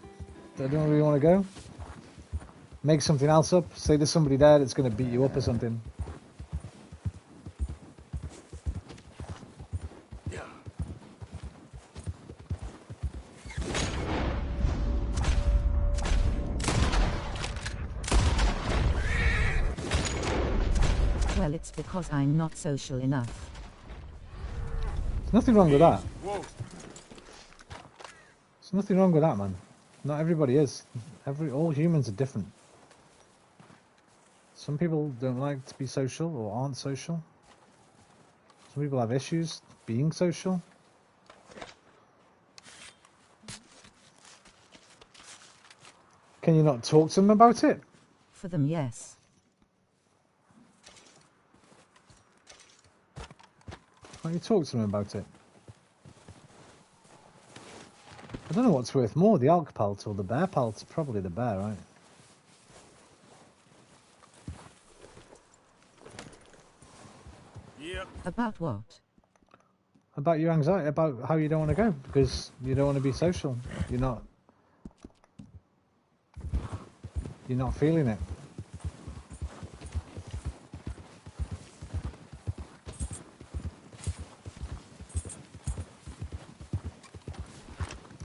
I don't really want to go. Make something else up. Say there's somebody there that's going to beat you up or something. Well, it's because I'm not social enough. There's nothing wrong with that. Whoa. There's nothing wrong with that, man. Not everybody is. All humans are different. Some people don't like to be social or aren't social. Some people have issues being social. Can you not talk to them about it? For them, yes. Why don't you talk to them about it? I don't know what's worth more, the elk pelt or the bear pelt. Probably the bear, right? Yep. About what? About your anxiety, about how you don't want to go, because you don't want to be social. You're not feeling it.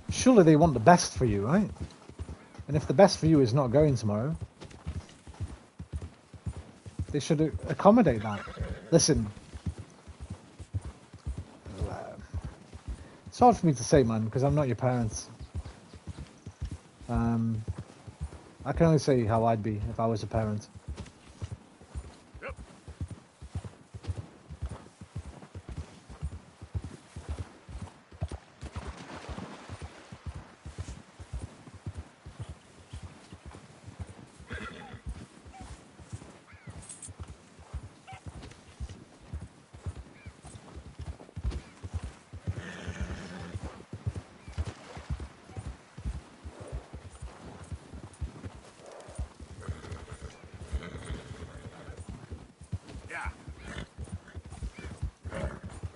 Surely they want the best for you, right? And if the best for you is not going tomorrow, they should accommodate that. Listen, it's hard for me to say, man, because I'm not your parents. I can only say how I'd be if I was a parent.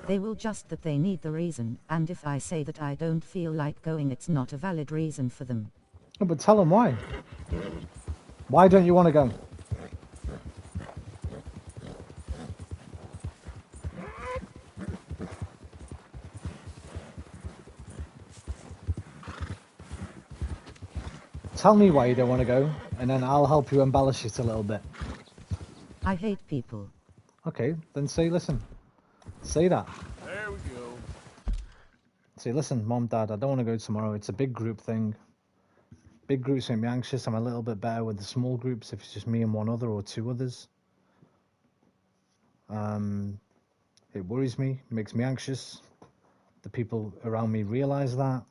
They will just that they need the reason, and if I say that I don't feel like going, it's not a valid reason for them. No, but tell them why. Why don't you want to go? Tell me why you don't want to go, and then I'll help you embellish it a little bit. I hate people. Okay, then say, listen. Say that. There we go. Say, listen, Mom, Dad, I don't want to go tomorrow. It's a big group thing. Big groups make me anxious. I'm a little bit better with the small groups if it's just me and one other or two others. It worries me, makes me anxious. The people around me realise that.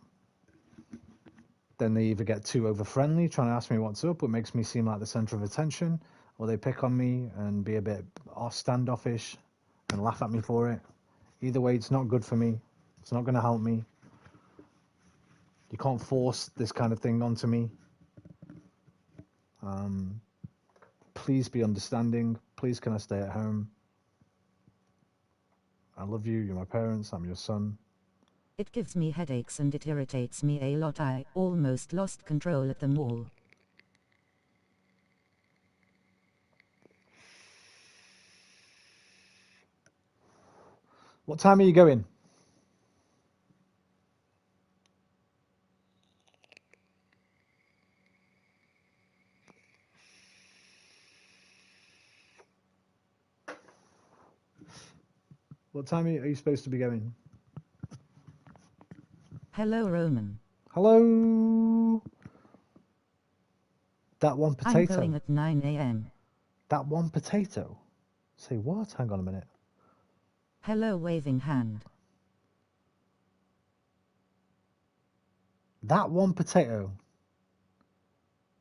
Then they either get too over-friendly, trying to ask me what's up, what makes me seem like the centre of attention, or they pick on me and be a bit standoffish and laugh at me for it. Either way, it's not good for me. It's not going to help me. You can't force this kind of thing onto me. Please be understanding. Please can I stay at home? I love you. You're my parents. I'm your son. It gives me headaches and it irritates me a lot. I almost lost control at them all. What time are you going? What time are you supposed to be going? Hello, Roman. Hello. That one potato. I'm going at 9 a.m. That one potato? Say what? Hang on a minute. Hello, waving hand. That one potato.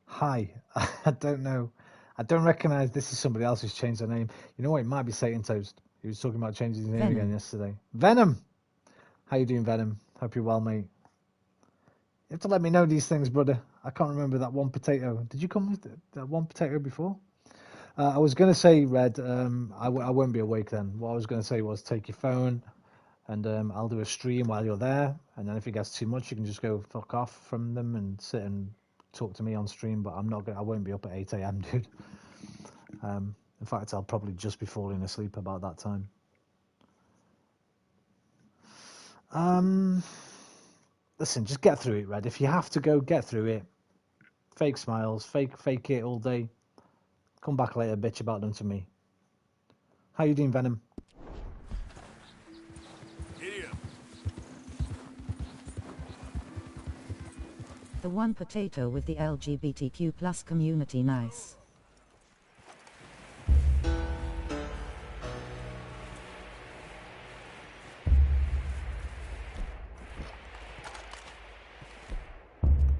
Hi. I don't know. I don't recognise this is somebody else who's changed their name. You know what? It might be Satan Toast. He was talking about changing his name again yesterday. Venom! How you doing, Venom? Hope you're well, mate. You have to let me know these things, brother. I can't remember that one potato. Did you come with that one potato before? I was going to say, Red, I won't be awake then. What I was going to say was take your phone and I'll do a stream while you're there. And then if it gets too much, you can just go fuck off from them and sit and talk to me on stream. But I won't be up at 8 a.m., dude. In fact, I'll probably just be falling asleep about that time. Listen, just get through it, Red. If you have to go, get through it. Fake smiles, fake it all day. Come back later, bitch about them to me. How you doing, Venom? The one potato with the LGBTQ plus community, nice.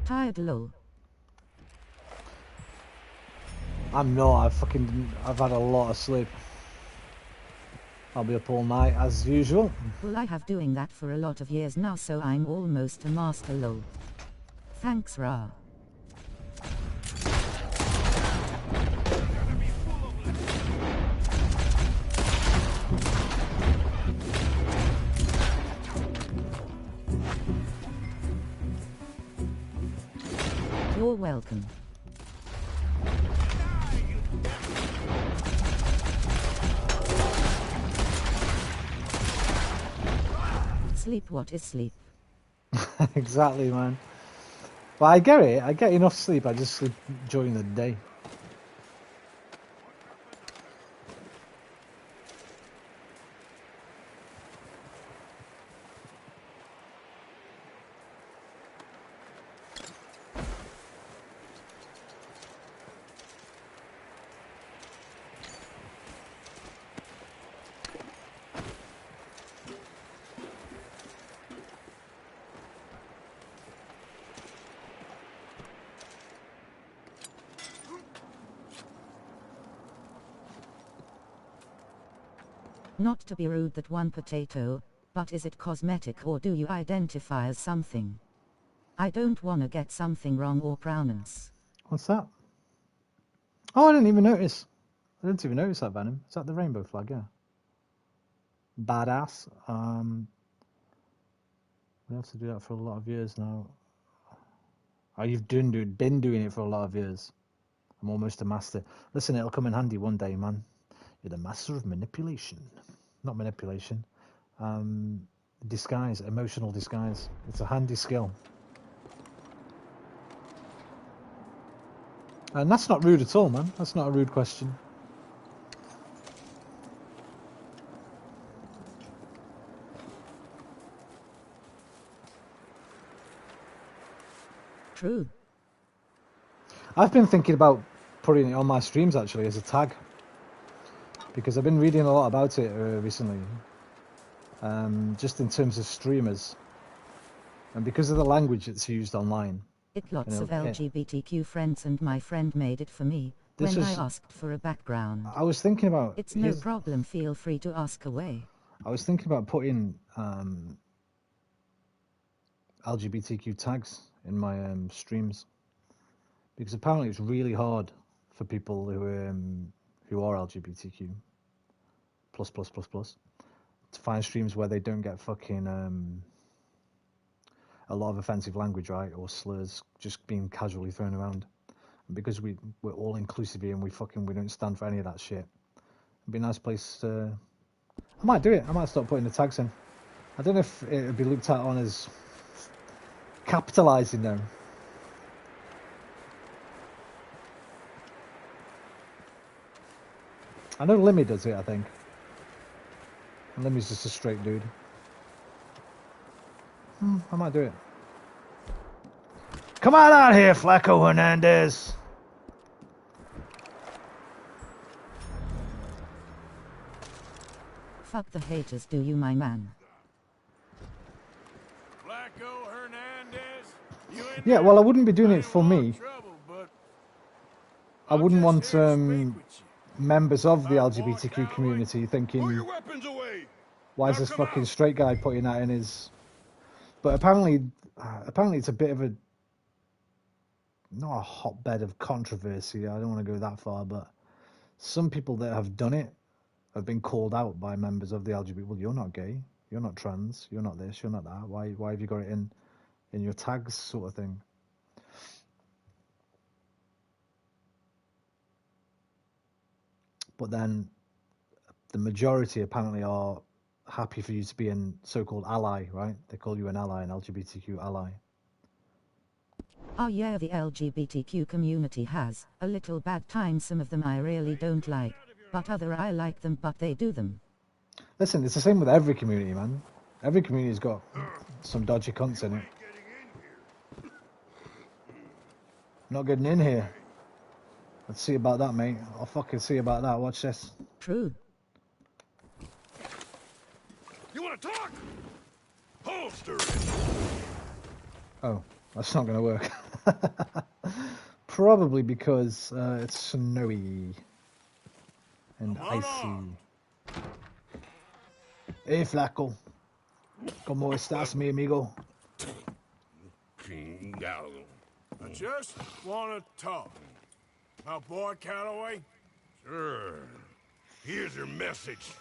Tired, lol. I'm not. I've had a lot of sleep. I'll be up all night as usual. Well, I have doing that for a lot of years now, so I'm almost a master, lol. Thanks, Ra. You're welcome. Sleep, what is sleep? Exactly, man. But I get it. I get enough sleep. I just sleep during the day. Not to be rude, that one potato, but is it cosmetic or do you identify as something? I don't wanna get something wrong or pronounce. What's that? Oh, I didn't even notice. I didn't even notice that, Venom. Is that the rainbow flag? Yeah. Badass. We have to do that for a lot of years now. Oh, you've been doing it for a lot of years. I'm almost a master. Listen, it'll come in handy one day, man. You're the master of manipulation. Not manipulation. Disguise, emotional disguise. It's a handy skill. And that's not rude at all, man. That's not a rude question. True. I've been thinking about putting it on my streams, actually, as a tag. Because I've been reading a lot about it recently. Just in terms of streamers. And because of the language that's used online. It lots of LGBTQ friends, and my friend made it for me when I asked for a background. I was thinking about... It's no problem, feel free to ask away. I was thinking about putting LGBTQ tags in my streams. Because apparently it's really hard for people who are LGBTQ plus to find streams where they don't get fucking a lot of offensive language, right, or slurs just being casually thrown around. And because we're all inclusive here and we don't stand for any of that shit. It'd be a nice place to... I might do it. I might start putting the tags in. I don't know if it would be looked at on as capitalising them. I know Limmy does it, I think. Limmy's just a straight dude. I might do it. Come on out here, Flaco Hernandez. Fuck the haters, do you, my man? Flaco Hernandez? You in Yeah, there? well, I wouldn't be doing it for me. Trouble, but I wouldn't want members of the LGBTQ community thinking, why is this fucking straight guy putting that in his... But apparently it's a bit of a... Not a hotbed of controversy, I don't want to go that far, but some people that have done it have been called out by members of the LGBT. Well, you're not gay, you're not trans, you're not this, you're not that. Why have you got it in your tags, sort of thing? But then the majority apparently are happy for you to be an so-called ally, right? They call you an ally, an LGBTQ ally. Oh yeah, the LGBTQ community has a little bad time. Some of them I really don't like, but other I like them, but they do them. Listen, it's the same with every community, man. Every community's got some dodgy cunts in it. Not getting in here. Let's see about that, mate. I'll fucking see about that. Watch this. True. You want to talk? Holster. Oh, that's not going to work. Probably because it's snowy and icy. Hey, Flaco. ¿Cómo estás, mi amigo? I just want to talk. My boy Calloway? Sure. Here's your message.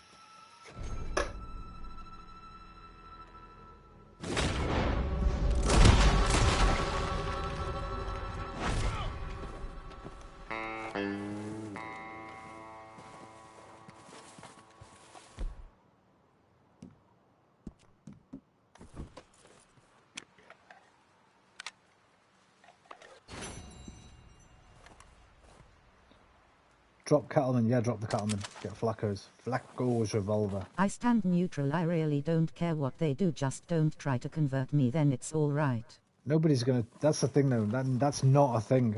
Drop Cattleman. Yeah, drop the Cattleman. Get Flaco's revolver. I stand neutral. I really don't care what they do. Just don't try to convert me, then it's all right. Nobody's gonna... That's the thing, though. That's not a thing.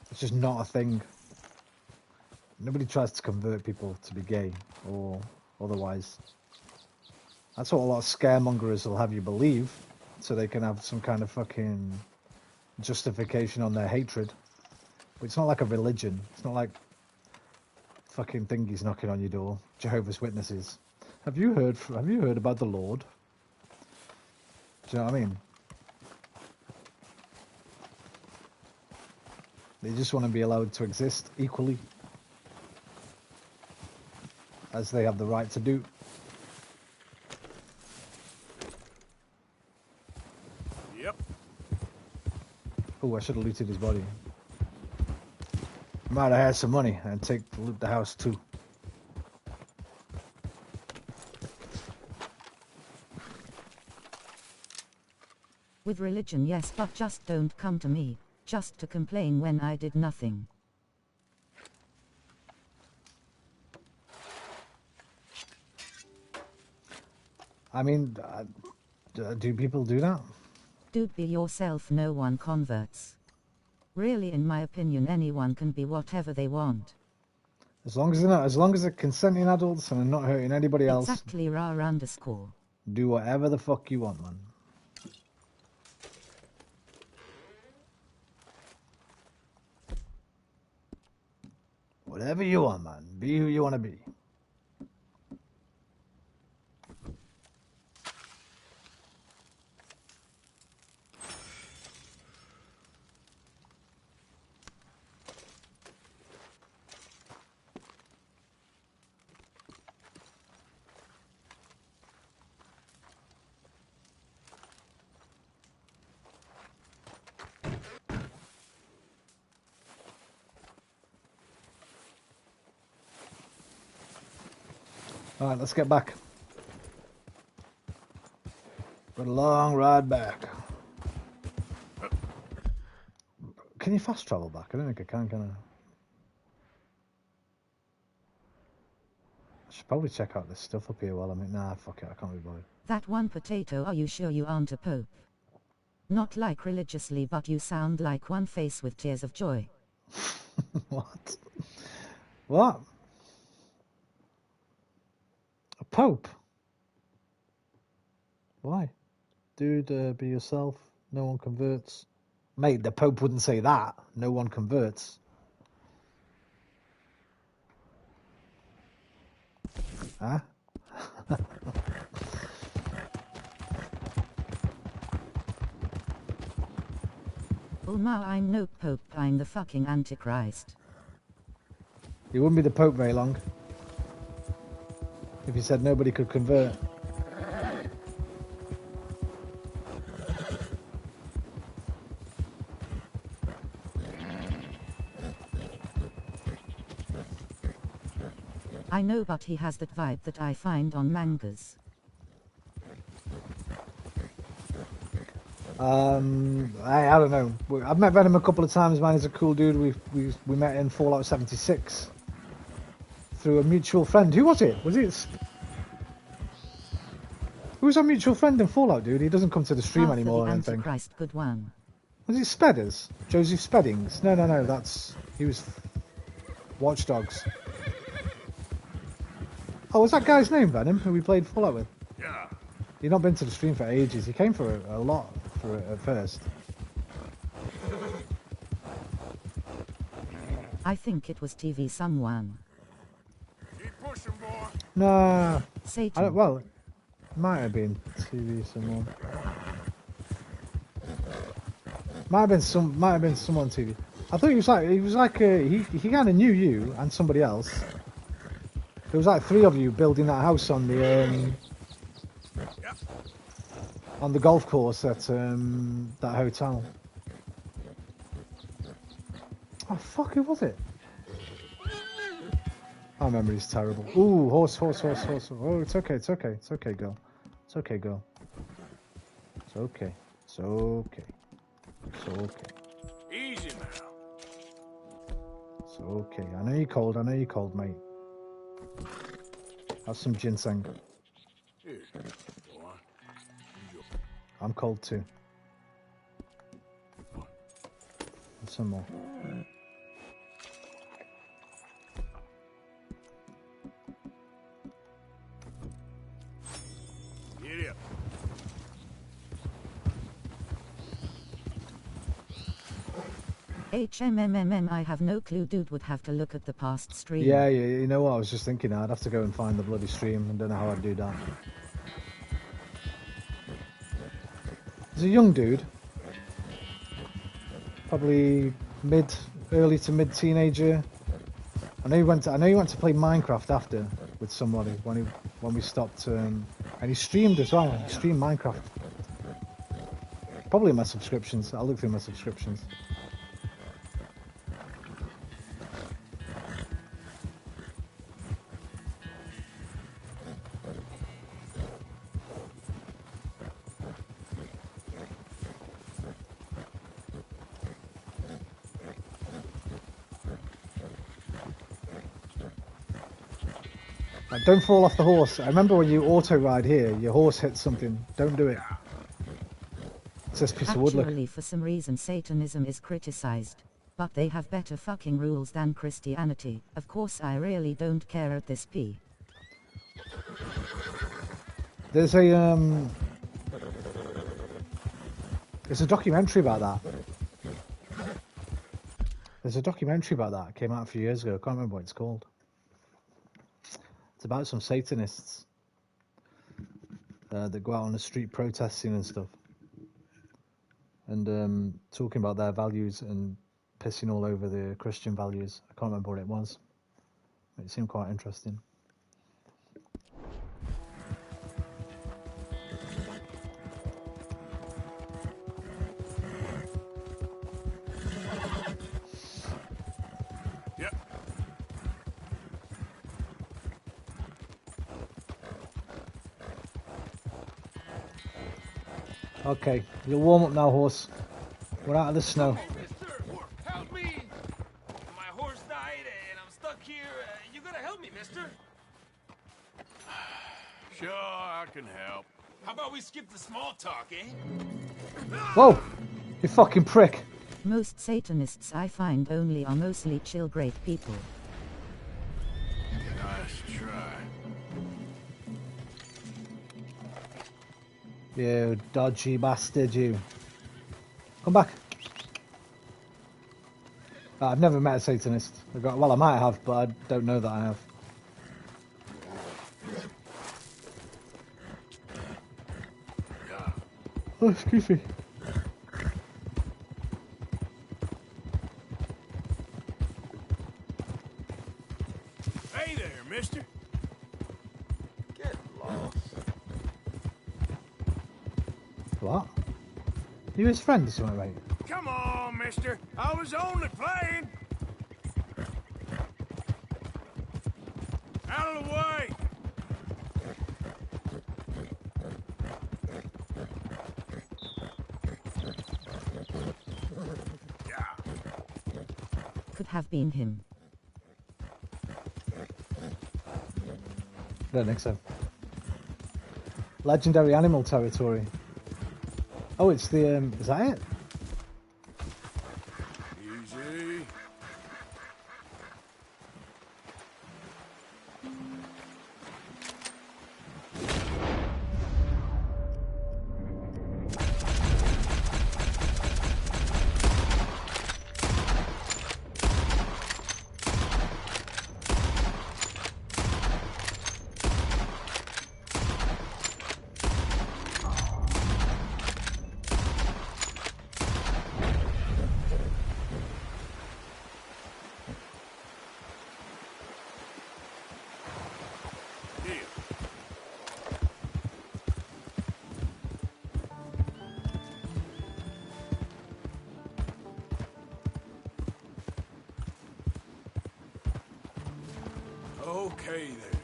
It's just not a thing. Nobody tries to convert people to be gay or otherwise. That's what a lot of scaremongers will have you believe, so they can have some kind of fucking justification on their hatred. But it's not like a religion. It's not like fucking thingies knocking on your door. Jehovah's Witnesses. Have you heard about the Lord? Do you know what I mean? They just want to be allowed to exist equally, as they have the right to do. Yep. Oh, I should have looted his body. Might have had some money and loot the house too. With religion, yes, but just don't come to me, just to complain when I did nothing. I mean, do people do that? Dude, be yourself, no one converts. Really, in my opinion, anyone can be whatever they want. As long as they're consenting adults and they're not hurting anybody else. Exactly, _. Do whatever the fuck you want, man. Whatever you want, man. Be who you want to be. Alright, let's get back. Got a long ride back. Can you fast travel back? I don't think I can I? Should probably check out this stuff up here while I'm in. Nah, fuck it, I can't be bothered. That one potato, are you sure you aren't a pope? Not like religiously, but you sound like one face with tears of joy. What? What? A pope? Why? Dude, be yourself. No one converts. Mate, the Pope wouldn't say that. No one converts. Huh? Oh ma, I'm no Pope, I'm the fucking Antichrist. He wouldn't be the Pope very long. If he said nobody could convert. I know, but he has that vibe that I find on mangas. I don't know. I've met Venom a couple of times, man. He's a cool dude. We met in Fallout 76 through a mutual friend. Who was it? Was it? Who was our mutual friend in Fallout, dude? He doesn't come to the stream Arthur anymore the or anything. Antichrist, good one. Was it Spedders? Joseph Speddings? No, he was Watch Dogs. Oh, was that guy's name, Venom, who we played Fallout with? Yeah. He'd not been to the stream for ages. He came for a lot for it at first. I think it was TV someone. Keep pushing, boy. Nah. Satan. Well, it might have been TV someone. Might have been someone TV. I thought he was like he kind of knew you and somebody else. There was like 3 of you building that house on the golf course at that hotel. Oh fuck, who was it? My memory's terrible. Ooh, horse. Oh, it's okay, girl. It's okay, girl. It's okay. It's okay. It's okay. Easy now. It's okay. I know you're cold, mate. Have some ginseng. Here, go on. I'm cold too. And some more. Get up. HMMMM, I have no clue, dude. Would have to look at the past stream. Yeah, you know what? I was just thinking I'd have to go and find the bloody stream. I don't know how I'd do that. He's a young dude. Probably early to mid teenager. I know he went to play Minecraft after with somebody when we stopped, and he streamed as well. He streamed Minecraft. Probably my subscriptions. I'll look through my subscriptions. Don't fall off the horse. I remember when you auto ride here, your horse hits something. Don't do it. It's this piece of wood. Look. Actually, for some reason, Satanism is criticized, but they have better fucking rules than Christianity. Of course, I really don't care at this p. There's a documentary about that. There's a documentary about that. It came out a few years ago. I can't remember what it's called. It's about some Satanists that go out on the street protesting and stuff, and talking about their values and pissing all over the Christian values. I can't remember what it was. It seemed quite interesting. Okay, you'll warm up now, horse. We're out of the snow. Mister, help me! My horse died and I'm stuck here. You gotta help me, mister. I can help. How about we skip the small talk, eh? Whoa! You fucking prick. Most Satanists I find only are mostly chill great people. Nice try. You dodgy bastard, you. Come back. I've never met a Satanist. Well, I might have, but I don't know that I have. Oh, excuse me. Hey there, mister. Get lost. What? You his friend or something, mate? Come on, mister. I was only playing. Out of the way. Could have been him. Don't think so. Legendary animal territory. Oh, it's the, is that it? Easy. Okay then.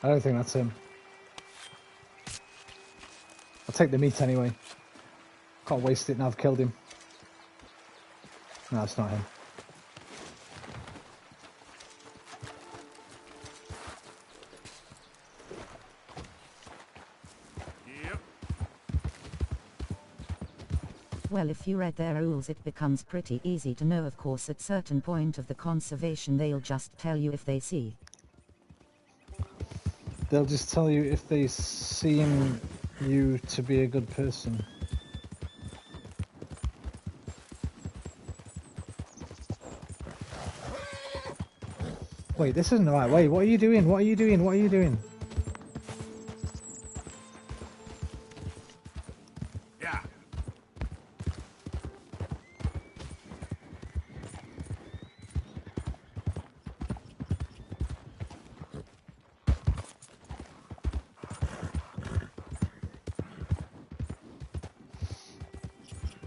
I don't think that's him. I'll take the meat anyway. Can't waste it now I've killed him. No, it's not him. Well, if you read their rules it becomes pretty easy to know. Of course, at certain point of the conservation they'll just tell you if they see. They'll just tell you if they seem you to be a good person. Wait, this isn't the right way. What are you doing? What are you doing? What are you doing? Yeah.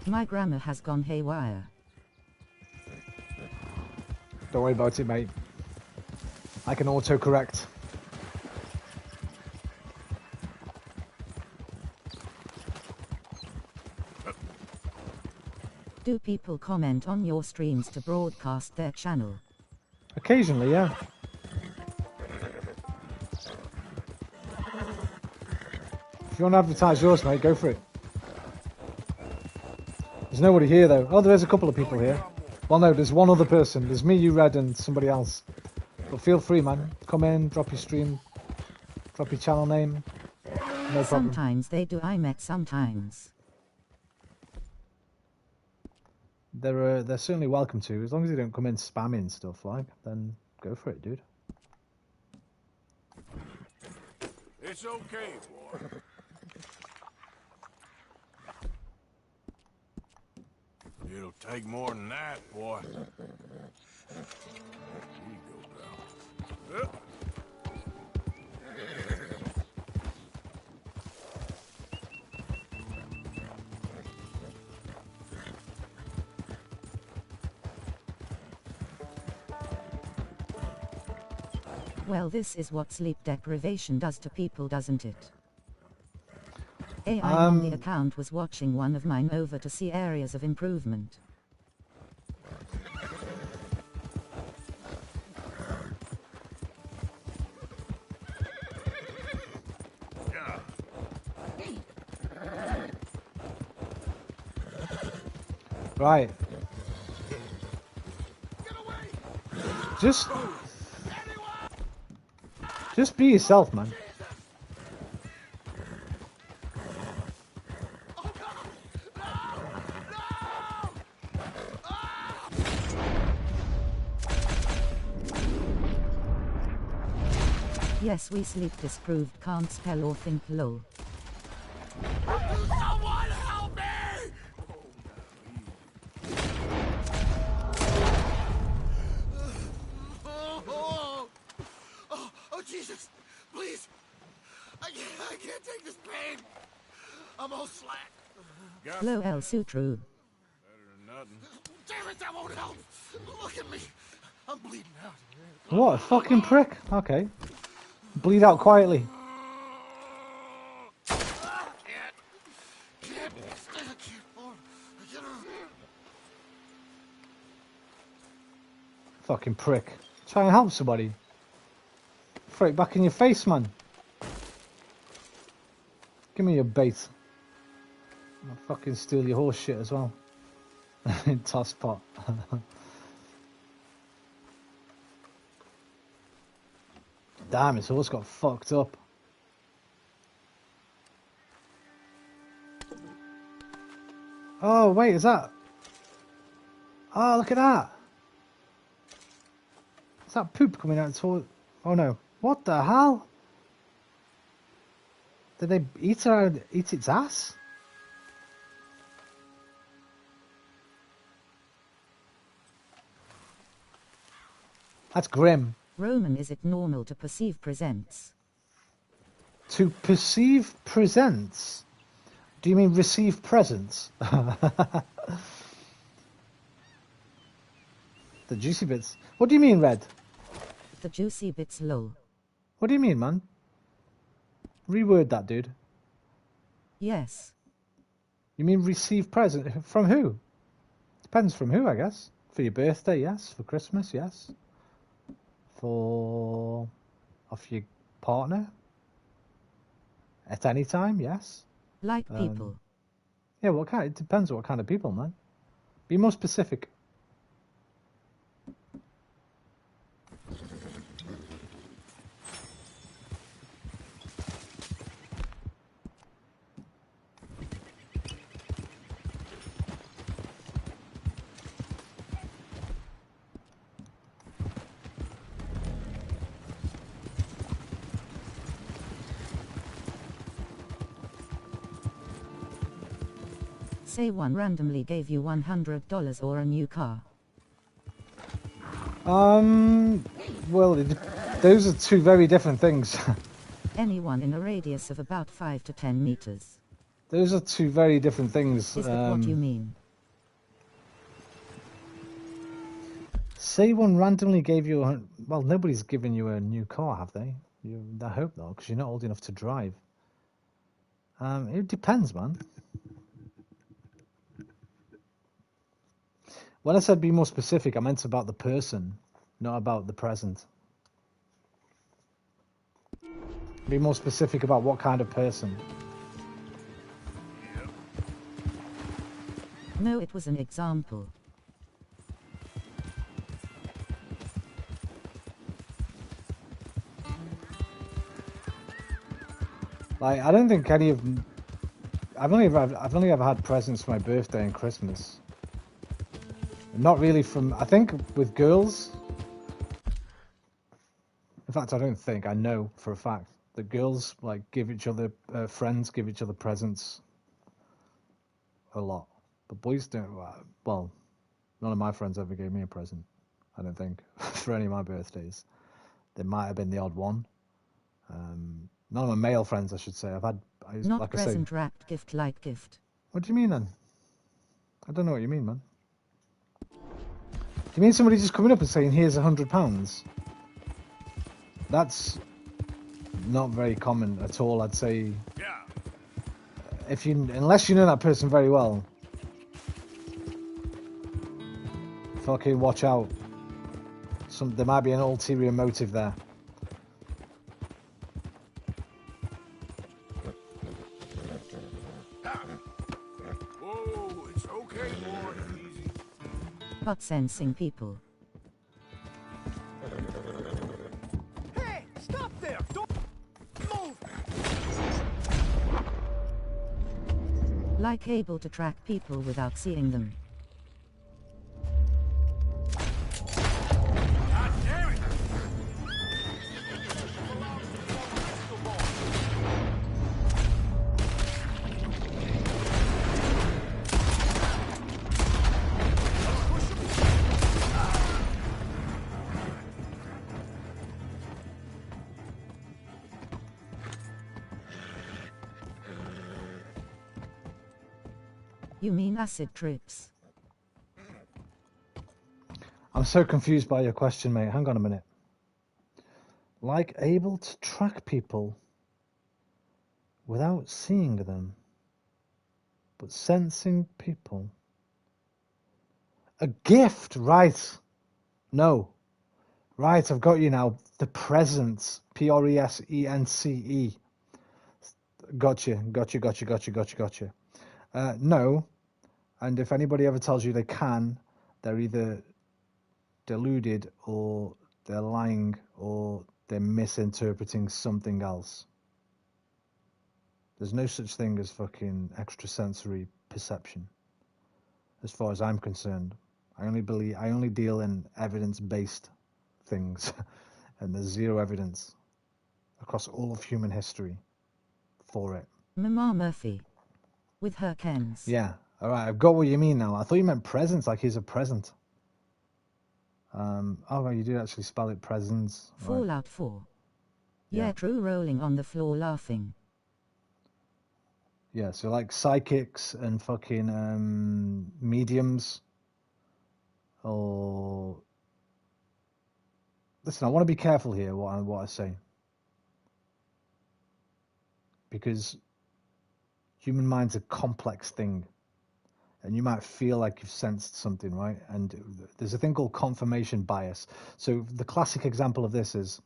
My grammar has gone haywire. Don't worry about it, mate. I can autocorrect. Do people comment on your streams to broadcast their channel? Occasionally, yeah. If you want to advertise yours, mate, go for it. There's nobody here, though. Oh, there is a couple of people here. Well, no, there's one other person. There's me, you, Red, and somebody else. But feel free, man. Come in, drop your stream, drop your channel name. No problem. Sometimes they do. I met sometimes. They're certainly welcome to, as long as they don't come in spamming stuff, like, then go for it, dude. It's okay, boy. It'll take more than that, boy. Here you go, pal. Well, this is what sleep deprivation does to people, doesn't it? AI on the account was watching one of mine over to see areas of improvement. Right. Just be yourself, man. Yes, we sleep disproved, can't spell or think, lol. Someone help me! Oh, Jesus! Please! I can't take this pain! I'm all slack. Lo el sutru. Better than nothing. Damn it, that won't help! Look at me! I'm bleeding out. What a fucking prick. Okay. Bleed out quietly. Fucking prick. Try and help somebody. Throw it back in your face, man. Give me your bait. I'll fucking steal your horse shit as well. Toss pot. Damn, his horse got fucked up. Oh, wait, is that... Oh, look at that. Is that poop coming out toward... Oh, no. What the hell? Did they eat its ass? That's grim. Roman, is it normal to perceive presents? To perceive presents? Do you mean receive presents? The juicy bits. What do you mean, Red? The juicy bits, lol. What do you mean, man? Reword that, dude. Yes. You mean receive present? From who? Depends from who, I guess. For your birthday, yes. For Christmas, yes. For... off your partner? At any time, yes. Like people. Yeah, what kind? It depends what kind of people, man. Be more specific. Say one randomly gave you $100 or a new car. Well, those are two very different things. Anyone in a radius of about 5 to 10 meters. Those are two very different things. Is that what you mean? Say one randomly gave you a... Well, nobody's given you a new car, have they? I hope not, because you're not old enough to drive. It depends, man. When I said be more specific, I meant about the person, not about the present. Be more specific about what kind of person. No, it was an example. Like, I don't think any of... I've only ever had presents for my birthday and Christmas. Not really from... I think with girls... In fact, I don't think. I know for a fact that girls, like, give each other... friends give each other presents a lot. But boys don't... Well, none of my friends ever gave me a present, I don't think, for any of my birthdays. There might have been the odd one. None of my male friends, I should say. I've had... Not like present wrapped gift like gift. What do you mean, then? I don't know what you mean, man. Do you mean somebody just coming up and saying, here's £100? That's not very common at all, I'd say. Yeah. Unless you know that person very well, fucking watch out. There might be an ulterior motive there. Whoa, it's okay, boy. Easy but sensing people. Hey, stop there! Don't move! Like able to track people without seeing them. God damn it! You mean acid trips? I'm so confused by your question, mate. Hang on a minute. Like able to track people without seeing them, but sensing people. A gift, right? No. Right, I've got you now. The presence. Presence. Gotcha. No. And if anybody ever tells you they can, they're either deluded or they're lying or they're misinterpreting something else. There's no such thing as fucking extrasensory perception, as far as I'm concerned. I only deal in evidence-based things, and there's zero evidence across all of human history for it. Mama Murphy. With her Kens. Yeah, alright, I've got what you mean now. I thought you meant presence, like he's a present. Oh, well, you do actually spell it presence. Right. Fallout 4. Yeah, true, rolling on the floor laughing. Yeah, so like psychics and fucking mediums. Or listen, I want to be careful here what I say, because human mind's a complex thing, and you might feel like you've sensed something, right? And there's a thing called confirmation bias. So the classic example of this is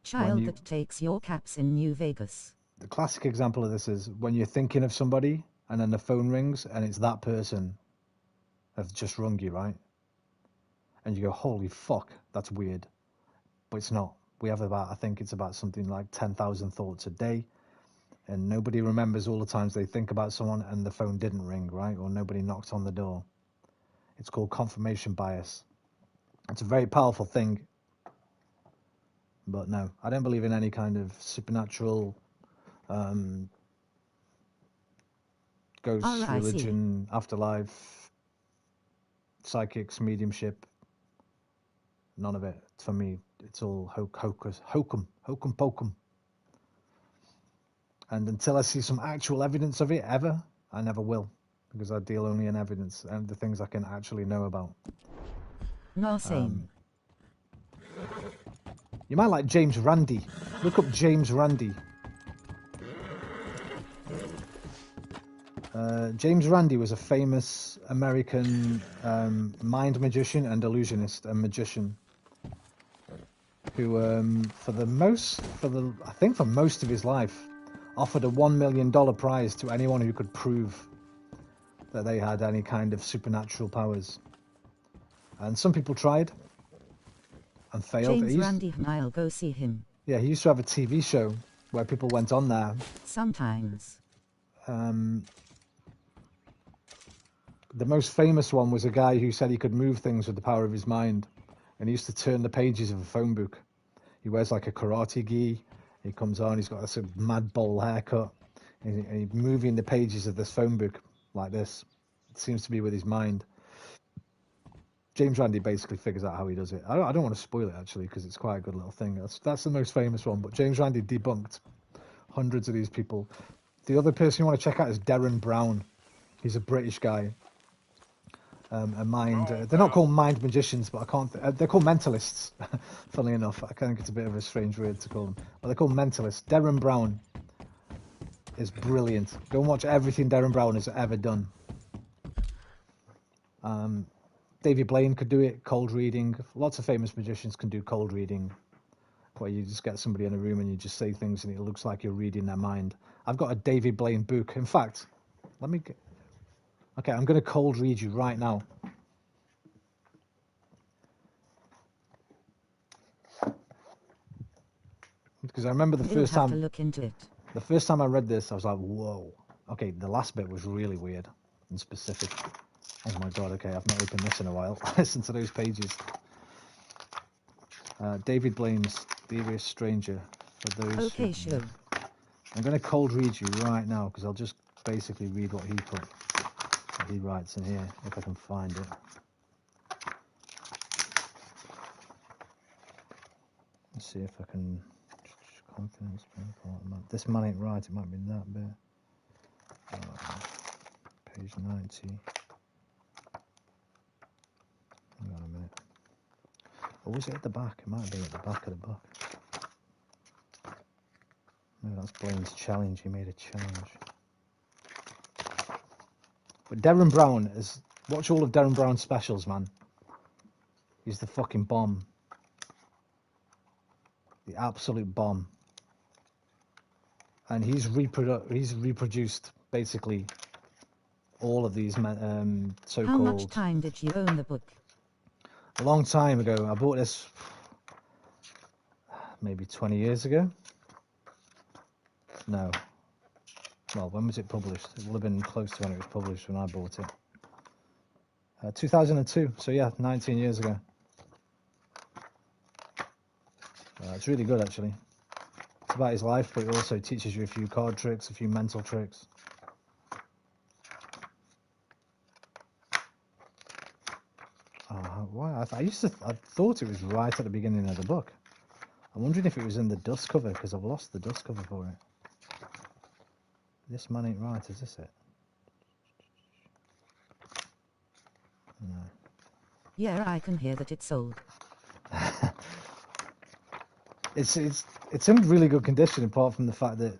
child that takes your caps in New Vegas. The classic example of this is when you're thinking of somebody and then the phone rings and it's that person that's just rung you, right? And you go, holy fuck, that's weird. But it's not. We have I think it's about something like 10,000 thoughts a day. And nobody remembers all the times they think about someone and the phone didn't ring, right? Or nobody knocked on the door. It's called confirmation bias. It's a very powerful thing. But no, I don't believe in any kind of supernatural ghosts, religion, afterlife, psychics, mediumship. None of it. For me, it's all hokum pokum. And until I see some actual evidence of it, ever, I never will. Because I deal only in evidence and the things I can actually know about. No, same. You might like James Randi. Look up James Randi. James Randi was a famous American mind magician and illusionist and magician who, for most of his life, offered a $1 million prize to anyone who could prove that they had any kind of supernatural powers. And some people tried and failed. James Randi, I'll go see him. Yeah, he used to have a TV show where people went on there. Sometimes. The most famous one was a guy who said he could move things with the power of his mind. And he used to turn the pages of a phone book. He wears like a karate gi. He comes on, he's got this mad bowl haircut. And he's moving the pages of this phone book like this. It seems to be with his mind. James Randi basically figures out how he does it. I don't want to spoil it, actually, because it's quite a good little thing. That's the most famous one. But James Randi debunked hundreds of these people. The other person you want to check out is Derren Brown. He's a British guy. They're not called mind magicians, but they're called mentalists, funnily enough. I think it's a bit of a strange word to call them. But they're called mentalists. Derren Brown is brilliant. Go and watch everything Derren Brown has ever done. David Blaine could do it, cold reading. Lots of famous magicians can do cold reading, where you just get somebody in a room and you just say things and it looks like you're reading their mind. I've got a David Blaine book. In fact, I'm going to cold read you right now. Because I remember the We'll first have time. to look into it. The first time I read this, I was like, whoa. Okay, the last bit was really weird and specific. Oh my god, okay, I've not opened this in a while. Listen to those pages. David Blaine's Devious Stranger. For those Okay, who... sure. I'm going to cold read you right now, because I'll just basically read what he put. What he writes in here, if I can find it. Let's see if I can... Confidence. This man ain't right, it might be that bit. Page 90. Hang on a minute. Or was it at the back? It might be at the back of the book. No, that's Blaine's challenge. He made a challenge. But Derren Brown is... Watch all of Derren Brown's specials, man. He's the fucking bomb. The absolute bomb. And he's reproduced basically all of these so-called... How much time did you own the book? A long time ago. I bought this maybe 20 years ago. No. Well, when was it published? It will have been close to when it was published when I bought it. 2002. So yeah, 19 years ago. It's really good, actually. It's about his life, but it also teaches you a few card tricks, a few mental tricks. Why? I thought it was right at the beginning of the book. I'm wondering if it was in the dust cover, because I've lost the dust cover for it. This man ain't right, is this it? No. Yeah, I can hear that it's sold. It's in really good condition, apart from the fact that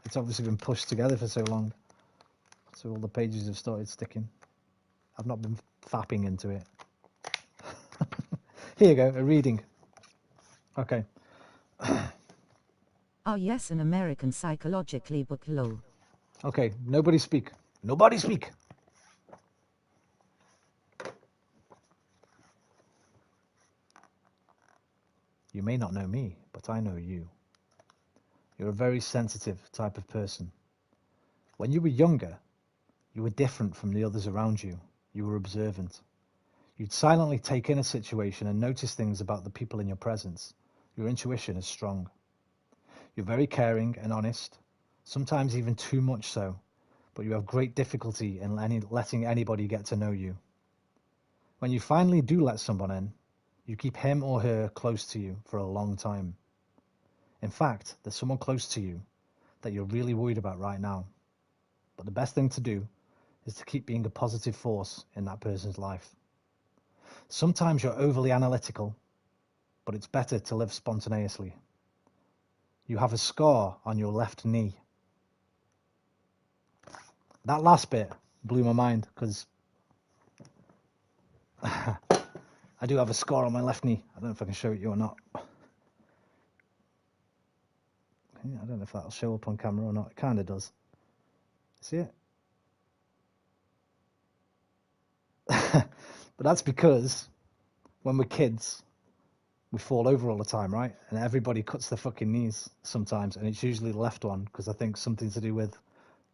it's obviously been pushed together for so long. So all the pages have started sticking. I've not been fapping into it. Here you go, a reading. Okay. Oh yes, an American psychologically book lol. Okay, nobody speak. Nobody speak! You may not know me, but I know you. You're a very sensitive type of person. When you were younger, you were different from the others around you. You were observant. You'd silently take in a situation and notice things about the people in your presence. Your intuition is strong. You're very caring and honest, sometimes even too much so, but you have great difficulty in letting anybody get to know you. When you finally do let someone in, you keep him or her close to you for a long time. In fact, there's someone close to you that you're really worried about right now. But the best thing to do is to keep being a positive force in that person's life. Sometimes you're overly analytical, but it's better to live spontaneously. You have a scar on your left knee. That last bit blew my mind, because I do have a scar on my left knee. I don't know if I can show it you or not. I don't know if that'll show up on camera or not. It kind of does. See it? But that's because when we're kids, we fall over all the time, right? And everybody cuts their fucking knees sometimes, and it's usually the left one, because I think something to do with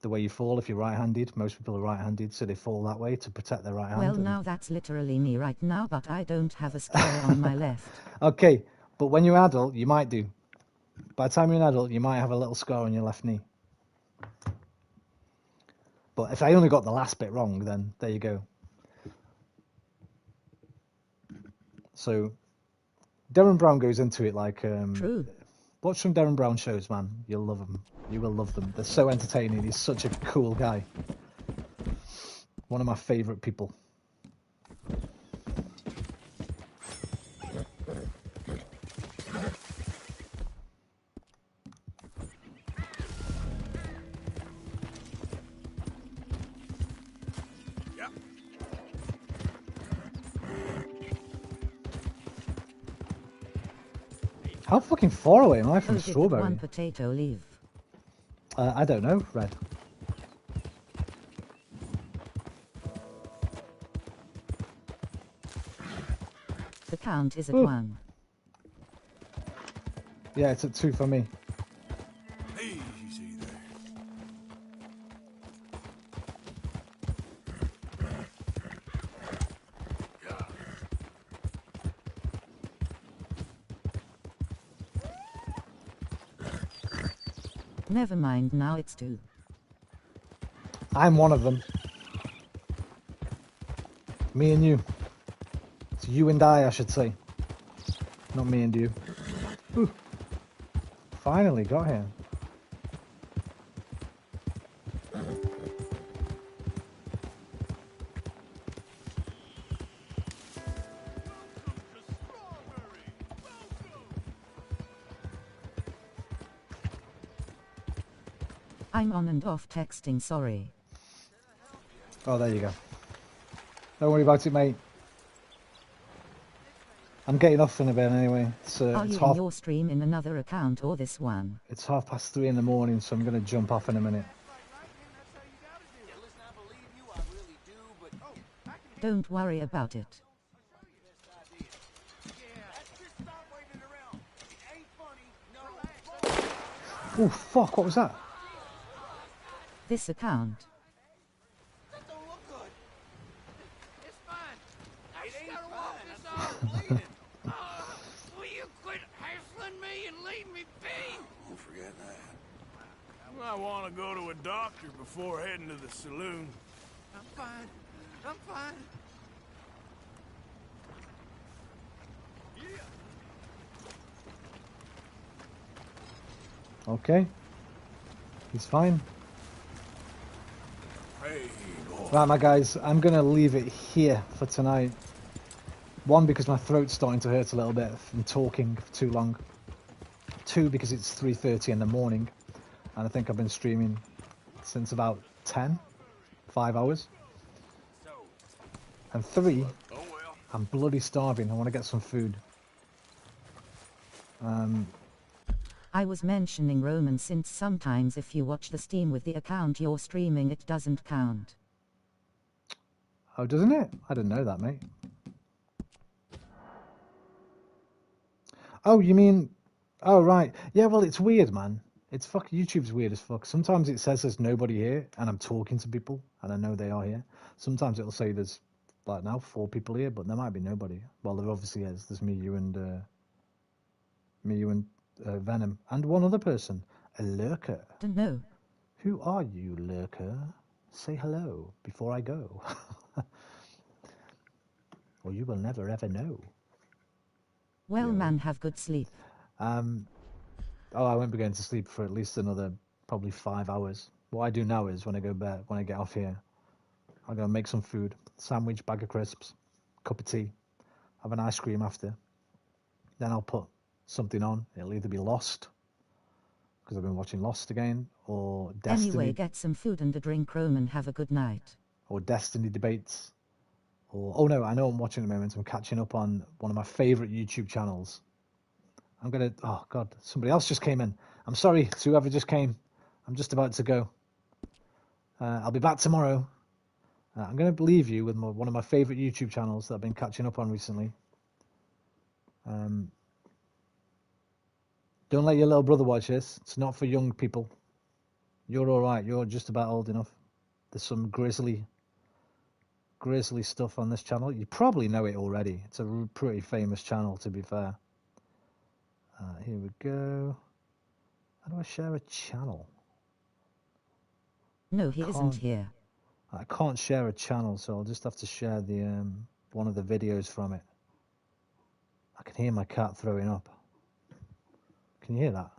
the way you fall. If you're right-handed, most people are right-handed, so they fall that way to protect their right hand. Well, now that's literally me right now, but I don't have a scar on my left. Okay, but when you're adult, you might do. By the time you're an adult, you might have a little scar on your left knee. But if I only got the last bit wrong, then there you go. So Derren Brown goes into it like... True. Watch some Derren Brown shows, man. You'll love them. You will love them. They're so entertaining. He's such a cool guy. One of my favourite people. How fucking far away am I from Strawberry? One potato leave. I don't know, Red. The count is at 1. Yeah, it's at 2 for me. Easy there. Never mind, now it's 2. I'm one of them. Me and you. It's you and I should say. Not me and you. Ooh. Finally got here. I'm on and off texting, sorry. Oh, there you go. Don't worry about it, mate. I'm getting off in a bit anyway. Are you in your stream in another account or this one? It's 3:30 in the morning, so I'm going to jump off in a minute. Don't worry about it. Oh, fuck, what was that? This account. Will you quit hassling me and leave me be? Don't forget that. I want to go to a doctor before heading to the saloon. I'm fine. I'm fine. Okay. He's fine. Hey, boy. Right, my guys, I'm going to leave it here for tonight. 1, because my throat's starting to hurt a little bit from talking for too long. 2, because it's 3:30 in the morning, and I think I've been streaming since about 10, 5 hours. And 3, I'm bloody starving. I want to get some food. I was mentioning Roman since sometimes if you watch the Steam with the account you're streaming, it doesn't count. Oh, doesn't it? I didn't know that, mate. Oh, you mean... Oh, right. Yeah, well, it's weird, man. It's YouTube's weird as fuck. Sometimes it says there's nobody here, and I'm talking to people, and I know they are here. Sometimes it'll say there's, like now, 4 people here, but there might be nobody. Well, there obviously is. There's me, you, and Venom, and one other person. A lurker. Don't know. Who are you, lurker? Say hello before I go. Or you will never ever know. Well, man, have good sleep. Oh, I won't be going to sleep for at least another probably 5 hours. What I do now is when I go bed, when I get off here, I'm gonna make some food, sandwich, bag of crisps, cup of tea, have an ice cream after. Then I'll put something on. It'll either be Lost, because I've been watching Lost again, or Destiny. Anyway, get some food and a drink, Roman. Have a good night. Or Destiny debates. Or, oh no, I know I'm watching at the moment. I'm catching up on one of my favourite YouTube channels. I'm going to... Oh, God. Somebody else just came in. I'm sorry to whoever just came. I'm just about to go. I'll be back tomorrow. I'm going to leave you with one of my favourite YouTube channels that I've been catching up on recently. Don't let your little brother watch this. It's not for young people. You're all right. You're just about old enough. There's some grisly stuff on this channel. You probably know it already. It's a pretty famous channel, to be fair. Here we go. How do I share a channel? No, he isn't here. I can't share a channel, so I'll just have to share the one of the videos from it. I can hear my cat throwing up. Can you hear that?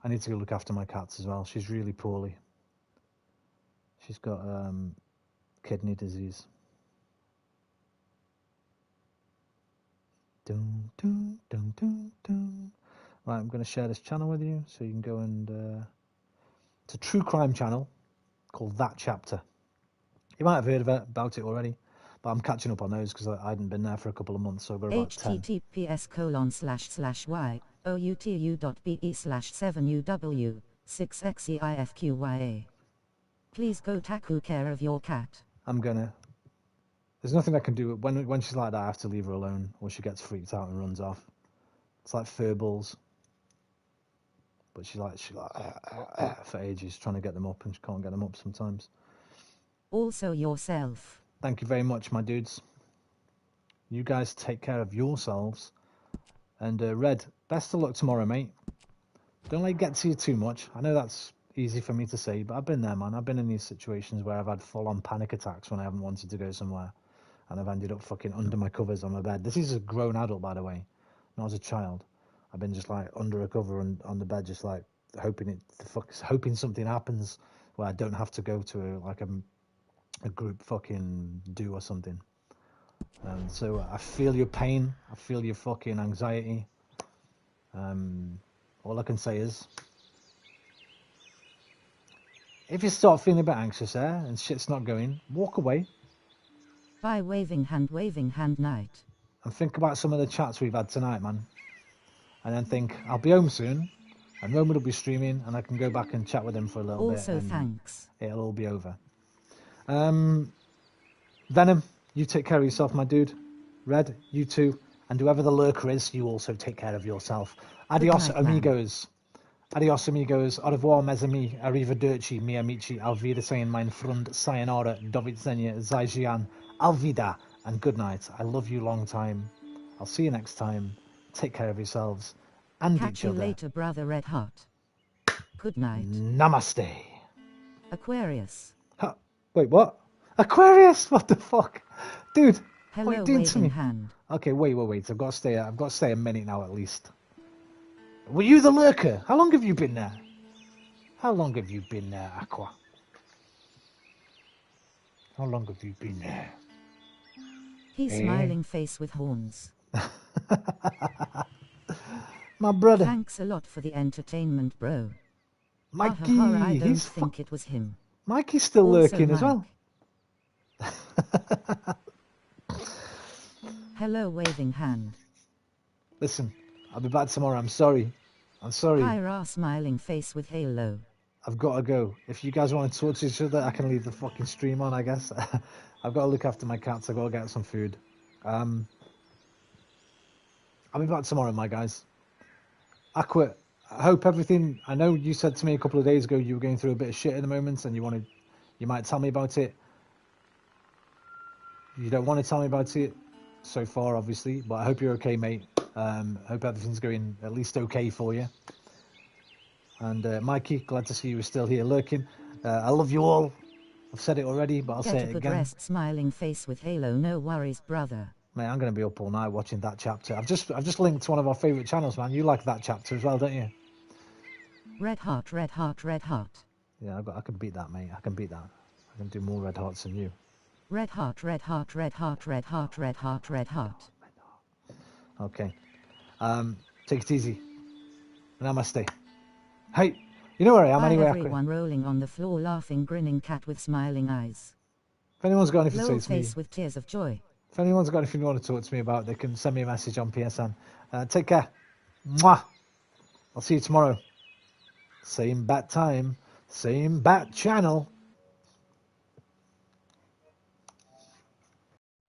I need to go look after my cats as well. She's really poorly. She's got kidney disease. Dun, dun, dun, dun, dun. Right, I'm going to share this channel with you so you can go and... it's a true crime channel called That Chapter. You might have heard about it already, but I'm catching up on those because I hadn't been there for a couple of months, so I've got about 10. https://youtu.be/7uw6xeifqya. Please go take care of your cat. I'm gonna. There's nothing I can do. When she's like that, I have to leave her alone, or she gets freaked out and runs off. It's like furballs. But she for ages trying to get them up, and she can't get them up sometimes. Also yourself. Thank you very much, my dudes. You guys take care of yourselves. And Red, best of luck tomorrow, mate. Don't let it get to you too much. I know that's easy for me to say, but I've been there, man. I've been in these situations where I've had full-on panic attacks when I haven't wanted to go somewhere. And I've ended up fucking under my covers on my bed. This is a grown adult, by the way, not as a child. I've been just like under a cover and on the bed, just like hoping something happens where I don't have to go to a group fucking do or something. So I feel your pain. I feel your fucking anxiety. All I can say is, if you start feeling a bit anxious there and shit's not going, walk away. Bye, waving hand night. And think about some of the chats we've had tonight, man. And then think, I'll be home soon, and Roman will be streaming, and I can go back and chat with him for a little bit. Also, thanks. It'll all be over. Venom, you take care of yourself, my dude. Red, you too. And whoever the lurker is, you also take care of yourself. Adios, night, amigos. Adios, amigos. Au revoir, mes amis. Arrivederci, mi amici. Auf Wiedersehen, mein Freund. Sayonara, do widzenia, zaijian. Alvida, and good night. I love you long time. I'll see you next time. Take care of yourselves and Catch each you other. later, brother Red Heart. Good night. Namaste. Aquarius. Huh. Wait, what? Aquarius? What the fuck? Dude, Hello, what are you doing to me? hand. Okay, wait. I've got to stay a minute now at least. Were you the lurker? How long have you been there? How long have you been there, Aqua? How long have you been there? He's smiling face with horns. My brother. Thanks a lot for the entertainment, bro. Mikey, I don't think it was him. Mikey's still Also lurking as well. Hello, waving hand. Listen, I'll be back tomorrow. I'm sorry. Pyra smiling face with halo. I've got to go. If you guys want to talk to each other, I can leave the fucking stream on, I guess. I've got to look after my cats. I've got to get some food. I'll be back tomorrow, my guys. Aqua, I hope everything... I know you said to me a couple of days ago you were going through a bit of shit at the moment and you might tell me about it. You don't want to tell me about it so far, obviously, but I hope you're okay, mate. Hope everything's going at least okay for you. And Mikey, glad to see you were still here lurking. I love you all. I've said it already, but I'll say it again. Rest, smiling face with halo. No worries, brother. Mate, I'm going to be up all night watching that chapter. I've just linked to one of our favourite channels, man. You like that chapter as well, don't you? Red heart, red heart, red heart. Yeah, I can beat that, mate. I can beat that. I can do more red hearts than you. Red heart, red heart, red heart, red heart, red heart, red heart. Okay. Take it easy. Namaste. Hey, you know where I am anyway. Everyone rolling on the floor, laughing, grinning cat with smiling eyes. If anyone's got anything to say to me, face with tears of joy. If anyone's got anything you want to talk to me about, they can send me a message on PSN. Take care. Mwah. I'll see you tomorrow. Same bat time, same bat channel.